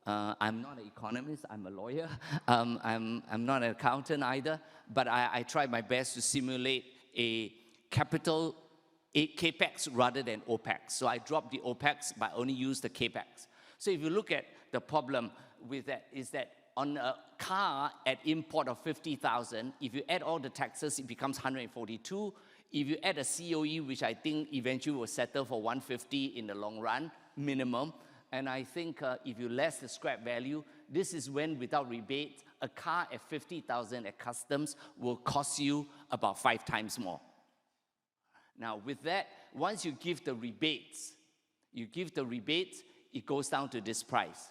I'm not an economist, I'm a lawyer. I'm not an accountant either, but I tried my best to simulate a CAPEX rather than OPEX. So I dropped the OPEX, but only used the CAPEX. So if you look at the problem with that, is that on a car at import of 50,000, if you add all the taxes, it becomes 142. If you add a COE, which I think eventually will settle for 150 in the long run, minimum, and I think if you less the scrap value, this is when, without rebate, a car at 50,000 at customs will cost you about 5 times more. Now, with that, once you give the rebates, it goes down to this price.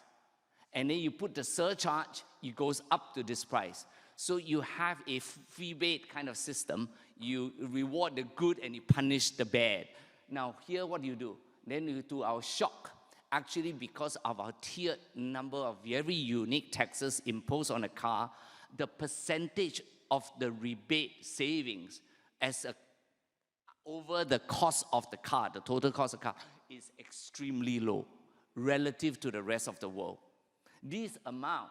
And then you put the surcharge, it goes up to this price. So you have a rebate kind of system. You reward the good and you punish the bad. Now, here, what do you do? Then, to our shock, actually, because of our tiered number of very unique taxes imposed on a car, the percentage of the rebate savings over the cost of the car, the total cost of the car, is extremely low relative to the rest of the world. This amount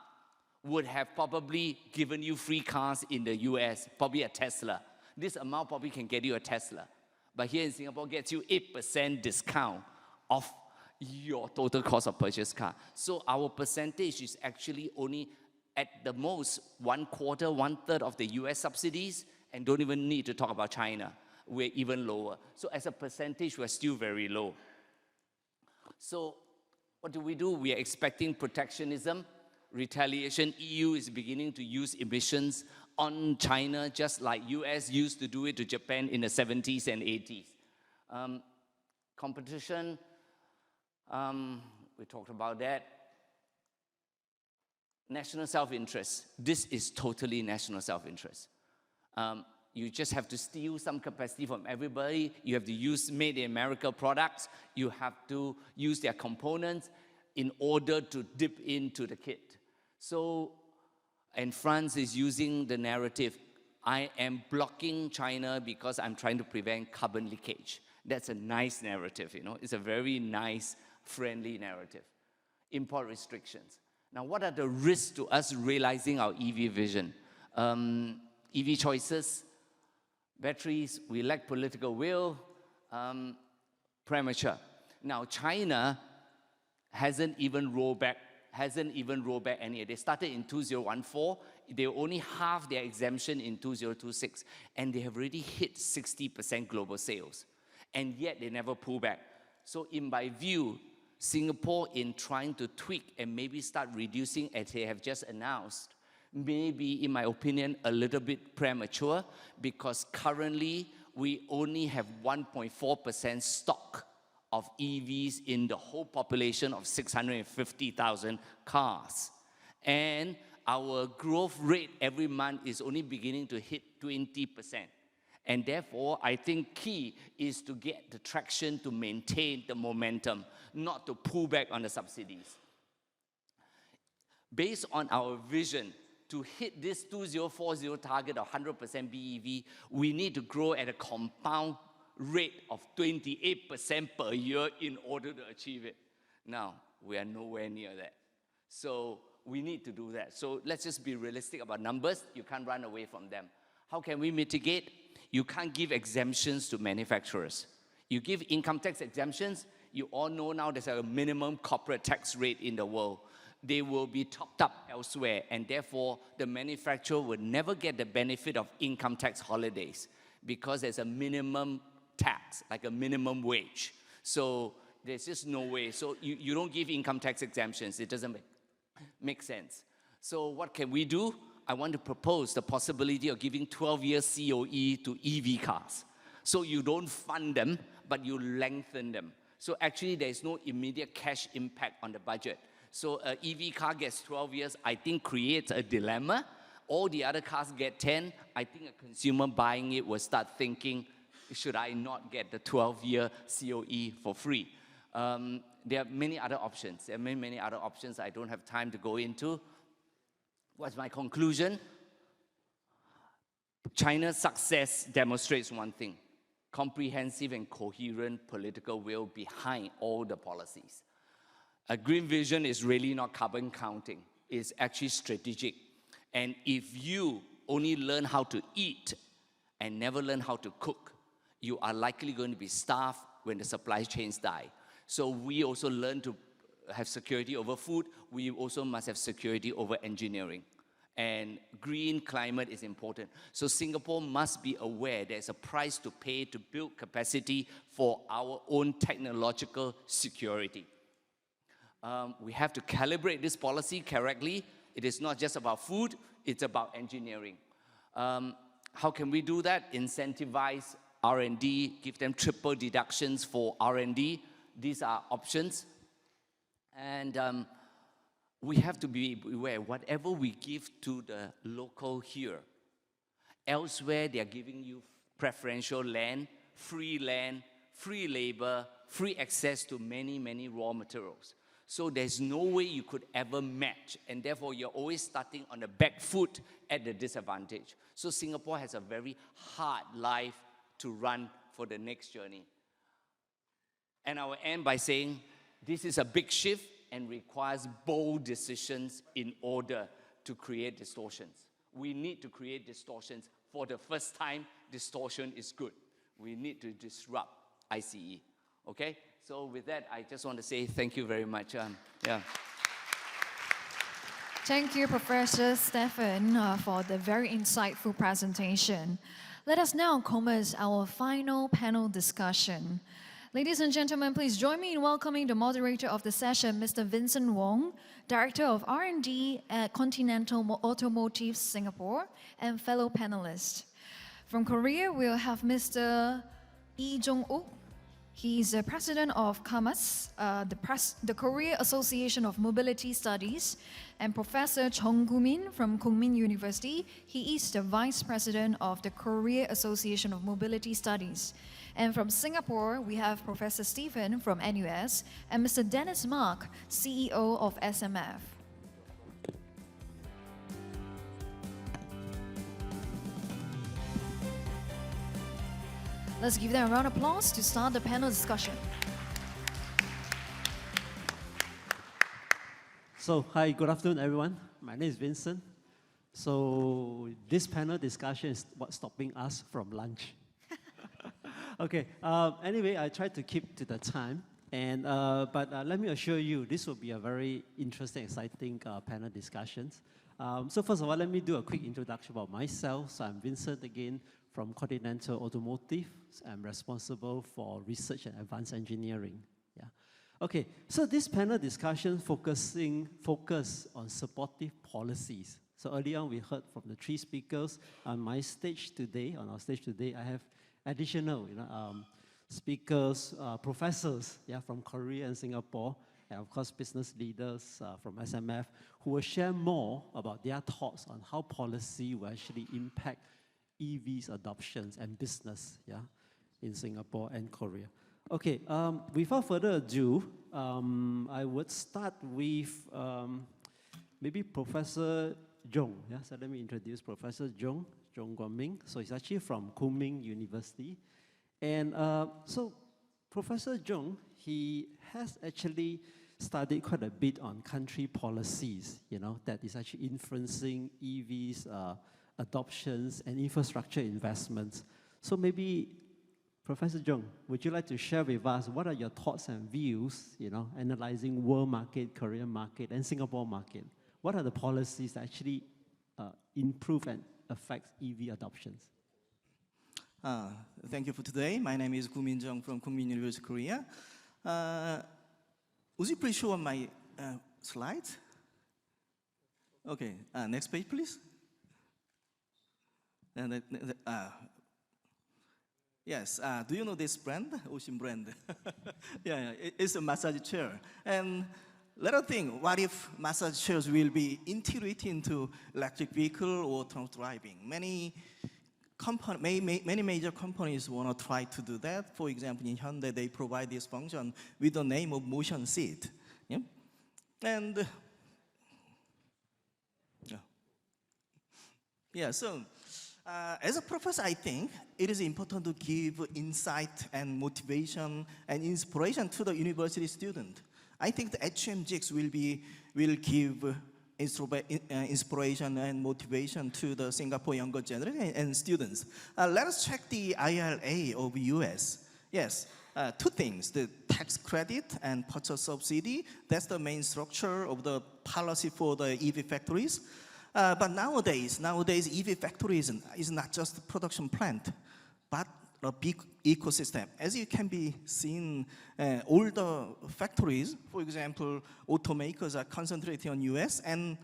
would have probably given you free cars in the US, probably a Tesla. This amount probably can get you a Tesla. But here in Singapore, gets you 8% discount off your total cost of purchase car. So our percentage is actually only at the most 1/4, 1/3 of the US subsidies, and don't even need to talk about China. We're even lower. So as a percentage, we're still very low. So what do? We are expecting protectionism, retaliation. EU is beginning to use emissions on China, just like US used to do it to Japan in the 70s and 80s. Competition, we talked about that. National self-interest. This is totally national self-interest. You just have to steal some capacity from everybody. You have to use made in America products. You have to use their components in order to dip into the kit. So, and France is using the narrative, I am blocking China because I'm trying to prevent carbon leakage. That's a nice narrative, you know. It's a very nice, friendly narrative. Import restrictions. Now, what are the risks to us realizing our EV vision? EV choices, batteries, we lack political will, premature. Now, China hasn't even rolled back hasn't even rolled back any. They started in 2014. They only half their exemption in 2026, and they have already hit 60% global sales, and yet they never pull back. So in my view, Singapore, in trying to tweak and maybe start reducing, as they have just announced, maybe, in my opinion, a little bit premature, because currently we only have 1.4% stock of EVs in the whole population of 650,000 cars. And our growth rate every month is only beginning to hit 20%. And therefore, I think key is to get the traction to maintain the momentum, not to pull back on the subsidies. Based on our vision to hit this 2040 target of 100% BEV, we need to grow at a compound rate of 28% per year in order to achieve it. Now, we are nowhere near that. So we need to do that. So let's just be realistic about numbers. You can't run away from them. How can we mitigate? You can't give exemptions to manufacturers. You give income tax exemptions, you all know now there's a minimum corporate tax rate in the world. They will be topped up elsewhere, and therefore the manufacturer will never get the benefit of income tax holidays because there's a minimum tax, like a minimum wage. So there's just no way. So you don't give income tax exemptions. It doesn't make sense. So what can we do? I want to propose the possibility of giving 12-year COE to EV cars. So you don't fund them, but you lengthen them. So actually there's no immediate cash impact on the budget. So an EV car gets 12 years, I think creates a dilemma. All the other cars get 10. I think a consumer buying it will start thinking, should I not get the 12-year COE for free? There are many other options. There are many other options I don't have time to go into. What's my conclusion? China's success demonstrates one thing: comprehensive and coherent political will behind all the policies. A green vision is really not carbon counting. It's actually strategic. And if you only learn how to eat and never learn how to cook, you are likely going to be starved when the supply chains die. So we also learn to have security over food. We also must have security over engineering. And green climate is important. So Singapore must be aware there's a price to pay to build capacity for our own technological security. We have to calibrate this policy correctly. It is not just about food, it's about engineering. How can we do that? Incentivize R&D, give them triple deductions for R&D. These are options. And we have to be aware, whatever we give to the local here, elsewhere they are giving you preferential land, free labor, free access to many, many raw materials. So there's no way you could ever match, and therefore you're always starting on the back foot at the disadvantage. So Singapore has a very hard life to run for the next journey. And I will end by saying this is a big shift and requires bold decisions in order to create distortions. We need to create distortions. For the first time, distortion is good. We need to disrupt ICE. Okay? So with that, I just want to say thank you very much. Thank you, Professor Stephen, for the very insightful presentation. Let us now commence our final panel discussion. Ladies and gentlemen, please join me in welcoming the moderator of the session, Mr. Vincent Wong, Director of R&D at Continental Automotive Singapore, and fellow panelists. From Korea, we'll have Mr. Lee Jong-uk. He's the president of KAMAS, the Korea Association of Mobility Studies, and Professor Chung Gu-min from Kookmin University. He is the vice president of the Korea Association of Mobility Studies. And from Singapore, we have Professor Stephen from NUS and Mr. Dennis Mark, CEO of SMF. Let's give them a round of applause to start the panel discussion. So, hi, good afternoon, everyone. My name is Vincent. So, this panel discussion is what's stopping us from lunch. Okay, anyway, I try to keep to the time. But let me assure you, this will be a very interesting, exciting panel discussions. So first of all, let me do a quick introduction about myself. So I'm Vincent again from Continental Automotive. I'm responsible for research and advanced engineering. Yeah. Okay, so this panel discussion focus on supportive policies. So earlier on, we heard from the three speakers. On our stage today, I have additional, speakers, professors, from Korea and Singapore, and of course, business leaders from SMF, who will share more about their thoughts on how policy will actually impact EVs adoptions and business, in Singapore and Korea. Okay, without further ado, I would start with maybe Professor Jong. So let me introduce Professor Jong Guang-Ming. So he's actually from Kunming University. And so Professor Jong, he has actually studied quite a bit on country policies, that is actually influencing EVs adoptions and infrastructure investments. So maybe, Professor Jong, would you like to share with us what are your thoughts and views, analyzing world market, Korean market, and Singapore market? What are the policies that actually improve and affect EV adoptions? Thank you for today. My name is Gu Min-jung from Kunming University, Korea. Would you please show my slides? Okay, next page, please. And yes, do you know this brand, Ocean brand? It's a massage chair. And let us think, what if massage chairs will be integrated into electric vehicle or autonomous driving? Many major companies want to try to do that. For example, in Hyundai, they provide this function with the name of motion seat. And so as a professor, I think it is important to give insight and motivation and inspiration to the university student. I think the HMGX will give inspiration and motivation to the Singapore younger generation and students. Let us check the IRA of US. Yes, two things, the tax credit and purchase subsidy. That's the main structure of the policy for the EV factories. But nowadays, EV factories is not just a production plant, but a big ecosystem. As you can be seen, all the factories, for example, automakers are concentrating on US, and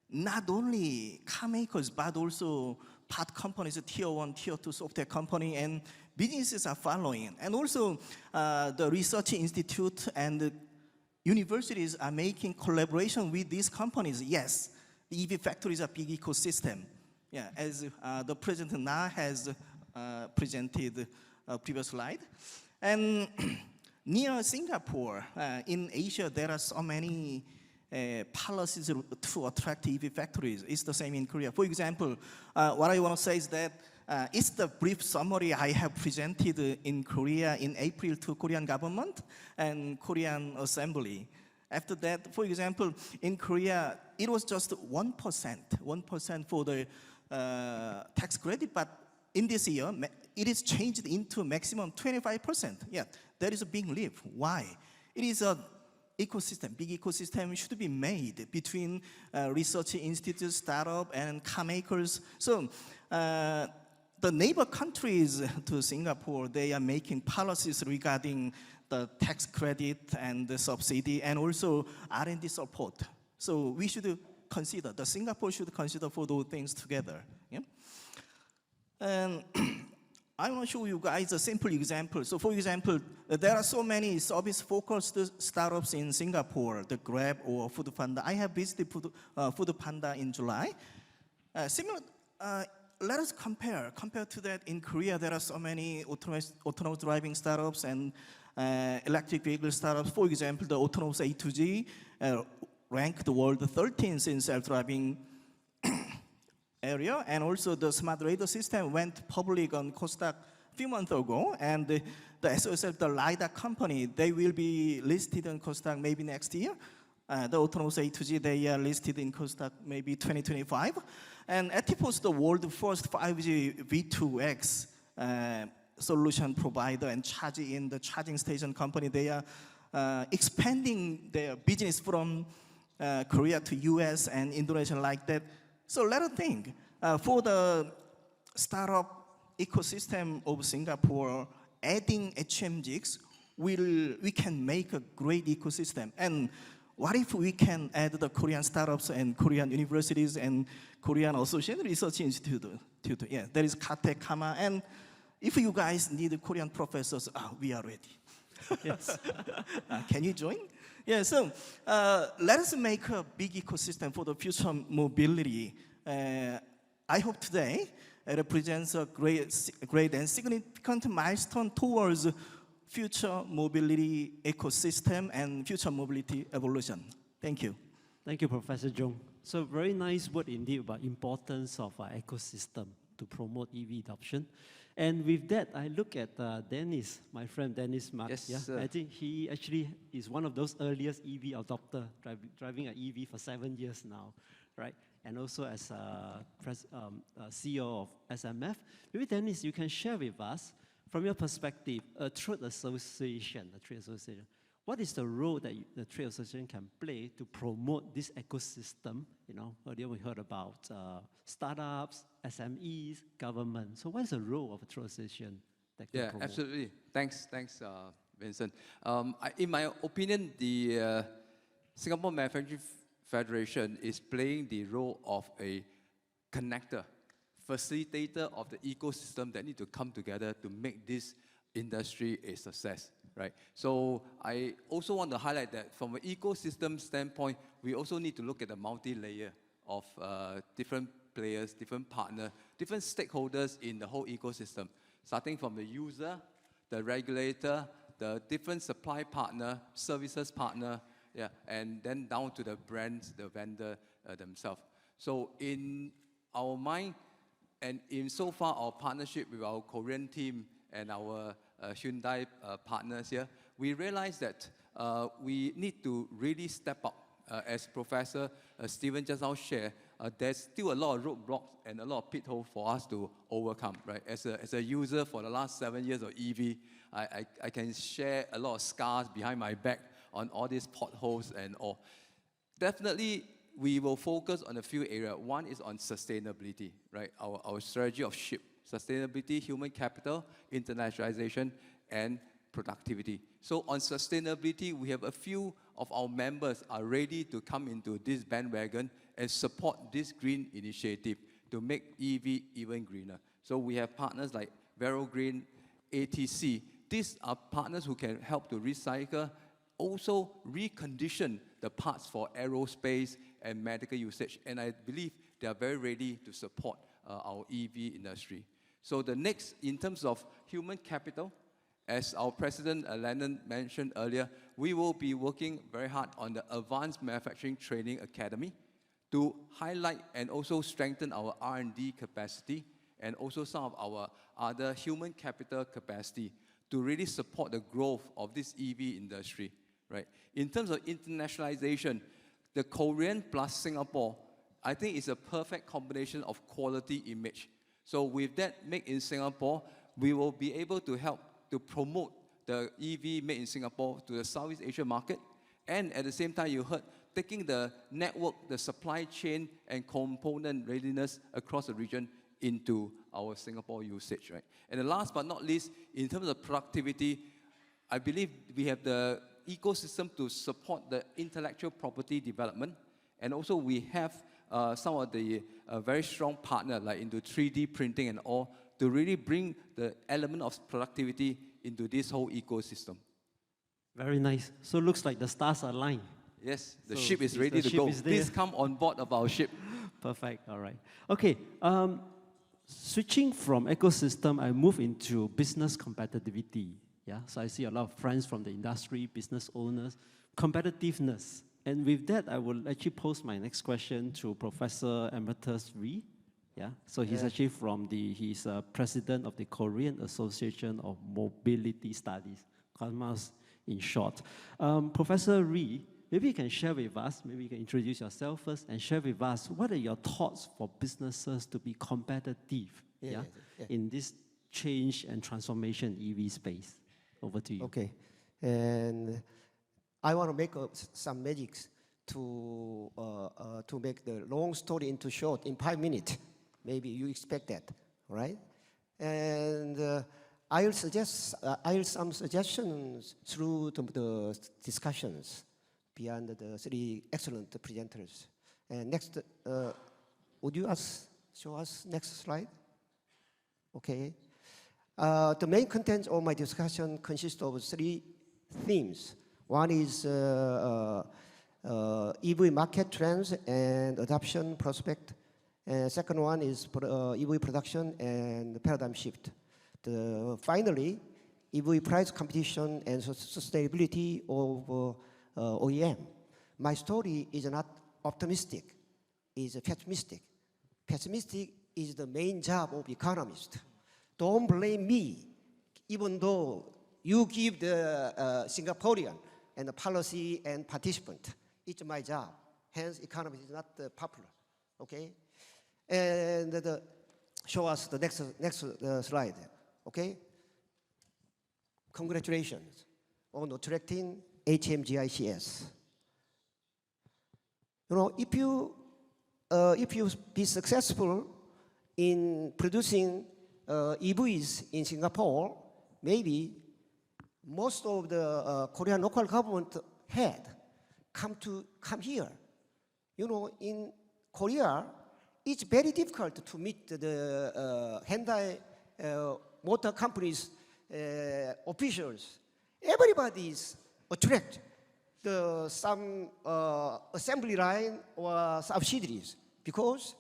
not only car makers, but also part companies, tier 1, tier 2 software company, and businesses are following. And also the research institute and the universities are making collaboration with these companies. Yes, the EV factories are big ecosystem. As the President Na has presented a previous slide. And near Singapore, in Asia, there are so many policies to attract EV factories. It's the same in Korea. For example, what I want to say is that it's the brief summary I have presented in Korea in April to Korean government and Korean Assembly. After that, for example, in Korea, it was just 1% for the tax credit, but in this year, it is changed into maximum 25%. That is a big leap. Why? It is a ecosystem, big ecosystem should be made between research institutes, startup, and car makers. So the neighbor countries to Singapore, they are making policies regarding the tax credit and the subsidy and also R&D support. So we should consider, Singapore should consider for those things together. And I want to show you guys a simple example. So for example, there are so many service-focused startups in Singapore, the Grab or Food Panda. I have visited Food Panda in July. Let us compare. Compared to that, in Korea, there are so many autonomous driving startups and electric vehicle startups. For example, the autonomous A2G ranked the world 13th in self-driving area, and also the smart radar system went public on Kosdaq a few months ago, and the SOSL, the LiDAR company, they will be listed on Kosdaq maybe next year. The autonomous A2G, they are listed in Kosdaq maybe 2025. And Etipo's the world's first 5G V2X solution provider and the charging station company. They are expanding their business from Korea to US and Indonesia like that. So let us think, for the startup ecosystem of Singapore, adding HMGs, we can make a great ecosystem. And what if we can add the Korean startups and Korean universities and Korean Associated Research Institute? Yeah, there is Kate, Kama, and if you guys need Korean professors, we are ready. Yes. Can you join? Yeah, so let us make a big ecosystem for the future mobility. I hope today represents a great and significant milestone towards future mobility ecosystem and future mobility evolution. Thank you. Thank you, Professor Jung. So very nice word indeed about importance of our ecosystem to promote EV adoption. And with that, I look at Dennis, my friend Dennis Mark. Yes, yeah? sir. I think he actually is one of those earliest EV adopter, driving an EV for 7 years now, right? And also as CEO of SMF. Maybe Dennis, you can share with us, from your perspective, a trade association, what is the role that the trade association can play to promote this ecosystem? You know, earlier we heard about startups, SMEs, government. So what is the role of a trade association that can promote? Absolutely. Thanks, Vincent. In my opinion, the Singapore Manufacturing Federation is playing the role of a connector, facilitator of the ecosystem that need to come together to make this industry a success, right? So I also want to highlight that from an ecosystem standpoint, we also need to look at the multi-layer of different players, different partners, different stakeholders in the whole ecosystem, starting from the user, the regulator, the different supply partner, services partner, and then down to the brands, the vendor themselves. So in our mind, and in so far our partnership with our Korean team and our Hyundai partners here, we realize that we need to really step up. As Professor Stephen just now shared, there's still a lot of roadblocks and a lot of pitfalls for us to overcome, right? As a user for the last 7 years of EV, I can share a lot of scars behind my back on all these potholes and all. Definitely, we will focus on a few areas. One is on sustainability, right? Our strategy of SHIP, sustainability, human capital, internationalization, and productivity. So on sustainability, we have a few of our members are ready to come into this bandwagon and support this green initiative to make EV even greener. So we have partners like Vero Green, ATC. These are partners who can help to recycle, also recondition the parts for aerospace and medical usage. And I believe they are very ready to support our EV industry. So the next, in terms of human capital, as our President Lennon mentioned earlier, we will be working very hard on the Advanced Manufacturing Training Academy to highlight and also strengthen our R&D capacity and also some of our other human capital capacity to really support the growth of this EV industry, right? In terms of internationalization, the Korean plus Singapore, I think is a perfect combination of quality image. So with that made in Singapore, we will be able to help to promote the EV made in Singapore to the Southeast Asia market. And at the same time, you heard, taking the network, the supply chain and component readiness across the region into our Singapore usage, right? And the last but not least, in terms of productivity, I believe we have the ecosystem to support the intellectual property development. And also we have some of the very strong partners like into 3D printing and all to really bring the element of productivity into this whole ecosystem. Very nice. So it looks like the stars are aligned. Yes, the ship is ready to go. Please come on board of our ship. Perfect, all right. Okay, switching from ecosystem, I move into business competitivity. Yeah, so I see a lot of friends from the industry, business owners, competitiveness. And with that, I will actually pose my next question to Professor Emeritus Ree. Yeah, so he's actually he's president of the Korean Association of Mobility Studies, KAMAS in short. Professor Ree, maybe you can share with us, maybe you can introduce yourself first and share with us, what are your thoughts for businesses to be competitive in this change and transformation EV space? Over to you. Okay, and I want to make some magics to make the long story into short in 5 minutes. Maybe you expect that, right? And I'll some suggestions through the discussions beyond the three excellent presenters. And next, would you show us next slide? Okay. The main content of my discussion consists of 3 themes. One is EV market trends and adoption prospect. And second one is EV production and paradigm shift. Finally, EV price competition and sustainability of OEM. My story is not optimistic, it's pessimistic. Pessimistic is the main job of economist. Don't blame me, even though you give the Singaporean and the policy and participant. It's my job. Hence, economist is not popular. Okay, and show us the next slide. Okay, congratulations on attracting HMGICS. You know, if you be successful in producing EVs in Singapore, maybe most of the Korean local government head come here. You know, in Korea, it's very difficult to meet the Hyundai motor companies officials. Everybody is attracted some assembly line or subsidiaries because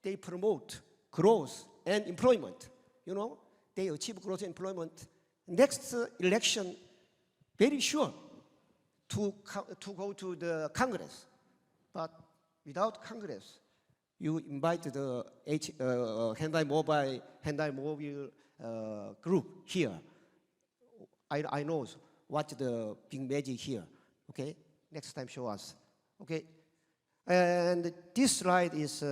they promote growth and employment. You know, they achieve growth and employment. Next election, very sure to go to the Congress. But without Congress, you invite the Hyundai Mobile group here. I know what the big magic here. Okay, next time show us. Okay, and this slide is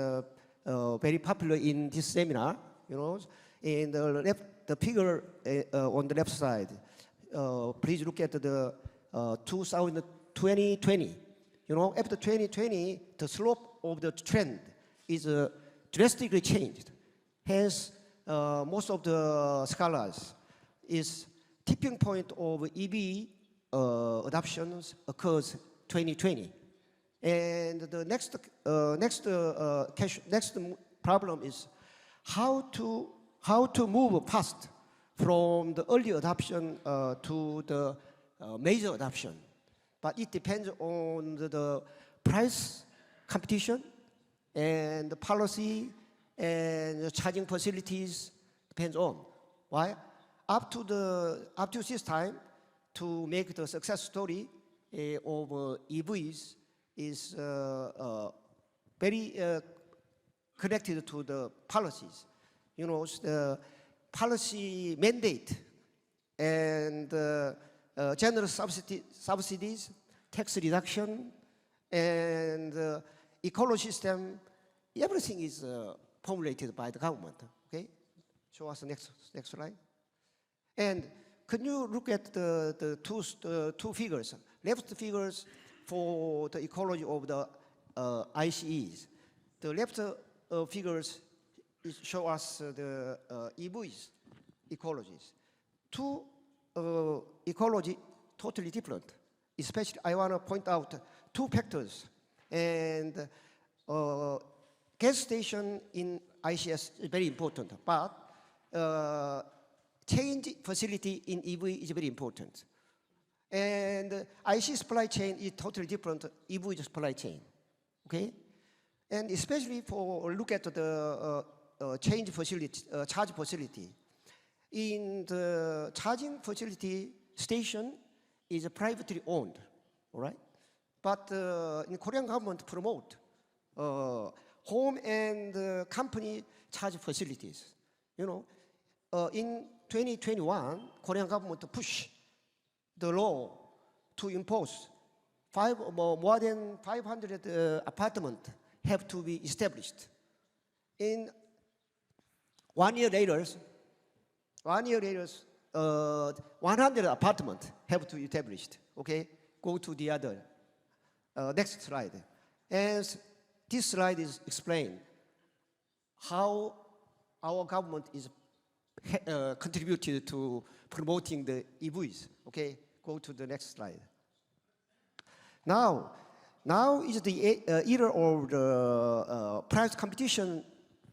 very popular in this seminar. You know, in the figure on the left side. Please look at the 2020. You know, after 2020, the slope of the trend is drastically changed. Hence, most of the scholars is tipping point of EV adoptions occurs 2020, and the next problem is how to move fast from the early adoption to the major adoption. But it depends on the price competition and the policy and the charging facilities. Depends on why up to this time to make the success story of EVs is very connected to the policies. You know, the policy mandate and general subsidies, tax reduction, and ecology system, everything is formulated by the government. Okay, show us the next slide. And can you look at the two figures? Left figures for the ecology of the ICEs. The left figures show us the EVs ecologies. Two ecology totally different. Especially, I want to point out 2 factors. And gas station in ICS is very important, but change facility in EV is very important. And IC supply chain is totally different EV supply chain, okay? And especially for look at the change facility, charge facility. In the charging facility station is privately owned, all right? But in Korean government promote home and company charge facilities. You know, in 2021, Korean government push the law to impose more than 500 apartments have to be established. In 1 year later, 100 apartments have to be established. Okay, go to the other. Next slide. And this slide is explain how our government is contributed to promoting the EVs. Okay, go to the next slide. Now is the era of the price competition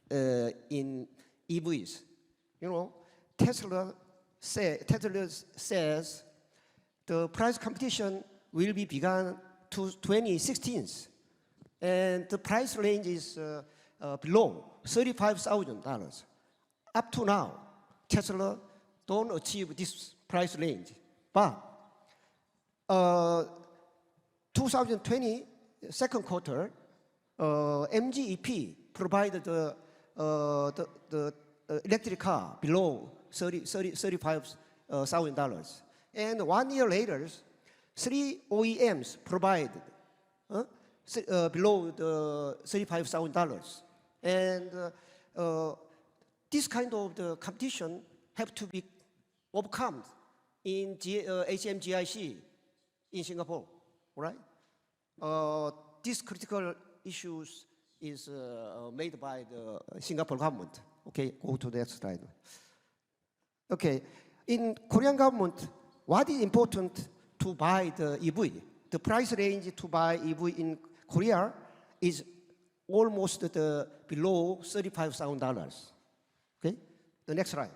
in EVs. You know, Tesla says the price competition will be begun to 2016, and the price range is below $35,000. Up to now, Tesla don't achieve this price range, but 2020 second quarter, MGEP provided the electric car below $35,000. And 1 year later, 3 OEMs provided below the $35,000. And this kind of the competition have to be overcome in HMGIC in Singapore, right? These critical issues is made by the Singapore government. Okay, go to the next slide. Okay, in Korean government, what is important to buy the EV? The price range to buy EV in Korea is almost below $35,000. Okay, the next slide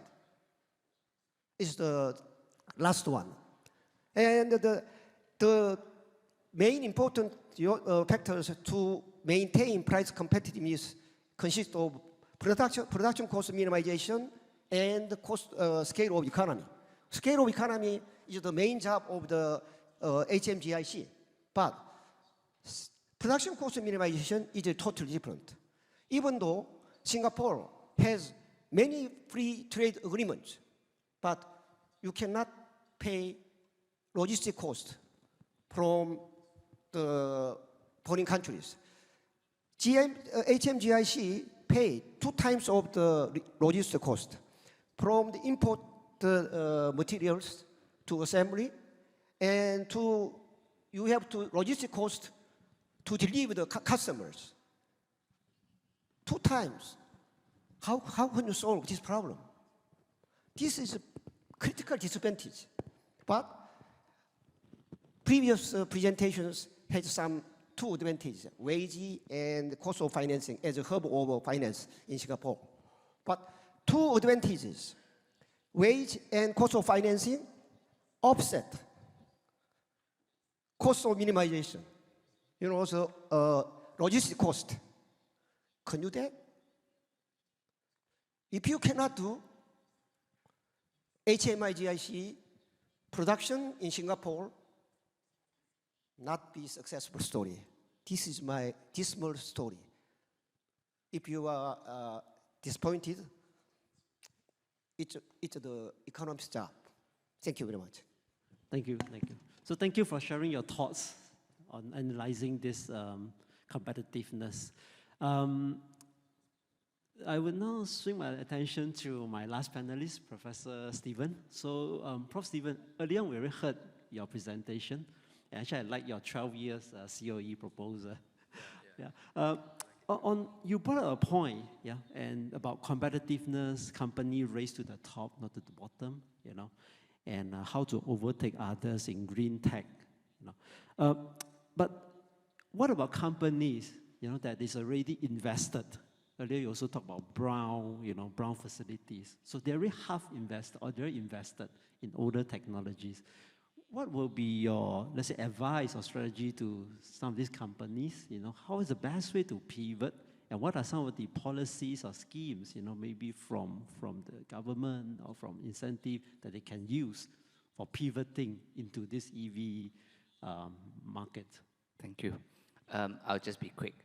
is the last one. And the main important factors to maintain price competitiveness consist of production cost minimization and cost scale of economy. Scale of economy is the main job of the HMGIC, but production cost minimization is totally different. Even though Singapore has many free trade agreements, but you cannot pay logistic cost from the foreign countries. HMGIC pay 2 times of the logistic cost from the import materials to assembly, and you have to logistic cost to deliver the customers. 2 times. How can you solve this problem? This is a critical disadvantage. But previous presentations had some 2 advantages, wage and cost of financing as a hub of finance in Singapore. But 2 advantages, wage and cost of financing offset cost of minimization. You know, also logistic cost. Can you do that? If you cannot do HMIGIC production in Singapore, not be successful story. This is my dismal story. If you are disappointed, it's the economist's job. Thank you very much. Thank you, thank you. So thank you for sharing your thoughts on analyzing this competitiveness. I will now swing my attention to my last panelist, Professor Stephen. So, Prof. Stephen, earlier we already heard your presentation. Actually, I like your 12 years COE proposal. Yeah. You brought up a point, yeah, and about competitiveness, company race to the top, not to the bottom, you know, and how to overtake others in green tech, you know. But what about companies, you know, that is already invested? Earlier you also talked about brown, you know, brown facilities. So they're already half invested or they're invested in older technologies. What will be your, let's say, advice or strategy to some of these companies? You know, how is the best way to pivot? And what are some of the policies or schemes, you know, maybe from the government or from incentive that they can use for pivoting into this EV market? Thank you. I'll just be quick.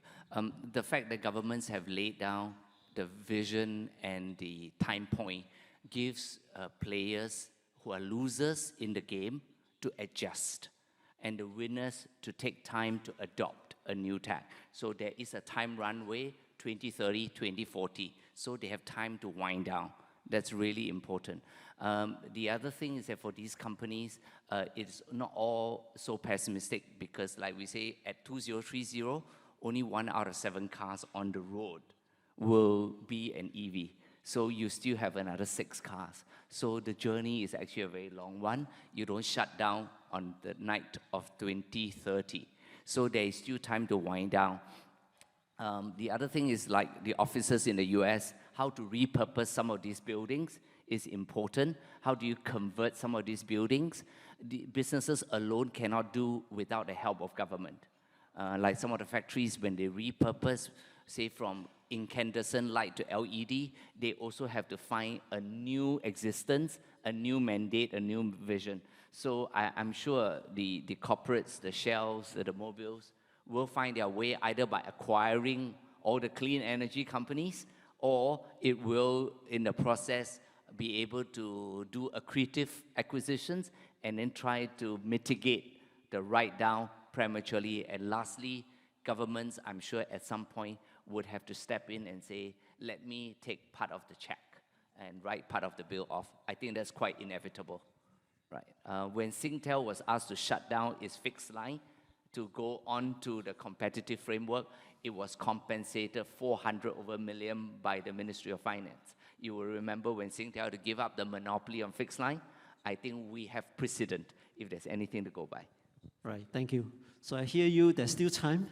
The fact that governments have laid down the vision and the time point gives players who are losers in the game to adjust, and the winners to take time to adopt a new tech. So there is a time runway, 2030, 2040, so they have time to wind down. That's really important. The other thing is that for these companies, it's not all so pessimistic because, like we say, at 2030, only 1 out of 7 cars on the road will be an EV. So you still have another 6 cars. So the journey is actually a very long one. You don't shut down on the night of 2030. So there is still time to wind down. The other thing is like the offices in the US, how to repurpose some of these buildings is important. How do you convert some of these buildings? The businesses alone cannot do without the help of government. Like some of the factories, when they repurpose, say from incandescent light to LED, they also have to find a new existence, a new mandate, a new vision. So I'm sure the corporates, the Shells, the Mobiles, will find their way either by acquiring all the clean energy companies, or it will, in the process, be able to do accretive acquisitions and then try to mitigate the write-down prematurely. And lastly, governments, I'm sure at some point, would have to step in and say, let me take part of the check and write part of the bill off. I think that's quite inevitable. Right. When Singtel was asked to shut down its fixed line to go on to the competitive framework, it was compensated 400 over million by the Ministry of Finance. You will remember when Singtel had to give up the monopoly on fixed line. I think we have precedent if there's anything to go by. Right, thank you. So I hear you, there's still time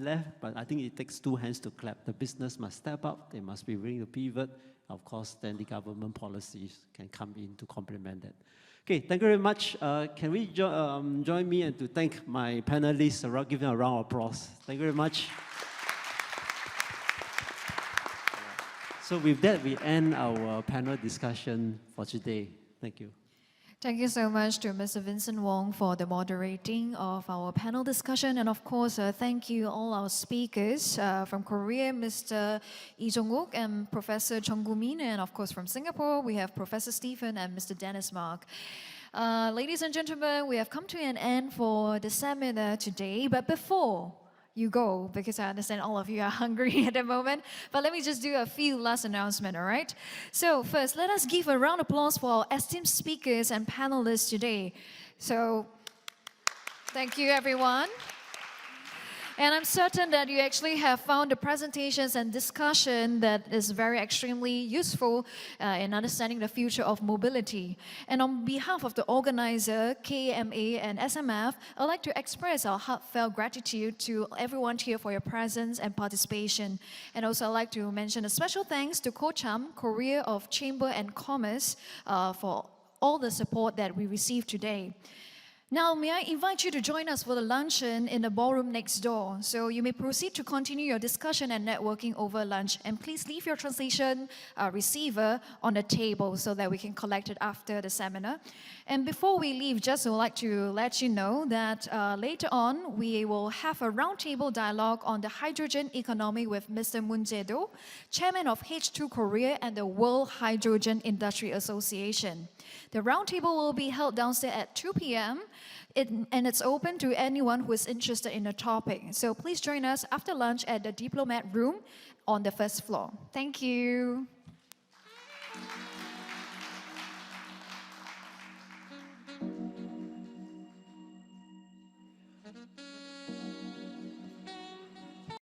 left, but I think it takes 2 hands to clap. The business must step up, they must be willing to pivot. Of course, then the government policies can come in to complement that. Okay, thank you very much. Can we join me and to thank my panelists, give them a round of applause. Thank you very much. So with that, we end our panel discussion for today. Thank you. Thank you so much to Mr. Vincent Wong for the moderating of our panel discussion. And of course, thank you all our speakers from Korea, Mr. Lee Jong-wook and Professor Chung Gu-min. And of course, from Singapore, we have Professor Stephen and Mr. Dennis Mark. Ladies and gentlemen, we have come to an end for the seminar today. But before you go, because I understand all of you are hungry at the moment, but let me just do a few last announcements, all right? So first, let us give a round of applause for our esteemed speakers and panelists today. So thank you, everyone. And I'm certain that you actually have found the presentations and discussion that is very extremely useful in understanding the future of mobility. And on behalf of the organizer, KMA and SMF, I'd like to express our heartfelt gratitude to everyone here for your presence and participation. And also I'd like to mention a special thanks to Kocham, Korea of Chamber and Commerce, for all the support that we received today. Now, may I invite you to join us for the luncheon in the ballroom next door. So you may proceed to continue your discussion and networking over lunch. And please leave your translation receiver on the table so that we can collect it after the seminar. And before we leave, just would like to let you know that later on, we will have a roundtable dialogue on the hydrogen economy with Mr. Moon Jae-do, Chairman of H2 Korea and the World Hydrogen Industry Association. The roundtable will be held downstairs at 2 p.m. And it's open to anyone who is interested in the topic. So please join us after lunch at the Diplomat Room on the first floor. Thank you.